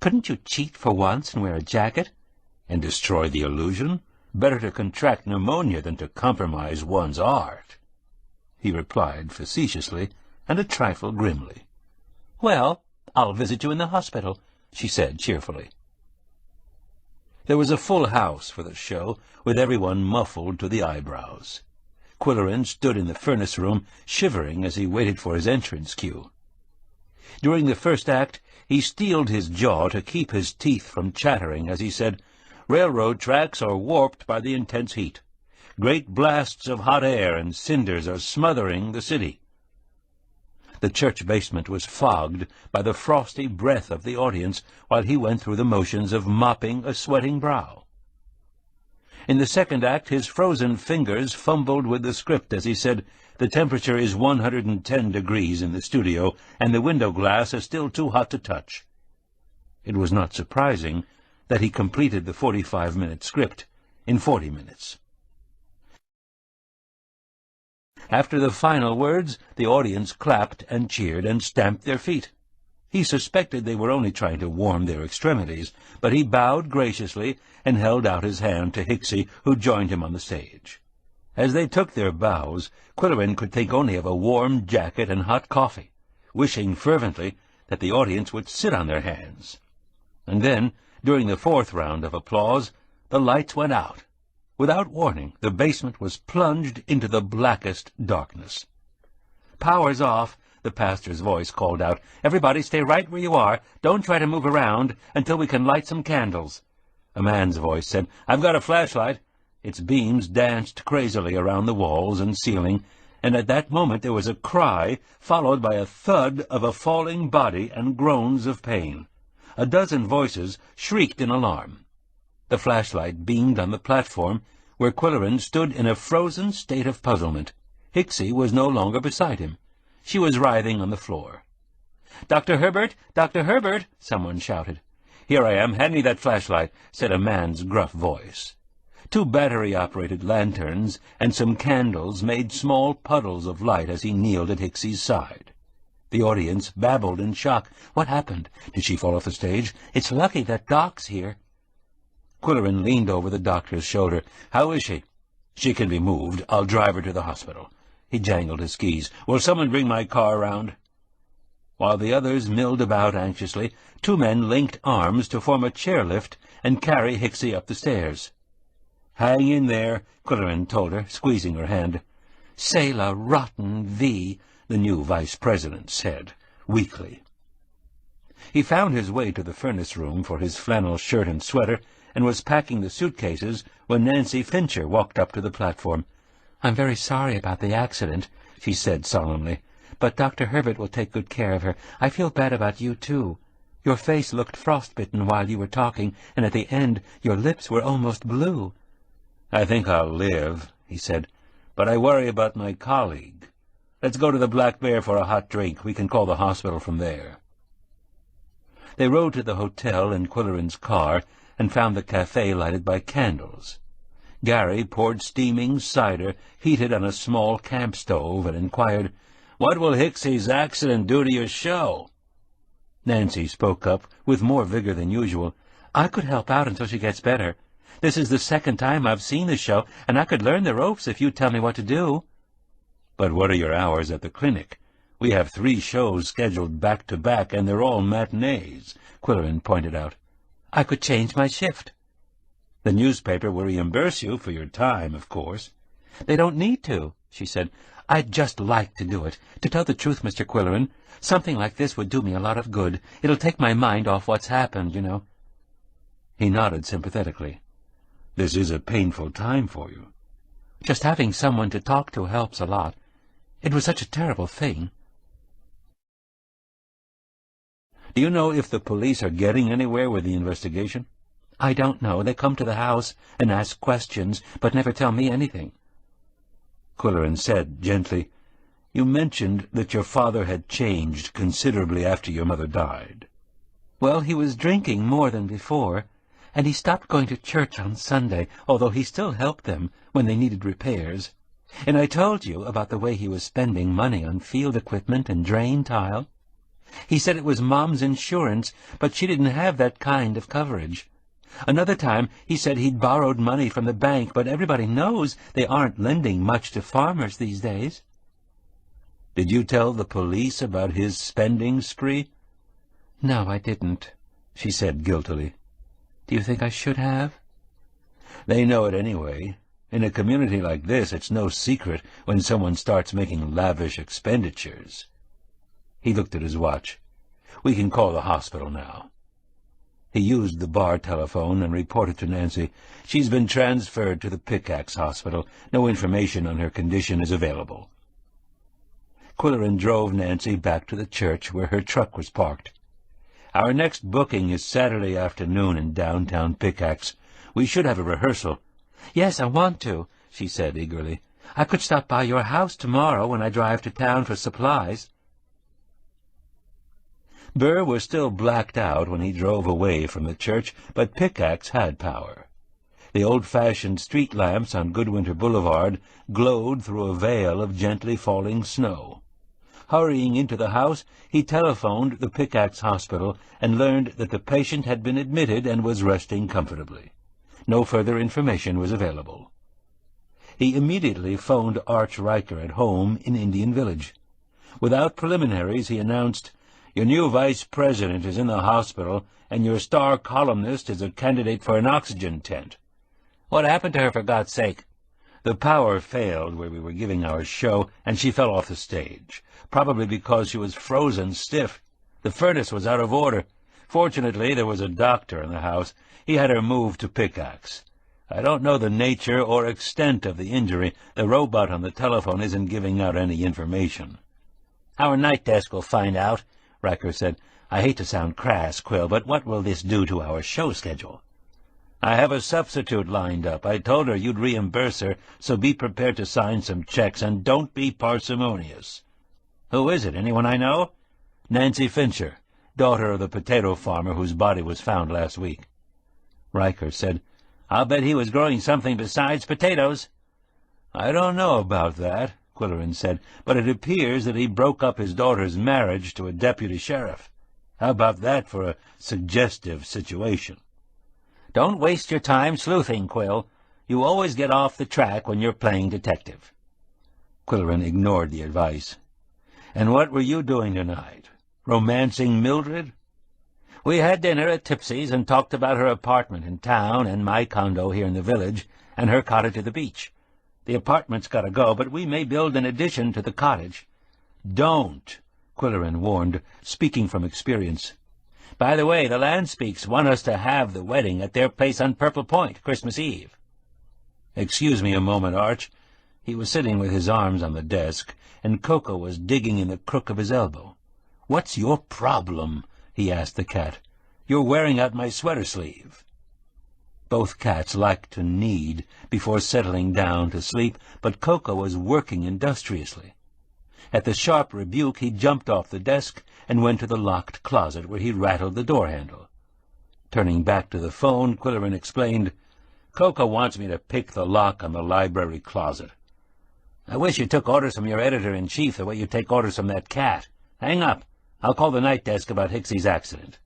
"Couldn't you cheat for once and wear a jacket?" And destroy the illusion? Better to contract pneumonia than to compromise one's art. He replied facetiously and a trifle grimly. "Well, I'll visit you in the hospital," she said cheerfully. There was a full house for the show, with everyone muffled to the eyebrows. Qwilleran stood in the furnace room, shivering as he waited for his entrance cue. During the first act, he steeled his jaw to keep his teeth from chattering as he said, "Railroad tracks are warped by the intense heat. Great blasts of hot air and cinders are smothering the city." The church basement was fogged by the frosty breath of the audience while he went through the motions of mopping a sweating brow. In the second act, his frozen fingers fumbled with the script as he said, "The temperature is 110 degrees in the studio, and the window glass is still too hot to touch." It was not surprising that he completed the 45-minute script in 40 minutes. After the final words, the audience clapped and cheered and stamped their feet. He suspected they were only trying to warm their extremities, but he bowed graciously and held out his hand to Hicksy, who joined him on the stage. As they took their bows, Qwilleran could think only of a warm jacket and hot coffee, wishing fervently that the audience would sit on their hands. And then, during the fourth round of applause, the lights went out. Without warning, the basement was plunged into the blackest darkness. "Power's off," the pastor's voice called out. "Everybody stay right where you are. Don't try to move around until we can light some candles." A man's voice said, "I've got a flashlight." Its beams danced crazily around the walls and ceiling, and at that moment there was a cry, followed by a thud of a falling body and groans of pain. A dozen voices shrieked in alarm. The flashlight beamed on the platform, where Qwilleran stood in a frozen state of puzzlement. Hicksy was no longer beside him. She was writhing on the floor. "Dr. Herbert! Dr. Herbert!" someone shouted. "Here I am. Hand me that flashlight," said a man's gruff voice. 2 battery-operated lanterns and some candles made small puddles of light as he kneeled at Hicksy's side. The audience babbled in shock. "What happened? Did she fall off the stage? It's lucky that Doc's here." Qwilleran leaned over the doctor's shoulder. "How is she?" "She can be moved. I'll drive her to the hospital." He jangled his keys. "Will someone bring my car round?" While the others milled about anxiously, 2 men linked arms to form a chairlift and carry Hicksy up the stairs. "Hang in there," Qwilleran told her, squeezing her hand. "C'est la rotten vie," the new vice-president said, weakly. He found his way to the furnace room for his flannel shirt and sweater, and was packing the suitcases when Nancy Fincher walked up to the platform. "I'm very sorry about the accident," she said solemnly, "but Dr. Herbert will take good care of her. I feel bad about you, too. Your face looked frostbitten while you were talking, and at the end your lips were almost blue." "I think I'll live," he said, "but I worry about my colleague. Let's go to the Black Bear for a hot drink. We can call the hospital from there." They rode to the hotel in Qwilleran's car and found the cafe lighted by candles. Gary poured steaming cider heated on a small camp stove and inquired, "What will Hicksie's accident do to your show?" Nancy spoke up with more vigor than usual. "I could help out until she gets better. This is the second time I've seen the show, and I could learn the ropes if you tell me what to do." "But what are your hours at the clinic? We have 3 shows scheduled back-to-back, and they're all matinees," Qwill pointed out. "I could change my shift." "The newspaper will reimburse you for your time, of course." "They don't need to," she said. "I'd just like to do it. To tell the truth, Mr. Qwill, something like this would do me a lot of good. It'll take my mind off what's happened, you know." He nodded sympathetically. "This is a painful time for you." "Just having someone to talk to helps a lot. It was such a terrible thing." "Do you know if the police are getting anywhere with the investigation?" "I don't know. They come to the house and ask questions, but never tell me anything." Qwill said gently, "You mentioned that your father had changed considerably after your mother died." "Well, he was drinking more than before, and he stopped going to church on Sunday, although he still helped them when they needed repairs. And I told you about the way he was spending money on field equipment and drain tile. He said it was Mom's insurance, but she didn't have that kind of coverage. Another time he said he'd borrowed money from the bank, but everybody knows they aren't lending much to farmers these days." "Did you tell the police about his spending spree?" "No, I didn't," she said guiltily. "Do you think I should have?" "They know it anyway. In a community like this, it's no secret when someone starts making lavish expenditures." He looked at his watch. "We can call the hospital now." He used the bar telephone and reported to Nancy, "She's been transferred to the Pickaxe Hospital. No information on her condition is available." Qwill drove Nancy back to the church where her truck was parked. "Our next booking is Saturday afternoon in downtown Pickaxe. We should have a rehearsal." "Yes, I want to," she said eagerly. "I could stop by your house tomorrow when I drive to town for supplies." Burr was still blacked out when he drove away from the church, but Pickaxe had power. The old-fashioned street lamps on Goodwinter Boulevard glowed through a veil of gently falling snow. Hurrying into the house, he telephoned the Pickaxe Hospital and learned that the patient had been admitted and was resting comfortably. No further information was available. He immediately phoned Arch Riker at home in Indian Village. Without preliminaries, he announced, "Your new vice president is in the hospital, and your star columnist is a candidate for an oxygen tent." "What happened to her, for God's sake?" "The power failed where we were giving our show, and she fell off the stage, probably because she was frozen stiff. The furnace was out of order. Fortunately, there was a doctor in the house. He had her moved to Pickaxe. I don't know the nature or extent of the injury. The robot on the telephone isn't giving out any information." "Our night desk will find out," Riker said. "I hate to sound crass, Qwill, but what will this do to our show schedule?" "I have a substitute lined up. I told her you'd reimburse her, so be prepared to sign some checks, and don't be parsimonious." "Who is it? Anyone I know?" "Nancy Fincher, daughter of the potato farmer whose body was found last week." Riker said, "I'll bet he was growing something besides potatoes." "I don't know about that," Qwill said, "but it appears that he broke up his daughter's marriage to a deputy sheriff. How about that for a suggestive situation?" "Don't waste your time sleuthing, Qwill. You always get off the track when you're playing detective." Qwill ignored the advice. "And what were you doing tonight? Romancing Mildred?" "We had dinner at Tipsy's and talked about her apartment in town and my condo here in the village and her cottage at the beach. The apartment's got to go, but we may build an addition to the cottage." "Don't," Qwill warned, speaking from experience. "By the way, the Landspeaks want us to have the wedding at their place on Purple Point, Christmas Eve." "Excuse me a moment, Arch." He was sitting with his arms on the desk, and Koko was digging in the crook of his elbow. "What's your problem?" he asked the cat. "You're wearing out my sweater sleeve." Both cats liked to knead before settling down to sleep, but Koko was working industriously. At the sharp rebuke, he jumped off the desk and went to the locked closet where he rattled the door handle. Turning back to the phone, Qwill explained, Koko wants me to pick the lock on the library closet. I wish you took orders from your editor-in-chief the way you take orders from that cat. Hang up. I'll call the night desk about Hicksie's accident.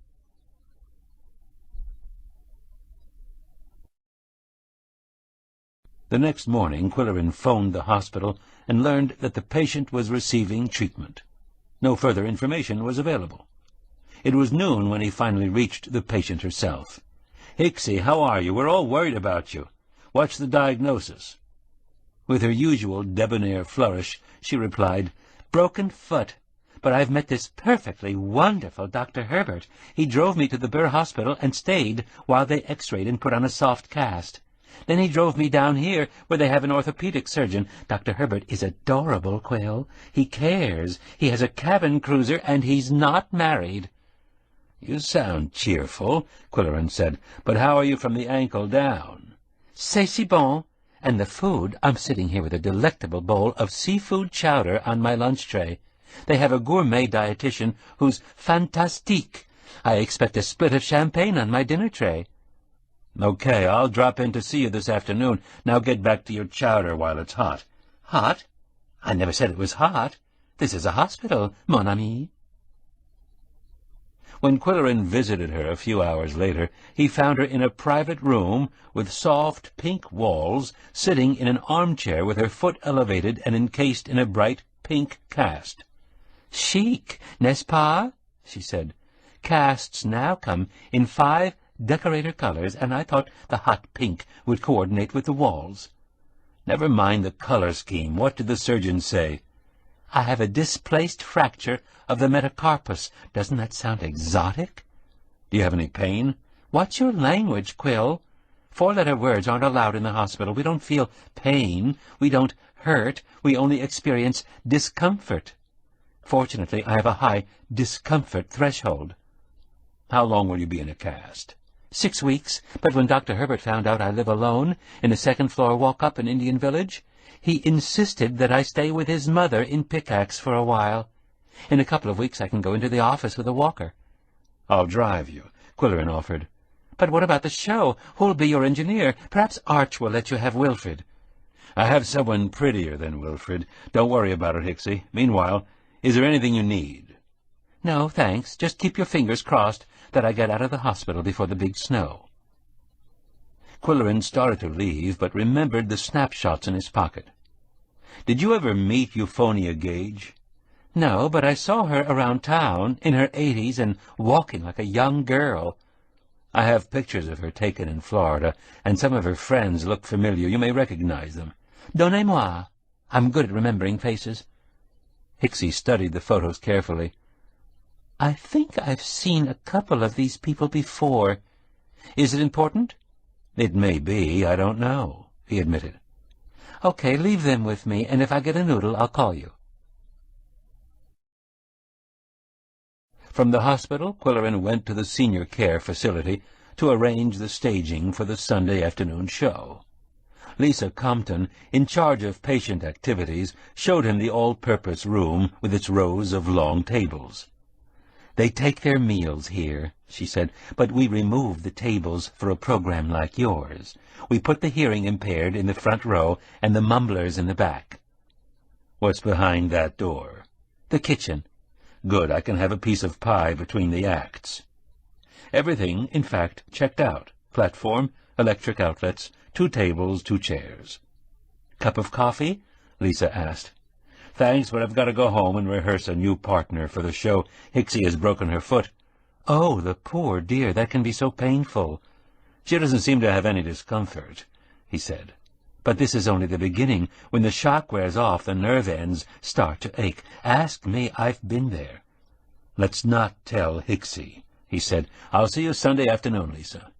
The next morning, Qwill phoned the hospital and learned that the patient was receiving treatment. No further information was available. It was noon when he finally reached the patient herself. "Hicksie, how are you? We're all worried about you. What's the diagnosis?" With her usual debonair flourish, she replied, "Broken foot. But I've met this perfectly wonderful Dr. Herbert. He drove me to the Burr Hospital and stayed while they x-rayed and put on a soft cast. Then he drove me down here, where they have an orthopedic surgeon. Dr. Herbert is adorable, Qwill. He cares. He has a cabin cruiser, and he's not married." "You sound cheerful," Qwill said, "but how are you from the ankle down?" "C'est si bon. And the food, I'm sitting here with a delectable bowl of seafood chowder on my lunch tray. They have a gourmet dietitian who's fantastique. I expect a split of champagne on my dinner tray." "Okay, I'll drop in to see you this afternoon. Now get back to your chowder while it's hot." "Hot? I never said it was hot. This is a hospital, mon ami." When Qwill visited her a few hours later, he found her in a private room with soft pink walls, sitting in an armchair with her foot elevated and encased in a bright pink cast. "Chic, n'est-ce pas?" she said. "Casts now come in 5 decorator colors, and I thought the hot pink would coordinate with the walls." "Never mind the color scheme. What did the surgeon say?" "I have a displaced fracture of the metacarpus. Doesn't that sound exotic?" "Do you have any pain?" "What's your language, Qwill? 4-letter words aren't allowed in the hospital. We don't feel pain. We don't hurt. We only experience discomfort. Fortunately, I have a high discomfort threshold." "How long will you be in a cast?" 6 weeks, but when Dr. Herbert found out I live alone in a second-floor walk-up in Indian Village, he insisted that I stay with his mother in Pickaxe for a while. In a couple of weeks I can go into the office with a walker." "I'll drive you," Qwill offered. "But what about the show? Who'll be your engineer? Perhaps Arch will let you have Wilfred." "I have someone prettier than Wilfred. Don't worry about it, Hicksie. Meanwhile, is there anything you need?" "No, thanks. Just keep your fingers crossed that I get out of the hospital before the big snow." Qwill started to leave, but remembered the snapshots in his pocket. "Did you ever meet Euphonia Gage?" "No, but I saw her around town, in her 80s, and walking like a young girl." "I have pictures of her taken in Florida, and some of her friends look familiar. You may recognize them." "Donnez-moi. I'm good at remembering faces." Hicksie studied the photos carefully. "I think I've seen a couple of these people before. Is it important?" "It may be. I don't know," he admitted. "Okay, leave them with me, and if I get a noodle, I'll call you." From the hospital, Qwill went to the senior care facility to arrange the staging for the Sunday afternoon show. Lisa Compton, in charge of patient activities, showed him the all-purpose room with its rows of long tables. "They take their meals here," she said, "but we remove the tables for a program like yours. We put the hearing-impaired in the front row and the mumblers in the back." "What's behind that door?" "The kitchen." "Good, I can have a piece of pie between the acts." Everything, in fact, checked out. Platform, electric outlets, 2 tables, 2 chairs. "Cup of coffee?" Lisa asked. "Thanks, but I've got to go home and rehearse a new partner for the show. Hicksie has broken her foot." "Oh, the poor dear, that can be so painful." "She doesn't seem to have any discomfort," he said. "But this is only the beginning. When the shock wears off, the nerve ends start to ache. Ask me, I've been there." "Let's not tell Hicksie," he said. "I'll see you Sunday afternoon, Lisa."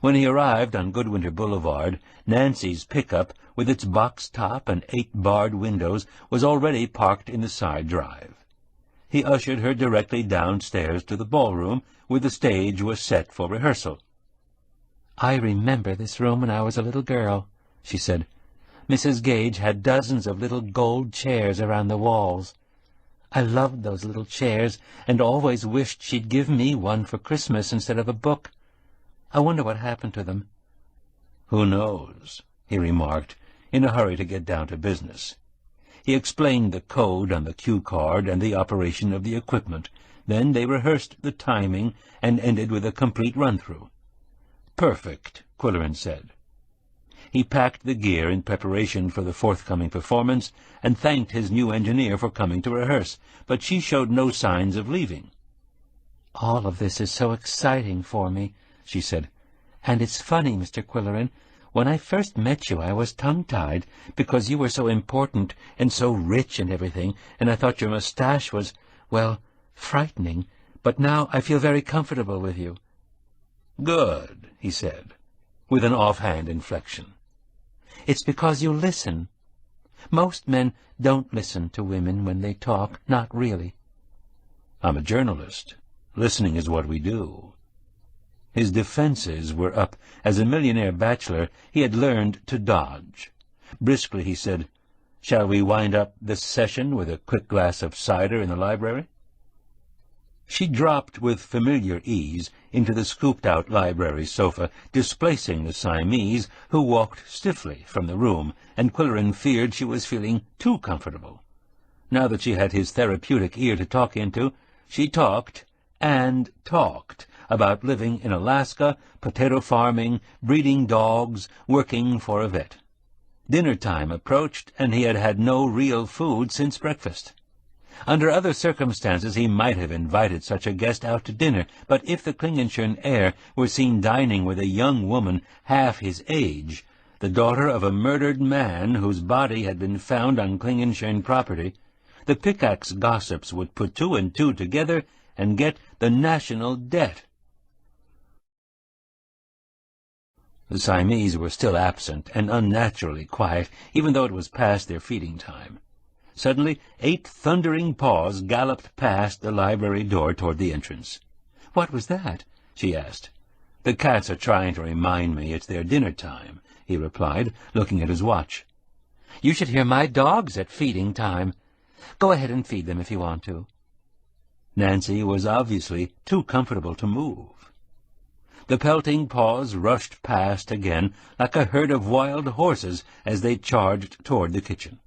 When he arrived on Goodwinter Boulevard, Nancy's pickup, with its box top and 8 barred windows, was already parked in the side drive. He ushered her directly downstairs to the ballroom, where the stage was set for rehearsal. "I remember this room when I was a little girl," she said. "Mrs. Gage had dozens of little gold chairs around the walls. I loved those little chairs, and always wished she'd give me one for Christmas instead of a book. I wonder what happened to them. "Who knows?" he remarked, in a hurry to get down to business. He explained the code on the cue card and the operation of the equipment. Then they rehearsed the timing and ended with a complete run-through. "Perfect," Qwill said. He packed the gear in preparation for the forthcoming performance and thanked his new engineer for coming to rehearse, but she showed no signs of leaving. "All of this is so exciting for me," she said. "And it's funny, Mr. Qwill. When I first met you, I was tongue-tied, because you were so important and so rich and everything, and I thought your mustache was, well, frightening. But now I feel very comfortable with you." "Good," he said, with an offhand inflection. "It's because you listen. Most men don't listen to women when they talk, not really." "I'm a journalist. Listening is what we do." His defenses were up. As a millionaire bachelor, he had learned to dodge. Briskly he said, "Shall we wind up this session with a quick glass of cider in the library?" She dropped with familiar ease into the scooped-out library sofa, displacing the Siamese, who walked stiffly from the room, and Qwill feared she was feeling too comfortable. Now that she had his therapeutic ear to talk into, she talked and talked about living in Alaska, potato farming, breeding dogs, working for a vet. Dinner time approached, and he had had no real food since breakfast. Under other circumstances he might have invited such a guest out to dinner, but if the Klingenschön heir were seen dining with a young woman half his age, the daughter of a murdered man whose body had been found on Klingenschön property, the pickaxe gossips would put two and two together and get the national debt. The Siamese were still absent and unnaturally quiet, even though it was past their feeding time. Suddenly 8 thundering paws galloped past the library door toward the entrance. "What was that?" she asked. "The cats are trying to remind me it's their dinner time," he replied, looking at his watch. "You should hear my dogs at feeding time. Go ahead and feed them if you want to." Nancy was obviously too comfortable to move. The pelting paws rushed past again like a herd of wild horses as they charged toward the kitchen.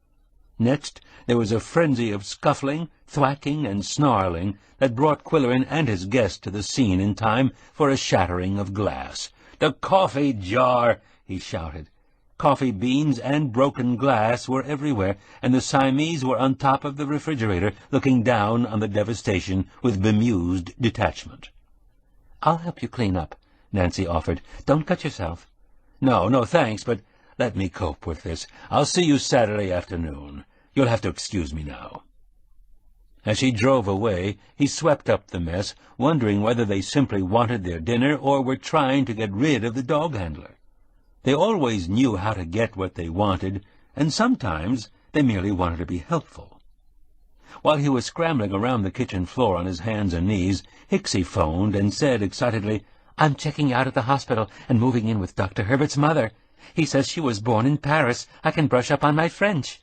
Next, there was a frenzy of scuffling, thwacking, and snarling that brought Qwill and his guest to the scene in time for a shattering of glass. "The coffee jar!" he shouted. Coffee beans and broken glass were everywhere, and the Siamese were on top of the refrigerator, looking down on the devastation with bemused detachment. "I'll help you clean up," Nancy offered. "Don't cut yourself." No, thanks, but let me cope with this. I'll see you Saturday afternoon. You'll have to excuse me now." As she drove away, he swept up the mess, wondering whether they simply wanted their dinner or were trying to get rid of the dog handler. They always knew how to get what they wanted, and sometimes they merely wanted to be helpful. While he was scrambling around the kitchen floor on his hands and knees, Hicksy phoned and said excitedly, "I'm checking out at the hospital and moving in with Dr. Herbert's mother. He says she was born in Paris. I can brush up on my French."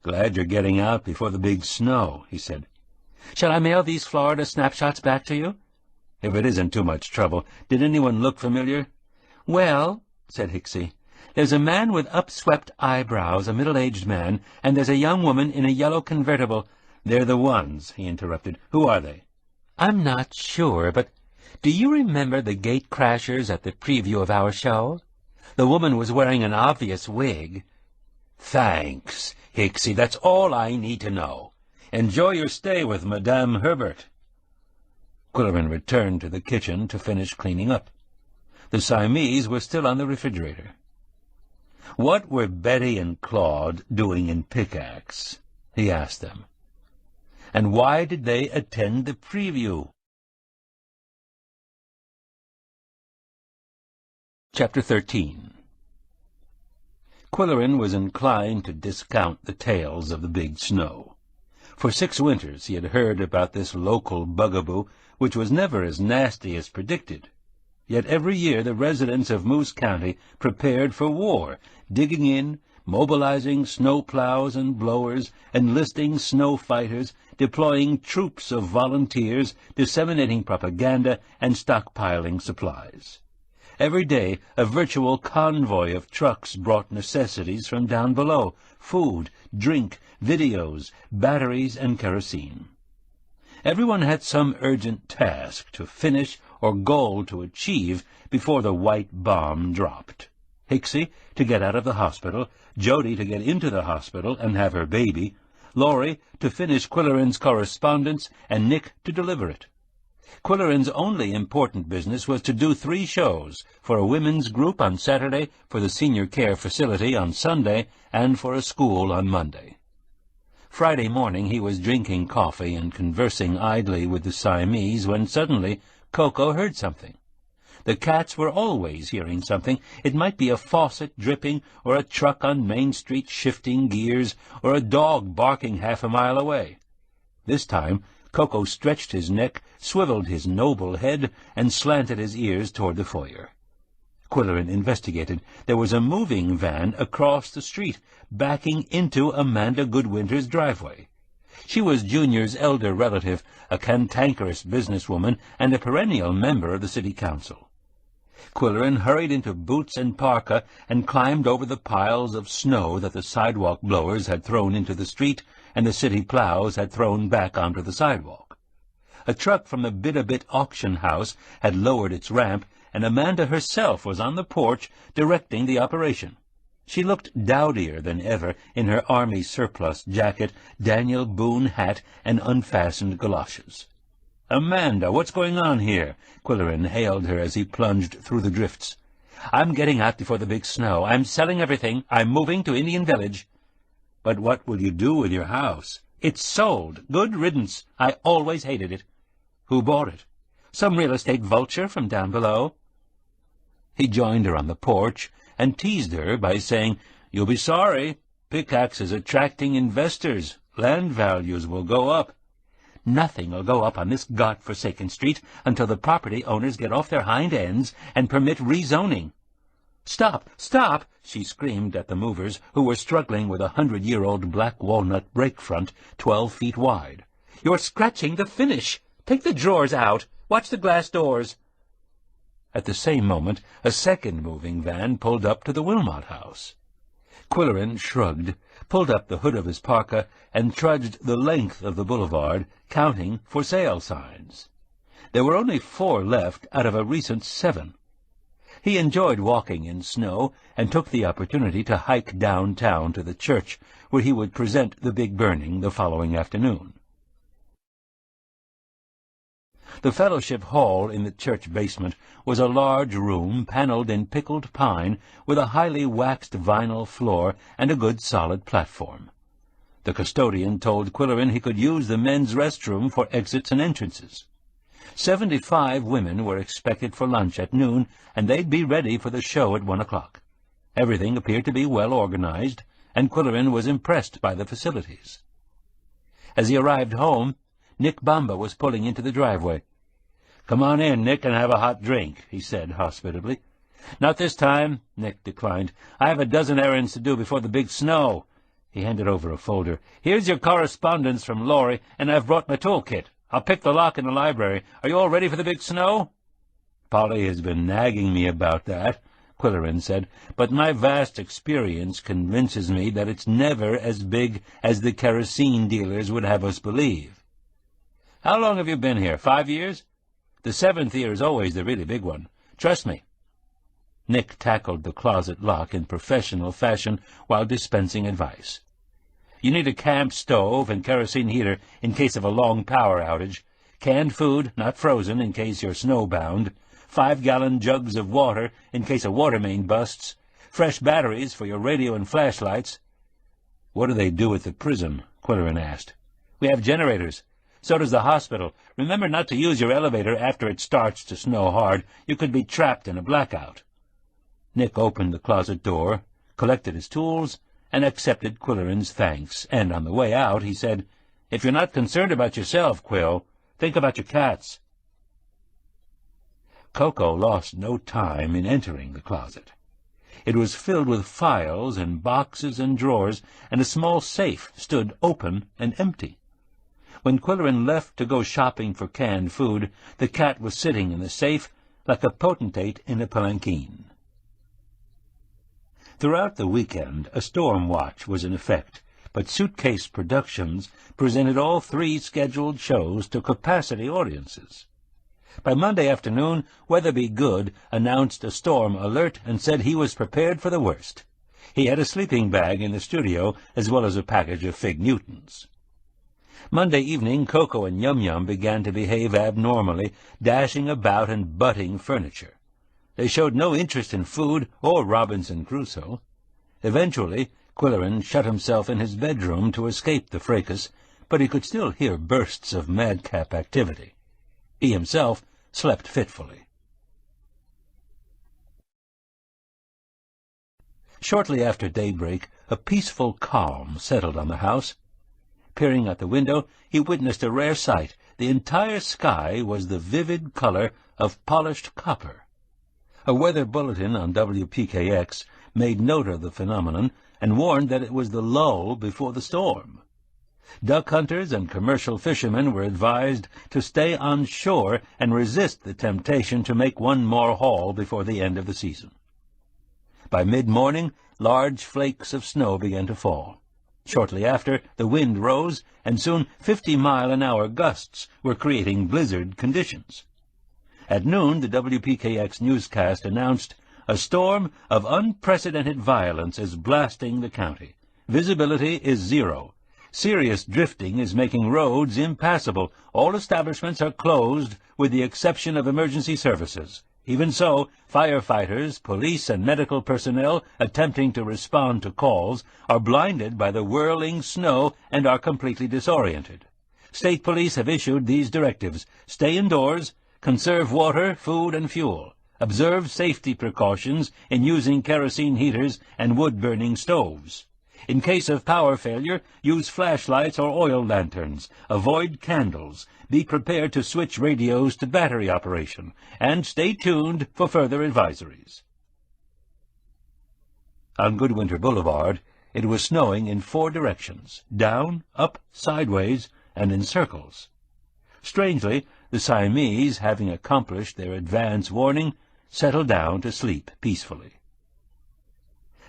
"Glad you're getting out before the big snow," he said. "Shall I mail these Florida snapshots back to you?" "If it isn't too much trouble. Did anyone look familiar?" "Well," said Hicksy, "there's a man with upswept eyebrows, a middle-aged man, and there's a young woman in a yellow convertible." "They're the ones," he interrupted. "Who are they?" "I'm not sure, but do you remember the gate crashers at the preview of our show? The woman was wearing an obvious wig." "Thanks, Hicksy. That's all I need to know. Enjoy your stay with Madame Herbert." Qwill returned to the kitchen to finish cleaning up. The Siamese were still on the refrigerator. "What were Betty and Claude doing in Pickaxe?" he asked them. "And why did they attend the preview?" Chapter 13. Qwill was inclined to discount the tales of the big snow. For 6 winters he had heard about this local bugaboo, which was never as nasty as predicted. Yet every year the residents of Moose County prepared for war, digging in, mobilizing snow plows and blowers, enlisting snow fighters, deploying troops of volunteers, disseminating propaganda, and stockpiling supplies. Every day a virtual convoy of trucks brought necessities from down below: food, drink, videos, batteries, and kerosene. Everyone had some urgent task to finish or goal to achieve before the white bomb dropped. Hixie to get out of the hospital, Jody to get into the hospital and have her baby, Laurie to finish Qwilleran's correspondence, and Nick to deliver it. Qwilleran's only important business was to do 3 shows, for a women's group on Saturday, for the senior care facility on Sunday, and for a school on Monday. Friday morning he was drinking coffee and conversing idly with the Siamese when suddenly Koko heard something. The cats were always hearing something. It might be a faucet dripping, or a truck on Main Street shifting gears, or a dog barking half a mile away. This time Koko stretched his neck, swiveled his noble head, and slanted his ears toward the foyer. Qwilleran investigated. There was a moving van across the street, backing into Amanda Goodwinter's driveway. She was Junior's elder relative, a cantankerous businesswoman, and a perennial member of the city council. Qwilleran hurried into boots and parka and climbed over the piles of snow that the sidewalk blowers had thrown into the street and the city plows had thrown back onto the sidewalk. A truck from the Bit-a-Bit auction house had lowered its ramp, and Amanda herself was on the porch directing the operation. She looked dowdier than ever in her army surplus jacket, Daniel Boone hat, and unfastened galoshes. "Amanda, what's going on here?" Qwilleran hailed her as he plunged through the drifts. "I'm getting out before the big snow. I'm selling everything. I'm moving to Indian Village." "But what will you do with your house?" "It's sold. Good riddance. I always hated it." "Who bought it?" "Some real estate vulture from down below." He joined her on the porch and teased her by saying, "You'll be sorry. Pickaxe is attracting investors. Land values will go up." "Nothing will go up on this God-forsaken street until the property owners get off their hind ends and permit rezoning." "Stop! Stop!" she screamed at the movers, who were struggling with a 100-year-old black walnut brake front 12 feet wide. "You're scratching the finish! Take the drawers out! Watch the glass doors!" At the same moment, a second moving van pulled up to the Wilmot house. Qwilleran shrugged, pulled up the hood of his parka, and trudged the length of the boulevard, counting for sale signs. There were only 4 left out of a recent 7. He enjoyed walking in snow, and took the opportunity to hike downtown to the church, where he would present the big burning the following afternoon. The fellowship hall in the church basement was a large room paneled in pickled pine, with a highly waxed vinyl floor and a good solid platform. The custodian told Qwilleran he could use the men's restroom for exits and entrances. 75 women were expected for lunch at noon, and they'd be ready for the show at 1 o'clock. Everything appeared to be well organized, and Qwilleran was impressed by the facilities. As he arrived home, Nick Bamba was pulling into the driveway. "Come on in, Nick, and have a hot drink," he said hospitably. "Not this time," Nick declined. "I have a dozen errands to do before the big snow." He handed over a folder. "Here's your correspondence from Laurie, and I've brought my toolkit. I'll pick the lock in the library. Are you all ready for the big snow?" "Polly has been nagging me about that," Qwilleran said, "but my vast experience convinces me that it's never as big as the kerosene dealers would have us believe." "How long have you been here? 5 years? The 7th year is always the really big one. Trust me." Nick tackled the closet lock in professional fashion while dispensing advice. "You need a camp stove and kerosene heater in case of a long power outage, canned food, not frozen, in case you're snowbound, 5-gallon jugs of water in case a water main busts, fresh batteries for your radio and flashlights." "What do they do at the prison?" Qwilleran asked. "We have generators. So does the hospital. Remember not to use your elevator after it starts to snow hard. You could be trapped in a blackout." Nick opened the closet door, collected his tools, and accepted Qwilleran's thanks, and on the way out he said, "If you're not concerned about yourself, Qwill, think about your cats." Koko lost no time in entering the closet. It was filled with files and boxes and drawers, and a small safe stood open and empty. When Qwilleran left to go shopping for canned food, the cat was sitting in the safe, like a potentate in a palanquin. Throughout the weekend, a storm watch was in effect, but Suitcase Productions presented all 3 scheduled shows to capacity audiences. By Monday afternoon, Weatherby Good announced a storm alert and said he was prepared for the worst. He had a sleeping bag in the studio, as well as a package of Fig Newtons. Monday evening, Koko and Yum Yum began to behave abnormally, dashing about and butting furniture. They showed no interest in food or Robinson Crusoe. Eventually, Qwill shut himself in his bedroom to escape the fracas, but he could still hear bursts of madcap activity. He himself slept fitfully. Shortly after daybreak, a peaceful calm settled on the house. Peering out the window, he witnessed a rare sight. The entire sky was the vivid color of polished copper. A weather bulletin on WPKX made note of the phenomenon and warned that it was the lull before the storm. Duck hunters and commercial fishermen were advised to stay on shore and resist the temptation to make one more haul before the end of the season. By mid-morning, large flakes of snow began to fall. Shortly after, the wind rose, and soon 50-mile-an-hour gusts were creating blizzard conditions. At noon, the WPKX newscast announced, "A storm of unprecedented violence is blasting the county. Visibility is 0. Serious drifting is making roads impassable. All establishments are closed, with the exception of emergency services. Even so, firefighters, police, and medical personnel attempting to respond to calls are blinded by the whirling snow and are completely disoriented. State police have issued these directives: stay indoors, conserve water, food, and fuel. Observe safety precautions in using kerosene heaters and wood-burning stoves. In case of power failure, use flashlights or oil lanterns. Avoid candles. Be prepared to switch radios to battery operation. And stay tuned for further advisories." On Goodwinter Boulevard, it was snowing in 4 directions: down, up, sideways, and in circles. Strangely, the Siamese, having accomplished their advance warning, settled down to sleep peacefully.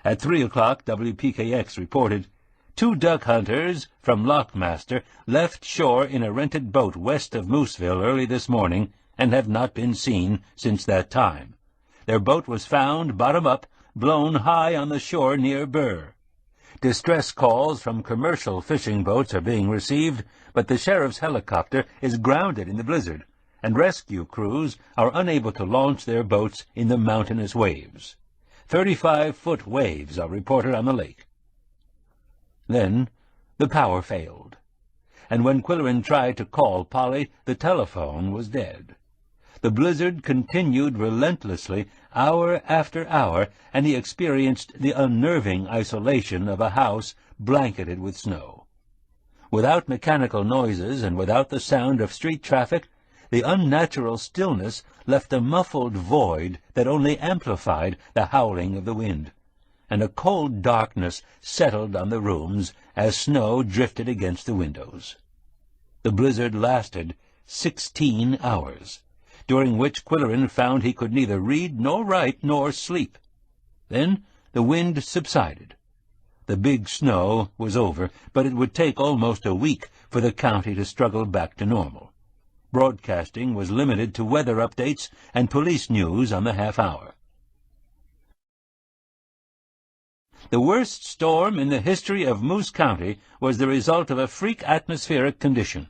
At 3 o'clock, WPKX reported, 2 duck hunters from Lockmaster left shore in a rented boat west of Mooseville early this morning and have not been seen since that time. Their boat was found bottom up, blown high on the shore near Burr. Distress calls from commercial fishing boats are being received, but the sheriff's helicopter is grounded in the blizzard, and rescue crews are unable to launch their boats in the mountainous waves. 35-foot waves are reported on the lake. Then the power failed, and when Qwill tried to call Polly, the telephone was dead. The blizzard continued relentlessly, hour after hour, and he experienced the unnerving isolation of a house blanketed with snow. Without mechanical noises and without the sound of street traffic, the unnatural stillness left a muffled void that only amplified the howling of the wind, and a cold darkness settled on the rooms as snow drifted against the windows. The blizzard lasted 16 hours, during which Qwill found he could neither read nor write nor sleep. Then the wind subsided. The big snow was over, but it would take almost a week for the county to struggle back to normal. Broadcasting was limited to weather updates and police news on the half-hour. The worst storm in the history of Moose County was the result of a freak atmospheric condition.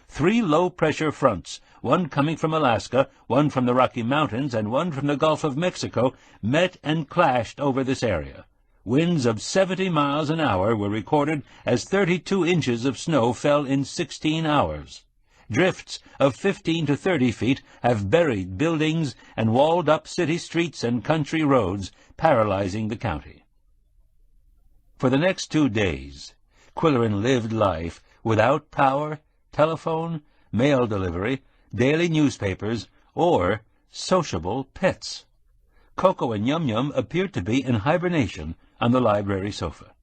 3 low-pressure fronts, one coming from Alaska, one from the Rocky Mountains, and one from the Gulf of Mexico, met and clashed over this area. Winds of 70 miles an hour were recorded as 32 inches of snow fell in 16 hours. Drifts of 15 to 30 feet have buried buildings and walled up city streets and country roads, paralyzing the county. For the next 2 days, Qwill lived life without power, telephone, mail delivery, daily newspapers, or sociable pets. Koko and Yum Yum appeared to be in hibernation on the library sofa.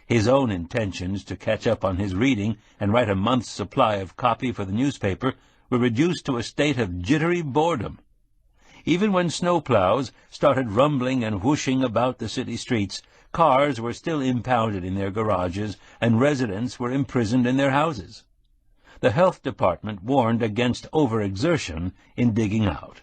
His own intentions to catch up on his reading and write a month's supply of copy for the newspaper were reduced to a state of jittery boredom. Even when snowplows started rumbling and whooshing about the city streets, cars were still impounded in their garages, and residents were imprisoned in their houses. The health department warned against overexertion in digging out.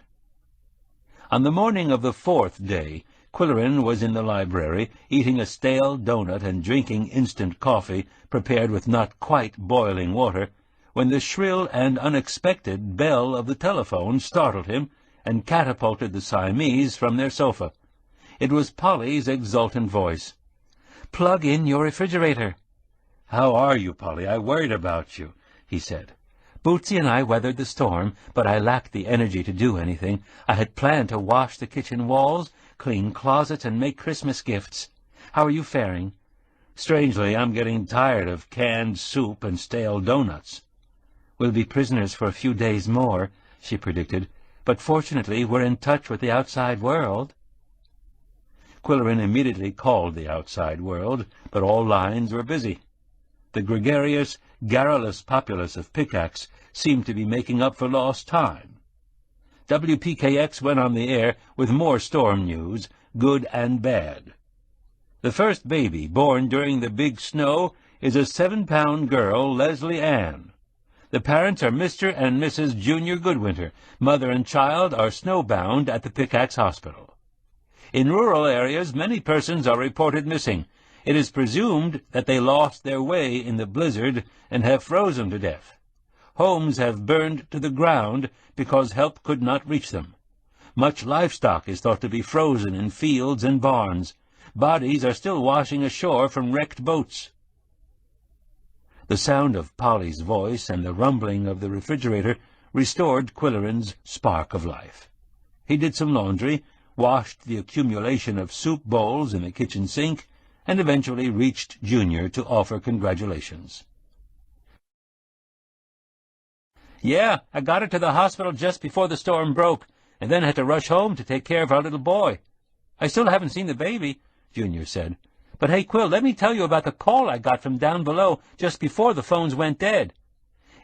On the morning of the 4th day, Qwill was in the library, eating a stale donut and drinking instant coffee prepared with not quite boiling water, when the shrill and unexpected bell of the telephone startled him and catapulted the Siamese from their sofa. It was Polly's exultant voice. "Plug in your refrigerator." "How are you, Polly? I worried about you," he said. "Bootsy and I weathered the storm, but I lacked the energy to do anything. I had planned to wash the kitchen walls, clean closets, and make Christmas gifts. How are you faring?" "Strangely, I'm getting tired of canned soup and stale doughnuts." "We'll be prisoners for a few days more," she predicted, "but fortunately we're in touch with the outside world." Qwill immediately called the outside world, but all lines were busy. The gregarious, garrulous populace of Pickaxe seemed to be making up for lost time. WPKX went on the air with more storm news, good and bad. The first baby born during the big snow is a 7-pound girl, Leslie Ann. The parents are Mr. and Mrs. Junior Goodwinter. Mother and child are snowbound at the Pickaxe Hospital. In rural areas, many persons are reported missing. It is presumed that they lost their way in the blizzard and have frozen to death. Homes have burned to the ground because help could not reach them. Much livestock is thought to be frozen in fields and barns. Bodies are still washing ashore from wrecked boats. The sound of Polly's voice and the rumbling of the refrigerator restored Qwill's spark of life. He did some laundry, washed the accumulation of soup bowls in the kitchen sink, and eventually reached Junior to offer congratulations. "Yeah, I got her to the hospital just before the storm broke, and then had to rush home to take care of our little boy. I still haven't seen the baby," Junior said. "But hey, Qwill, let me tell you about the call I got from down below just before the phones went dead.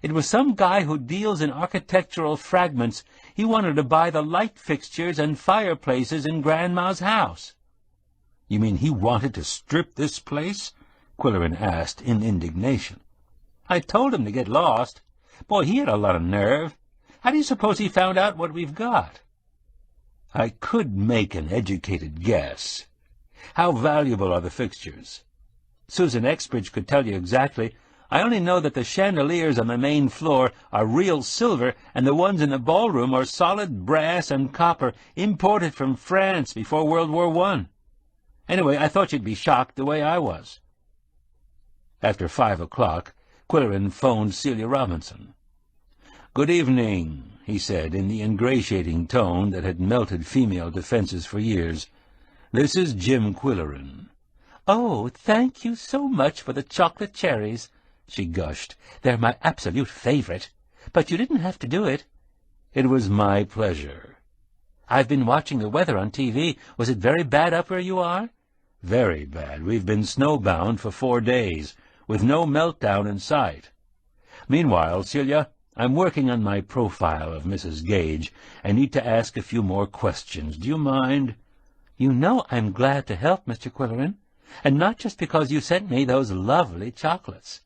It was some guy who deals in architectural fragments. He wanted to buy the light fixtures and fireplaces in Grandma's house." "You mean he wanted to strip this place?" Qwill asked in indignation. "I told him to get lost. Boy, he had a lot of nerve. How do you suppose he found out what we've got?" "I could make an educated guess. How valuable are the fixtures?" "Susan Exbridge could tell you exactly. I only know that the chandeliers on the main floor are real silver, and the ones in the ballroom are solid brass and copper, imported from France before World War I. Anyway, I thought you'd be shocked the way I was." After 5 o'clock, Qwill phoned Celia Robinson. "Good evening," he said in the ingratiating tone that had melted female defenses for years. "This is Jim Qwill." "Oh, thank you so much for the chocolate cherries," she gushed. "They're my absolute favorite. But you didn't have to do it." "It was my pleasure." "I've been watching the weather on TV. Was it very bad up where you are?" "Very bad. We've been snowbound for 4 days, with no meltdown in sight. Meanwhile, Celia, I'm working on my profile of Mrs. Gage. I need to ask a few more questions. Do you mind?" "You know I'm glad to help, Mr. Qwill, and not just because you sent me those lovely chocolates."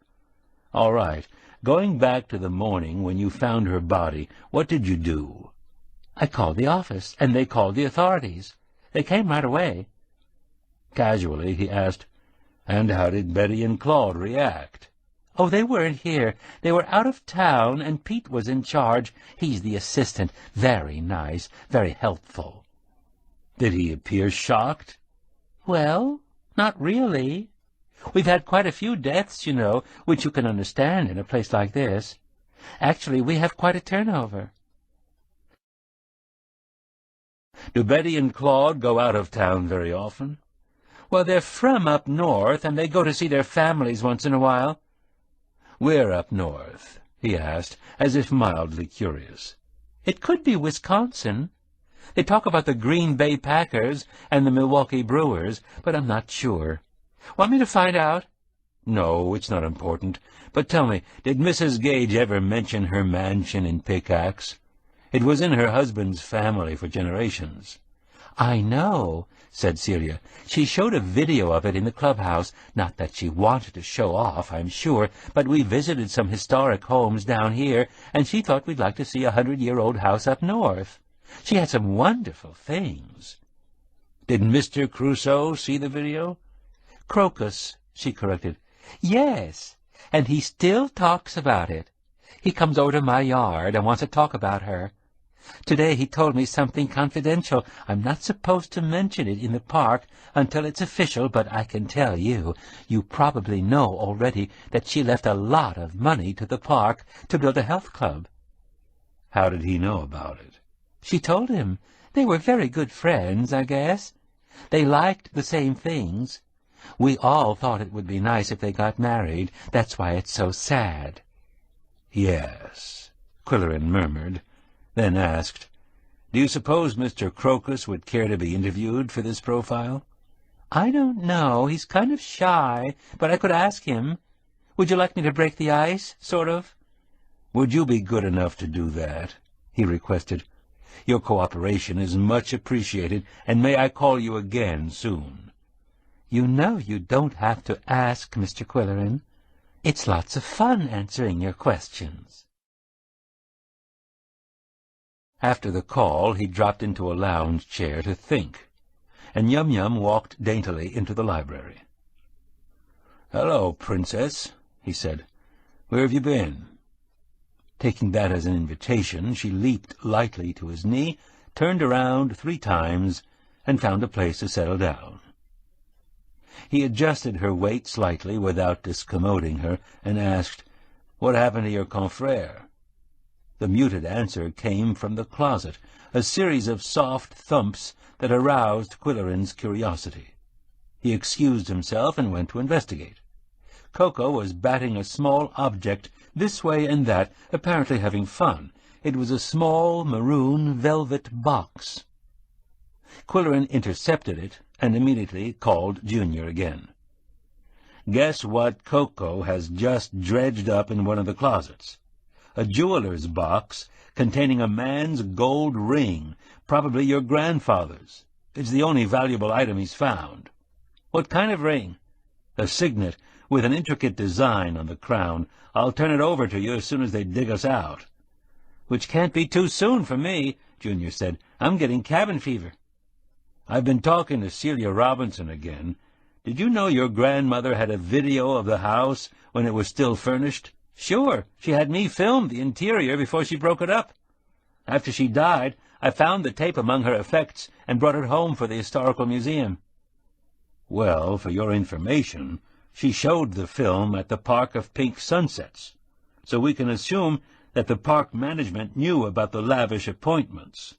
"All right. Going back to the morning when you found her body, what did you do?" "I called the office, and they called the authorities. They came right away." Casually, he asked, "And how did Betty and Claude react?" "Oh, they weren't here. They were out of town, and Pete was in charge. He's the assistant. Very nice, very helpful." "Did he appear shocked?" "Well, not really. We've had quite a few deaths, you know, which you can understand in a place like this. Actually, we have quite a turnover." "Do Betty and Claude go out of town very often?" "Well, they're from up north, and they go to see their families once in a while." "Where up north?" he asked, as if mildly curious. "It could be Wisconsin. They talk about the Green Bay Packers and the Milwaukee Brewers, but I'm not sure. Want me to find out?" "No, it's not important. But tell me, did Mrs. Gage ever mention her mansion in Pickaxe?" It was in her husband's family for generations. "I know," said Celia. "She showed a video of it in the clubhouse. Not that she wanted to show off, I'm sure, but we visited some historic homes down here, and she thought we'd like to see a 100-year-old house up north. She had some wonderful things." "Did Mr. Crusoe see the video?" "Crocus," she corrected. "Yes, and he still talks about it. He comes over to my yard and wants to talk about her. Today he told me something confidential. I'm not supposed to mention it in the park until it's official, but I can tell you. You probably know already that she left a lot of money to the park to build a health club." "How did he know about it?" "She told him. They were very good friends, I guess. They liked the same things. We all thought it would be nice if they got married. That's why it's so sad." "Yes," Qwill murmured, then asked, "Do you suppose Mr. Crocus would care to be interviewed for this profile?" "I don't know. He's kind of shy, but I could ask him. Would you like me to break the ice, sort of?" "Would you be good enough to do that?" he requested. "Your cooperation is much appreciated, and may I call you again soon?" "You know you don't have to ask, Mr. Qwill. It's lots of fun answering your questions." After the call, he dropped into a lounge chair to think, and Yum-Yum walked daintily into the library. "Hello, Princess," he said. "Where have you been?" Taking that as an invitation, she leaped lightly to his knee, turned around 3 times, and found a place to settle down. He adjusted her weight slightly without discommoding her, and asked, "What happened to your confrère?" The muted answer came from the closet, a series of soft thumps that aroused Qwilleran's curiosity. He excused himself and went to investigate. Koko was batting a small object this way and that, apparently having fun. It was a small maroon velvet box. Qwilleran intercepted it and immediately called Junior again. "Guess what Koko has just dredged up in one of the closets? A jeweler's box containing a man's gold ring, probably your grandfather's. It's the only valuable item he's found." "What kind of ring?" "A signet with an intricate design on the crown. I'll turn it over to you as soon as they dig us out." "Which can't be too soon for me," Junior said. "I'm getting cabin fever." "I've been talking to Celia Robinson again. Did you know your grandmother had a video of the house when it was still furnished?" "Sure. She had me film the interior before she broke it up. After she died, I found the tape among her effects and brought it home for the Historical Museum." "Well, for your information, she showed the film at the Park of Pink Sunsets, so we can assume that the park management knew about the lavish appointments.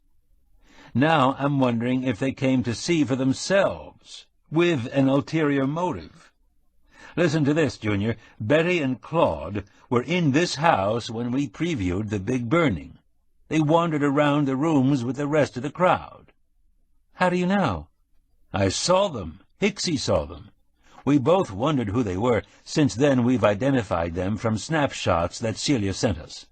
Now I'm wondering if they came to see for themselves, with an ulterior motive. Listen to this, Junior. Betty and Claude were in this house when we previewed the big burning. They wandered around the rooms with the rest of the crowd." "How do you know?" "I saw them. Hicksy saw them. We both wondered who they were. Since then we've identified them from snapshots that Celia sent us.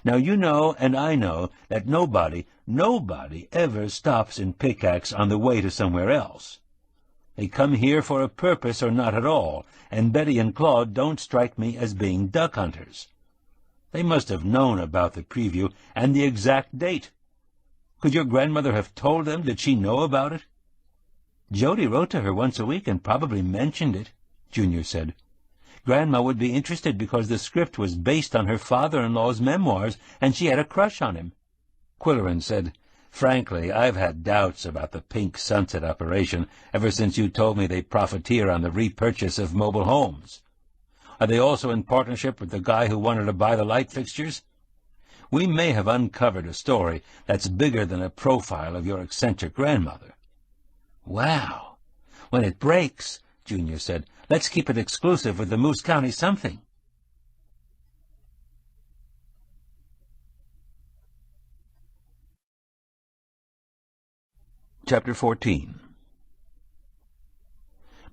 Now you know and I know that nobody ever stops in Pickaxe on the way to somewhere else. They come here for a purpose or not at all, and Betty and Claude don't strike me as being duck hunters. They must have known about the preview and the exact date. Could your grandmother have told them? Did she know about it?" "Jody wrote to her once a week and probably mentioned it," Junior said. "Grandma would be interested because the script was based on her father-in-law's memoirs, and she had a crush on him." Qwilleran said, "Frankly, I've had doubts about the Pink Sunset operation ever since you told me they profiteer on the repurchase of mobile homes. Are they also in partnership with the guy who wanted to buy the light fixtures? We may have uncovered a story that's bigger than a profile of your eccentric grandmother." "Wow. When it breaks," Junior said, "let's keep it exclusive with the Moose County something." Chapter 14.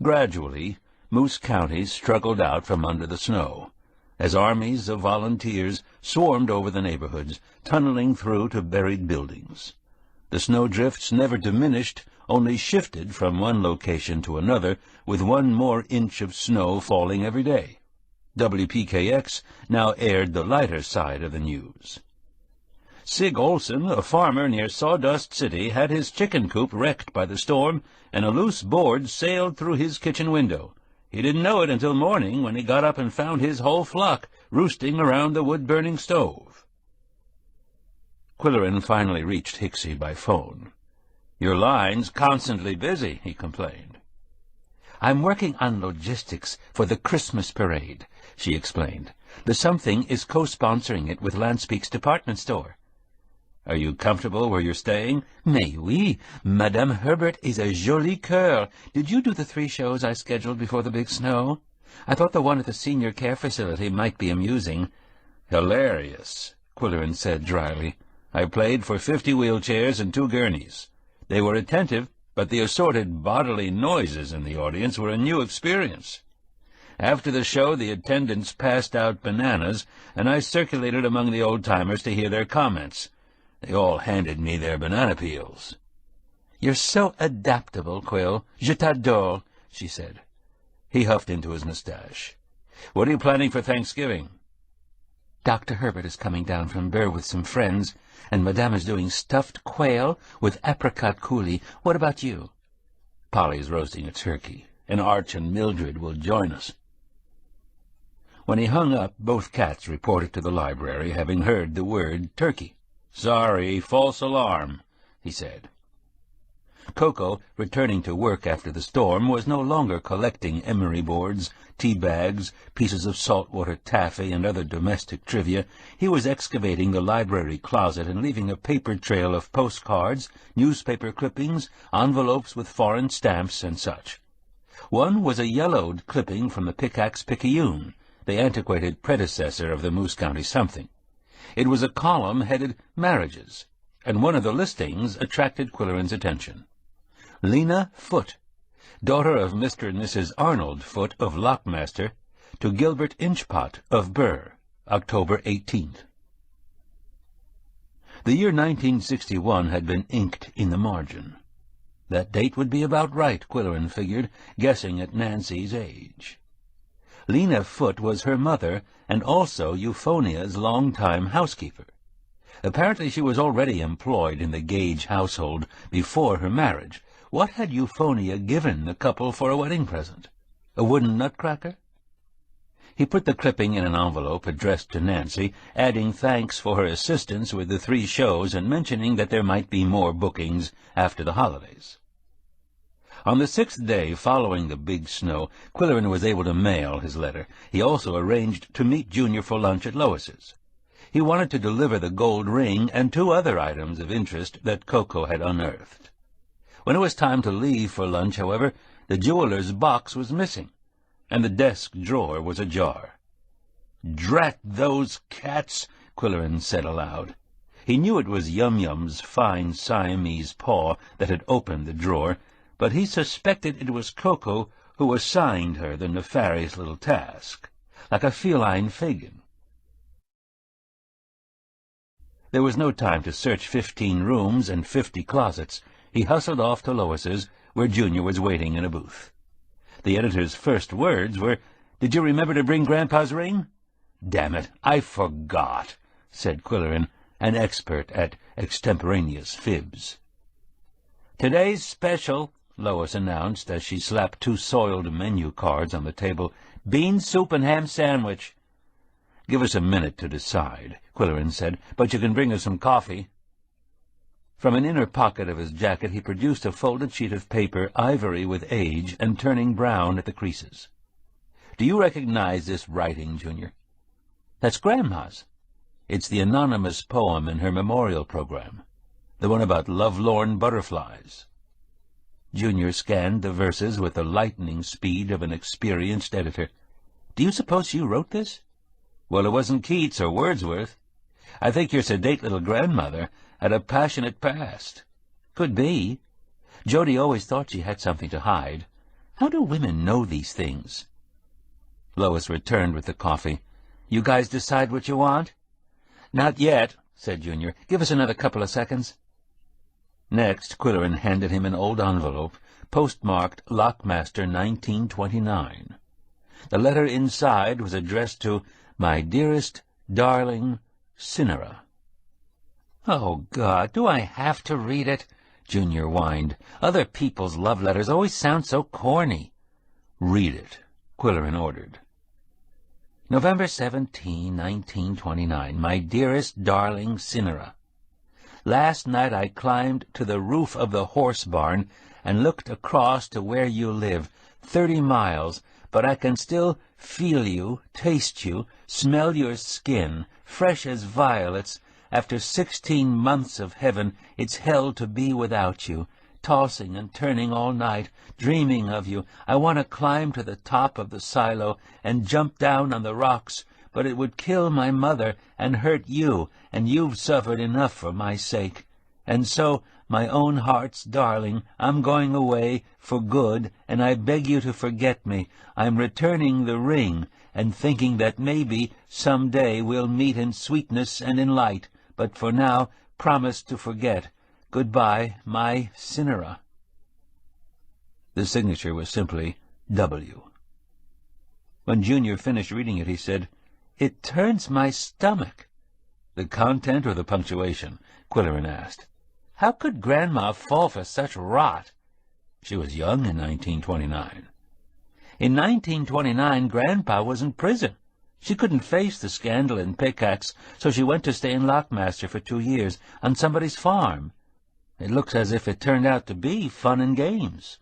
Gradually, Moose County struggled out from under the snow. as armies of volunteers swarmed over the neighborhoods, tunneling through to buried buildings. The snowdrifts never diminished, only shifted from one location to another, with 1 more inch of snow falling every day. WPKX now aired the lighter side of the news. Sig Olson, a farmer near Sawdust City, had his chicken coop wrecked by the storm, and a loose board sailed through his kitchen window. He didn't know it until morning, when he got up and found his whole flock roosting around the wood-burning stove. Qwilleran finally reached Hixie by phone. "Your line's constantly busy," he complained. "I'm working on logistics for the Christmas parade," she explained. "The Something is co-sponsoring it with Landspeak's department store." "Are you comfortable where you're staying?" "Mais oui. Madame Herbert is a jolie coeur. Did you do the 3 shows I scheduled before the big snow? I thought the one at the senior care facility might be amusing." "Hilarious," Qwilleran said dryly. "I played for 50 wheelchairs and 2 gurneys. They were attentive, but the assorted bodily noises in the audience were a new experience. After the show, the attendants passed out bananas, and I circulated among the old-timers to hear their comments. They all handed me their banana peels." "You're so adaptable, Qwill. Je t'adore," she said. He huffed into his mustache. "What are you planning for Thanksgiving?" "Dr. Herbert is coming down from Burr with some friends, and Madame is doing stuffed quail with apricot coulis. What about you?" "Polly's roasting a turkey, and Arch and Mildred will join us." When he hung up, both cats reported to the library, having heard the word turkey. "Sorry, false alarm," he said. Koko, returning to work after the storm, was no longer collecting emery boards, tea bags, pieces of saltwater taffy, and other domestic trivia. He was excavating the library closet and leaving a paper trail of postcards, newspaper clippings, envelopes with foreign stamps, and such. One was a yellowed clipping from the Picayune, the antiquated predecessor of the Moose County Something. It was a column headed Marriages, and one of the listings attracted Qwilleran's attention. Lena Foote, daughter of Mr. and Mrs. Arnold Foote of Lockmaster, to Gilbert Inchpot of Burr, October 18th. The year 1961 had been inked in the margin. That date would be about right, Qwilleran figured, guessing at Nancy's age. Lena Foote was her mother, and also Euphonia's long-time housekeeper. Apparently she was already employed in the Gage household before her marriage. What had Euphonia given the couple for a wedding present? A wooden nutcracker? He put the clipping in an envelope addressed to Nancy, adding thanks for her assistance with the 3 shows and mentioning that there might be more bookings after the holidays. On the 6th day following the big snow, Qwilleran was able to mail his letter. He also arranged to meet Junior for lunch at Lois's. He wanted to deliver the gold ring and 2 other items of interest that Koko had unearthed. When it was time to leave for lunch, however, the jeweler's box was missing, and the desk drawer was ajar. "Drat those cats," Qwilleran said aloud. He knew it was Yum-Yum's fine Siamese paw that had opened the drawer, but he suspected it was Koko who assigned her the nefarious little task, like a feline Fagin. There was no time to search 15 rooms and 50 closets. He hustled off to Lois's, where Junior was waiting in a booth. The editor's first words were, "Did you remember to bring Grandpa's ring?" "Damn it, I forgot," said Qwilleran, an expert at extemporaneous fibs. "Today's special," Lois announced as she slapped 2 soiled menu cards on the table, "bean soup and ham sandwich." "Give us a minute to decide," Qwilleran said, "but you can bring us some coffee." From an inner pocket of his jacket he produced a folded sheet of paper, ivory with age and turning brown at the creases. "Do you recognize this writing, Junior?" "That's Grandma's. It's the anonymous poem in her memorial program, the one about lovelorn butterflies." Junior scanned the verses with the lightning speed of an experienced editor. "Do you suppose you wrote this?" "Well, it wasn't Keats or Wordsworth. I think your sedate little grandmother had a passionate past." "Could be. Jody always thought she had something to hide. How do women know these things?" Lois returned with the coffee. You guys decide what you want?" "Not yet," said Junior. "Give us another couple of seconds." Next, Qwilleran handed him an old envelope, postmarked Lockmaster 1929. The letter inside was addressed to "My dearest, darling Cinera." "Oh, God, do I have to read it?" Junior whined. "Other people's love letters always sound so corny." "Read it," Qwilleran ordered. November 17, 1929. My dearest, darling Cinera. Last night I climbed to the roof of the horse barn and looked across to where you live, 30 miles, but I can still feel you, taste you, smell your skin, fresh as violets. After 16 months of heaven, it's hell to be without you, tossing and turning all night, dreaming of you. I want to climb to the top of the silo and jump down on the rocks, but it would kill my mother and hurt you, and you've suffered enough for my sake. And so, my own heart's darling, I'm going away for good, and I beg you to forget me. I'm returning the ring, and thinking that maybe some day we'll meet in sweetness and in light, but for now, promise to forget. Goodbye, my Cinera. The signature was simply W. When Junior finished reading it, he said, "It turns my stomach." "The content or the punctuation?" Qwilleran asked. "How could Grandma fall for such rot?" She was young in 1929. In 1929, Grandpa was in prison. She couldn't face the scandal in Pickaxe, so she went to stay in Lockmaster for 2 years, on somebody's farm. It looks as if it turned out to be fun and games.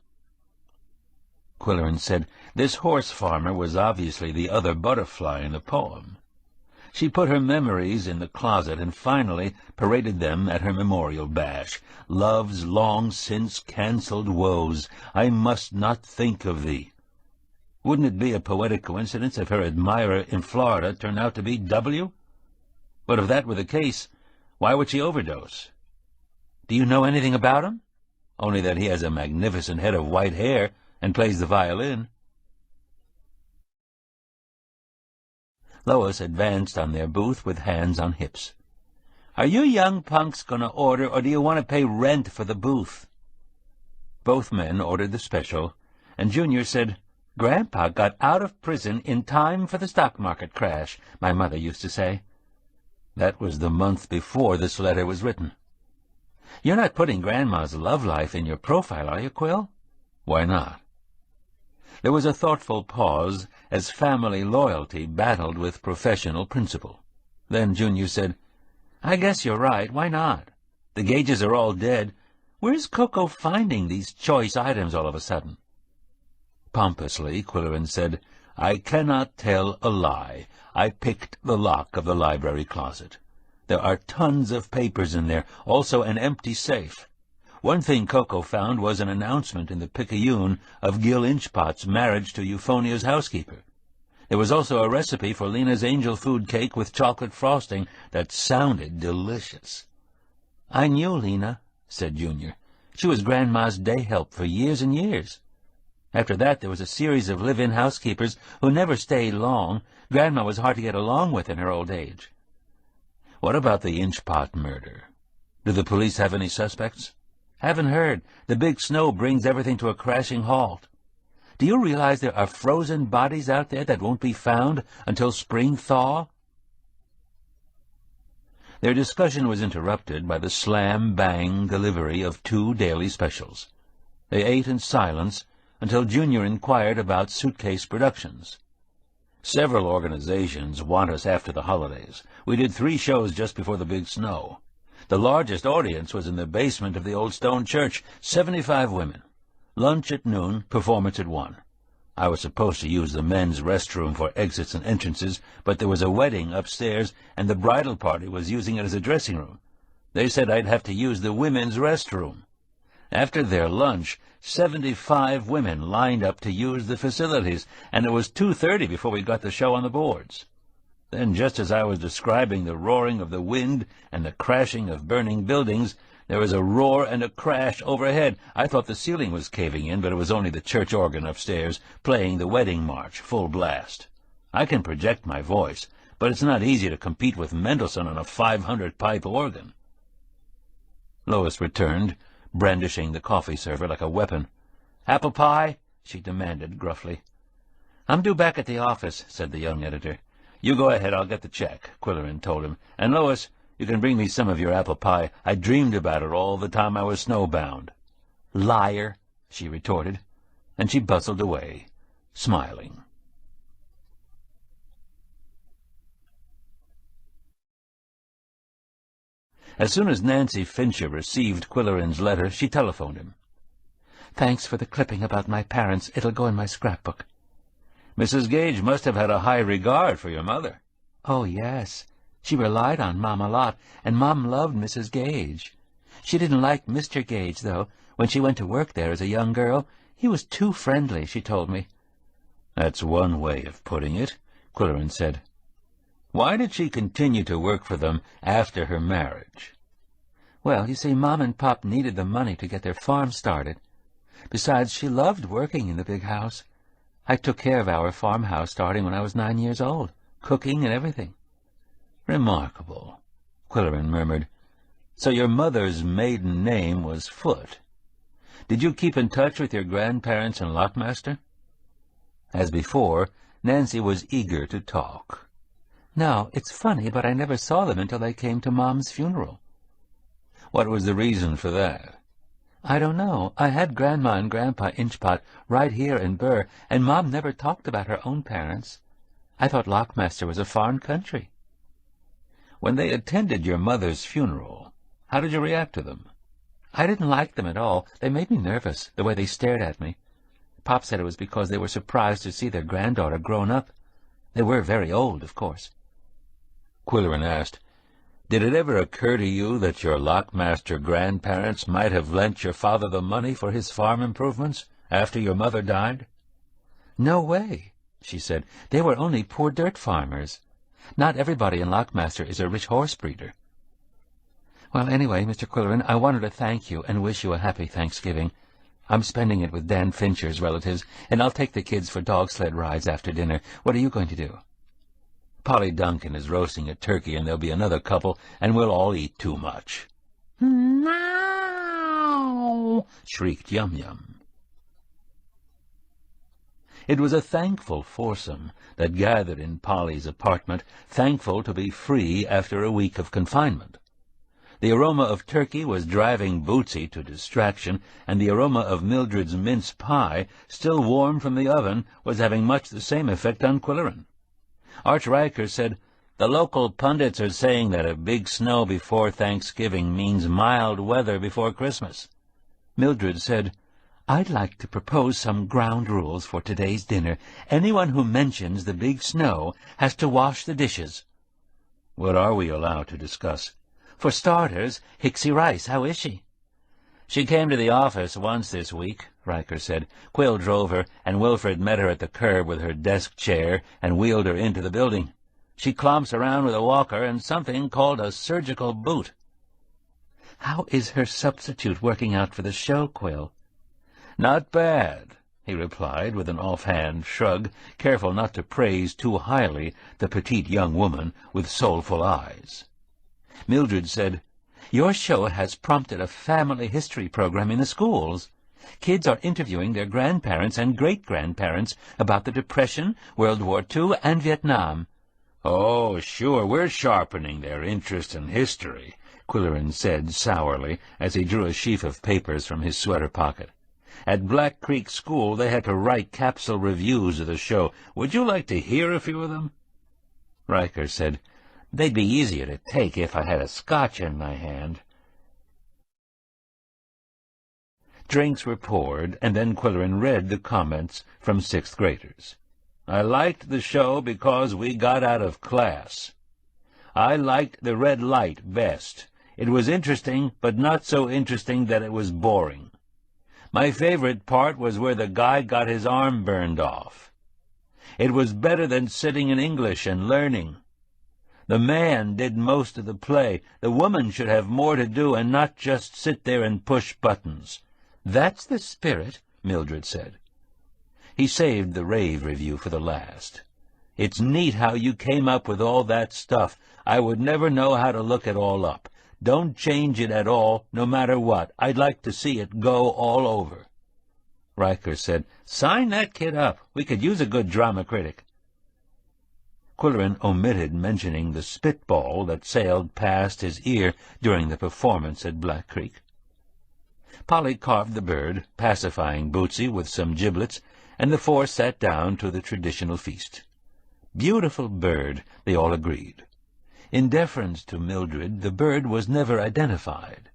Qwilleran said this horse farmer was obviously the other butterfly in the poem. She put her memories in the closet and finally paraded them at her memorial bash. "Love's long since cancelled woes, I must not think of thee." Wouldn't it be a poetic coincidence if her admirer in Florida turned out to be W? But if that were the case, why would she overdose? "Do you know anything about him?" "Only that he has a magnificent head of white hair and plays the violin." Lois advanced on their booth with hands on hips. "Are you young punks going to order, or do you want to pay rent for the booth?" Both men ordered the special, and Junior said, "Grandpa got out of prison in time for the stock market crash, my mother used to say." That was the month before this letter was written. "You're not putting Grandma's love life in your profile, are you, Qwill?" "Why not?" There was a thoughtful pause as family loyalty battled with professional principle. Then Junior said, "I guess you're right. Why not? The Gages are all dead. Where's Koko finding these choice items all of a sudden?" Pompously, Qwilleran said, "I cannot tell a lie. I picked the lock of the library closet. There are tons of papers in there, also an empty safe. One thing Koko found was an announcement in the Picayune of Gil Inchpot's marriage to Euphonia's housekeeper. There was also a recipe for Lena's angel food cake with chocolate frosting that sounded delicious." "I knew Lena," said Junior. "She was Grandma's day help for years and years. After that there was a series of live-in housekeepers who never stayed long. Grandma was hard to get along with in her old age." "What about the Inchpot murder? Do the police have any suspects?" "Haven't heard. The big snow brings everything to a crashing halt. Do you realize there are frozen bodies out there that won't be found until spring thaw?" Their discussion was interrupted by the slam-bang delivery of 2 daily specials. They ate in silence until Junior inquired about Suitcase Productions. "Several organizations want us after the holidays. We did 3 shows just before the big snow. The largest audience was in the basement of the old stone church, 75 women. Lunch at noon, performance at 1. I was supposed to use the men's restroom for exits and entrances, but there was a wedding upstairs, and the bridal party was using it as a dressing room. They said I'd have to use the women's restroom. After their lunch, 75 women lined up to use the facilities, and it was 2:30 before we got the show on the boards. Then, just as I was describing the roaring of the wind and the crashing of burning buildings, there was a roar and a crash overhead. I thought the ceiling was caving in, but it was only the church organ upstairs, playing the wedding march, full blast. I can project my voice, but it's not easy to compete with Mendelssohn on a 500-pipe organ." Lois returned, brandishing the coffee server like a weapon. "Apple pie?" she demanded gruffly. "I'm due back at the office," said the young editor. "You go ahead, I'll get the check," Qwilleran told him. "And, Lois, you can bring me some of your apple pie. I dreamed about it all the time I was snowbound." "Liar," she retorted, and she bustled away, smiling. As soon as Nancy Fincher received Qwilleran's letter, she telephoned him. "Thanks for the clipping about my parents. It'll go in my scrapbook." "Mrs. Gage must have had a high regard for your mother." "Oh, yes. She relied on Mom a lot, and Mom loved Mrs. Gage. She didn't like Mr. Gage, though. When she went to work there as a young girl, he was too friendly, she told me." "That's one way of putting it," Qwilleran said. "Why did she continue to work for them after her marriage?" "Well, you see, Mom and Pop needed the money to get their farm started. Besides, she loved working in the big house. I took care of our farmhouse starting when I was 9 years old, cooking and everything." "Remarkable," Qwilleran murmured. "So your mother's maiden name was Foote. Did you keep in touch with your grandparents in Lockmaster?" As before, Nancy was eager to talk. "No, it's funny, but I never saw them until they came to Mom's funeral." "What was the reason for that?" "I don't know. I had Grandma and Grandpa Inchpot right here in Burr, and Mom never talked about her own parents. I thought Lockmaster was a foreign country." "When they attended your mother's funeral, how did you react to them?" "I didn't like them at all. They made me nervous, the way they stared at me. Pop said it was because they were surprised to see their granddaughter grown up. They were very old, of course." Qwilleran asked, "Did it ever occur to you that your Lockmaster grandparents might have lent your father the money for his farm improvements after your mother died?" "No way," she said. "They were only poor dirt farmers. Not everybody in Lockmaster is a rich horse breeder." "Well, anyway, Mr. Qwilleran, I wanted to thank you and wish you a happy Thanksgiving. I'm spending it with Dan Fincher's relatives, and I'll take the kids for dog sled rides after dinner. What are you going to do?" "Polly Duncan is roasting a turkey, and there'll be another couple, and we'll all eat too much." "Meow!" shrieked Yum Yum. It was a thankful foursome that gathered in Polly's apartment, thankful to be free after a week of confinement. The aroma of turkey was driving Bootsy to distraction, and the aroma of Mildred's mince pie, still warm from the oven, was having much the same effect on Qwilleran. Arch Riker said, "The local pundits are saying that a big snow before Thanksgiving means mild weather before Christmas." Mildred said, "I'd like to propose some ground rules for today's dinner. Anyone who mentions the big snow has to wash the dishes." "What are we allowed to discuss?" "For starters, Hixie Rice, how is she?" "She came to the office once this week," Riker said. "Qwill drove her, and Wilfred met her at the curb with her desk chair and wheeled her into the building. She clomps around with a walker and something called a surgical boot." "How is her substitute working out for the show, Qwill?" "Not bad," he replied with an offhand shrug, careful not to praise too highly the petite young woman with soulful eyes. Mildred said, "Your show has prompted a family history program in the schools. Kids are interviewing their grandparents and great-grandparents about the Depression, World War II, and Vietnam." "Oh, sure, we're sharpening their interest in history," Qwilleran said sourly as he drew a sheaf of papers from his sweater pocket. "At Black Creek School they had to write capsule reviews of the show. Would you like to hear a few of them?" Riker said, "They'd be easier to take if I had a scotch in my hand." Drinks were poured, and then Qwilleran read the comments from sixth graders. "I liked the show because we got out of class. I liked the red light best. It was interesting, but not so interesting that it was boring. My favorite part was where the guy got his arm burned off. It was better than sitting in English and learning. The man did most of the play. The woman should have more to do and not just sit there and push buttons." "That's the spirit," Mildred said. He saved the rave review for the last. It's neat how you came up with all that stuff. I would never know how to look it all up. Don't change it at all, no matter what. I'd like to see it go all over." Riker said, "Sign that kid up. We could use a good drama critic." Qwill omitted mentioning the spitball that sailed past his ear during the performance at Black Creek. Polly carved the bird, pacifying Bootsy with some giblets, and the four sat down to the traditional feast. Beautiful bird, they all agreed. In deference to Mildred, the bird was never identified.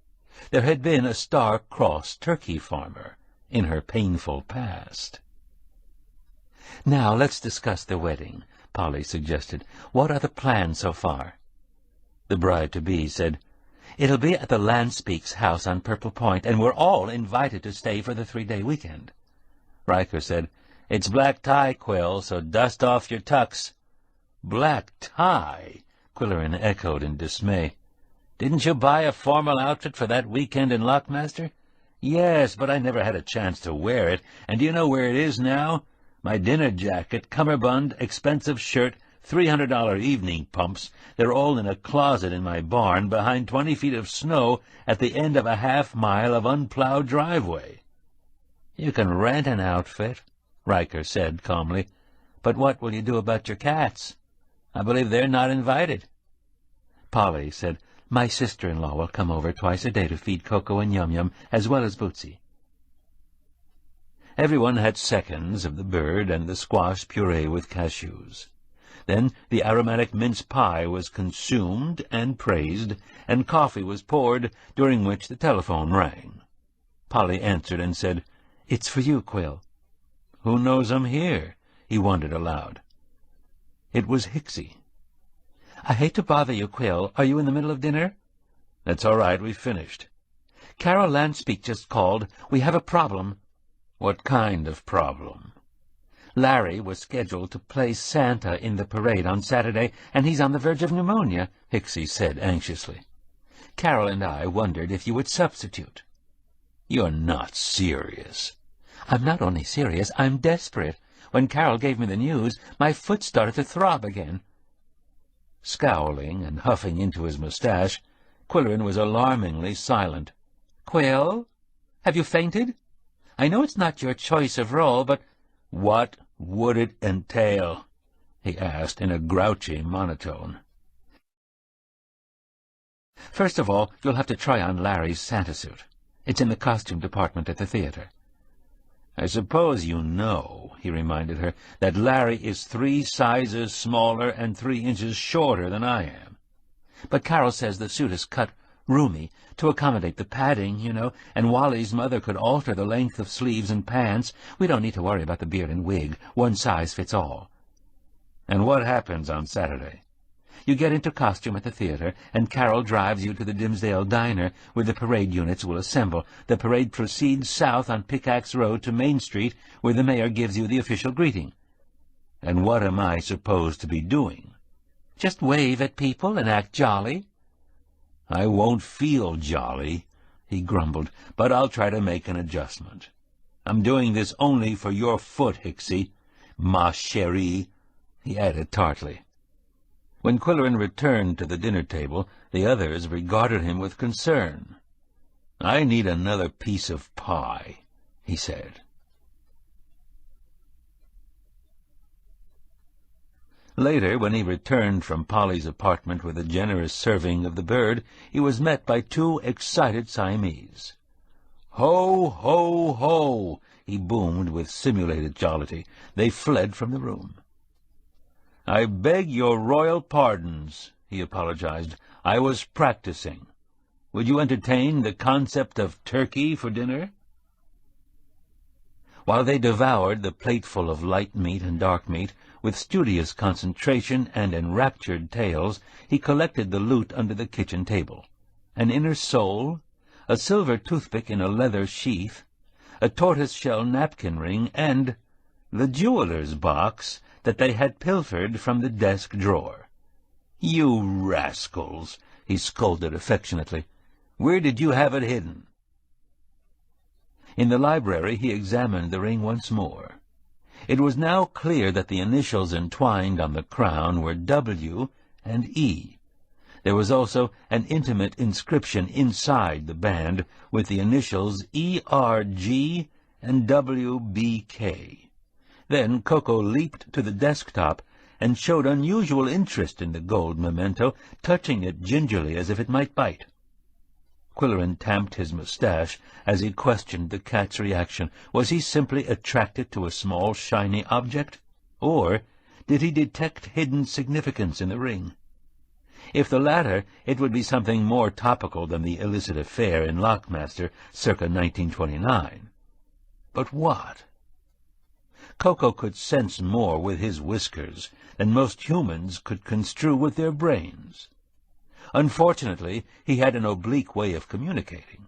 There had been a star-crossed turkey farmer in her painful past. "Now let's discuss the wedding," Polly suggested. "What are the plans so far?" The bride-to-be said, "It'll be at the Lanspeaks house on Purple Point, and we're all invited to stay for the 3-day weekend." Riker said, "It's black tie, Qwill, so dust off your tux." "Black tie?" Qwill echoed in dismay. "Didn't you buy a formal outfit for that weekend in Lockmaster?" "Yes, but I never had a chance to wear it, and do you know where it is now? My dinner jacket, cummerbund, expensive shirt, $300 evening pumps, they're all in a closet in my barn behind 20 feet of snow at the end of a half-mile of unplowed driveway." "You can rent an outfit," Riker said calmly. "But what will you do about your cats? I believe they're not invited." Polly said, "My sister-in-law will come over twice a day to feed Koko and Yum-Yum, as well as Bootsy." Everyone had seconds of the bird and the squash puree with cashews. Then the aromatic mince pie was consumed and praised, and coffee was poured, during which the telephone rang. Polly answered and said, "It's for you, Qwill." "Who knows I'm here?" he wondered aloud. It was Hicksy. "I hate to bother you, Qwill. Are you in the middle of dinner?" "That's all right. We've finished." "Carol Lanspeak just called. We have a problem." "What kind of problem?" "Larry was scheduled to play Santa in the parade on Saturday, and he's on the verge of pneumonia," Hicksy said anxiously. "Carol and I wondered if you would substitute." "You're not serious." "I'm not only serious, I'm desperate. When Carol gave me the news, my foot started to throb again." Scowling and huffing into his mustache, Qwill was alarmingly silent. "Qwill, have you fainted? I know it's not your choice of role, but—" "What would it entail?" he asked in a grouchy monotone. "First of all, you'll have to try on Larry's Santa suit. It's in the costume department at the theater." "I suppose you know," he reminded her, "that Larry is 3 sizes smaller and 3 inches shorter than I am." "But Carol says the suit is cut roomy, to accommodate the padding, you know, and Wally's mother could alter the length of sleeves and pants. We don't need to worry about the beard and wig. One size fits all." "And what happens on Saturday?" "You get into costume at the theater, and Carol drives you to the Dimsdale Diner, where the parade units will assemble. The parade proceeds south on Pickaxe Road to Main Street, where the mayor gives you the official greeting." "And what am I supposed to be doing?" "Just wave at people and act jolly." "I won't feel jolly," he grumbled, "but I'll try to make an adjustment. I'm doing this only for your foot, Hicksy. Ma chérie," he added tartly. When Qwill returned to the dinner table, the others regarded him with concern. "I need another piece of pie," he said. Later, when he returned from Polly's apartment with a generous serving of the bird, he was met by 2 excited Siamese. "Ho, ho, ho!" he boomed with simulated jollity. They fled from the room. "I beg your royal pardons," he apologized. "I was practicing. Would you entertain the concept of turkey for dinner?" While they devoured the plateful of light meat and dark meat, with studious concentration and enraptured tales, he collected the loot under the kitchen table. An inner sole, a silver toothpick in a leather sheath, a tortoise-shell napkin ring, and the jeweler's box that they had pilfered from the desk drawer. "You rascals!" he scolded affectionately. "Where did you have it hidden?" In the library he examined the ring once more. It was now clear that the initials entwined on the crown were W and E. There was also an intimate inscription inside the band with the initials ERG and WBK. Then Koko leaped to the desktop and showed unusual interest in the gold memento, touching it gingerly as if it might bite. Qwill tamped his mustache as he questioned the cat's reaction. Was he simply attracted to a small, shiny object? Or did he detect hidden significance in the ring? If the latter, it would be something more topical than the illicit affair in Lockmaster circa 1929. But what? Koko could sense more with his whiskers than most humans could construe with their brains. Unfortunately, he had an oblique way of communicating,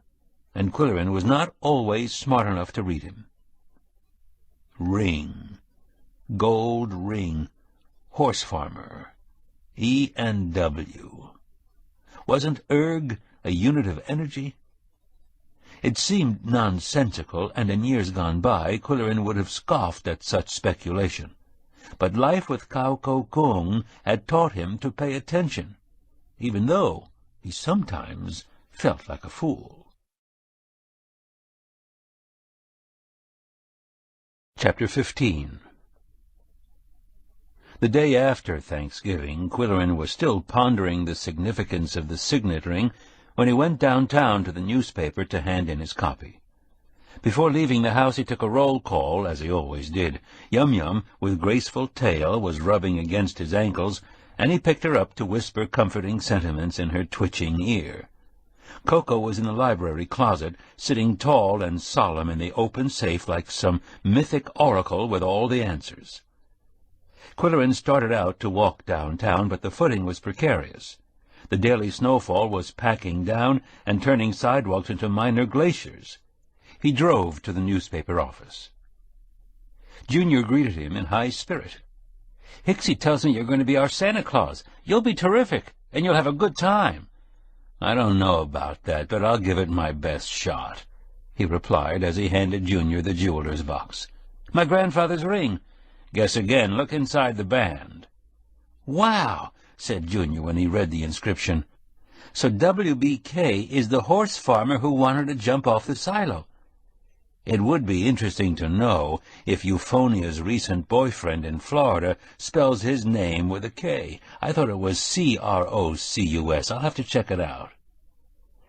and Qwill was not always smart enough to read him. Ring. Gold ring. Horse farmer. E&W. Wasn't erg a unit of energy? It seemed nonsensical, and in years gone by, Qwill would have scoffed at such speculation. But life with Koko had taught him to pay attention, even though he sometimes felt like a fool. Chapter 15. The day after Thanksgiving, Qwill was still pondering the significance of the signet ring when he went downtown to the newspaper to hand in his copy. Before leaving the house he took a roll call, as he always did. Yum-Yum, with graceful tail, was rubbing against his ankles, and he picked her up to whisper comforting sentiments in her twitching ear. Koko was in the library closet, sitting tall and solemn in the open safe like some mythic oracle with all the answers. Qwill started out to walk downtown, but the footing was precarious. The daily snowfall was packing down and turning sidewalks into minor glaciers. He drove to the newspaper office. Junior greeted him in high spirit. "Hicksy tells me you're going to be our Santa Claus. You'll be terrific, and you'll have a good time." "I don't know about that, but I'll give it my best shot," he replied as he handed Junior the jeweler's box. "My grandfather's ring." "Guess again. Look inside the band." "Wow," said Junior when he read the inscription. "So WBK is the horse farmer who wanted to jump off the silo. It would be interesting to know if Euphonia's recent boyfriend in Florida spells his name with a K. I thought it was Crocus. I'll have to check it out."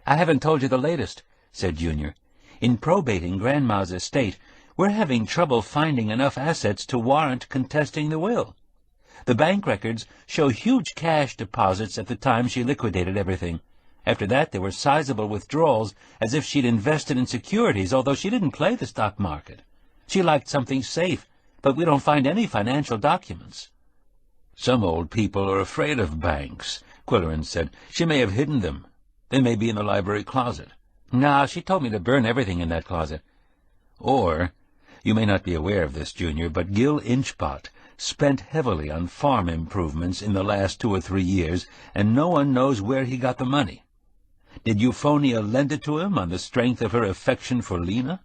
"I haven't told you the latest," said Junior. "In probating Grandma's estate, we're having trouble finding enough assets to warrant contesting the will. The bank records show huge cash deposits at the time she liquidated everything. After that, there were sizable withdrawals, as if she'd invested in securities, although she didn't play the stock market. She liked something safe, but we don't find any financial documents." "Some old people are afraid of banks," Qwill said. "She may have hidden them. They may be in the library closet." "Nah, she told me to burn everything in that closet." "Or, you may not be aware of this, Junior, but Gil Inchbot spent heavily on farm improvements in the last 2 or 3 years, and no one knows where he got the money. Did Euphonia lend it to him on the strength of her affection for Lena?"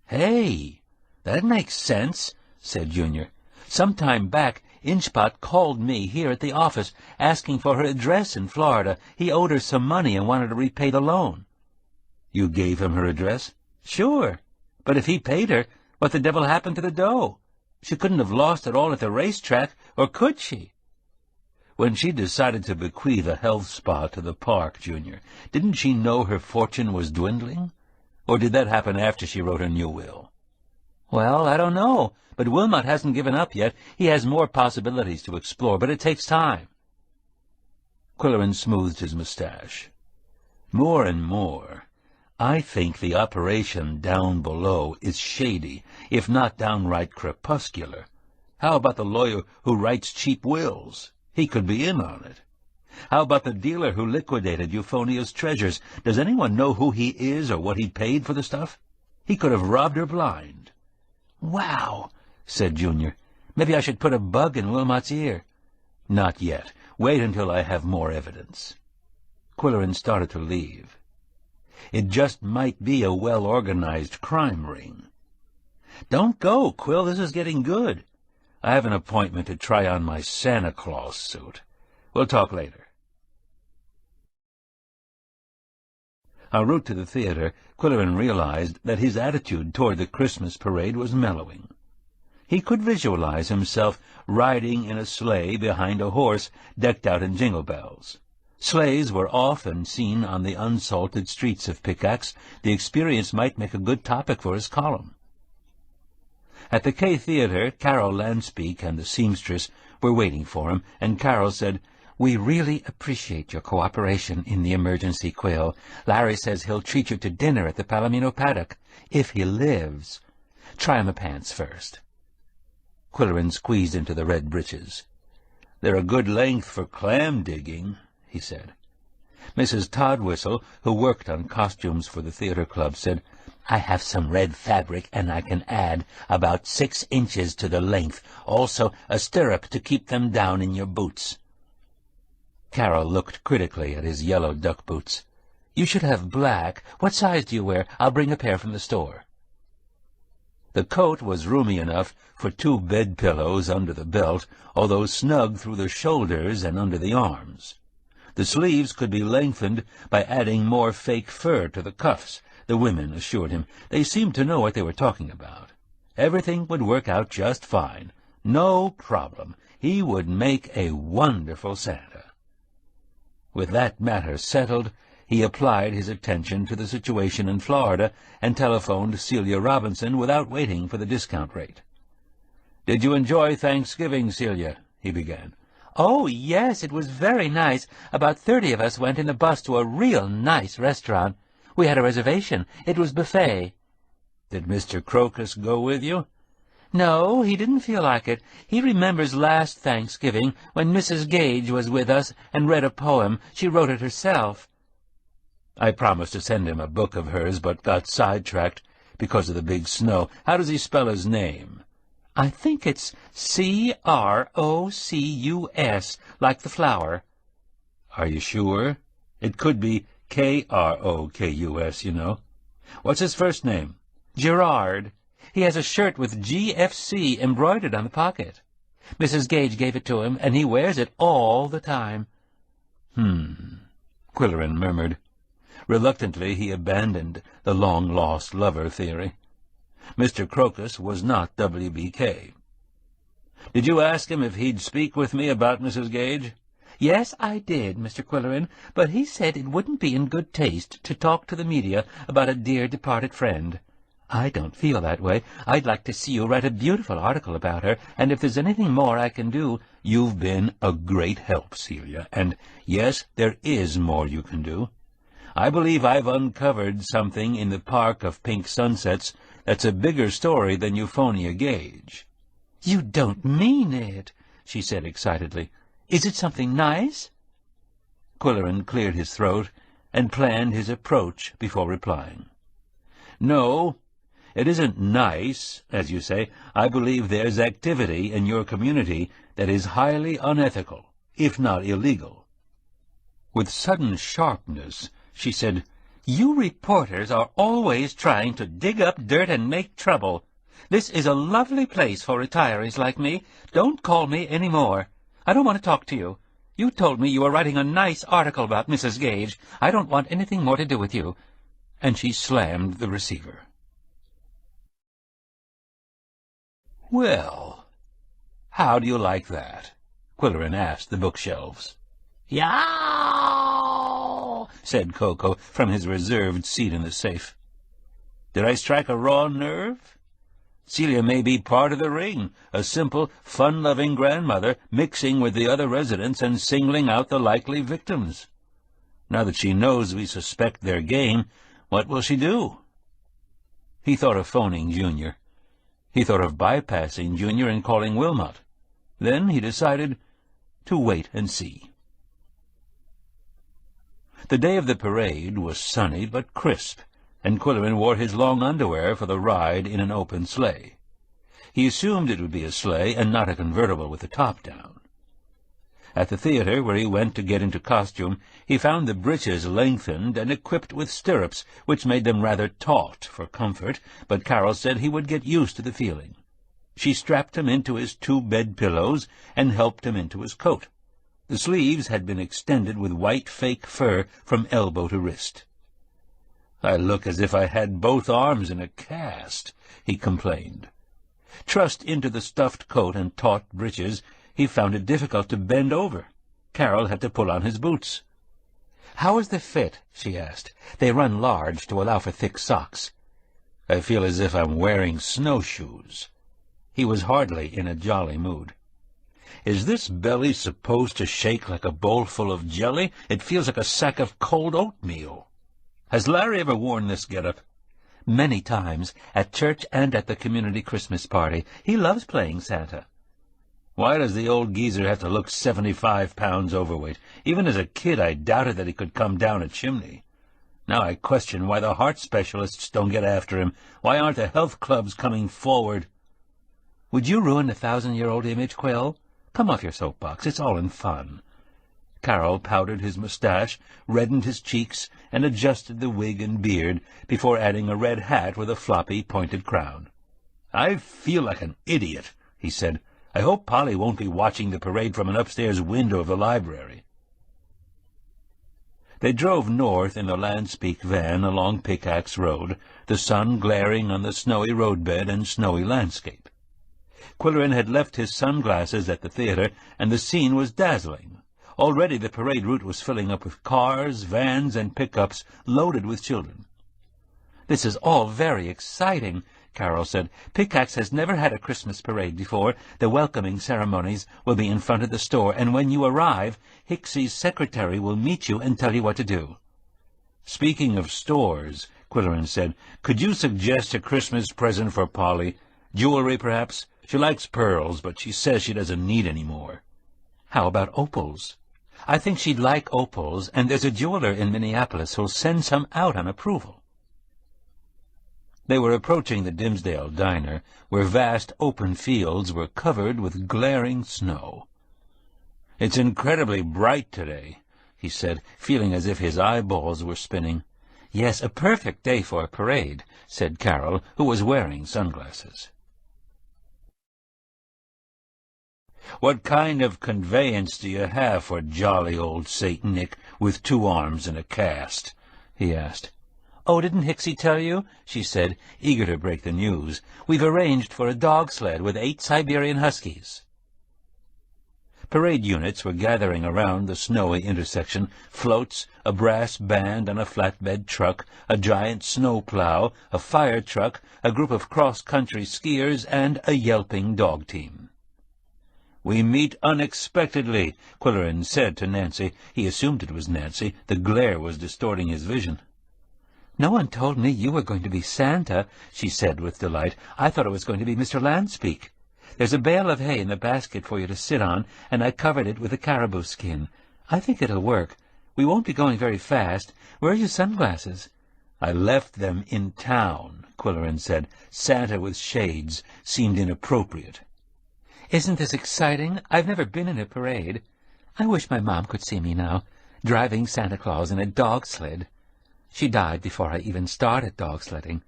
"Hey, that makes sense," said Junior. "Some time back, Inchbot called me here at the office, asking for her address in Florida. He owed her some money and wanted to repay the loan." "You gave him her address?" "Sure. But if he paid her, what the devil happened to the dough? She couldn't have lost it all at the racetrack, or could she?" "When she decided to bequeath a health spa to the park, Junior, didn't she know her fortune was dwindling? Or did that happen after she wrote her new will?" "Well, I don't know, but Wilmot hasn't given up yet. He has more possibilities to explore, but it takes time." Qwill smoothed his mustache. "More and more, I think the operation down below is shady, if not downright crepuscular. How about the lawyer who writes cheap wills? He could be in on it. How about the dealer who liquidated Euphonia's treasures? Does anyone know who he is or what he paid for the stuff? He could have robbed her blind." "Wow," said Junior. "Maybe I should put a bug in Wilmot's ear." "Not yet. Wait until I have more evidence." Qwill started to leave. It just might be a well-organized crime ring. "Don't go, Qwill, this is getting good. I have an appointment to try on my Santa Claus suit. We'll talk later." En route to the theater, Qwill realized that his attitude toward the Christmas parade was mellowing. He could visualize himself riding in a sleigh behind a horse decked out in jingle bells. Sleighs were often seen on the unsalted streets of Pickaxe. The experience might make a good topic for his column. At the K Theater, Carol Lanspeak and the seamstress were waiting for him, and Carol said, "We really appreciate your cooperation in the emergency, Qwill. Larry says he'll treat you to dinner at the Palomino paddock, if he lives. Try on the pants first." Qwill squeezed into the red breeches. "They're a good length for clam digging," he said. Mrs. Toddwhistle, who worked on costumes for the theater club, said, "I have some red fabric, and I can add about 6 inches to the length. Also a stirrup to keep them down in your boots." Carol looked critically at his yellow duck boots. "You should have black. What size do you wear? I'll bring a pair from the store." The coat was roomy enough for 2 bed pillows under the belt, although snug through the shoulders and under the arms. The sleeves could be lengthened by adding more fake fur to the cuffs, the women assured him. They seemed to know what they were talking about. Everything would work out just fine. No problem. He would make a wonderful Santa. With that matter settled, he applied his attention to the situation in Florida and telephoned Celia Robinson without waiting for the discount rate. "Did you enjoy Thanksgiving, Celia?" he began. "Oh, yes, it was very nice. About 30 of us went in the bus to a real nice restaurant. We had a reservation. It was buffet." "Did Mr. Crocus go with you?" "No, he didn't feel like it. He remembers last Thanksgiving when Mrs. Gage was with us and read a poem. She wrote it herself." "I promised to send him a book of hers, but got sidetracked because of the big snow. How does he spell his name?" "I think it's Crocus, like the flower." "Are you sure? It could be Krockus, you know. What's his first name?" "Gerard. He has a shirt with GFC embroidered on the pocket. Mrs. Gage gave it to him, and he wears it all the time." Qwill murmured. Reluctantly he abandoned the long-lost lover theory. Mr. Crocus was not WBK. "Did you ask him if he'd speak with me about Mrs. Gage?" "Yes, I did, Mr. Qwill, but he said it wouldn't be in good taste to talk to the media about a dear departed friend. I don't feel that way. I'd like to see you write a beautiful article about her, and if there's anything more I can do—" "You've been a great help, Celia, and yes, there is more you can do. I believe I've uncovered something in the Park of Pink Sunsets that's a bigger story than Euphonia Gage." "You don't mean it," she said excitedly. "Is it something nice?" Qwill cleared his throat and planned his approach before replying. "No, it isn't nice, as you say. I believe there's activity in your community that is highly unethical, if not illegal." With sudden sharpness, she said, "You reporters are always trying to dig up dirt and make trouble. This is a lovely place for retirees like me. Don't call me any more. I don't want to talk to you. You told me you were writing a nice article about Mrs. Gage. I don't want anything more to do with you." And she slammed the receiver. "Well, how do you like that?" Qwill asked the bookshelves. "Yow!" said Koko from his reserved seat in the safe. "Did I strike a raw nerve? Celia may be part of the ring, a simple, fun-loving grandmother mixing with the other residents and singling out the likely victims. Now that she knows we suspect their game, what will she do?" He thought of phoning Junior. He thought of bypassing Junior and calling Wilmot. Then he decided to wait and see. The day of the parade was sunny but crisp, and Qwill wore his long underwear for the ride in an open sleigh. He assumed it would be a sleigh and not a convertible with the top down. At the theater, where he went to get into costume, he found the breeches lengthened and equipped with stirrups, which made them rather taut for comfort, but Carol said he would get used to the feeling. She strapped him into his 2 bed pillows and helped him into his coat. The sleeves had been extended with white fake fur from elbow to wrist. "I look as if I had both arms in a cast," he complained. Trussed into the stuffed coat and taut breeches, he found it difficult to bend over. Carol had to pull on his boots. "How is the fit?" she asked. "They run large to allow for thick socks." "I feel as if I'm wearing snowshoes." He was hardly in a jolly mood. "Is this belly supposed to shake like a bowl full of jelly? It feels like a sack of cold oatmeal. Has Larry ever worn this getup?" "Many times, at church and at the community Christmas party. He loves playing Santa." "Why does the old geezer have to look 75 pounds overweight? Even as a kid I doubted that he could come down a chimney. Now I question why the heart specialists don't get after him. Why aren't the health clubs coming forward?" "Would you ruin the 1,000-year-old image, Qwill? Come off your soapbox. It's all in fun." Carol powdered his mustache, reddened his cheeks, and adjusted the wig and beard before adding a red hat with a floppy, pointed crown. "I feel like an idiot," he said. "I hope Polly won't be watching the parade from an upstairs window of the library." They drove north in the Landspeak van along Pickaxe Road, the sun glaring on the snowy roadbed and snowy landscape. Qwilleran had left his sunglasses at the theater, and the scene was dazzling. Already the parade route was filling up with cars, vans, and pickups loaded with children. "This is all very exciting," Carol said. "Pickaxe has never had a Christmas parade before. The welcoming ceremonies will be in front of the store, and when you arrive, Hicksie's secretary will meet you and tell you what to do." "Speaking of stores," Qwilleran said, "could you suggest a Christmas present for Polly? Jewelry, perhaps? She likes pearls, but she says she doesn't need any more." "How about opals?" "I think she'd like opals, and there's a jeweler in Minneapolis who'll send some out on approval." They were approaching the Dimsdale diner, where vast open fields were covered with glaring snow. "It's incredibly bright today," he said, feeling as if his eyeballs were spinning. "Yes, a perfect day for a parade," said Carol, who was wearing sunglasses. "What kind of conveyance do you have for jolly old Saint Nick with 2 arms and a cast?" he asked. "Oh, didn't Hicksie tell you?" she said, eager to break the news. "We've arranged for a dog sled with 8 Siberian Huskies." Parade units were gathering around the snowy intersection, floats, a brass band on a flatbed truck, a giant snow plow, a fire truck, a group of cross-country skiers, and a yelping dog team. "We meet unexpectedly," Qwilleran said to Nancy. He assumed it was Nancy. The glare was distorting his vision. "No one told me you were going to be Santa," she said with delight. "I thought it was going to be Mr. Landspeak. There's a bale of hay in the basket for you to sit on, and I covered it with a caribou skin. I think it'll work. We won't be going very fast. Where are your sunglasses?" "I left them in town," Qwilleran said. Santa with shades seemed inappropriate. "Isn't this exciting? I've never been in a parade. I wish my mom could see me now, driving Santa Claus in a dog sled. She died before I even started dog sledding.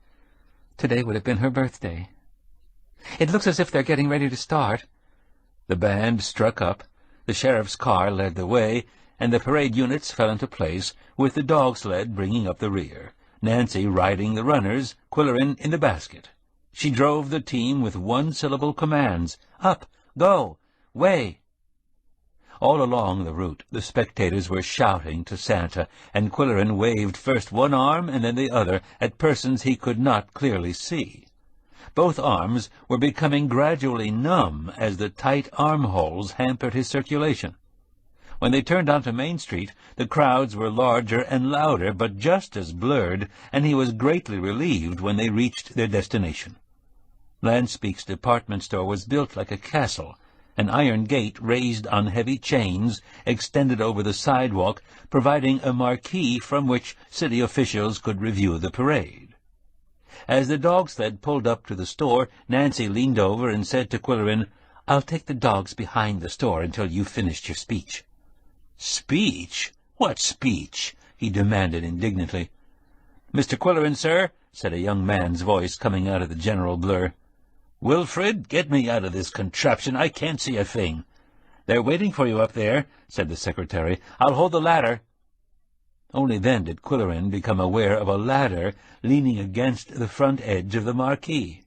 Today would have been her birthday. It looks as if they're getting ready to start." The band struck up, the sheriff's car led the way, and the parade units fell into place, with the dog sled bringing up the rear, Nancy riding the runners, Qwilleran in the basket. She drove the team with one-syllable commands: "Up! Go! Way!" All along the route the spectators were shouting to Santa, and Qwilleran waved first one arm and then the other at persons he could not clearly see. Both arms were becoming gradually numb as the tight armholes hampered his circulation. When they turned onto Main Street, the crowds were larger and louder, but just as blurred, and he was greatly relieved when they reached their destination. Landspeak's department store was built like a castle. An iron gate raised on heavy chains extended over the sidewalk, providing a marquee from which city officials could review the parade. As the dog sled pulled up to the store, Nancy leaned over and said to Qwilleran, I'll take the dogs behind the store until you've finished your speech." "Speech? What speech?" he demanded indignantly. "Mr. Qwilleran, sir," said a young man's voice coming out of the general blur. "Wilfred, get me out of this contraption. I can't see a thing." "They're waiting for you up there," said the secretary. "I'll hold the ladder." Only then did Qwilleran become aware of a ladder leaning against the front edge of the marquee.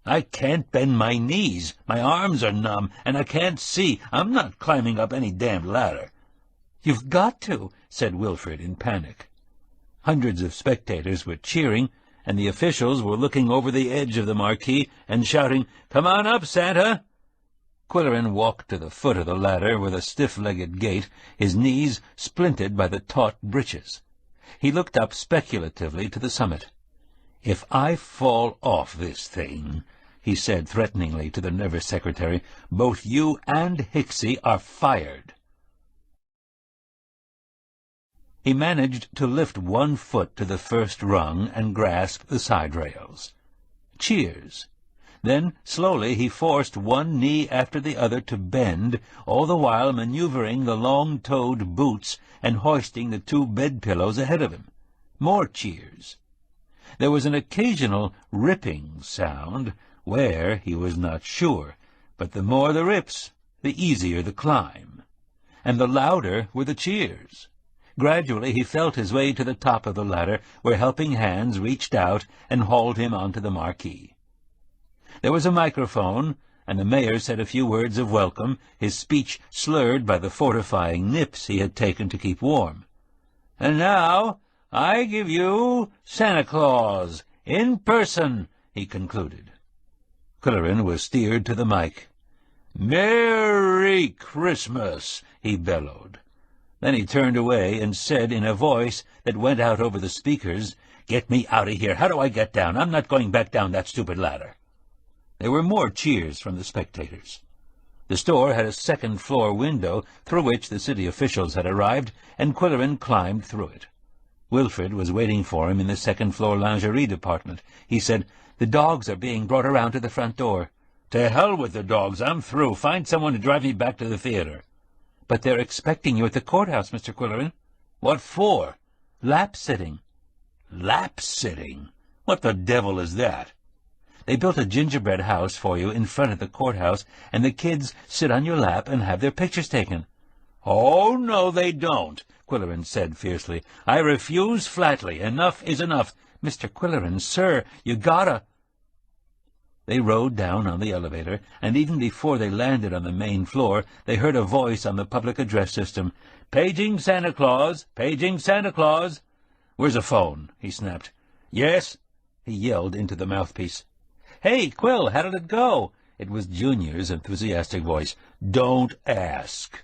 "I can't bend my knees. My arms are numb, and I can't see. I'm not climbing up any damned ladder." "You've got to," said Wilfred in panic. Hundreds of spectators were cheering, and the officials were looking over the edge of the marquee and shouting, "Come on up, Santa!" Qwilleran walked to the foot of the ladder with a stiff-legged gait, his knees splinted by the taut breeches. He looked up speculatively to the summit. "If I fall off this thing," he said threateningly to the nervous secretary, "both you and Hicksy are fired." He managed to lift one foot to the first rung and grasp the side rails. Cheers. Then, slowly, he forced one knee after the other to bend, all the while maneuvering the long-toed boots and hoisting the 2 bed-pillows ahead of him. More cheers. There was an occasional ripping sound, where he was not sure, but the more the rips, the easier the climb. And the louder were the cheers. Gradually he felt his way to the top of the ladder, where helping hands reached out and hauled him onto the marquee. There was a microphone, and the mayor said a few words of welcome, his speech slurred by the fortifying nips he had taken to keep warm. "And now I give you Santa Claus, in person," he concluded. Qwilleran was steered to the mic. "Merry Christmas," he bellowed. Then he turned away and said in a voice that went out over the speakers, "Get me out of here. How do I get down? I'm not going back down that stupid ladder." There were more cheers from the spectators. The store had a second-floor window through which the city officials had arrived, and Qwilleran climbed through it. Wilfred was waiting for him in the second-floor lingerie department. He said, "The dogs are being brought around to the front door." "To hell with the dogs. I'm through. Find someone to drive me back to the theater." "But they're expecting you at the courthouse, Mr. Qwilleran." "What for?" "Lap-sitting." "Lap-sitting? What the devil is that?" "They built a gingerbread house for you in front of the courthouse, and the kids sit on your lap and have their pictures taken." "Oh, no, they don't," Qwilleran said fiercely. "I refuse flatly. Enough is enough." "Mr. Qwilleran, sir, you gotta—" They rode down on the elevator, and even before they landed on the main floor, they heard a voice on the public address system. "Paging Santa Claus! Paging Santa Claus!" "Where's a phone?" he snapped. "Yes," he yelled into the mouthpiece. "Hey, Qwill, how did it go?" It was Junior's enthusiastic voice. "Don't ask."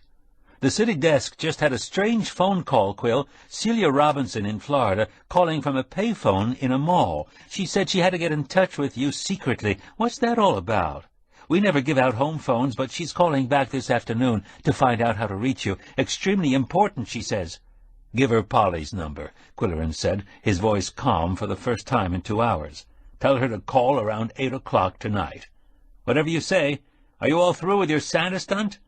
"The city desk just had a strange phone call, Qwill. Celia Robinson in Florida, calling from a payphone in a mall. She said she had to get in touch with you secretly. What's that all about? We never give out home phones, but she's calling back this afternoon to find out how to reach you. Extremely important, she says." "Give her Polly's number," Qwilleran said, his voice calm for the first time in 2 hours. "Tell her to call around 8 o'clock tonight." "Whatever you say. Are you all through with your Santa stunt?"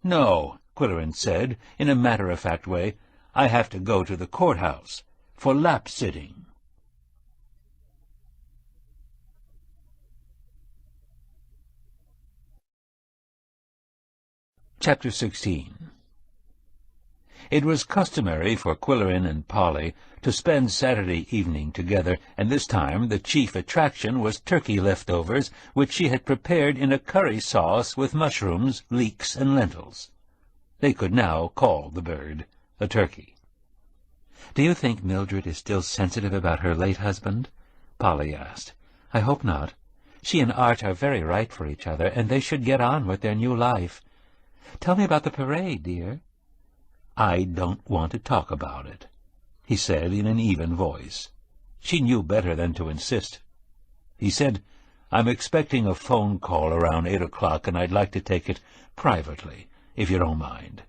"No," Qwilleran said, in a matter-of-fact way. "I have to go to the courthouse for lap-sitting." Chapter 16. It was customary for Qwilleran and Polly to spend Saturday evening together, and this time the chief attraction was turkey leftovers, which she had prepared in a curry sauce with mushrooms, leeks, and lentils. They could now call the bird a turkey. "Do you think Mildred is still sensitive about her late husband?" Polly asked. "I hope not. She and Art are very right for each other, and they should get on with their new life. Tell me about the parade, dear." "I don't want to talk about it," he said in an even voice. She knew better than to insist. He said, "I'm expecting a phone call around 8 o'clock, and I'd like to take it privately, if you don't mind."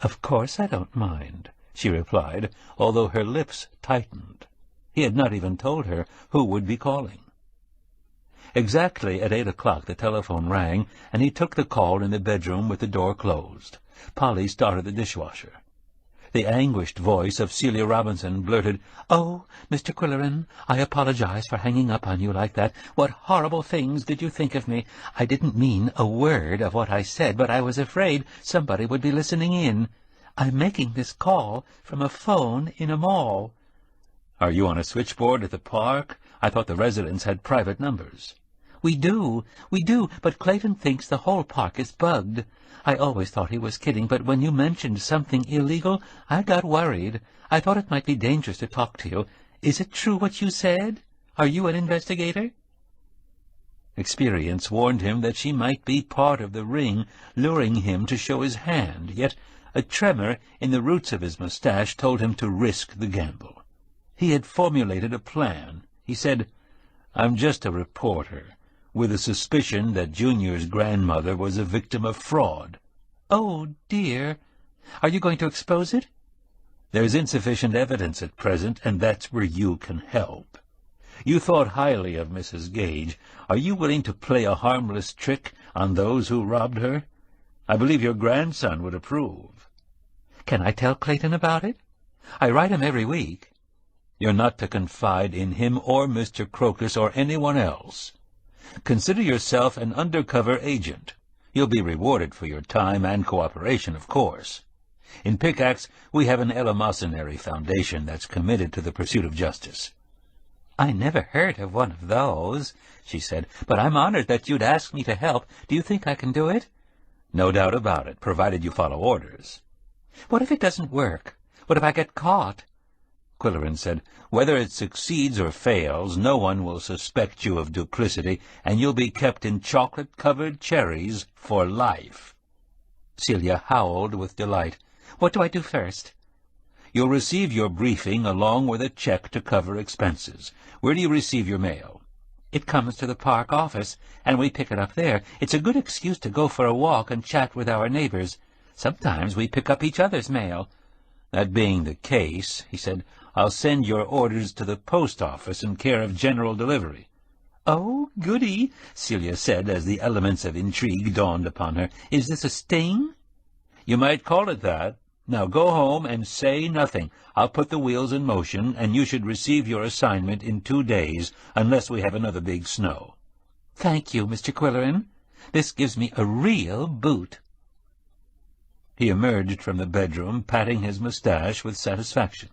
"Of course I don't mind," she replied, although her lips tightened. He had not even told her who would be calling. Exactly at 8 o'clock the telephone rang, and he took the call in the bedroom with the door closed. Polly started the dishwasher. The anguished voice of Celia Robinson blurted, "Oh, Mr. Qwilleran, I apologize for hanging up on you like that. What horrible things did you think of me? I didn't mean a word of what I said, but I was afraid somebody would be listening in. I'm making this call from a phone in a mall." "Are you on a switchboard at the park? I thought the residents had private numbers." We do, but Clayton thinks the whole park is bugged. I always thought he was kidding, but when you mentioned something illegal, I got worried. I thought it might be dangerous to talk to you. Is it true what you said? Are you an investigator?" Experience warned him that she might be part of the ring, luring him to show his hand, yet a tremor in the roots of his mustache told him to risk the gamble. He had formulated a plan. He said, "I'm just a reporter, with a suspicion that Junior's grandmother was a victim of fraud." "Oh, dear. Are you going to expose it?" "There's insufficient evidence at present, and that's where you can help. You thought highly of Mrs. Gage. Are you willing to play a harmless trick on those who robbed her? I believe your grandson would approve." "Can I tell Clayton about it? I write him every week." "You're not to confide in him or Mr. Crocus or anyone else. Consider yourself an undercover agent. You'll be rewarded for your time and cooperation, of course. In Pickaxe, we have an eleemosynary foundation that's committed to the pursuit of justice." "I never heard of one of those," she said, "but I'm honored that you'd ask me to help. Do you think I can do it?" "No doubt about it, provided you follow orders." "What if it doesn't work? What if I get caught?" Qwilleran said, "Whether it succeeds or fails, no one will suspect you of duplicity, and you'll be kept in chocolate-covered cherries for life." Celia howled with delight. "What do I do first?" "You'll receive your briefing along with a check to cover expenses. Where do you receive your mail?" "It comes to the park office, and we pick it up there. It's a good excuse to go for a walk and chat with our neighbors. Sometimes we pick up each other's mail." "That being the case," he said, "I'll send your orders to the post office in care of general delivery." "Oh, goody," Celia said as the elements of intrigue dawned upon her. "Is this a sting?" "You might call it that. Now go home and say nothing. I'll put the wheels in motion, and you should receive your assignment in 2 days, unless we have another big snow." "Thank you, Mr. Qwilleran. This gives me a real boot." He emerged from the bedroom, patting his mustache with satisfaction.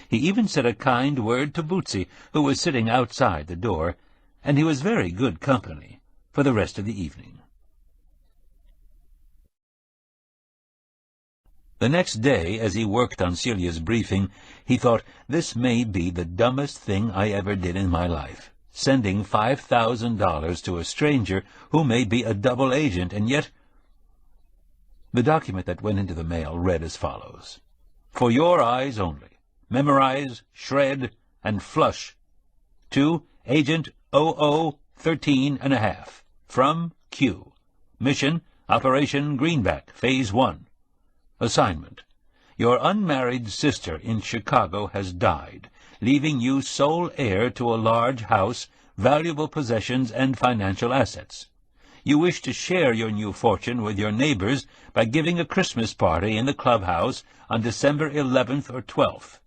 He even said a kind word to Bootsy, who was sitting outside the door, and he was very good company for the rest of the evening. The next day, as he worked on Celia's briefing, he thought, "This may be the dumbest thing I ever did in my life, sending $5,000 to a stranger who may be a double agent, and yet—" The document that went into the mail read as follows: "For your eyes only. Memorize, shred, and flush. To Agent 0013½. From Q. Mission, Operation Greenback, Phase 1. Assignment: Your unmarried sister in Chicago has died, leaving you sole heir to a large house, valuable possessions, and financial assets. You wish to share your new fortune with your neighbors by giving a Christmas party in the clubhouse on December 11th or 12th.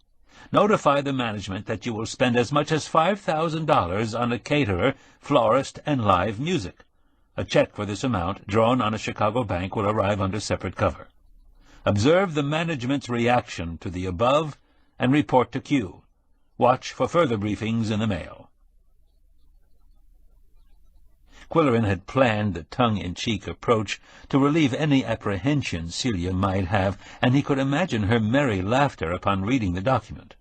Notify the management that you will spend as much as $5,000 on a caterer, florist, and live music. A check for this amount, drawn on a Chicago bank, will arrive under separate cover. Observe the management's reaction to the above and report to Q. Watch for further briefings in the mail." Qwilleran had planned the tongue-in-cheek approach to relieve any apprehension Celia might have, and he could imagine her merry laughter upon reading the document.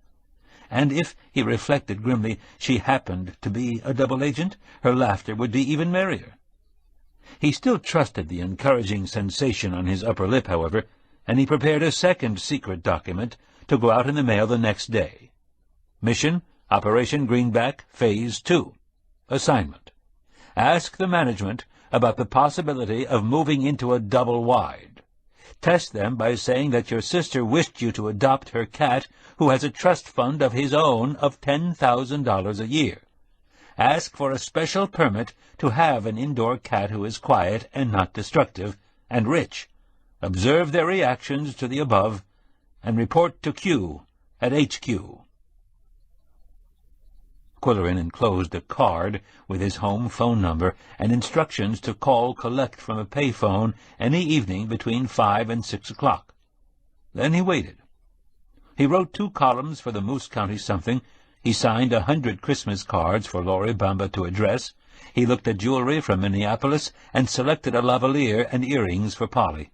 And if, he reflected grimly, she happened to be a double agent, her laughter would be even merrier. He still trusted the encouraging sensation on his upper lip, however, and he prepared a second secret document to go out in the mail the next day. Mission, Operation Greenback, Phase 2. Assignment: Ask the management about the possibility of moving into a double-wide. Test them by saying that your sister wished you to adopt her cat, who has a trust fund of his own of $10,000 a year. ask for a special permit to have an indoor cat who is quiet and not destructive, and rich. Observe their reactions to the above, and report to Q at HQ. Qwilleran enclosed a card with his home phone number and instructions to call collect from a payphone any evening between 5 and 6 o'clock. Then he waited. He wrote 2 columns for the Moose County something. He signed 100 Christmas cards for Lori Bamba to address. He looked at jewelry from Minneapolis and selected a lavalier and earrings for Polly.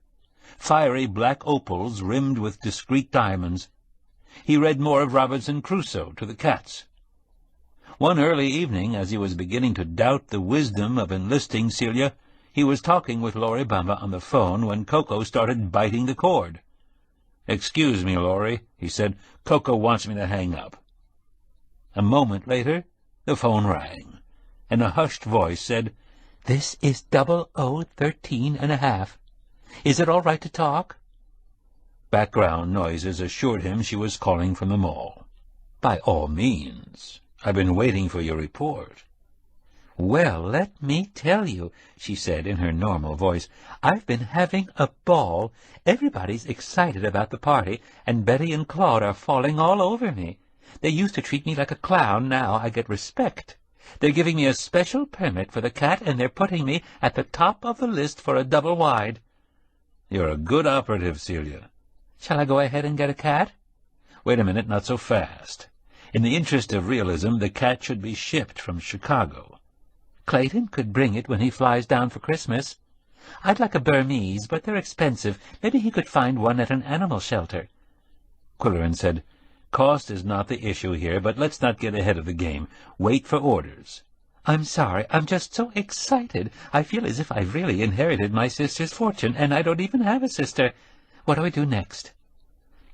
Fiery black opals rimmed with discreet diamonds. He read more of Robinson Crusoe to the cats. One early evening, as he was beginning to doubt the wisdom of enlisting Celia, he was talking with Lori Bamba on the phone when Koko started biting the cord. "Excuse me, Lori," he said. "Koko wants me to hang up." A moment later, the phone rang, and a hushed voice said, "This is 0013½. Is it all right to talk?" Background noises assured him she was calling from the mall. "By all means. I've been waiting for your report." "Well, let me tell you," she said in her normal voice, "I've been having a ball. Everybody's excited about the party, and Betty and Claude are falling all over me. They used to treat me like a clown. Now I get respect. They're giving me a special permit for the cat, and they're putting me at the top of the list for a double wide." "You're a good operative, Celia." "Shall I go ahead and get a cat?" "Wait a minute, not so fast. In the interest of realism, the cat should be shipped from Chicago." "Clayton could bring it when he flies down for Christmas. I'd like a Burmese, but they're expensive. Maybe he could find one at an animal shelter." Qwilleran said, "Cost is not the issue here, but let's not get ahead of the game. Wait for orders." "I'm sorry. I'm just so excited. I feel as if I've really inherited my sister's fortune, and I don't even have a sister. What do I do next?"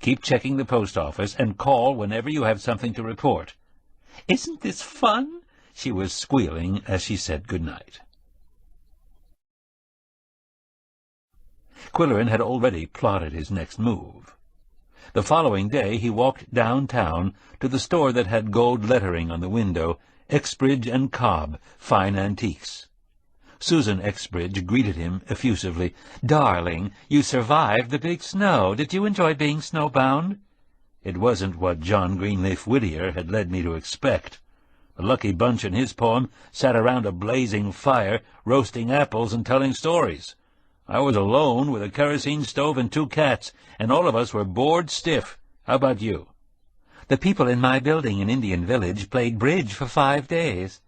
"Keep checking the post office, and call whenever you have something to report." "Isn't this fun?" She was squealing as she said good night. Qwilleran had already plotted his next move. The following day he walked downtown to the store that had gold lettering on the window, Exbridge and Cobb, Fine Antiques. Susan Exbridge greeted him effusively. "Darling, you survived the big snow. Did you enjoy being snowbound?" It wasn't what John Greenleaf Whittier had led me to expect. The lucky bunch in his poem sat around a blazing fire, roasting apples and telling stories. I was alone with a kerosene stove and 2 cats, and all of us were bored stiff. How about you? "The people in my building in Indian Village played bridge for 5 days.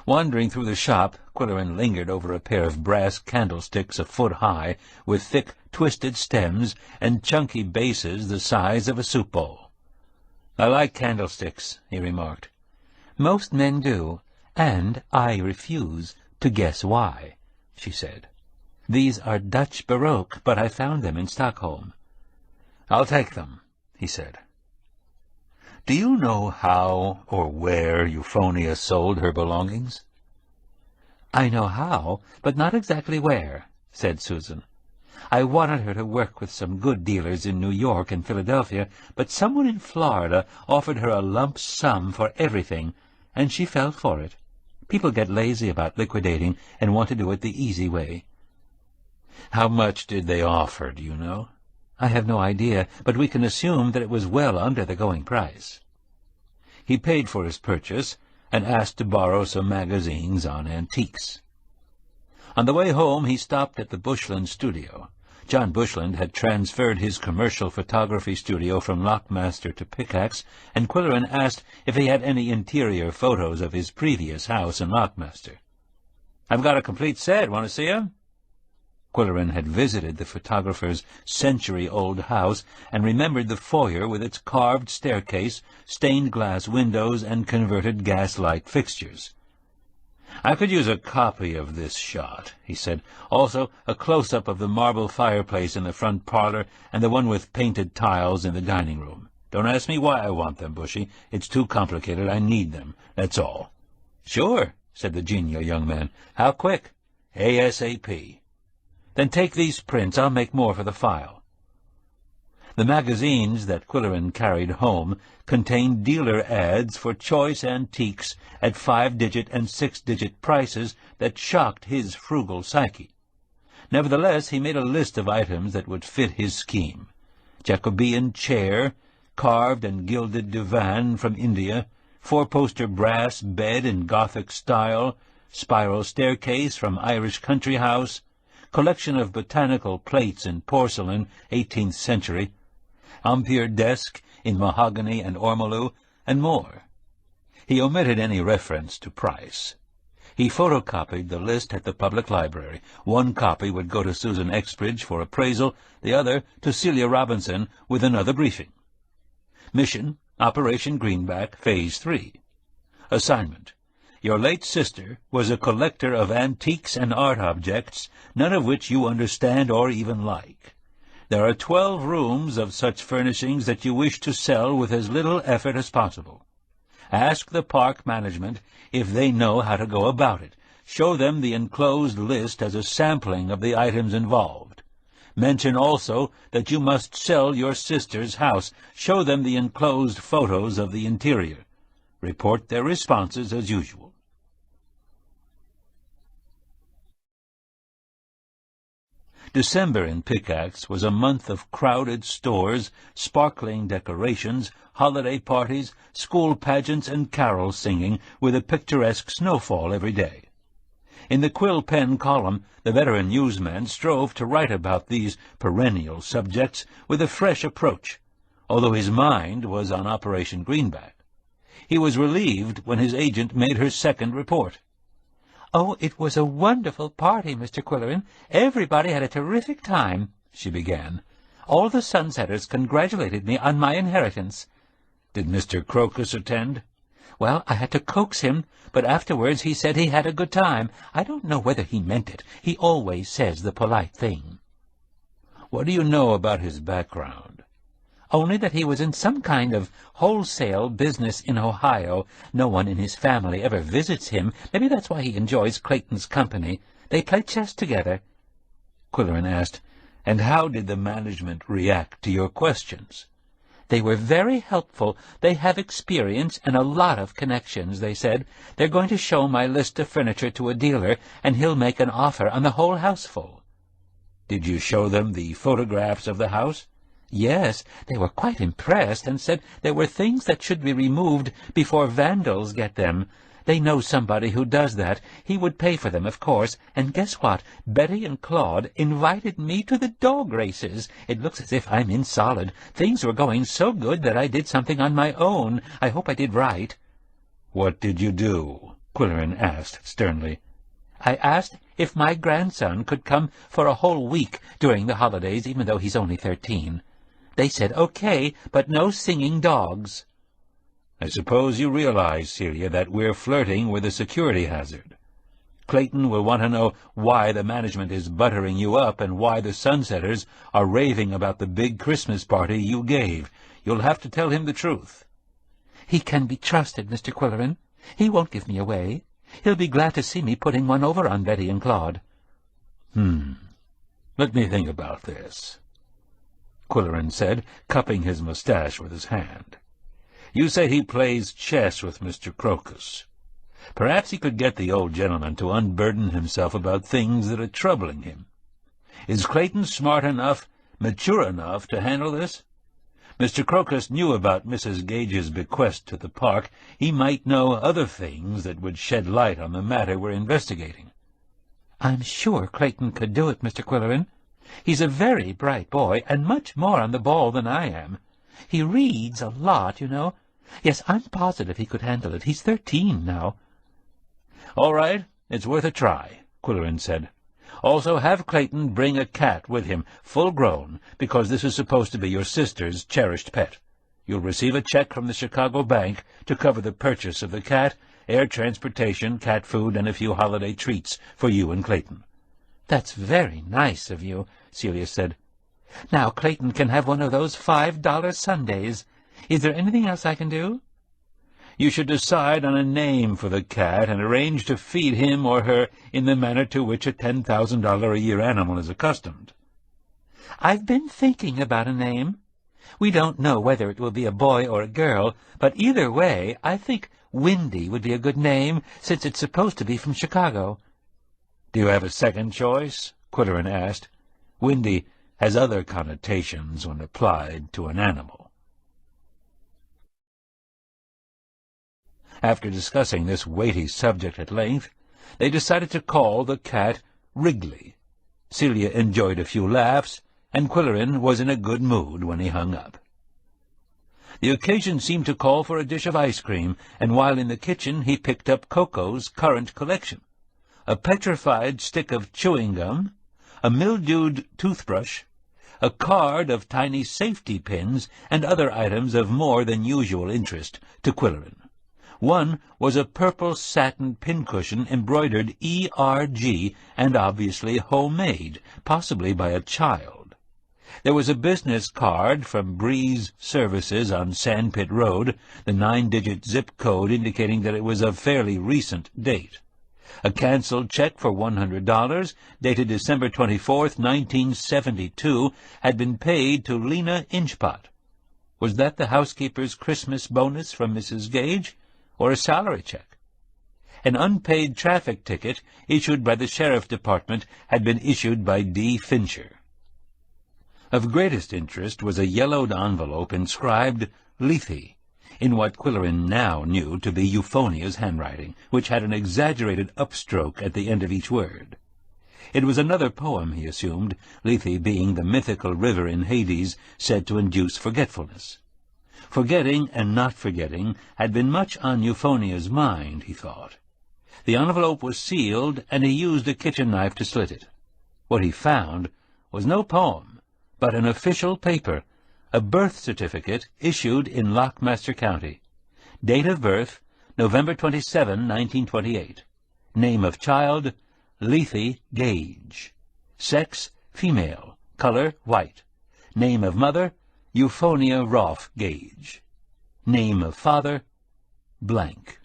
Wandering through the shop, Qwilleran lingered over a pair of brass candlesticks a foot high, with thick, twisted stems and chunky bases the size of a soup bowl. "I like candlesticks," he remarked. "Most men do, and I refuse to guess why," she said. "These are Dutch Baroque, but I found them in Stockholm." "I'll take them," he said. "Do you know how or where Euphonia sold her belongings?" "I know how, but not exactly where," said Susan. "I wanted her to work with some good dealers in New York and Philadelphia, but someone in Florida offered her a lump sum for everything, and she fell for it. People get lazy about liquidating and want to do it the easy way." "How much did they offer, do you know?" "I have no idea, but we can assume that it was well under the going price." He paid for his purchase and asked to borrow some magazines on antiques. On the way home he stopped at the Bushland studio. John Bushland had transferred his commercial photography studio from Lockmaster to Pickaxe, and Qwilleran asked if he had any interior photos of his previous house in Lockmaster. "I've got a complete set. Want to see 'em?" Qwilleran had visited the photographer's century-old house and remembered the foyer with its carved staircase, stained-glass windows, and converted gaslight fixtures. "I could use a copy of this shot," he said. "Also a close-up of the marble fireplace in the front parlor and the one with painted tiles in the dining room. Don't ask me why I want them, Bushy. It's too complicated. I need them. That's all." "Sure," said the genial young man. "How quick?" "ASAP." "Then take these prints. I'll make more for the file." The magazines that Qwill carried home contained dealer ads for choice antiques at 5-digit and 6-digit prices that shocked his frugal psyche. Nevertheless, he made a list of items that would fit his scheme. Jacobean chair, carved and gilded divan from India, 4-poster brass bed in Gothic style, spiral staircase from Irish country house, collection of botanical plates in porcelain, 18th century, Ampere desk in mahogany and ormolu, and more. He omitted any reference to price. He photocopied the list at the public library. One copy would go to Susan Exbridge for appraisal, the other to Celia Robinson with another briefing. Mission, Operation Greenback, Phase 3. Assignment: Your late sister was a collector of antiques and art objects, none of which you understand or even like. There are 12 rooms of such furnishings that you wish to sell with as little effort as possible. Ask the park management if they know how to go about it. Show them the enclosed list as a sampling of the items involved. Mention also that you must sell your sister's house. Show them the enclosed photos of the interior. Report their responses as usual. December in Pickaxe was a month of crowded stores, sparkling decorations, holiday parties, school pageants, and carol singing, with a picturesque snowfall every day. In the Qwill pen column, the veteran newsman strove to write about these perennial subjects with a fresh approach, although his mind was on Operation Greenback. He was relieved when his agent made her second report. "Oh, it was a wonderful party, Mr. Qwill. Everybody had a terrific time," she began. "All the Sunsetters congratulated me on my inheritance." Did Mr. Crocus attend? "Well, I had to coax him, but afterwards he said he had a good time. I don't know whether he meant it. He always says the polite thing." What do you know about his background? "Only that he was in some kind of wholesale business in Ohio. No one in his family ever visits him. Maybe that's why he enjoys Clayton's company. They play chess together." Qwill asked, "And how did the management react to your questions?" "They were very helpful. They have experience and a lot of connections," they said. "They're going to show my list of furniture to a dealer, and he'll make an offer on the whole houseful." "Did you show them the photographs of the house?" "Yes, they were quite impressed and said there were things that should be removed before vandals get them. They know somebody who does that. He would pay for them, of course. And guess what? Betty and Claude invited me to the dog races. It looks as if I'm in solid. Things were going so good that I did something on my own. I hope I did right." "What did you do?" Qwill asked sternly. "I asked if my grandson could come for a whole week during the holidays, even though he's only 13. They said okay, but no singing dogs." "I suppose you realize, Celia, that we're flirting with a security hazard. Clayton will want to know why the management is buttering you up and why the Sunsetters are raving about the big Christmas party you gave. You'll have to tell him the truth." "He can be trusted, Mr. Qwill. He won't give me away. He'll be glad to see me putting one over on Betty and Claude." Let me think about this," Qwill said, cupping his mustache with his hand. "You say he plays chess with Mr. Crocus. Perhaps he could get the old gentleman to unburden himself about things that are troubling him. Is Clayton smart enough, mature enough to handle this? Mr. Crocus knew about Mrs. Gage's bequest to the park. He might know other things that would shed light on the matter we're investigating." "I'm sure Clayton could do it, Mr. Qwill. He's a very bright boy, and much more on the ball than I am. He reads a lot, you know. Yes, I'm positive he could handle it. He's 13 now." "All right, it's worth a try," Qwill said. "Also, have Clayton bring a cat with him, full-grown, because this is supposed to be your sister's cherished pet. You'll receive a check from the Chicago bank to cover the purchase of the cat, air transportation, cat food, and a few holiday treats for you and Clayton." "That's very nice of you," Celia said. "Now Clayton can have one of those $5 sundaes. Is there anything else I can do?" "You should decide on a name for the cat and arrange to feed him or her in the manner to which a $10,000-a-year animal is accustomed." "I've been thinking about a name. We don't know whether it will be a boy or a girl, but either way, I think Windy would be a good name, since it's supposed to be from Chicago." "Do you have a second choice?" Qwill asked. "Windy has other connotations when applied to an animal." After discussing this weighty subject at length, they decided to call the cat Wrigley. Celia enjoyed a few laughs, and Qwill was in a good mood when he hung up. The occasion seemed to call for a dish of ice cream, and while in the kitchen he picked up Koko's current collection: a petrified stick of chewing gum, a mildewed toothbrush, a card of tiny safety pins, and other items of more than usual interest to Qwill. One was a purple satin pincushion embroidered E.R.G. and obviously homemade, possibly by a child. There was a business card from Breeze Services on Sandpit Road, the 9-digit zip code indicating that it was of fairly recent date. A canceled check for $100, dated December 24th, 1972, had been paid to Lena Inchpot. Was that the housekeeper's Christmas bonus from Mrs. Gage, or a salary check? An unpaid traffic ticket issued by the Sheriff Department had been issued by D. Fincher. Of greatest interest was a yellowed envelope inscribed Lethe, in what Qwill now knew to be Euphonia's handwriting, which had an exaggerated upstroke at the end of each word. It was another poem, he assumed, Lethe being the mythical river in Hades said to induce forgetfulness. Forgetting and not forgetting had been much on Euphonia's mind, he thought. The envelope was sealed, and he used a kitchen knife to slit it. What he found was no poem, but an official paper, a birth certificate issued in Lockmaster County. Date of birth, November 27, 1928. Name of child, Lethe Gage. Sex, female. Color, white. Name of mother, Euphonia Rolfe Gage. Name of father, blank.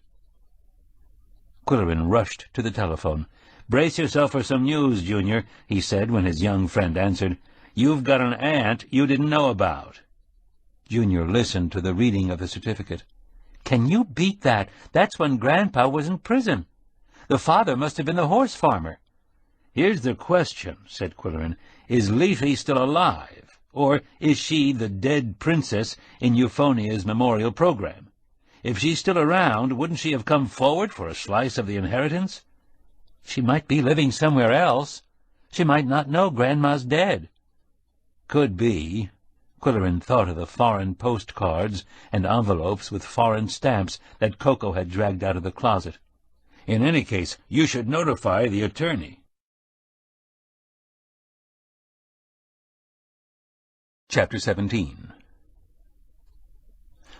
Qwill rushed to the telephone. "Brace yourself for some news, Junior," he said when his young friend answered. "You've got an aunt you didn't know about." Junior listened to the reading of the certificate. "Can you beat that? That's when Grandpa was in prison. The father must have been the horse farmer." "Here's the question," said Qwill. "Is Lethe still alive? Or is she the dead princess in Euphonia's memorial program? If she's still around, wouldn't she have come forward for a slice of the inheritance?" "She might be living somewhere else. She might not know Grandma's dead." "Could be." Qwill thought of the foreign postcards and envelopes with foreign stamps that Koko had dragged out of the closet. "In any case, you should notify the attorney." Chapter 17.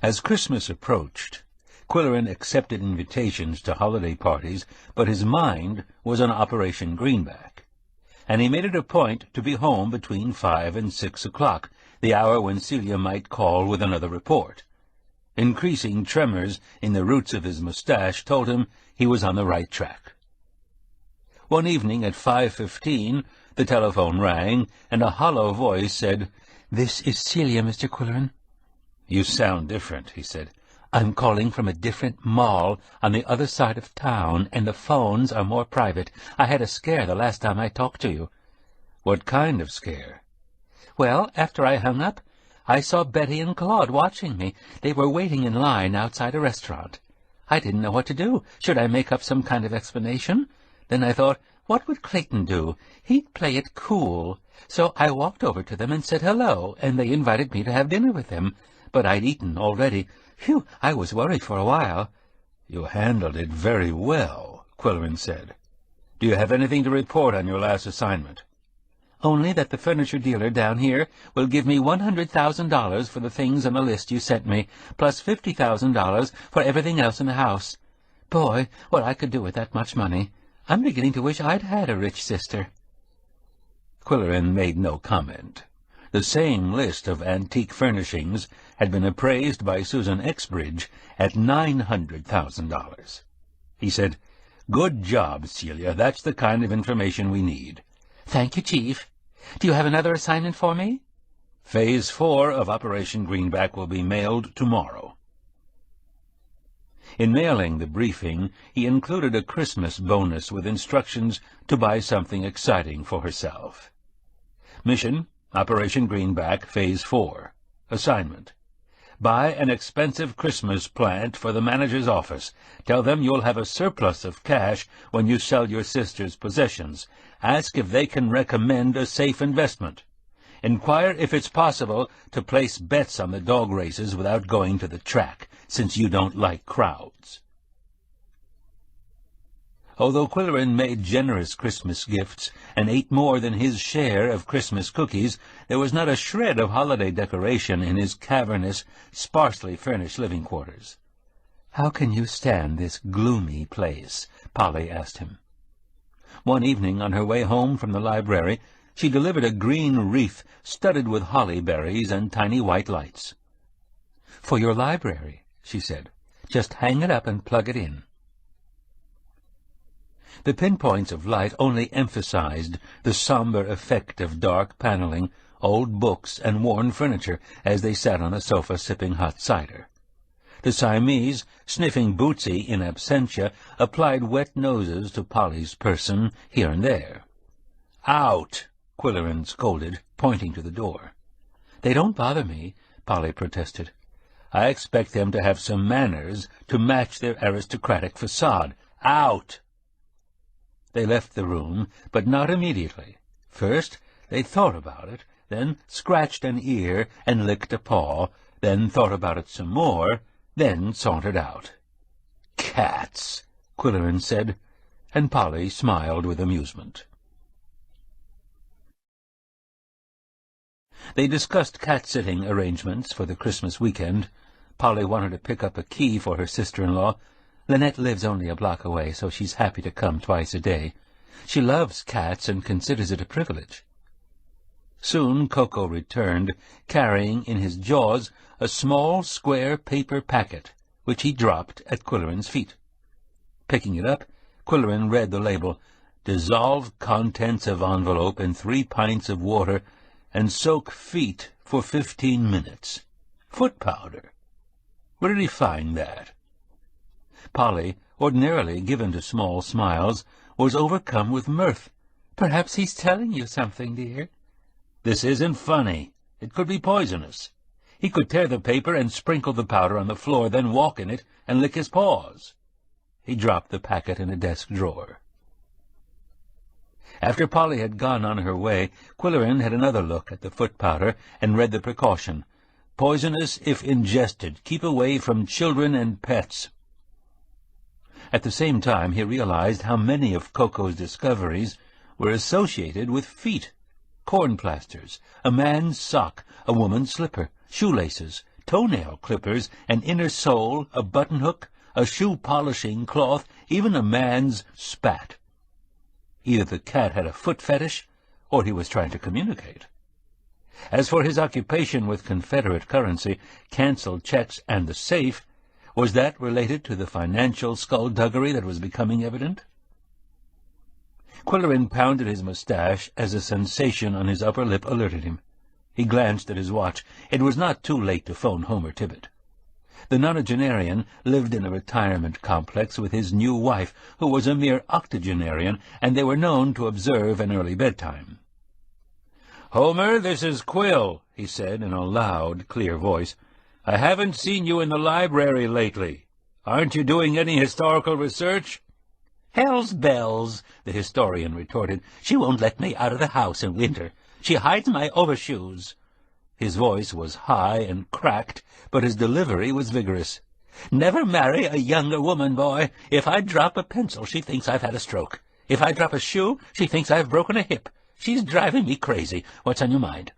As Christmas approached, Qwill accepted invitations to holiday parties, but his mind was on Operation Greenback, and he made it a point to be home between 5 and 6 o'clock, the hour when Celia might call with another report. Increasing tremors in the roots of his mustache told him he was on the right track. One evening at 5:15, the telephone rang, and a hollow voice said, "This is Celia, Mr. Qwill." "You sound different," he said. "I'm calling from a different mall on the other side of town, and the phones are more private. I had a scare the last time I talked to you." "What kind of scare?" "Well, after I hung up, I saw Betty and Claude watching me. They were waiting in line outside a restaurant. I didn't know what to do. Should I make up some kind of explanation? Then I thought, what would Clayton do? He'd play it cool. So I walked over to them and said hello, and they invited me to have dinner with them. But I'd eaten already. Phew, I was worried for a while." "You handled it very well," Qwill said. "Do you have anything to report on your last assignment?" "Only that the furniture dealer down here will give me $100,000 for the things on the list you sent me, plus $50,000 for everything else in the house. Boy, what I could do with that much money. I'm beginning to wish I'd had a rich sister." Qwill made no comment. The same list of antique furnishings had been appraised by Susan Exbridge at $900,000. He said, "Good job, Celia. That's the kind of information we need." "Thank you, Chief. Do you have another assignment for me?" Phase 4 of Operation Greenback will be mailed tomorrow. In mailing the briefing, he included a Christmas bonus with instructions to buy something exciting for herself. Mission, Operation Greenback, Phase 4. Assignment: buy an expensive Christmas plant for the manager's office. Tell them you'll have a surplus of cash when you sell your sister's possessions. Ask if they can recommend a safe investment. Inquire if it's possible to place bets on the dog races without going to the track, since you don't like crowds. Although Qwill made generous Christmas gifts and ate more than his share of Christmas cookies, there was not a shred of holiday decoration in his cavernous, sparsely furnished living quarters. "How can you stand this gloomy place?" Polly asked him. One evening, on her way home from the library, she delivered a green wreath studded with holly berries and tiny white lights. "For your library," she said. "Just hang it up and plug it in." The pinpoints of light only emphasized the somber effect of dark paneling, old books, and worn furniture as they sat on a sofa sipping hot cider. The Siamese, sniffing Bootsy in absentia, applied wet noses to Polly's person here and there. "Out!" Qwill scolded, pointing to the door. "They don't bother me," Polly protested. "I expect them to have some manners to match their aristocratic facade. Out!" They left the room, but not immediately. First, they thought about it, then scratched an ear and licked a paw, then thought about it some more, then sauntered out. "Cats," Qwill said, and Polly smiled with amusement. They discussed cat-sitting arrangements for the Christmas weekend. Polly wanted to pick up a key for her sister-in-law. Lynette lives only a block away, so she's happy to come twice a day. She loves cats and considers it a privilege. Soon Koko returned, carrying in his jaws a small square paper packet, which he dropped at Qwill's feet. Picking it up, Qwill read the label: "Dissolve contents of envelope in 3 pints of water and soak feet for 15 minutes. Foot powder. Where did he find that?" Polly, ordinarily given to small smiles, was overcome with mirth. "Perhaps he's telling you something, dear." "This isn't funny. It could be poisonous. He could tear the paper and sprinkle the powder on the floor, then walk in it and lick his paws." He dropped the packet in a desk drawer. After Polly had gone on her way, Qwill had another look at the foot powder and read the precaution: "Poisonous if ingested. Keep away from children and pets." At the same time, he realized how many of Koko's discoveries were associated with feet. Corn plasters, a man's sock, a woman's slipper, shoelaces, toenail clippers, an inner sole, a button-hook, a shoe-polishing cloth, even a man's spat. Either the cat had a foot fetish, or he was trying to communicate. As for his occupation with Confederate currency, canceled checks, and the safe, was that related to the financial skullduggery that was becoming evident? Qwill pounded his mustache as a sensation on his upper lip alerted him. He glanced at his watch. It was not too late to phone Homer Tibbet. The nonagenarian lived in a retirement complex with his new wife, who was a mere octogenarian, and they were known to observe an early bedtime. "Homer, this is Qwill," he said in a loud, clear voice. "I haven't seen you in the library lately. Aren't you doing any historical research?" "Hell's bells," the historian retorted. "She won't let me out of the house in winter. She hides my overshoes." His voice was high and cracked, but his delivery was vigorous. "Never marry a younger woman, boy. If I drop a pencil, she thinks I've had a stroke. If I drop a shoe, she thinks I've broken a hip. She's driving me crazy. What's on your mind?"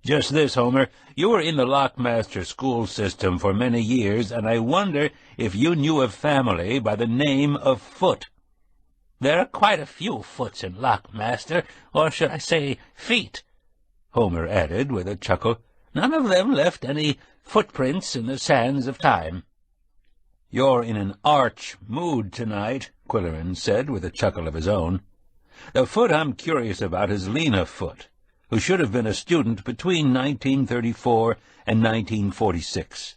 "Just this, Homer. You were in the Lockmaster school system for many years, and I wonder if you knew a family by the name of Foot." "There are quite a few Foots in Lockmaster, or should I say feet," Homer added with a chuckle. "None of them left any footprints in the sands of time." "You're in an arch mood tonight," Qwill said with a chuckle of his own. "The Foot I'm curious about is Lena Foot. who should have been a student between 1934 and 1946.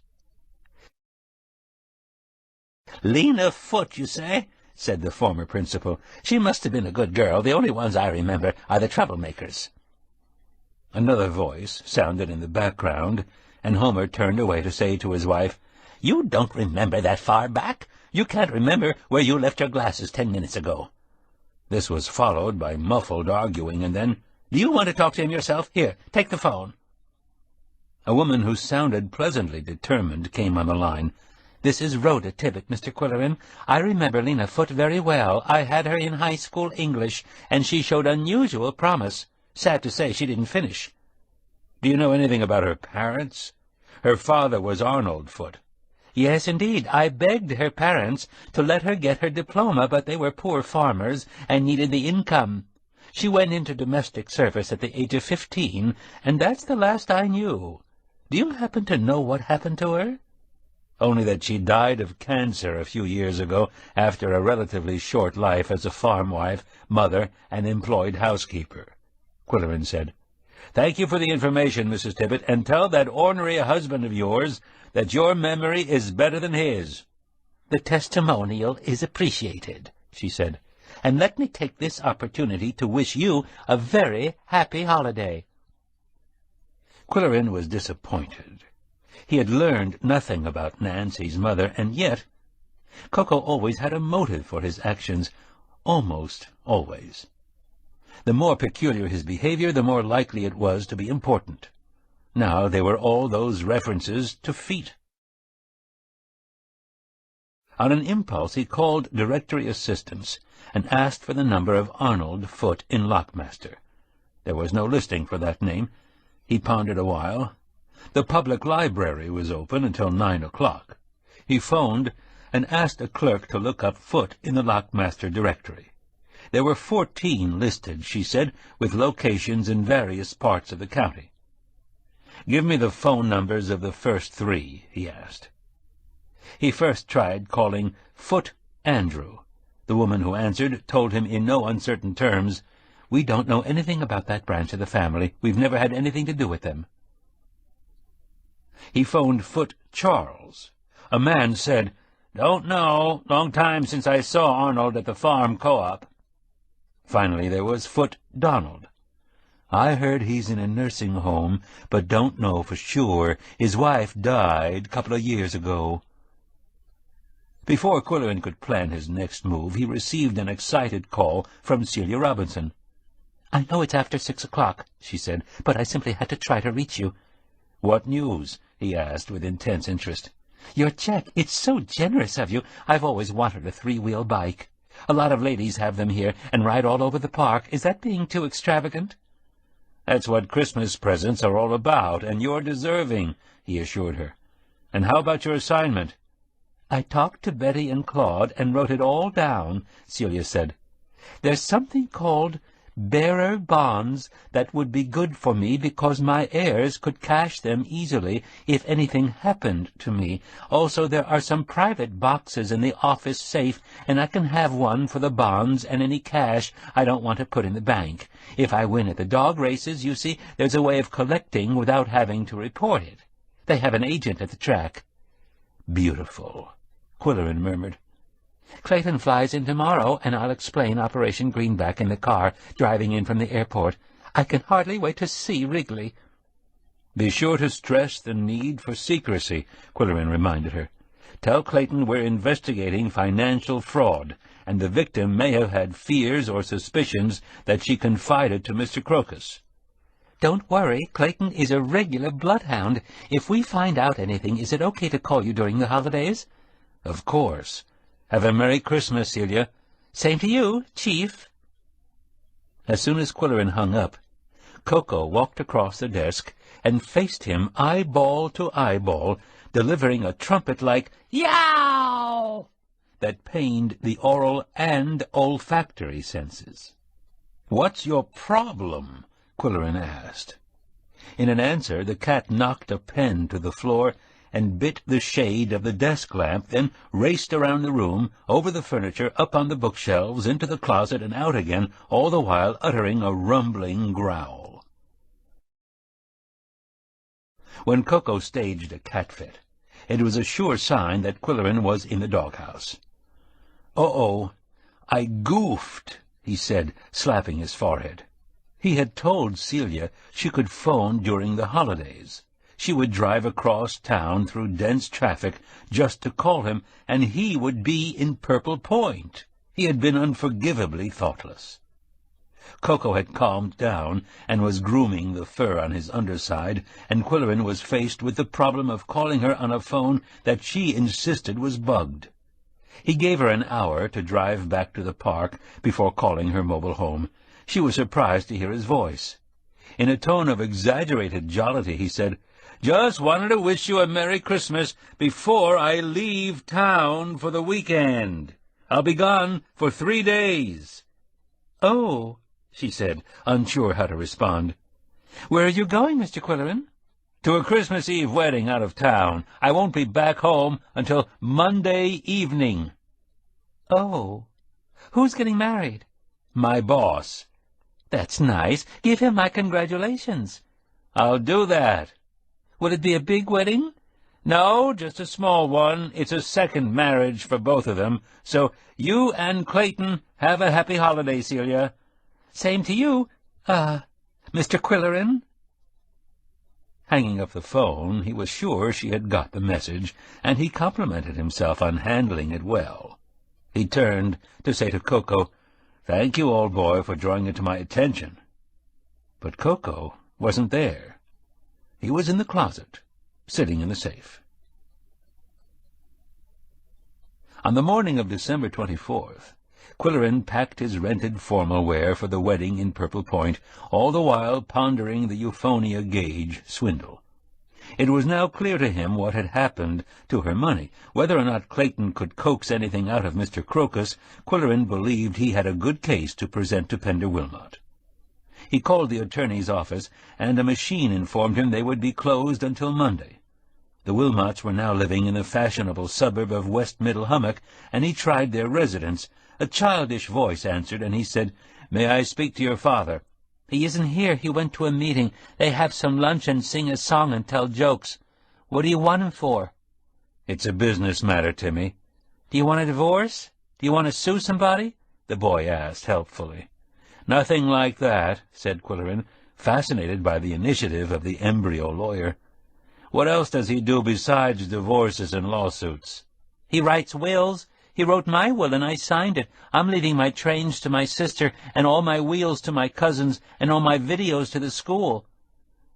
"Lena Foote, you say?" said the former principal. "She must have been a good girl. The only ones I remember are the troublemakers." Another voice sounded in the background, and Homer turned away to say to his wife, "You don't remember that far back? You can't remember where you left your glasses 10 minutes ago." This was followed by muffled arguing, and then, "Do you want to talk to him yourself? Here, take the phone." a woman who sounded pleasantly determined came on the line. "This is Rhoda Tibbet, Mr. Qwilleran. I remember Lena Foote very well. I had her in high school English, and she showed unusual promise. Sad to say she didn't finish." "Do you know anything about her parents? Her father was Arnold Foote." "Yes, indeed. I begged her parents to let her get her diploma, but they were poor farmers and needed the income. She went into domestic service at the age of 15, and that's the last I knew. Do you happen to know what happened to her?" "Only that she died of cancer a few years ago after a relatively short life as a farm wife, mother, and employed housekeeper," Qwilleran said. "Thank you for the information, Mrs. Tibbet, and tell that ornery husband of yours that your memory is better than his." "The testimonial is appreciated," she said, "and let me take this opportunity to wish you a very happy holiday." Qwilleran was disappointed. He had learned nothing about Nancy's mother, and yet Koko always had a motive for his actions, almost always. The more peculiar his behavior, the more likely it was to be important. Now there were all those references to feet. On an impulse he called directory assistance and asked for the number of Arnold Foote in Lockmaster. There was no listing for that name. He pondered a while. The public library was open until 9 o'clock. He phoned and asked a clerk to look up Foote in the Lockmaster directory. There were 14 listed, she said, with locations in various parts of the county. "Give me the phone numbers of the first 3, he asked. He first tried calling Foote Andrew. The woman who answered told him in no uncertain terms, "We don't know anything about that branch of the family. We've never had anything to do with them." He phoned Foote Charles. A man said, "Don't know. Long time since I saw Arnold at the farm co-op." Finally there was Foote Donald. "I heard he's in a nursing home, but don't know for sure. His wife died a couple of years ago." Before Qwilleran could plan his next move, he received an excited call from Celia Robinson. "I know it's after 6 o'clock," she said, "but I simply had to try to reach you." "What news?" he asked with intense interest. "Your check. It's so generous of you. I've always wanted a 3-wheel bike. A lot of ladies have them here and ride all over the park. Is that being too extravagant?" "That's what Christmas presents are all about, and you're deserving," he assured her. "And how about your assignment?" "I talked to Betty and Claude and wrote it all down," Celia said. "There's something called bearer bonds that would be good for me because my heirs could cash them easily if anything happened to me. Also, there are some private boxes in the office safe, and I can have one for the bonds and any cash I don't want to put in the bank. If I win at the dog races, you see, there's a way of collecting without having to report it. They have an agent at the track." "Beautiful," Qwilleran murmured. "Clayton flies in tomorrow, and I'll explain Operation Greenback in the car, driving in from the airport. I can hardly wait to see Wrigley." "Be sure to stress the need for secrecy," Qwilleran reminded her. "Tell Clayton we're investigating financial fraud, and the victim may have had fears or suspicions that she confided to Mr. Crocus." "Don't worry, Clayton is a regular bloodhound. If we find out anything, is it okay to call you during the holidays?" "Of course. Have a Merry Christmas, Celia." "Same to you, Chief." As soon as Qwilleran hung up, Koko walked across the desk and faced him eyeball to eyeball, delivering a trumpet-like "Yow!" that pained the oral and olfactory senses. "What's your problem?" Qwilleran asked. In an answer, the cat knocked a pen to the floor and bit the shade of the desk lamp, then raced around the room, over the furniture, up on the bookshelves, into the closet, and out again, all the while uttering a rumbling growl. When Koko staged a cat fit, it was a sure sign that Qwilleran was in the doghouse. "Uh-oh, I goofed," he said, slapping his forehead. He had told Celia she could phone during the holidays. She would drive across town through dense traffic just to call him, and he would be in Purple Point. He had been unforgivably thoughtless. Koko had calmed down and was grooming the fur on his underside, and Qwilleran was faced with the problem of calling her on a phone that she insisted was bugged. He gave her an hour to drive back to the park before calling her mobile home. She was surprised to hear his voice. In a tone of exaggerated jollity, he said, "Just wanted to wish you a Merry Christmas before I leave town for the weekend. I'll be gone for 3 days." "Oh," she said, unsure how to respond. "Where are you going, Mr. Qwilleran?" "To a Christmas Eve wedding out of town. I won't be back home until Monday evening." "Oh. Who's getting married?" "My boss." "That's nice. Give him my congratulations." "I'll do that." "Will it be a big wedding?" "No, just a small one. It's a second marriage for both of them. So you and Clayton have a happy holiday, Celia." "Same to you, Mr. Qwilleran." Hanging up the phone, he was sure she had got the message, and he complimented himself on handling it well. He turned to say to Koko, "Thank you, old boy, for drawing it to my attention." But Koko wasn't there. He was in the closet, sitting in the safe. On the morning of December 24th, Qwilleran packed his rented formal wear for the wedding in Purple Point, all the while pondering the Euphonia Gage swindle. It was now clear to him what had happened to her money. Whether or not Clayton could coax anything out of Mr. Crocus, Qwilleran believed he had a good case to present to Pender Wilmot. He called the attorney's office, and a machine informed him they would be closed until Monday. The Wilmots were now living in the fashionable suburb of West Middle Hummock, and he tried their residence. A childish voice answered, and he said, "May I speak to your father?" "He isn't here. He went to a meeting. They have some lunch and sing a song and tell jokes." "What do you want him for?" "It's a business matter, Timmy." "Do you want a divorce? Do you want to sue somebody?" the boy asked helpfully. "Nothing like that," said Qwilleran, fascinated by the initiative of the embryo lawyer. "What else does he do besides divorces and lawsuits?" "He writes wills. He wrote my will, and I signed it. I'm leaving my trains to my sister, and all my wheels to my cousins, and all my videos to the school."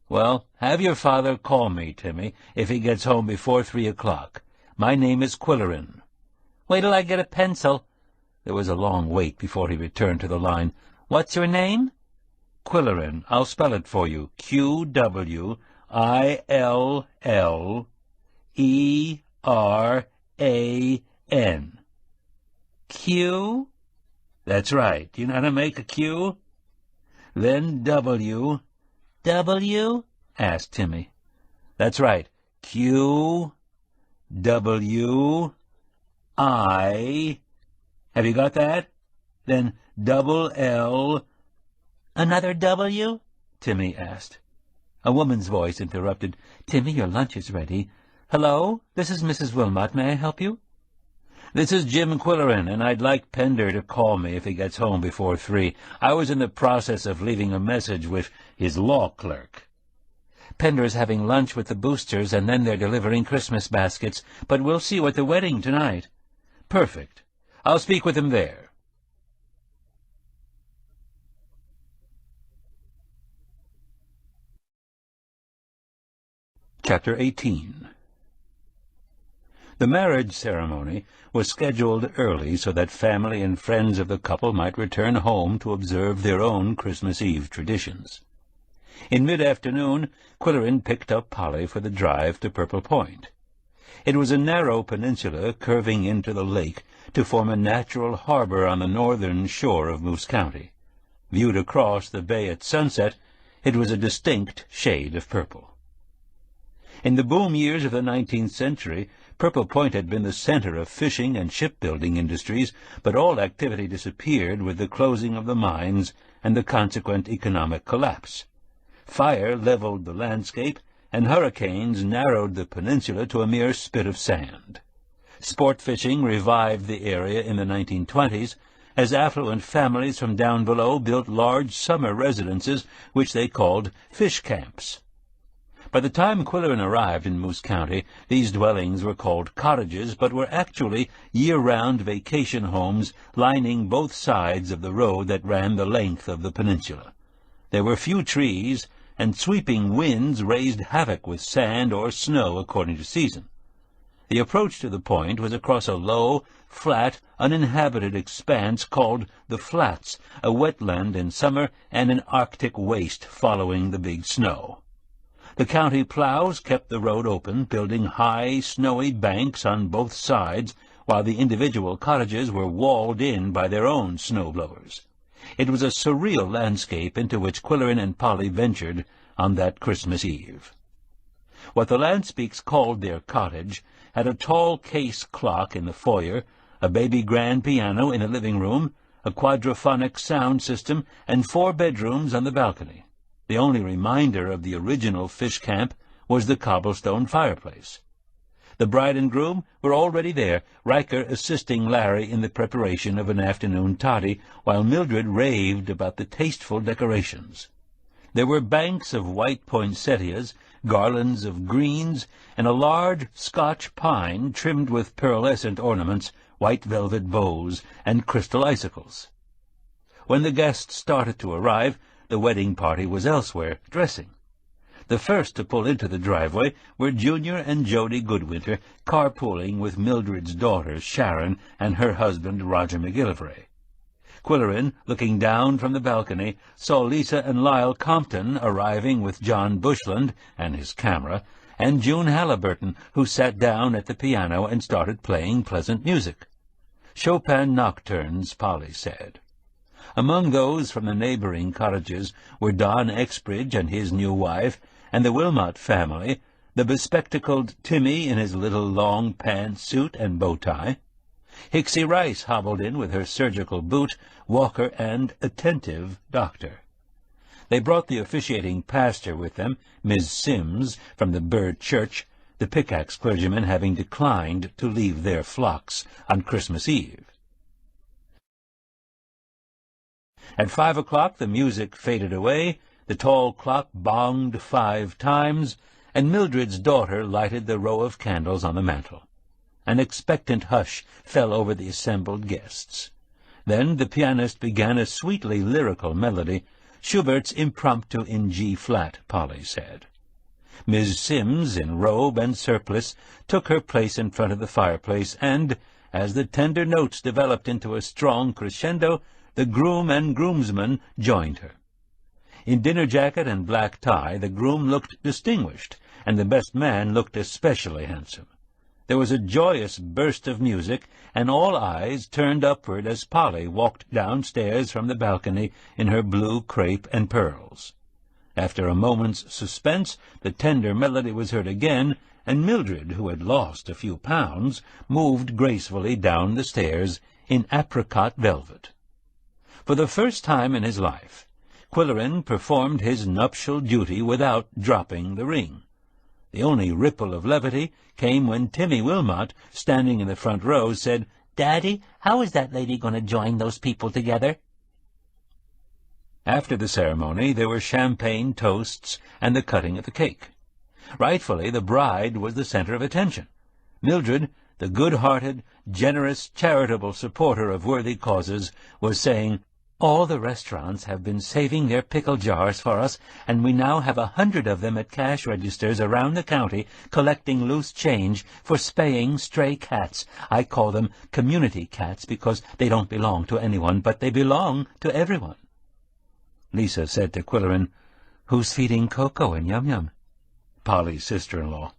"Well, have your father call me, Timmy, if he gets home before 3 o'clock. My name is Qwilleran." "Wait till I get a pencil." There was a long wait before he returned to the line. "What's your name?" "Qwilleran. I'll spell it for you. Qwilleran. Q? That's right. Do you know how to make a Q? Then W. W? Asked Timmy. That's right. Q, W, I. Have you got that? Then double L. Another W? Timmy asked. A woman's voice interrupted. "Timmy, your lunch is ready." "Hello, this is Mrs. Wilmot. May I help you?" "This is Jim Qwilleran, and I'd like Pender to call me if he gets home before 3. I was in the process of leaving a message with his law clerk." "Pender's having lunch with the Boosters, and then they're delivering Christmas baskets, but we'll see you at the wedding tonight." "Perfect. I'll speak with him there." Chapter 18. The marriage ceremony was scheduled early so that family and friends of the couple might return home to observe their own Christmas Eve traditions. In mid-afternoon, Qwilleran picked up Polly for the drive to Purple Point. It was a narrow peninsula curving into the lake to form a natural harbor on the northern shore of Moose County. Viewed across the bay at sunset, it was a distinct shade of purple. In the boom years of the 19th century, Purple Point had been the center of fishing and shipbuilding industries, but all activity disappeared with the closing of the mines and the consequent economic collapse. Fire leveled the landscape, and hurricanes narrowed the peninsula to a mere spit of sand. Sport fishing revived the area in the 1920s, as affluent families from down below built large summer residences which they called fish camps. By the time Qwill arrived in Moose County, these dwellings were called cottages, but were actually year-round vacation homes lining both sides of the road that ran the length of the peninsula. There were few trees, and sweeping winds raised havoc with sand or snow according to season. The approach to the point was across a low, flat, uninhabited expanse called the Flats, a wetland in summer and an Arctic waste following the big snow. The county plows kept the road open, building high, snowy banks on both sides, while the individual cottages were walled in by their own snowblowers. It was a surreal landscape into which Qwill and Polly ventured on that Christmas Eve. What the Landspeaks called their cottage had a tall case clock in the foyer, a baby grand piano in the living room, a quadraphonic sound system, and 4 bedrooms on the balcony. The only reminder of the original fish camp was the cobblestone fireplace. The bride and groom were already there, Riker assisting Larry in the preparation of an afternoon toddy, while Mildred raved about the tasteful decorations. There were banks of white poinsettias, garlands of greens, and a large Scotch pine trimmed with pearlescent ornaments, white velvet bows, and crystal icicles. When the guests started to arrive, the wedding party was elsewhere, dressing. The first to pull into the driveway were Junior and Jody Goodwinter, carpooling with Mildred's daughter, Sharon, and her husband, Roger McGillivray. Qwill, looking down from the balcony, saw Lisa and Lyle Compton arriving with John Bushland and his camera, and June Halliburton, who sat down at the piano and started playing pleasant music. Chopin nocturnes, Polly said. Among those from the neighboring cottages were Don Exbridge and his new wife, and the Wilmot family, the bespectacled Timmy in his little long pantsuit and bow tie. Hixie Rice hobbled in with her surgical boot, walker, and attentive doctor. They brought the officiating pastor with them, Ms. Sims, from the Bird Church, the pickaxe clergymen having declined to leave their flocks on Christmas Eve. At 5 o'clock the music faded away, the tall clock bonged 5 times, and Mildred's daughter lighted the row of candles on the mantel. An expectant hush fell over the assembled guests. Then the pianist began a sweetly lyrical melody, Schubert's Impromptu in G-flat, Polly said. Ms. Sims, in robe and surplice, took her place in front of the fireplace, and, as the tender notes developed into a strong crescendo, the groom and groomsman joined her. In dinner jacket and black tie, the groom looked distinguished, and the best man looked especially handsome. There was a joyous burst of music, and all eyes turned upward as Polly walked downstairs from the balcony in her blue crepe and pearls. After a moment's suspense, the tender melody was heard again, and Mildred, who had lost a few pounds, moved gracefully down the stairs in apricot velvet. For the first time in his life, Qwill performed his nuptial duty without dropping the ring. The only ripple of levity came when Timmy Wilmot, standing in the front row, said, "Daddy, how is that lady going to join those people together?" After the ceremony, there were champagne toasts and the cutting of the cake. Rightfully, the bride was the center of attention. Mildred, the good-hearted, generous, charitable supporter of worthy causes, was saying, "All the restaurants have been saving their pickle jars for us, and we now have 100 of them at cash registers around the county collecting loose change for spaying stray cats. I call them community cats because they don't belong to anyone, but they belong to everyone." Lisa said to Qwill, "Who's feeding Koko and Yum-Yum?" Polly's sister-in-law.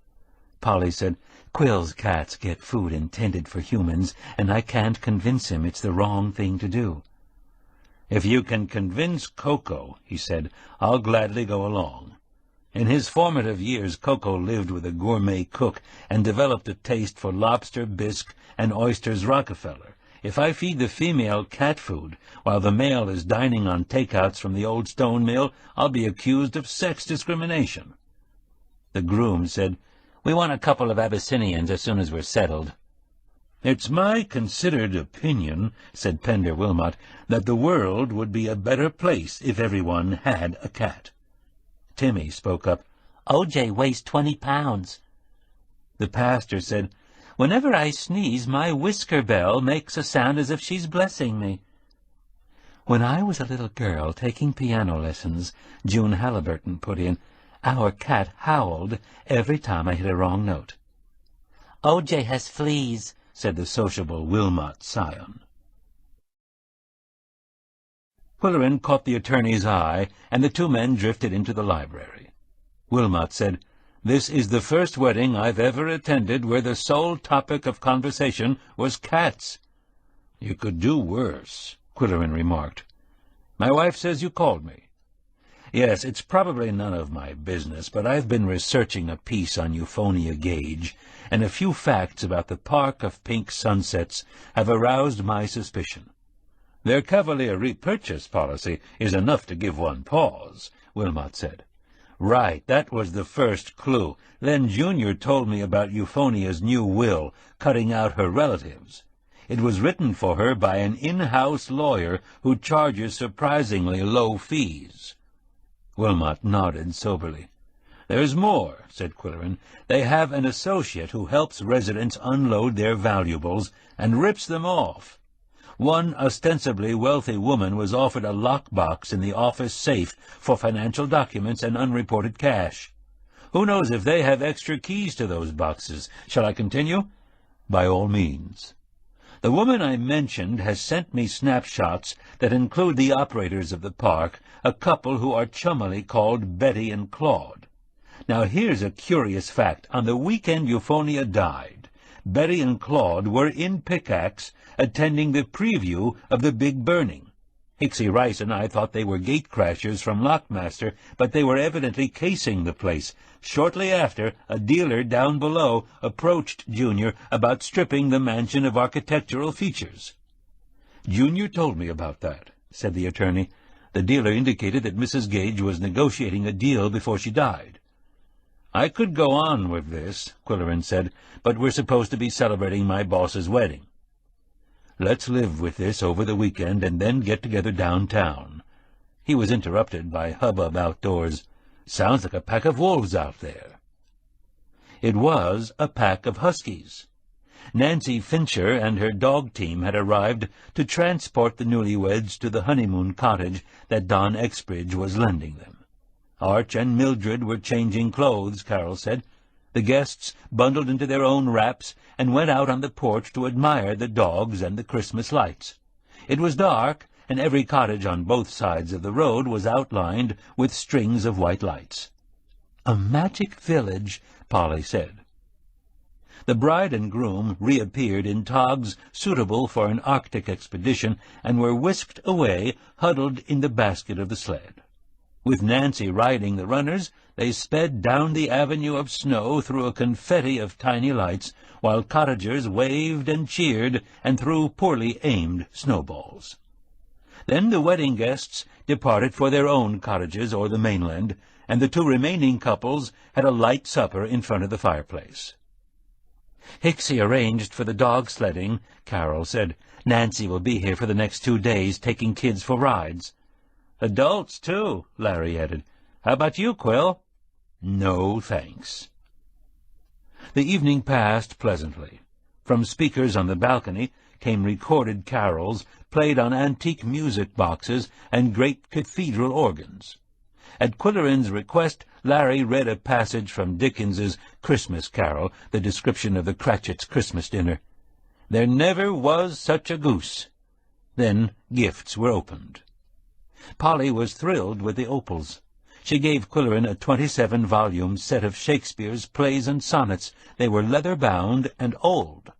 Polly said, "Qwill's cats get food intended for humans, and I can't convince him it's the wrong thing to do." "If you can convince Koko," he said, "I'll gladly go along." In his formative years, Koko lived with a gourmet cook and developed a taste for lobster bisque and oysters Rockefeller. If I feed the female cat food while the male is dining on takeouts from the old stone mill, I'll be accused of sex discrimination. The groom said, "We want a couple of Abyssinians as soon as we're settled." "It's my considered opinion," said Pender Wilmot, "that the world would be a better place if everyone had a cat." Timmy spoke up. "O.J. weighs 20 pounds. The pastor said, "Whenever I sneeze, my whisker bell makes a sound as if she's blessing me." "When I was a little girl taking piano lessons," June Halliburton put in, "our cat howled every time I hit a wrong note." "O.J. has fleas," said the sociable Wilmot scion. Quillerin caught the attorney's eye, and the two men drifted into the library. Wilmot said, "This is the first wedding I've ever attended where the sole topic of conversation was cats." "You could do worse," Quillerin remarked. "My wife says you called me." "Yes, it's probably none of my business, but I've been researching a piece on Euphonia Gage, and a few facts about the Park of Pink Sunsets have aroused my suspicion." "Their cavalier repurchase policy is enough to give one pause," Wilmot said. "Right, that was the first clue. Then Junior told me about Euphonia's new will, cutting out her relatives. It was written for her by an in-house lawyer who charges surprisingly low fees." Wilmot nodded soberly. "There's more," said Quillerin. "They have an associate who helps residents unload their valuables and rips them off. One ostensibly wealthy woman was offered a lockbox in the office safe for financial documents and unreported cash. Who knows if they have extra keys to those boxes? Shall I continue?" "By all means." "The woman I mentioned has sent me snapshots that include the operators of the park, a couple who are chummily called Betty and Claude. Now here's a curious fact. On the weekend Euphonia died, Betty and Claude were in Pickaxe attending the preview of the big burning. Hicksy Rice and I thought they were gate-crashers from Lockmaster, but they were evidently casing the place. Shortly after, a dealer down below approached Junior about stripping the mansion of architectural features." "Junior told me about that," said the attorney. "The dealer indicated that Mrs. Gage was negotiating a deal before she died." "I could go on with this," Quillerin said, "but we're supposed to be celebrating my boss's wedding." "Let's live with this over the weekend and then get together downtown." He was interrupted by hubbub outdoors. "Sounds like a pack of wolves out there." It was a pack of huskies. Nancy Fincher and her dog team had arrived to transport the newlyweds to the honeymoon cottage that Don Exbridge was lending them. Arch and Mildred were changing clothes, Carol said. The guests bundled into their own wraps and went out on the porch to admire the dogs and the Christmas lights. It was dark, and every cottage on both sides of the road was outlined with strings of white lights. "A magic village," Polly said. The bride and groom reappeared in togs suitable for an Arctic expedition and were whisked away, huddled in the basket of the sled. With Nancy riding the runners, they sped down the avenue of snow through a confetti of tiny lights, while cottagers waved and cheered and threw poorly aimed snowballs. Then the wedding guests departed for their own cottages or the mainland, and the two remaining couples had a light supper in front of the fireplace. "Hicksy arranged for the dog sledding," Carol said. "Nancy will be here for the next 2 days, taking kids for rides." "Adults, too," Larry added. "How about you, Qwill?" "No, thanks." The evening passed pleasantly. From speakers on the balcony came recorded carols played on antique music boxes and great cathedral organs. At Quillerin's request, Larry read a passage from Dickens's Christmas Carol, the description of the Cratchits' Christmas dinner. "There never was such a goose." Then gifts were opened. Polly was thrilled with the opals. She gave Quillerin a 27-volume set of Shakespeare's plays and sonnets. They were leather-bound and old.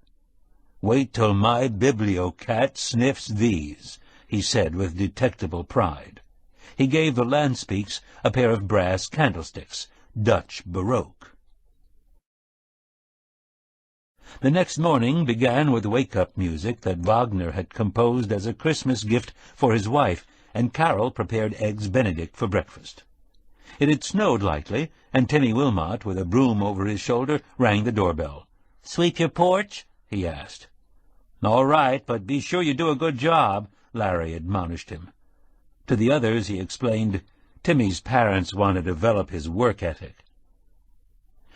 "Wait till my bibliocat sniffs these," he said with detectable pride. He gave the Lanspeaks a pair of brass candlesticks, Dutch Baroque. The next morning began with wake-up music that Wagner had composed as a Christmas gift for his wife, and Carol prepared Eggs Benedict for breakfast. It had snowed lightly, and Timmy Wilmot, with a broom over his shoulder, rang the doorbell. "Sweep your porch?" he asked. "All right, but be sure you do a good job," Larry admonished him. To the others he explained, Timmy's parents want to develop his work ethic.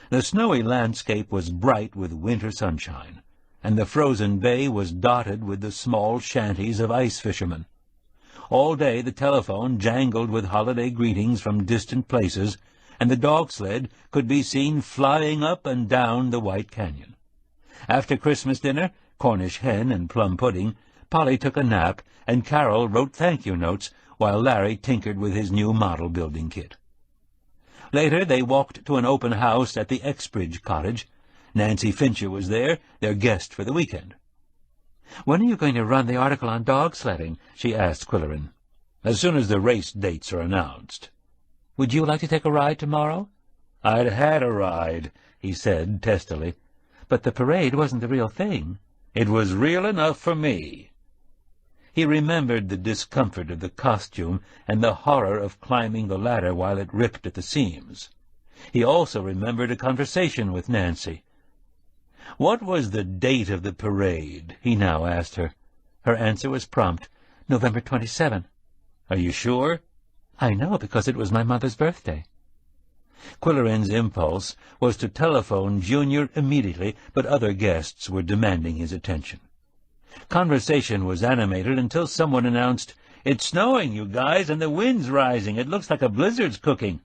The snowy landscape was bright with winter sunshine, and the frozen bay was dotted with the small shanties of ice fishermen. All day the telephone jangled with holiday greetings from distant places, and the dog sled could be seen flying up and down the White Canyon. After Christmas dinner, Cornish hen and plum pudding, Polly took a nap, and Carol wrote thank-you notes while Larry tinkered with his new model-building kit. Later they walked to an open house at the Exbridge cottage. Nancy Fincher was there, their guest for the weekend. "When are you going to run the article on dog sledding?" she asked Qwilleran. "As soon as the race dates are announced." "Would you like to take a ride tomorrow?" "I'd had a ride," he said testily. "But the parade wasn't the real thing." "It was real enough for me." He remembered the discomfort of the costume and the horror of climbing the ladder while it ripped at the seams. He also remembered a conversation with Nancy. What was the date of the parade? He now asked her. Her answer was prompt. November 27. "Are you sure?" "I know, because it was my mother's birthday." Qwilleran's impulse was to telephone Junior immediately, but other guests were demanding his attention. Conversation was animated until someone announced, "It's snowing, you guys, and the wind's rising. It looks like a blizzard's cooking."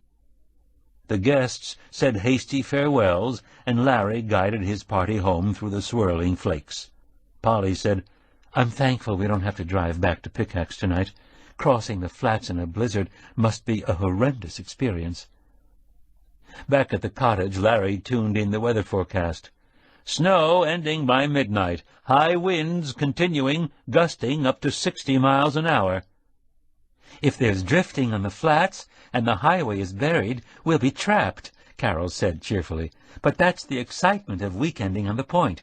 The guests said hasty farewells, and Larry guided his party home through the swirling flakes. Polly said, "I'm thankful we don't have to drive back to Pickaxe tonight. Crossing the flats in a blizzard must be a horrendous experience." Back at the cottage, Larry tuned in the weather forecast. "Snow ending by midnight. High winds continuing, gusting up to 60 miles an hour. "If there's drifting on the flats and the highway is buried, we'll be trapped," Carol said cheerfully. "But that's the excitement of weekending on the point.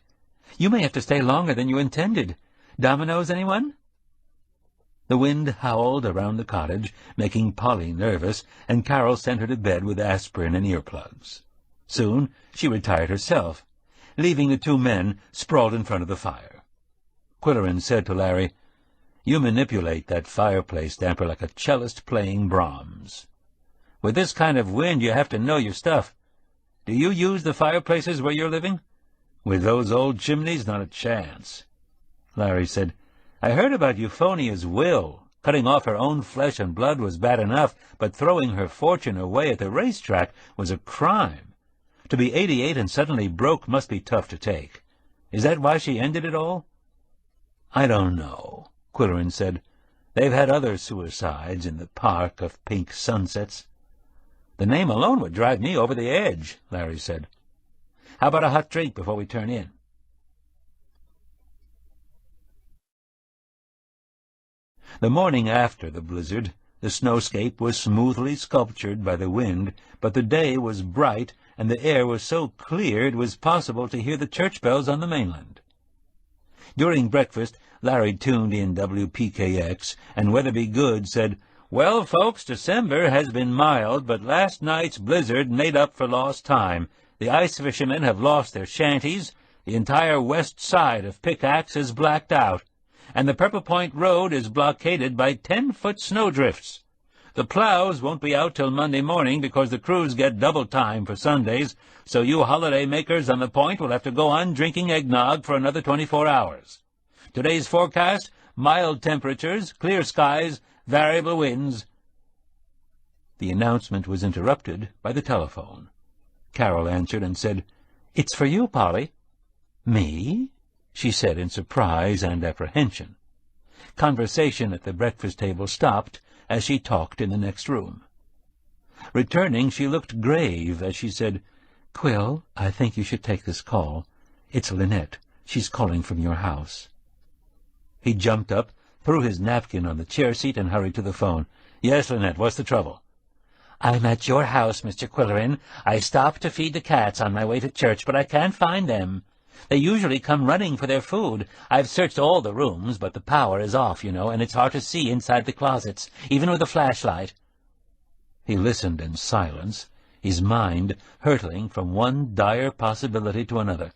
You may have to stay longer than you intended. Dominoes, anyone?" The wind howled around the cottage, making Polly nervous, and Carol sent her to bed with aspirin and earplugs. Soon she retired herself, leaving the two men sprawled in front of the fire. Qwilleran said to Larry, "You manipulate that fireplace damper like a cellist playing Brahms. With this kind of wind you have to know your stuff. Do you use the fireplaces where you're living?" "With those old chimneys, not a chance." Larry said, "I heard about Euphonia's will. Cutting off her own flesh and blood was bad enough, but throwing her fortune away at the racetrack was a crime. To be 88 and suddenly broke must be tough to take. Is that why she ended it all?" "I don't know," Qwilleran said. "They've had other suicides in the park of pink sunsets." "The name alone would drive me over the edge," Larry said. "How about a hot drink before we turn in?" The morning after the blizzard, the snowscape was smoothly sculptured by the wind, but the day was bright, and the air was so clear it was possible to hear the church bells on the mainland. During breakfast, Larry tuned in WPKX, and Weatherby Good said, "Well, folks, December has been mild, but last night's blizzard made up for lost time. The ice fishermen have lost their shanties, the entire west side of Pickaxe is blacked out, and the Purple Point Road is blockaded by 10-foot snowdrifts. The plows won't be out till Monday morning because the crews get double time for Sundays, so you holiday makers on the point will have to go on drinking eggnog for another 24 hours. Today's forecast, mild temperatures, clear skies, variable winds." The announcement was interrupted by the telephone. Carol answered and said, "It's for you, Polly." "Me?" she said in surprise and apprehension. Conversation at the breakfast table stopped as she talked in the next room. Returning, she looked grave as she said, "Qwill, I think you should take this call. It's Lynette. She's calling from your house." He jumped up, threw his napkin on the chair seat, and hurried to the phone. "Yes, Lynette, what's the trouble?" "I'm at your house, Mr. Qwilleran. I stopped to feed the cats on my way to church, but I can't find them. They usually come running for their food. I've searched all the rooms, but the power is off, you know, and it's hard to see inside the closets, even with a flashlight." He listened in silence, his mind hurtling from one dire possibility to another.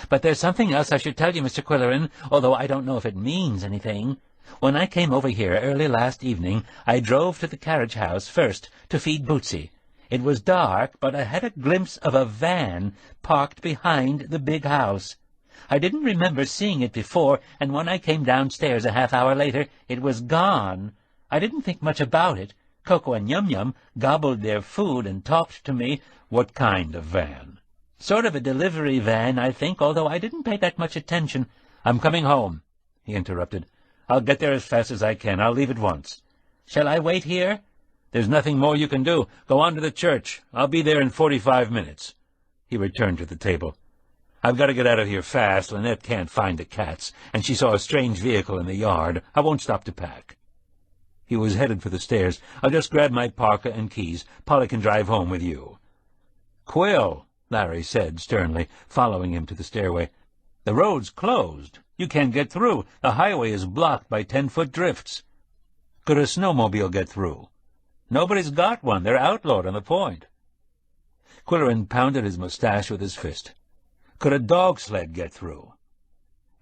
"But there's something else I should tell you, Mr. Qwilleran, although I don't know if it means anything. When I came over here early last evening, I drove to the carriage house first to feed Bootsy. It was dark, but I had a glimpse of a van parked behind the big house. I didn't remember seeing it before, and when I came downstairs a half-hour later, it was gone. I didn't think much about it. Koko and Yum-Yum gobbled their food and talked to me." "What kind of van?" "Sort of a delivery van, I think, although I didn't pay that much attention." "I'm coming home," he interrupted. "I'll get there as fast as I can. I'll leave at once." "Shall I wait here?" "There's nothing more you can do. Go on to the church. I'll be there in 45 minutes. He returned to the table. "I've got to get out of here fast. Lynette can't find the cats, and she saw a strange vehicle in the yard. I won't stop to pack." He was headed for the stairs. "I'll just grab my parka and keys. Polly can drive home with you." "Qwill," Larry said sternly, following him to the stairway. "The road's closed. You can't get through. The highway is blocked by 10-foot drifts." "Could a snowmobile get through?" "Nobody's got one. They're outlawed on the point." Qwilleran pounded his mustache with his fist. "Could a dog sled get through?"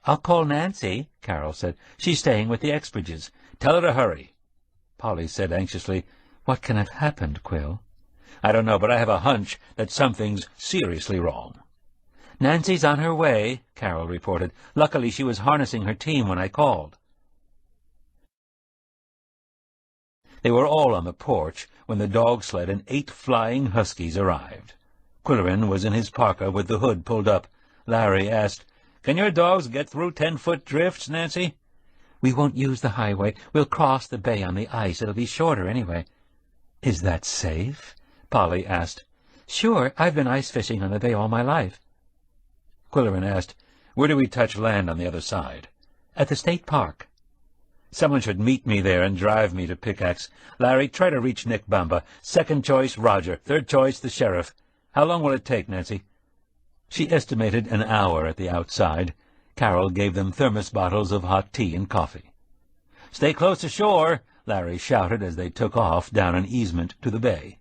"I'll call Nancy," Carol said. "She's staying with the Exbridges. "Tell her to hurry." Polly said anxiously, "What can have happened, Qwill?" "I don't know, but I have a hunch that something's seriously wrong." "Nancy's on her way," Carol reported. "Luckily she was harnessing her team when I called." They were all on the porch when the dog sled and 8 flying huskies arrived. Qwilleran was in his parka with the hood pulled up. Larry asked, "Can your dogs get through 10-foot drifts, Nancy?" "We won't use the highway. We'll cross the bay on the ice. It'll be shorter anyway." "Is that safe?" Polly asked. "Sure. I've been ice fishing on the bay all my life." Qwilleran asked, "Where do we touch land on the other side?" "At the state park." "Someone should meet me there and drive me to Pickaxe. Larry, try to reach Nick Bamba. Second choice, Roger. Third choice, the sheriff. How long will it take, Nancy?" She estimated an hour at the outside. Carol gave them thermos bottles of hot tea and coffee. "Stay close to shore," Larry shouted as they took off down an easement to the bay.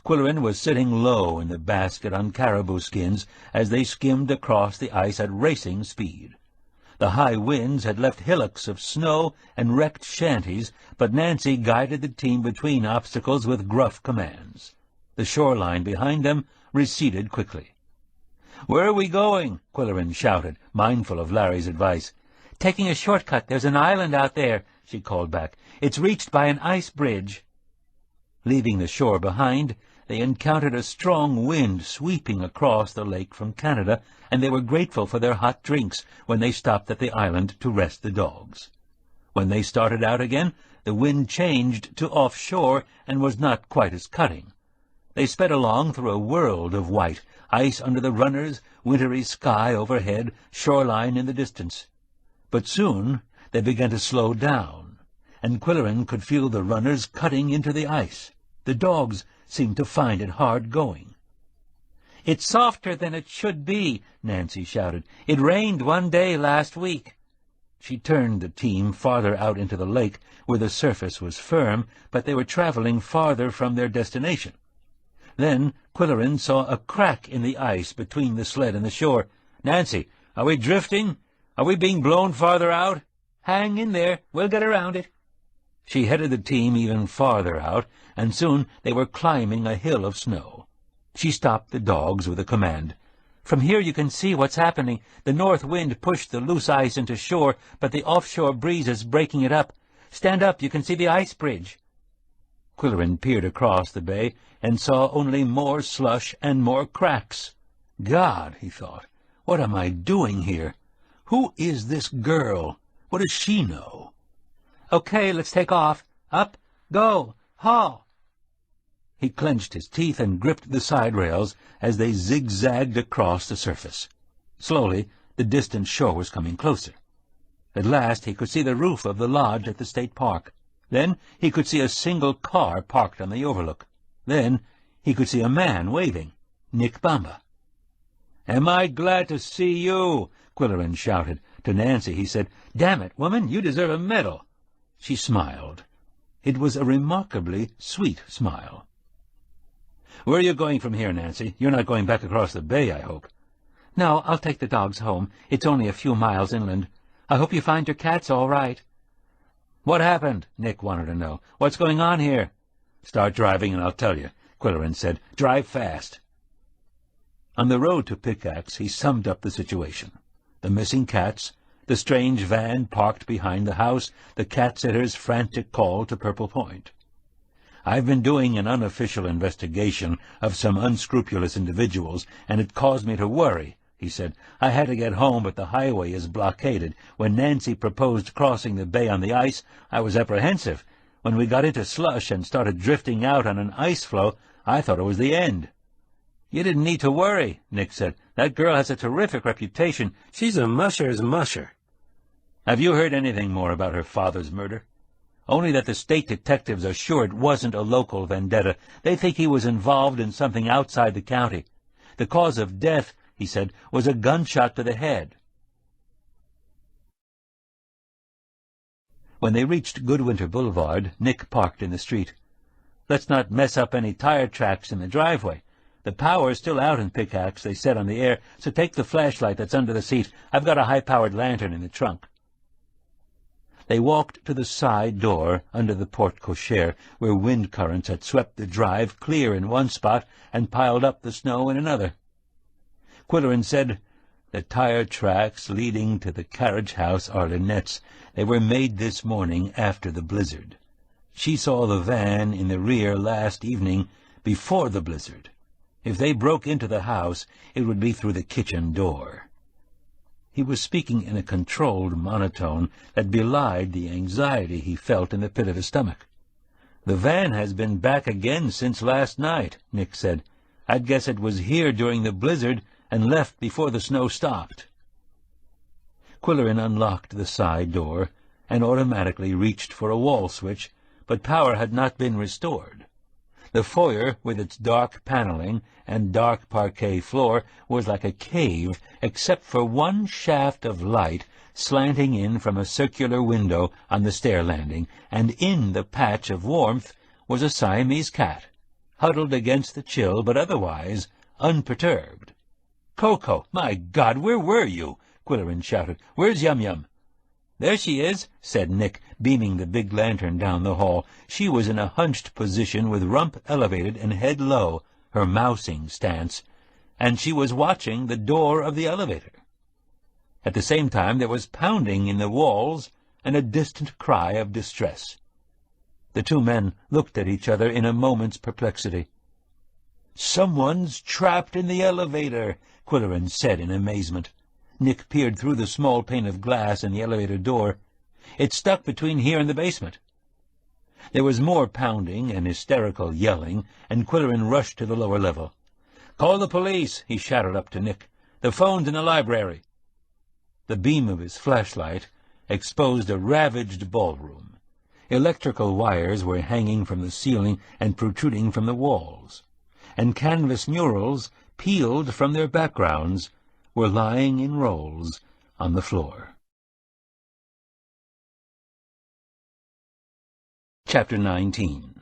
Qwilleran was sitting low in the basket on caribou skins as they skimmed across the ice at racing speed. The high winds had left hillocks of snow and wrecked shanties, but Nancy guided the team between obstacles with gruff commands. The shoreline behind them receded quickly. "Where are we going?" Qwilleran shouted, mindful of Larry's advice. "Taking a shortcut. There's an island out there," she called back. "It's reached by an ice bridge." Leaving the shore behind, they encountered a strong wind sweeping across the lake from Canada, and they were grateful for their hot drinks when they stopped at the island to rest the dogs. When they started out again, the wind changed to offshore and was not quite as cutting. They sped along through a world of white, ice under the runners, wintry sky overhead, shoreline in the distance. But soon they began to slow down, and Qwilleran could feel the runners cutting into the ice. The dogs seemed to find it hard going. "It's softer than it should be," Nancy shouted. "It rained one day last week." She turned the team farther out into the lake, where the surface was firm, but they were traveling farther from their destination. Then Qwilleran saw a crack in the ice between the sled and the shore. "Nancy, are we drifting? Are we being blown farther out?" "Hang in there. We'll get around it." She headed the team even farther out, and soon they were climbing a hill of snow. She stopped the dogs with a command. "From here you can see what's happening. The north wind pushed the loose ice into shore, but the offshore breeze is breaking it up. Stand up, you can see the ice bridge." Qwilleran peered across the bay and saw only more slush and more cracks. "God," he thought, "what am I doing here? Who is this girl? What does she know?" "Okay, let's take off. Up, go, haul." He clenched his teeth and gripped the side rails as they zigzagged across the surface. Slowly, the distant shore was coming closer. At last he could see the roof of the lodge at the state park. Then he could see a single car parked on the overlook. Then he could see a man waving, Nick Bamba. "Am I glad to see you?" Qwilleran shouted. To Nancy he said, "Damn it, woman, you deserve a medal." She smiled. It was a remarkably sweet smile. "Where are you going from here, Nancy? You're not going back across the bay, I hope." "No, I'll take the dogs home. It's only a few miles inland. I hope you find your cats all right." "What happened?" Nick wanted to know. "What's going on here?" "Start driving and I'll tell you," Qwill said. "Drive fast." On the road to Pickaxe, he summed up the situation. The missing cats, the strange van parked behind the house, the cat-sitter's frantic call to Purple Point. "I've been doing an unofficial investigation of some unscrupulous individuals, and it caused me to worry," he said. "I had to get home, but the highway is blockaded. When Nancy proposed crossing the bay on the ice, I was apprehensive. When we got into slush and started drifting out on an ice floe, I thought it was the end." "You didn't need to worry," Nick said. "That girl has a terrific reputation. She's a musher's musher. Have you heard anything more about her father's murder?" "Only that the state detectives are sure it wasn't a local vendetta. They think he was involved in something outside the county. The cause of death," he said, "was a gunshot to the head." When they reached Goodwinter Boulevard, Nick parked in the street. "Let's not mess up any tire tracks in the driveway. The power's still out in Pickaxe, they said on the air, so take the flashlight that's under the seat. I've got a high-powered lantern in the trunk." They walked to the side door under the porte-cochere, where wind currents had swept the drive clear in one spot and piled up the snow in another. Qwill said, "The tire tracks leading to the carriage house are Lynette's. They were made this morning after the blizzard. She saw the van in the rear last evening before the blizzard. If they broke into the house, it would be through the kitchen door." He was speaking in a controlled monotone that belied the anxiety he felt in the pit of his stomach. "The van has been back again since last night," Nick said. "I'd guess it was here during the blizzard and left before the snow stopped." Qwill unlocked the side door and automatically reached for a wall switch, but power had not been restored. The foyer, with its dark paneling and dark parquet floor, was like a cave, except for one shaft of light slanting in from a circular window on the stair landing, and in the patch of warmth was a Siamese cat, huddled against the chill, but otherwise unperturbed. "Koko, my God, where were you?" Qwill shouted. "Where's Yum-Yum?" "There she is," said Nick, beaming the big lantern down the hall. She was in a hunched position with rump elevated and head low, her mousing stance, and she was watching the door of the elevator. At the same time there was pounding in the walls and a distant cry of distress. The two men looked at each other in a moment's perplexity. "Someone's trapped in the elevator," Qwill said in amazement. Nick peered through the small pane of glass in the elevator door. "It's stuck between here and the basement." There was more pounding and hysterical yelling, and Qwill rushed to the lower level. "Call the police," he shouted up to Nick. "The phone's in the library." The beam of his flashlight exposed a ravaged ballroom. Electrical wires were hanging from the ceiling and protruding from the walls, and canvas murals, peeled from their backgrounds, were lying in rolls on the floor. Chapter 19.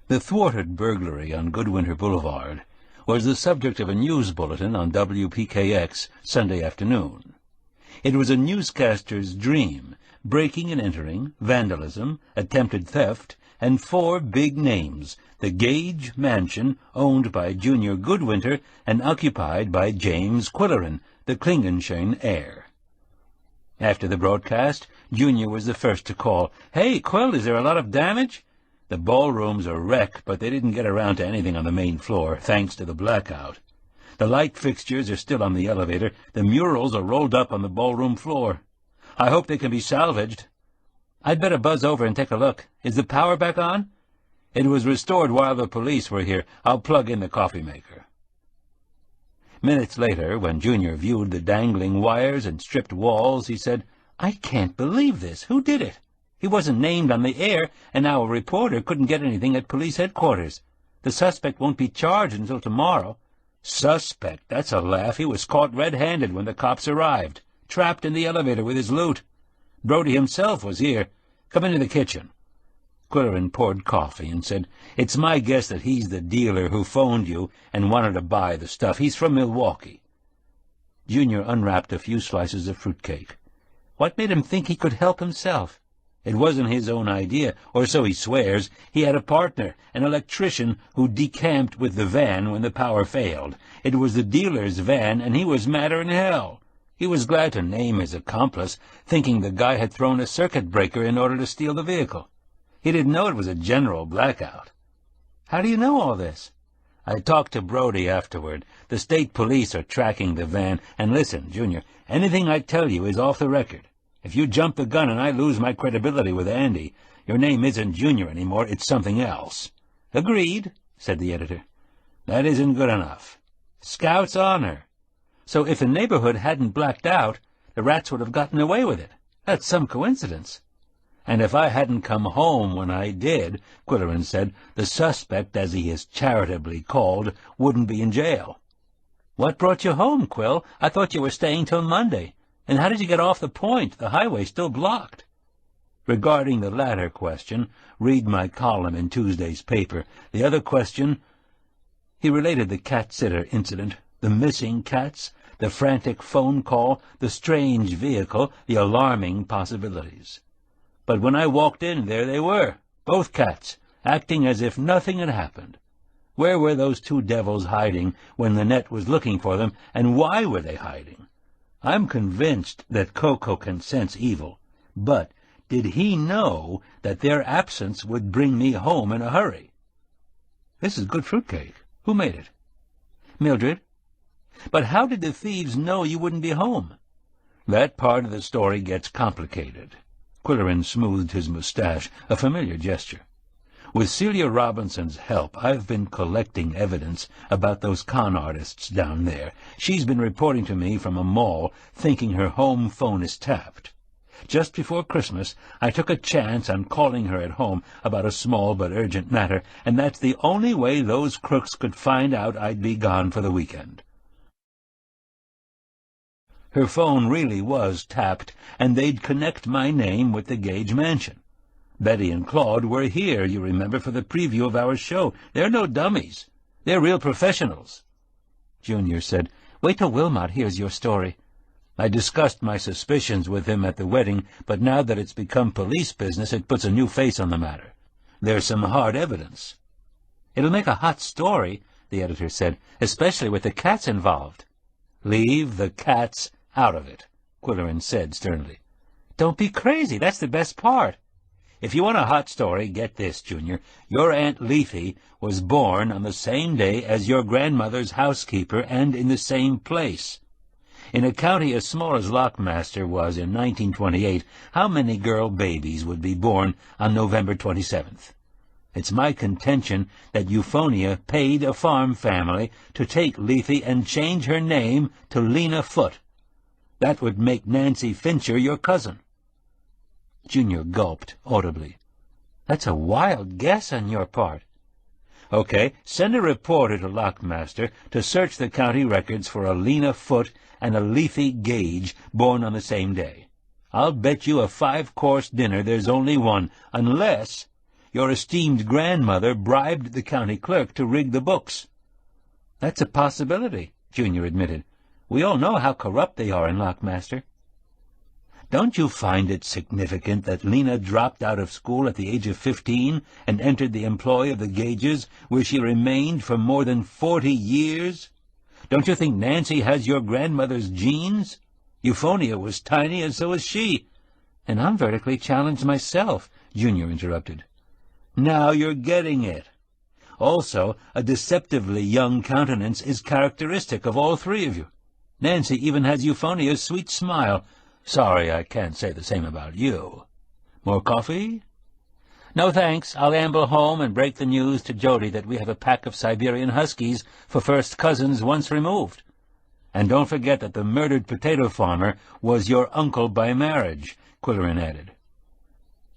The thwarted burglary on Goodwinter Boulevard was the subject of a news bulletin on WPKX Sunday afternoon. It was a newscaster's dream, breaking and entering, vandalism, attempted theft, and 4 big names: the Gage mansion, owned by Junior Goodwinter and occupied by James Qwill, the Klingenschein heir. After the broadcast, Junior was the first to call. "Hey, Qwill, is there a lot of damage?" "The ballroom's a wreck, but they didn't get around to anything on the main floor, thanks to the blackout. The light fixtures are still on the elevator. The murals are rolled up on the ballroom floor. I hope they can be salvaged." "I'd better buzz over and take a look. Is the power back on?" "It was restored while the police were here. I'll plug in the coffee maker." Minutes later, when Junior viewed the dangling wires and stripped walls, he said, "I can't believe this. Who did it? He wasn't named on the air, and our reporter couldn't get anything at police headquarters. The suspect won't be charged until tomorrow." "Suspect? That's a laugh. He was caught red-handed when the cops arrived, trapped in the elevator with his loot. Brody himself was here. Come into the kitchen." Qwill poured coffee and said, "It's my guess that he's the dealer who phoned you and wanted to buy the stuff. He's from Milwaukee." Junior unwrapped a few slices of fruitcake. What made him think he could help himself? It wasn't his own idea, or so he swears. He had a partner, an electrician, who decamped with the van when the power failed. It was the dealer's van, and he was madder than hell. He was glad to name his accomplice, thinking the guy had thrown a circuit breaker in order to steal the vehicle. He didn't know it was a general blackout. "How do you know all this?" "I talked to Brody afterward. The state police are tracking the van. And listen, Junior, anything I tell you is off the record. If you jump the gun and I lose my credibility with Andy, your name isn't Junior anymore, it's something else." "Agreed," said the editor. "That isn't good enough. Scout's honor. So if the neighborhood hadn't blacked out, the rats would have gotten away with it. That's some coincidence." "And if I hadn't come home when I did," Qwill said, "the suspect, as he is charitably called, wouldn't be in jail." "What brought you home, Qwill? I thought you were staying till Monday. And how did you get off the point? The highway's still blocked." "Regarding the latter question, read my column in Tuesday's paper. The other question—" He related the cat-sitter incident, the missing cats, the frantic phone call, the strange vehicle, the alarming possibilities. "But when I walked in, there they were, both cats, acting as if nothing had happened. Where were those two devils hiding when the net was looking for them, and why were they hiding? I'm convinced that Koko can sense evil, but did he know that their absence would bring me home in a hurry?" "This is good fruitcake. Who made it?" "Mildred." "But how did the thieves know you wouldn't be home?" "That part of the story gets complicated." Qwill smoothed his mustache, a familiar gesture. "With Celia Robinson's help, I've been collecting evidence about those con artists down there. She's been reporting to me from a mall, thinking her home phone is tapped. Just before Christmas, I took a chance on calling her at home about a small but urgent matter, and that's the only way those crooks could find out I'd be gone for the weekend. Her phone really was tapped, and they'd connect my name with the Gage mansion. Betty and Claude were here, you remember, for the preview of our show. They're no dummies. They're real professionals." Junior said, "Wait till Wilmot hears your story." "I discussed my suspicions with him at the wedding, but now that it's become police business, it puts a new face on the matter. There's some hard evidence." "It'll make a hot story," the editor said, "especially with the cats involved." "Leave the cats out of it," Qwill said sternly. "Don't be crazy. That's the best part. If you want a hot story, get this, Junior. Your Aunt Lethe was born on the same day as your grandmother's housekeeper and in the same place. In a county as small as Lockmaster was in 1928, how many girl babies would be born on November 27th? It's my contention that Euphonia paid a farm family to take Lethe and change her name to Lena Foote. That would make Nancy Fincher your cousin." Junior gulped audibly. "That's a wild guess on your part." "Okay, send a reporter to Lockmaster to search the county records for a Lena Foote and a Lethe Gage born on the same day. I'll bet you a 5-course dinner there's only one, unless your esteemed grandmother bribed the county clerk to rig the books." "That's a possibility," Junior admitted. "We all know how corrupt they are in Lockmaster." "Don't you find it significant that Lena dropped out of school at the age of 15 and entered the employ of the Gages, where she remained for more than 40 years? Don't you think Nancy has your grandmother's genes? Euphonia was tiny, and so is she." "And I'm vertically challenged myself," Junior interrupted. "Now you're getting it. Also, a deceptively young countenance is characteristic of all three of you. Nancy even has Euphonia's sweet smile. Sorry I can't say the same about you. More coffee?" "No, thanks. I'll amble home and break the news to Jody that we have a pack of Siberian Huskies for first cousins once removed. And don't forget that the murdered potato farmer was your uncle by marriage," Qwill added.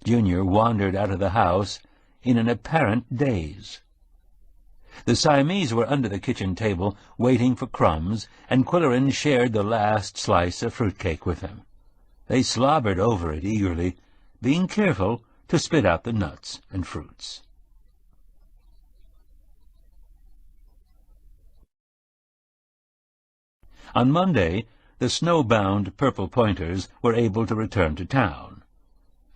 Junior wandered out of the house in an apparent daze. The Siamese were under the kitchen table, waiting for crumbs, and Qwill shared the last slice of fruitcake with them. They slobbered over it eagerly, being careful to spit out the nuts and fruits. On Monday, the snowbound purple pointers were able to return to town.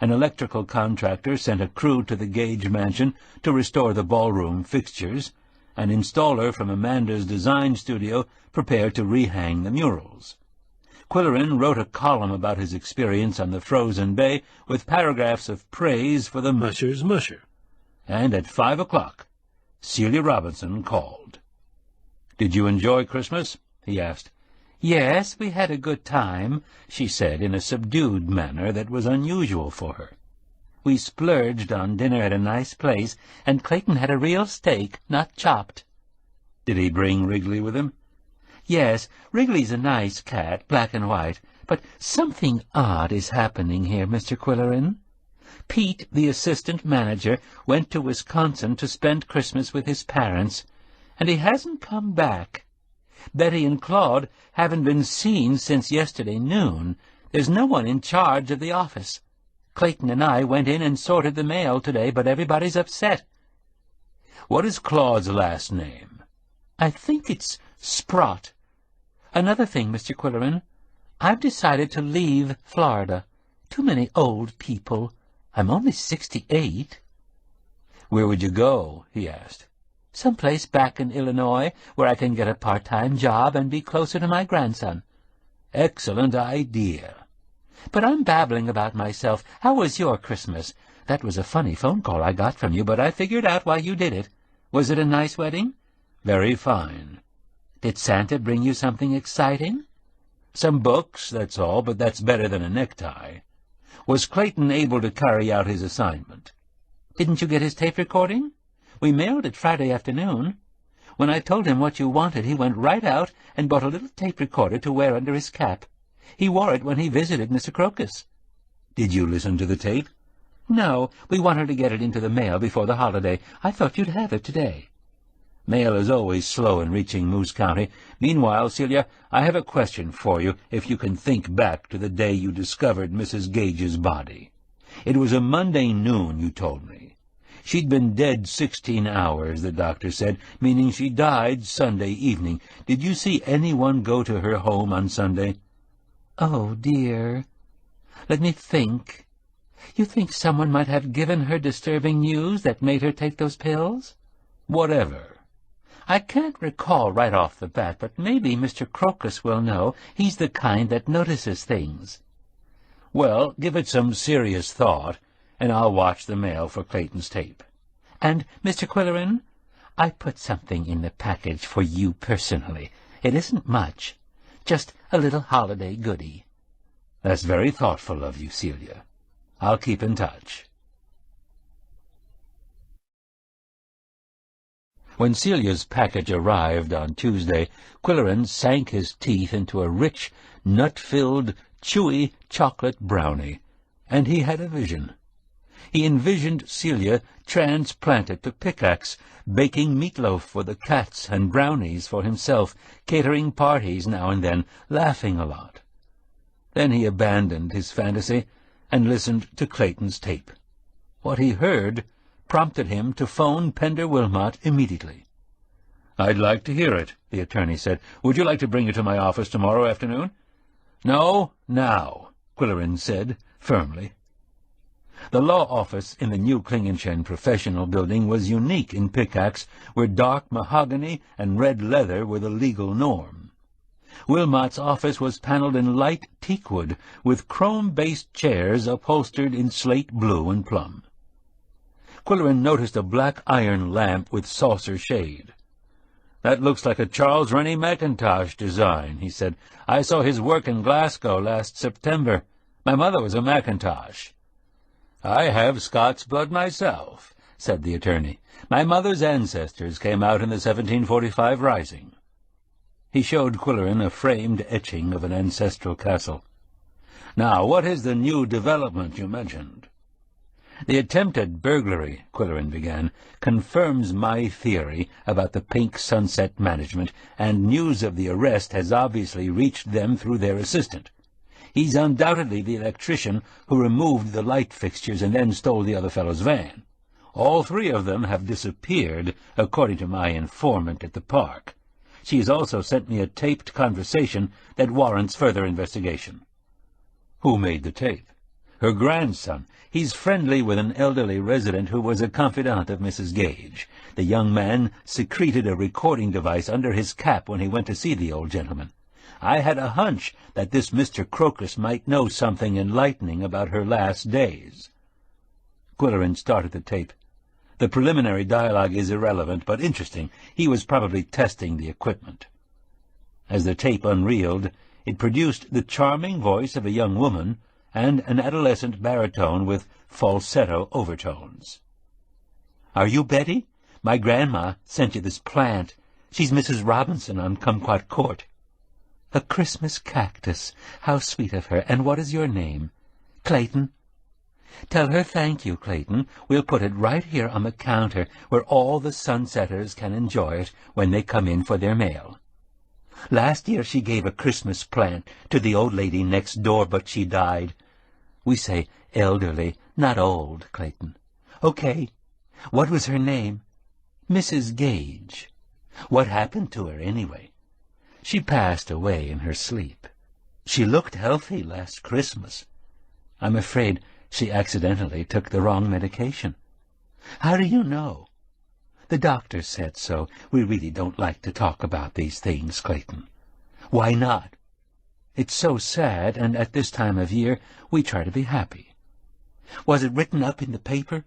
An electrical contractor sent a crew to the Gage mansion to restore the ballroom fixtures. An installer from Amanda's design studio prepared to rehang the murals. Qwilleran wrote a column about his experience on the frozen bay with paragraphs of praise for the Musher's musher. And at 5 o'clock, Celia Robinson called. "Did you enjoy Christmas?" he asked. "Yes, we had a good time," she said in a subdued manner that was unusual for her. "We splurged on dinner at a nice place, and Clayton had a real steak, not chopped." "Did he bring Wrigley with him?" "Yes, Wrigley's a nice cat, black and white, but something odd is happening here, Mr. Qwilleran. Pete, the assistant manager, went to Wisconsin to spend Christmas with his parents, and he hasn't come back. Betty and Claude haven't been seen since yesterday noon. There's no one in charge of the office. Clayton and I went in and sorted the mail today, but everybody's upset." "What is Claude's last name?" "I think it's Sprott. Another thing, Mr. Qwilleran, I've decided to leave Florida. Too many old people. I'm only 68. "Where would you go?" he asked. "Someplace back in Illinois where I can get a part-time job and be closer to my grandson." "Excellent idea." "But I'm babbling about myself. How was your Christmas? That was a funny phone call I got from you, but I figured out why you did it. Was it a nice wedding?" "Very fine." "Did Santa bring you something exciting?" "Some books, that's all, but that's better than a necktie." "Was Clayton able to carry out his assignment?" "Didn't you get his tape recording? We mailed it Friday afternoon. When I told him what you wanted, he went right out and bought a little tape recorder to wear under his cap. He wore it when he visited Mr. Crocus." "Did you listen to the tape?" "No, we wanted to get it into the mail before the holiday. I thought you'd have it today." "Mail is always slow in reaching Moose County. Meanwhile, Celia, I have a question for you, if you can think back to the day you discovered Mrs. Gage's body. It was a Monday noon, you told me. She'd been dead 16 hours, the doctor said, meaning she died Sunday evening. Did you see anyone go to her home on Sunday?" "Oh, dear. Let me think. You think someone might have given her disturbing news that made her take those pills?" "Whatever." "I can't recall right off the bat, but maybe Mr. Crocus will know. He's the kind that notices things." "Well, give it some serious thought, and I'll watch the mail for Clayton's tape." "And, Mr. Qwilleran, I put something in the package for you personally. It isn't much, just a little holiday goodie." "That's very thoughtful of you, Celia. I'll keep in touch." When Celia's package arrived on Tuesday, Qwilleran sank his teeth into a rich, nut-filled, chewy chocolate brownie, and he had a vision. He envisioned Celia transplanted to Pickaxe, baking meatloaf for the cats and brownies for himself, catering parties now and then, laughing a lot. Then he abandoned his fantasy and listened to Clayton's tape. What he heard prompted him to phone Pender Wilmot immediately. "I'd like to hear it," the attorney said. "Would you like to bring it to my office tomorrow afternoon?" "No, now," Qwilleran said firmly. The law office in the new Klingenschen Professional Building was unique in Pickaxe, where dark mahogany and red leather were the legal norm. Wilmot's office was paneled in light teakwood, with chrome-based chairs upholstered in slate blue and plum. Qwilleran noticed a black iron lamp with saucer shade. "That looks like a Charles Rennie Mackintosh design," he said. "I saw his work in Glasgow last September. My mother was a Mackintosh." "I have Scots blood myself," said the attorney. "My mother's ancestors came out in the 1745 Rising." He showed Qwilleran a framed etching of an ancestral castle. "Now, what is the new development you mentioned?" "The attempted burglary," Qwilleran began, "confirms my theory about the Pink Sunset management, and news of the arrest has obviously reached them through their assistant. He's undoubtedly the electrician who removed the light fixtures and then stole the other fellow's van. All three of them have disappeared, according to my informant at the park. She has also sent me a taped conversation that warrants further investigation." "Who made the tape?" "Her grandson. He's friendly with an elderly resident who was a confidant of Mrs. Gage. The young man secreted a recording device under his cap when he went to see the old gentleman. I had a hunch that this Mr. Crocus might know something enlightening about her last days." Qwill started the tape. The preliminary dialogue is irrelevant, but interesting. He was probably testing the equipment. As the tape unreeled, it produced the charming voice of a young woman and an adolescent baritone with falsetto overtones. "Are you Betty? My grandma sent you this plant. She's Mrs. Robinson on Kumquat Court." "A Christmas cactus. How sweet of her. And what is your name?" "Clayton." "Tell her thank you, Clayton. We'll put it right here on the counter where all the sunsetters can enjoy it when they come in for their mail. Last year she gave a Christmas plant to the old lady next door, but she died. We say elderly, not old, Clayton." "Okay. What was her name?" "Mrs. Gage." "What happened to her, anyway?" "She passed away in her sleep. She looked healthy last Christmas. I'm afraid she accidentally took the wrong medication." "How do you know?" "The doctor said so. We really don't like to talk about these things, Clayton." "Why not?" "It's so sad, and at this time of year we try to be happy." "Was it written up in the paper?"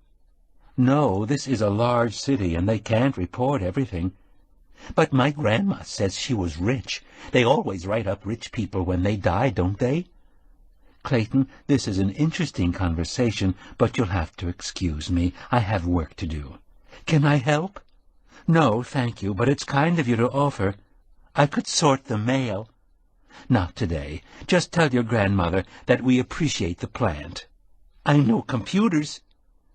"No, this is a large city, and they can't report everything." "But my grandma says she was rich. They always write up rich people when they die, don't they?" "Clayton, this is an interesting conversation, but you'll have to excuse me. I have work to do." "Can I help?" "No, thank you, but it's kind of you to offer. I could sort the mail." "Not today. Just tell your grandmother that we appreciate the plant." "I know computers."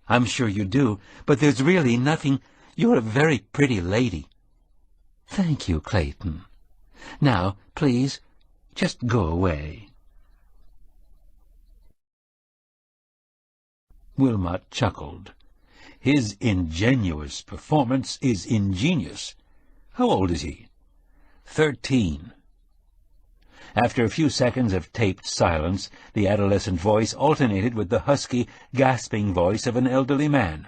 "I'm sure you do, but there's really nothing. You're a very pretty lady." "Thank you, Clayton. Now, please, just go away." Wilmot chuckled. His ingenuous performance is ingenious. How old is he? 13. After a few seconds of taped silence, the adolescent voice alternated with the husky, gasping voice of an elderly man.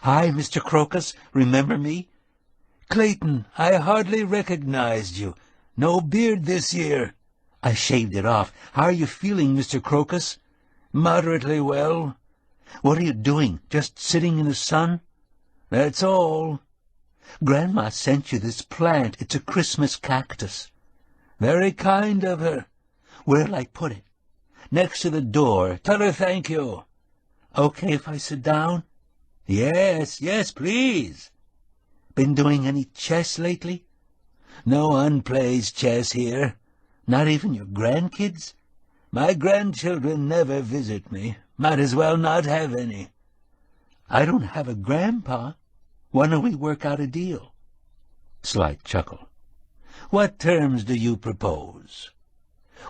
"Hi, Mr. Crocus, remember me?" "Clayton, I hardly recognized you. No beard this year." "I shaved it off. How are you feeling, Mr. Crocus?" "Moderately well." "What are you doing? Just sitting in the sun?" "That's all." "Grandma sent you this plant. It's a Christmas cactus." "Very kind of her." "Where'll I put it?" "Next to the door. Tell her thank you." "Okay if I sit down?" Yes, please." "Been doing any chess lately?" "No one plays chess here." "Not even your grandkids?" "My grandchildren never visit me. Might as well not have any." "I don't have a grandpa. Why don't we work out a deal?" Slight chuckle. "What terms do you propose?"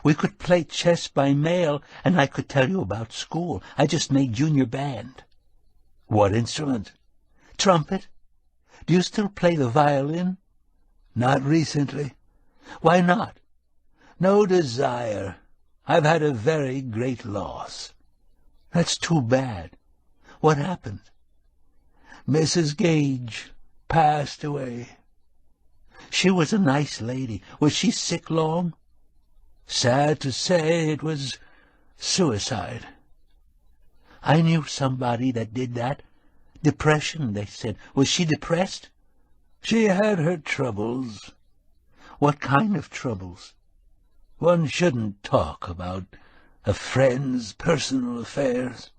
"We could play chess by mail, and I could tell you about school. I just made junior band." "What instrument?" "Trumpet. Do you still play the violin?" "Not recently." "Why not?" "No desire. I've had a very great loss." "That's too bad. What happened?" "Mrs. Gage passed away." "She was a nice lady. Was she sick long?" "Sad to say, it was suicide." "I knew somebody that did that. Depression, they said. Was she depressed?" "She had her troubles." "What kind of troubles?" "One shouldn't talk about a friend's personal affairs."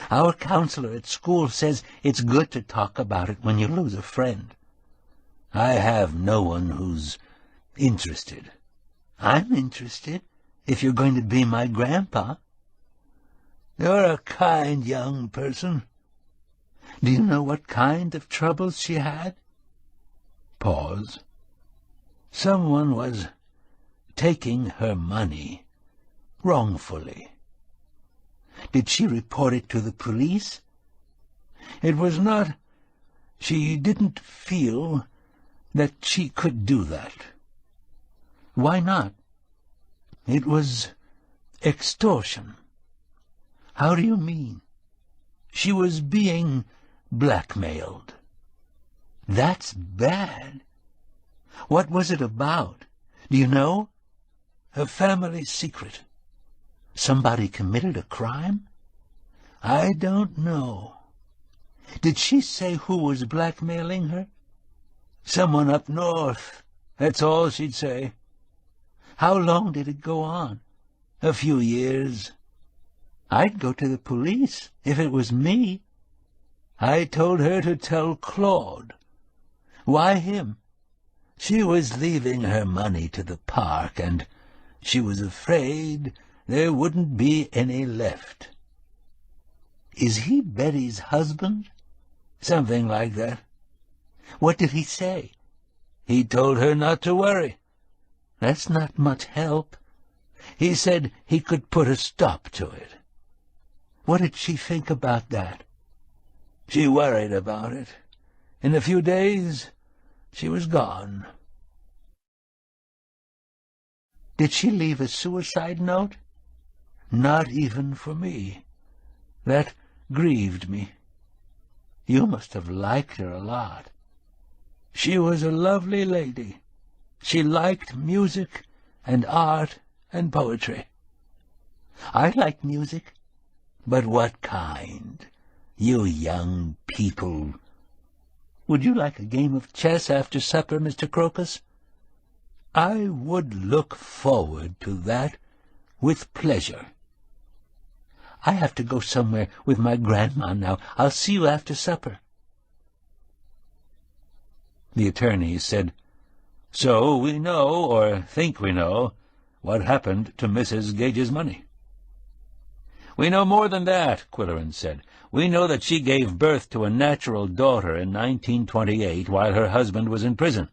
"Our counselor at school says it's good to talk about it when you lose a friend." "I have no one who's interested." "I'm interested, if you're going to be my grandpa." "You're a kind young person." "Do you know what kind of troubles she had?" Pause. "Someone was taking her money." wrongfully. Did she report it to the police? It was not. She didn't feel that she could do that. Why not? It was extortion. How do you mean? She was being blackmailed. That's bad. What was it about? Do you know? A family secret. Somebody committed a crime? I don't know. Did she say who was blackmailing her? Someone up north. That's all she'd say. How long did it go on? A few years. I'd go to the police if it was me. I told her to tell Claude. Why him? She was leaving her money to the park, and she was afraid there wouldn't be any left. Is he Betty's husband? Something like that. What did he say? He told her not to worry. That's not much help. He said he could put a stop to it. What did she think about that? She worried about it. In a few days, she was gone. Did she leave a suicide note? Not even for me. That grieved me. You must have liked her a lot. She was a lovely lady. She liked music and art and poetry. I like music. But what kind? You young people. Would you like a game of chess after supper, Mr. Crocus? I would look forward to that with pleasure. I have to go somewhere with my grandma now. I'll see you after supper. The attorney said, So we know, or think we know, what happened to Mrs. Gage's money. We know more than that, Qwill said. We know that she gave birth to a natural daughter in 1928 while her husband was in prison.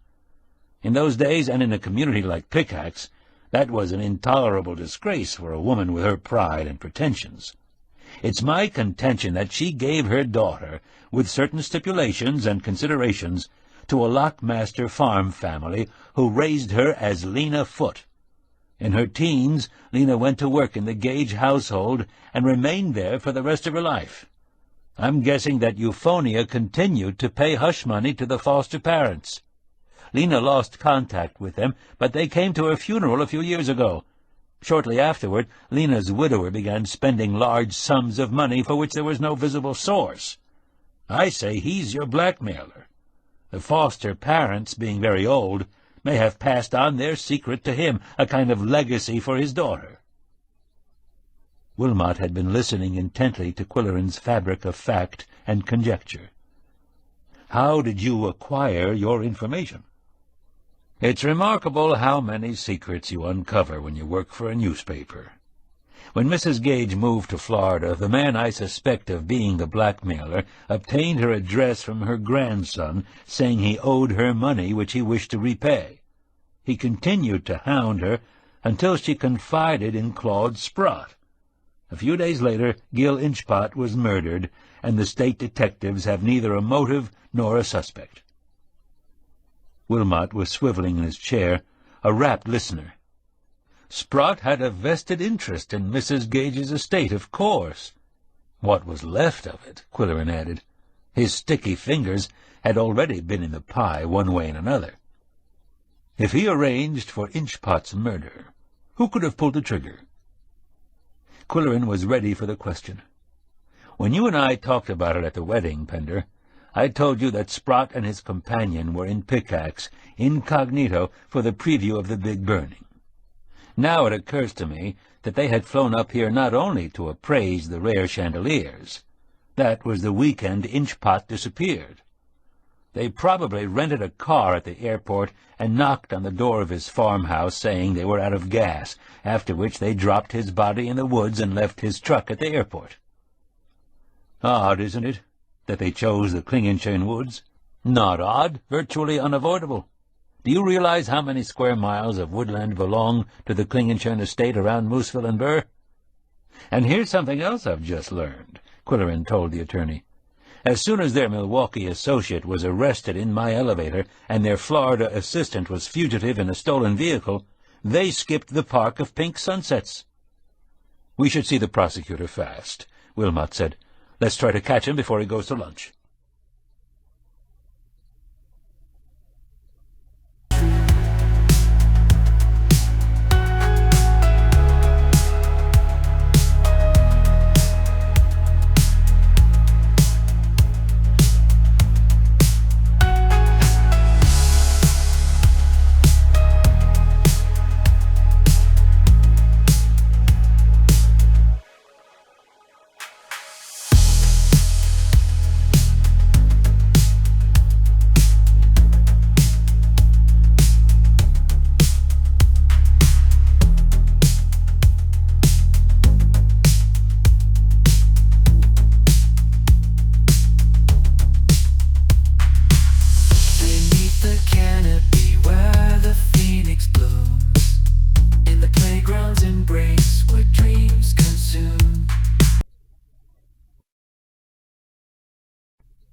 In those days, and in a community like Pickaxe, that was an intolerable disgrace for a woman with her pride and pretensions. It's my contention that she gave her daughter, with certain stipulations and considerations, to a lockmaster farm family who raised her as Lena Foote. In her teens, Lena went to work in the Gage household and remained there for the rest of her life. I'm guessing that Euphonia continued to pay hush money to the foster parents. Lena lost contact with them, but they came to her funeral a few years ago. Shortly afterward, Lena's widower began spending large sums of money for which there was no visible source. I say he's your blackmailer. The foster parents, being very old, may have passed on their secret to him, a kind of legacy for his daughter. Wilmot had been listening intently to Qwilleran's fabric of fact and conjecture. How did you acquire your information? It's remarkable how many secrets you uncover when you work for a newspaper. When Mrs. Gage moved to Florida, the man I suspect of being the blackmailer obtained her address from her grandson, saying he owed her money which he wished to repay. He continued to hound her until she confided in Claude Sprott. A few days later, Gil Inchpot was murdered, and the state detectives have neither a motive nor a suspect. Wilmot was swiveling in his chair, a rapt listener. Sprott had a vested interest in Mrs. Gage's estate, of course. What was left of it, Qwilleran added. His sticky fingers had already been in the pie one way and another. If he arranged for Inchpot's murder, who could have pulled the trigger? Qwilleran was ready for the question. When you and I talked about it at the wedding, Pender, I told you that Sprott and his companion were in Pickaxe, incognito, for the preview of the big burning. Now it occurs to me that they had flown up here not only to appraise the rare chandeliers. That was the weekend Inchpot disappeared. They probably rented a car at the airport and knocked on the door of his farmhouse saying they were out of gas, after which they dropped his body in the woods and left his truck at the airport. Odd, isn't it, that they chose the Klingenschein woods? Not odd, virtually unavoidable. Do you realize how many square miles of woodland belong to the Klingenshire estate around Mooseville and Burr? And here's something else I've just learned, Qwilleran told the attorney. As soon as their Milwaukee associate was arrested in my elevator and their Florida assistant was fugitive in a stolen vehicle, they skipped the Park of Pink Sunsets. We should see the prosecutor fast, Wilmot said. Let's try to catch him before he goes to lunch.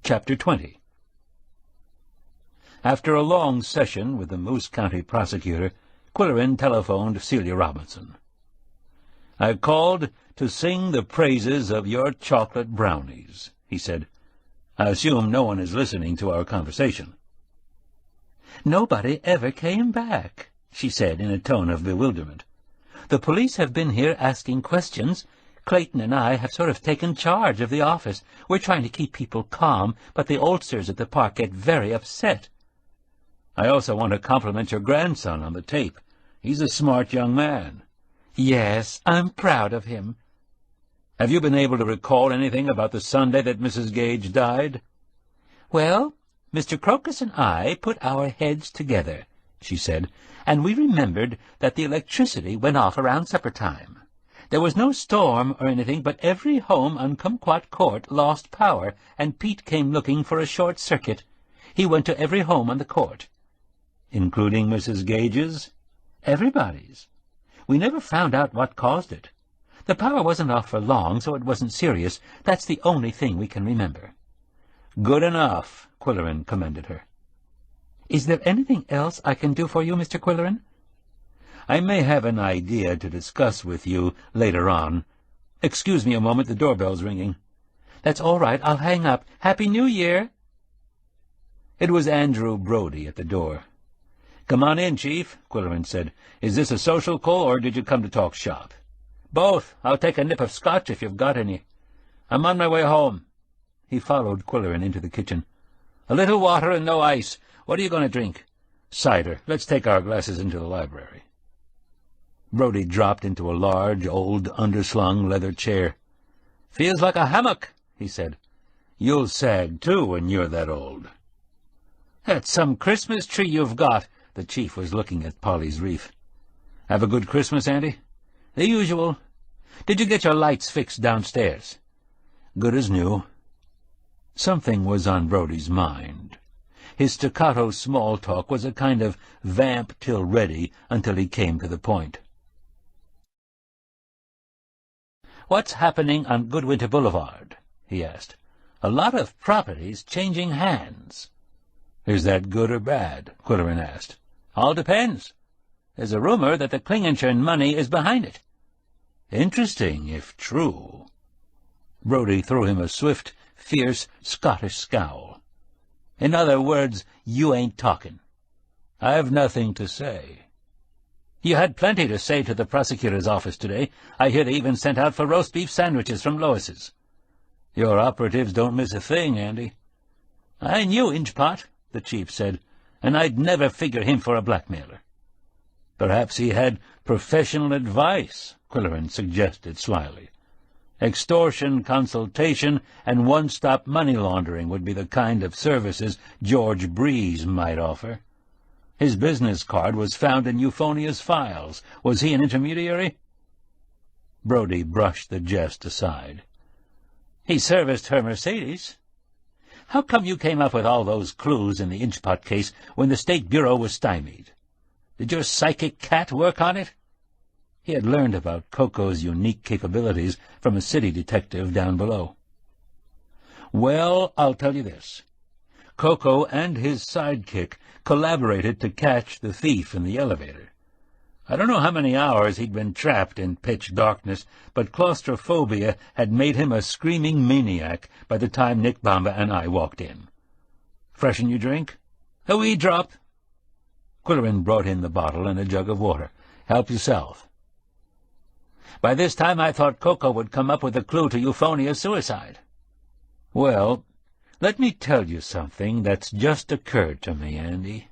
Chapter 20. After a long session with the Moose County prosecutor, Qwilleran telephoned Celia Robinson. "I called to sing the praises of your chocolate brownies," he said. "I assume no one is listening to our conversation." "Nobody ever came back," she said in a tone of bewilderment. "The police have been here asking questions. Clayton and I have sort of taken charge of the office. We're trying to keep people calm, but the oldsters at the park get very upset." "I also want to compliment your grandson on the tape. He's a smart young man." "Yes, I'm proud of him." "Have you been able to recall anything about the Sunday that Mrs. Gage died?" "Well, Mr. Crocus and I put our heads together," she said, "and we remembered that the electricity went off around supper time. There was no storm or anything, but every home on Kumquat Court lost power, and Pete came looking for a short circuit. He went to every home on the court." "Including Mrs. Gage's?" "Everybody's. We never found out what caused it. The power wasn't off for long, so it wasn't serious. That's the only thing we can remember." "Good enough," Qwilleran commended her. "Is there anything else I can do for you, Mr. Qwilleran?" "I may have an idea to discuss with you later on. Excuse me a moment, the doorbell's ringing." "That's all right. I'll hang up. Happy New Year." It was Andrew Brody at the door. "Come on in, Chief," Qwilleran said. "Is this a social call, or did you come to talk shop?" "Both. I'll take a nip of scotch if you've got any. I'm on my way home." He followed Qwilleran into the kitchen. "A little water and no ice. What are you going to drink?" "Cider. Let's take our glasses into the library." Brody dropped into a large, old, underslung leather chair. "Feels like a hammock," he said. "You'll sag, too, when you're that old." "That's some Christmas tree you've got." The Chief was looking at Polly's wreath. "Have a good Christmas, Andy?" "The usual. Did you get your lights fixed downstairs?" "Good as new." Something was on Brody's mind. His staccato small talk was a kind of vamp till ready until he came to the point. "What's happening on Goodwinter Boulevard?" he asked. "A lot of properties changing hands." "Is that good or bad?" Qwilleran asked. "All depends. There's a rumor that the Klingenshire money is behind it." "Interesting, if true." Brody threw him a swift, fierce Scottish scowl. "In other words, you ain't talking." "I've nothing to say." "You had plenty to say to the prosecutor's office today. I hear they even sent out for roast beef sandwiches from Lois's." "Your operatives don't miss a thing, Andy." "I knew Inchpot," the Chief said, "and I'd never figure him for a blackmailer." "Perhaps he had professional advice," Qwilleran suggested slyly. "Extortion, consultation, and one-stop money laundering would be the kind of services George Breeze might offer. His business card was found in Euphonia's files. Was he an intermediary?" Brody brushed the jest aside. "He serviced her Mercedes." how come you came up with all those clues in the Inchpot case when the State Bureau was stymied? Did your psychic cat work on it?" He had learned about Koko's unique capabilities from a city detective down below. "Well, I'll tell you this. Koko and his sidekick collaborated to catch the thief in the elevator. I don't know how many hours he'd been trapped in pitch darkness, but claustrophobia had made him a screaming maniac by the time Nick Bamba and I walked in. Freshen your drink? A wee drop?" Qwill brought in the bottle and a jug of water. "Help yourself." "By this time I thought Koko would come up with a clue to Euphonia's suicide." "Well, let me tell you something that's just occurred to me, Andy.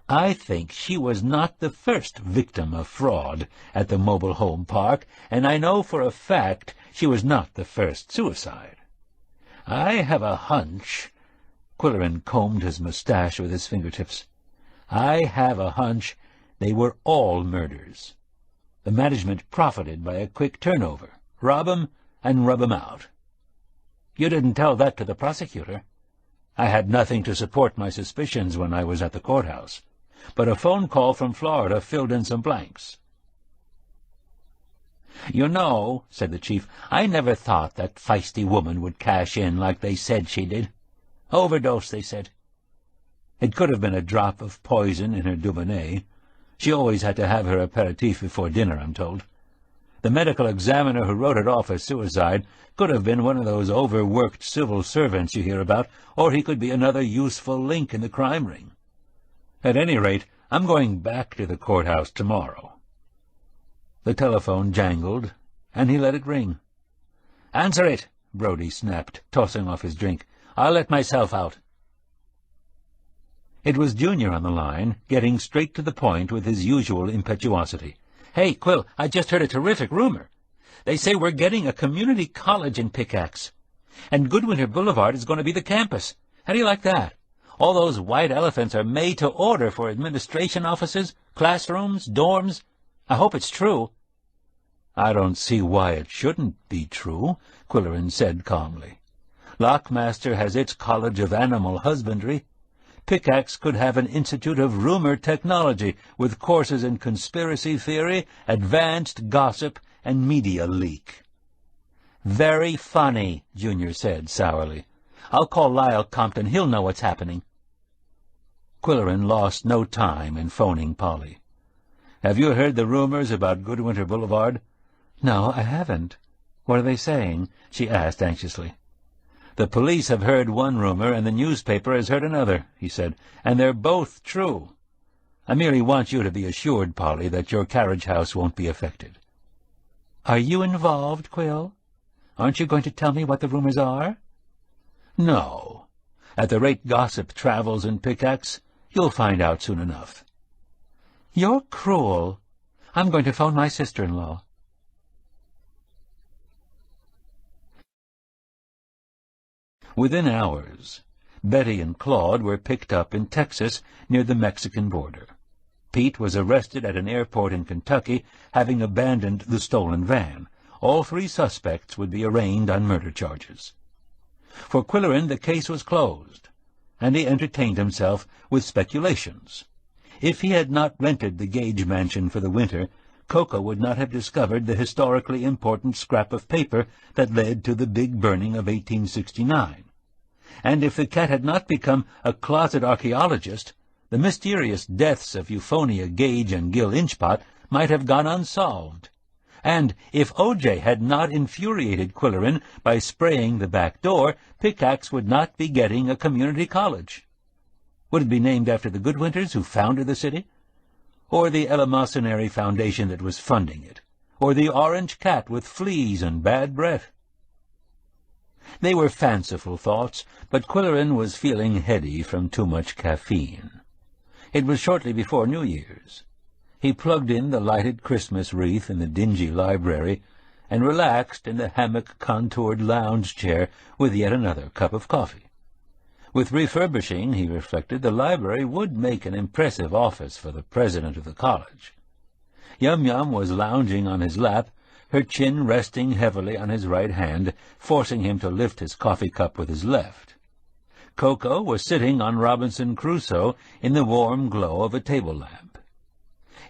I think she was not the first victim of fraud at the mobile home park, and I know for a fact she was not the first suicide. I have a hunch—" Qwill combed his mustache with his fingertips. "I have a hunch they were all murders. The management profited by a quick turnover. Rob 'em and rub 'em out. You didn't tell that to the prosecutor. I had nothing to support my suspicions when I was at the courthouse, but a phone call from Florida filled in some blanks." "You know," said the chief, "I never thought that feisty woman would cash in like they said she did. Overdose, they said. It could have been a drop of poison in her Dubonnet. She always had to have her aperitif before dinner, I'm told. The medical examiner who wrote it off as suicide could have been one of those overworked civil servants you hear about, or he could be another useful link in the crime ring. At any rate, I'm going back to the courthouse tomorrow." The telephone jangled, and he let it ring. "Answer it," Brody snapped, tossing off his drink. "I'll let myself out." It was Junior on the line, getting straight to the point with his usual impetuosity. "Hey, Qwill, I just heard a terrific rumor. They say we're getting a community college in Pickaxe, and Goodwinter Boulevard is going to be the campus. How do you like that? All those white elephants are made to order for administration offices, classrooms, dorms. I hope it's true." "I don't see why it shouldn't be true," Qwill said calmly. "Lockmaster has its College of Animal Husbandry. Pickaxe could have an Institute of Rumor Technology with courses in conspiracy theory, advanced gossip, and media leak." "Very funny," Junior said sourly. "I'll call Lyle Compton. He'll know what's happening." Qwill lost no time in phoning Polly. "Have you heard the rumors about Goodwinter Boulevard?" "No, I haven't. What are they saying?" she asked anxiously. "The police have heard one rumor, and the newspaper has heard another," he said, "and they're both true. I merely want you to be assured, Polly, that your carriage house won't be affected." "Are you involved, Qwill? Aren't you going to tell me what the rumors are?" "No. At the rate gossip travels in Pickaxe, you'll find out soon enough." "You're cruel. I'm going to phone my sister-in-law." Within hours, Betty and Claude were picked up in Texas near the Mexican border. Pete was arrested at an airport in Kentucky, having abandoned the stolen van. All three suspects would be arraigned on murder charges. For Qwill the case was closed, and he entertained himself with speculations. If he had not rented the Gage mansion for the winter, Koko would not have discovered the historically important scrap of paper that led to the big burning of 1869. And if the cat had not become a closet archaeologist, the mysterious deaths of Euphonia, Gage, and Gil Inchpot might have gone unsolved. And if O.J. had not infuriated Qwill by spraying the back door, Pickaxe would not be getting a community college. Would it be named after the Goodwinters who founded the city? Or the eleemosynary foundation that was funding it? Or the orange cat with fleas and bad breath? They were fanciful thoughts, but Qwill was feeling heady from too much caffeine. It was shortly before New Year's. He plugged in the lighted Christmas wreath in the dingy library and relaxed in the hammock-contoured lounge chair with yet another cup of coffee. With refurbishing, he reflected, the library would make an impressive office for the president of the college. Yum-Yum was lounging on his lap, her chin resting heavily on his right hand, forcing him to lift his coffee cup with his left. Koko was sitting on Robinson Crusoe in the warm glow of a table lamp.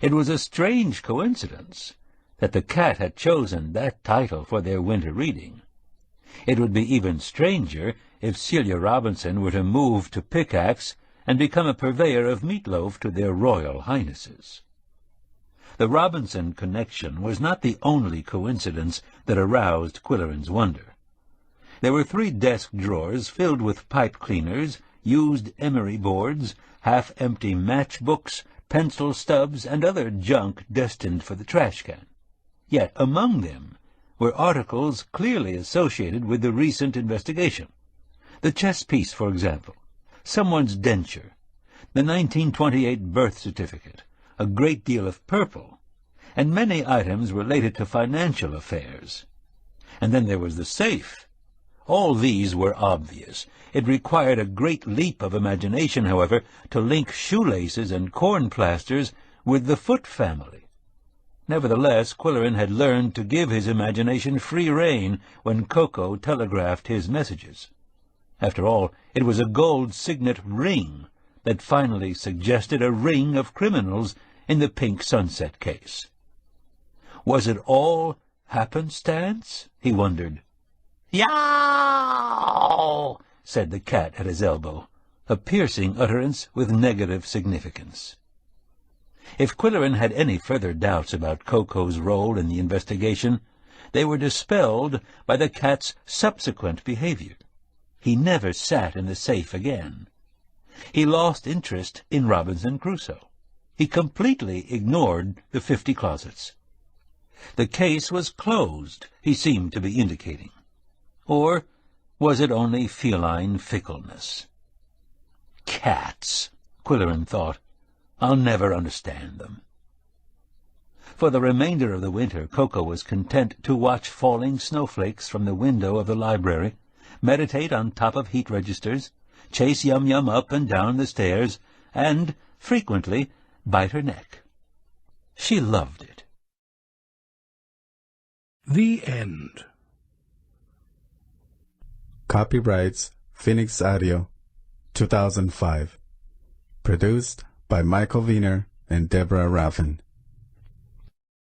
It was a strange coincidence that the cat had chosen that title for their winter reading. It would be even stranger if Celia Robinson were to move to Pickaxe and become a purveyor of meatloaf to their royal highnesses. The Robinson connection was not the only coincidence that aroused Quilleran's wonder. There were 3 desk drawers filled with pipe cleaners, used emery boards, half-empty matchbooks, pencil stubs, and other junk destined for the trash can. Yet among them were articles clearly associated with the recent investigation. The chess piece, for example, someone's denture, the 1928 birth certificate, a great deal of purple, and many items related to financial affairs. And then there was the safe. All these were obvious. It required a great leap of imagination, however, to link shoelaces and corn plasters with the Foot family. Nevertheless, Qwill had learned to give his imagination free rein when Koko telegraphed his messages. After all, it was a gold signet ring that finally suggested a ring of criminals in the pink sunset case. Was it all happenstance? He wondered. "Yow!" said the cat at his elbow, a piercing utterance with negative significance. If Qwill had any further doubts about Koko's role in the investigation, they were dispelled by the cat's subsequent behavior. He never sat in the safe again. He lost interest in Robinson Crusoe. He completely ignored the 50 closets. The case was closed, he seemed to be indicating. Or was it only feline fickleness? Cats, Qwill thought. I'll never understand them. For the remainder of the winter, Koko was content to watch falling snowflakes from the window of the library, meditate on top of heat registers, chase Yum-Yum up and down the stairs, and, frequently, bite her neck. She loved it. The End. Copyrights Phoenix Audio, 2005. Produced by Michael Wiener and Deborah Raffin.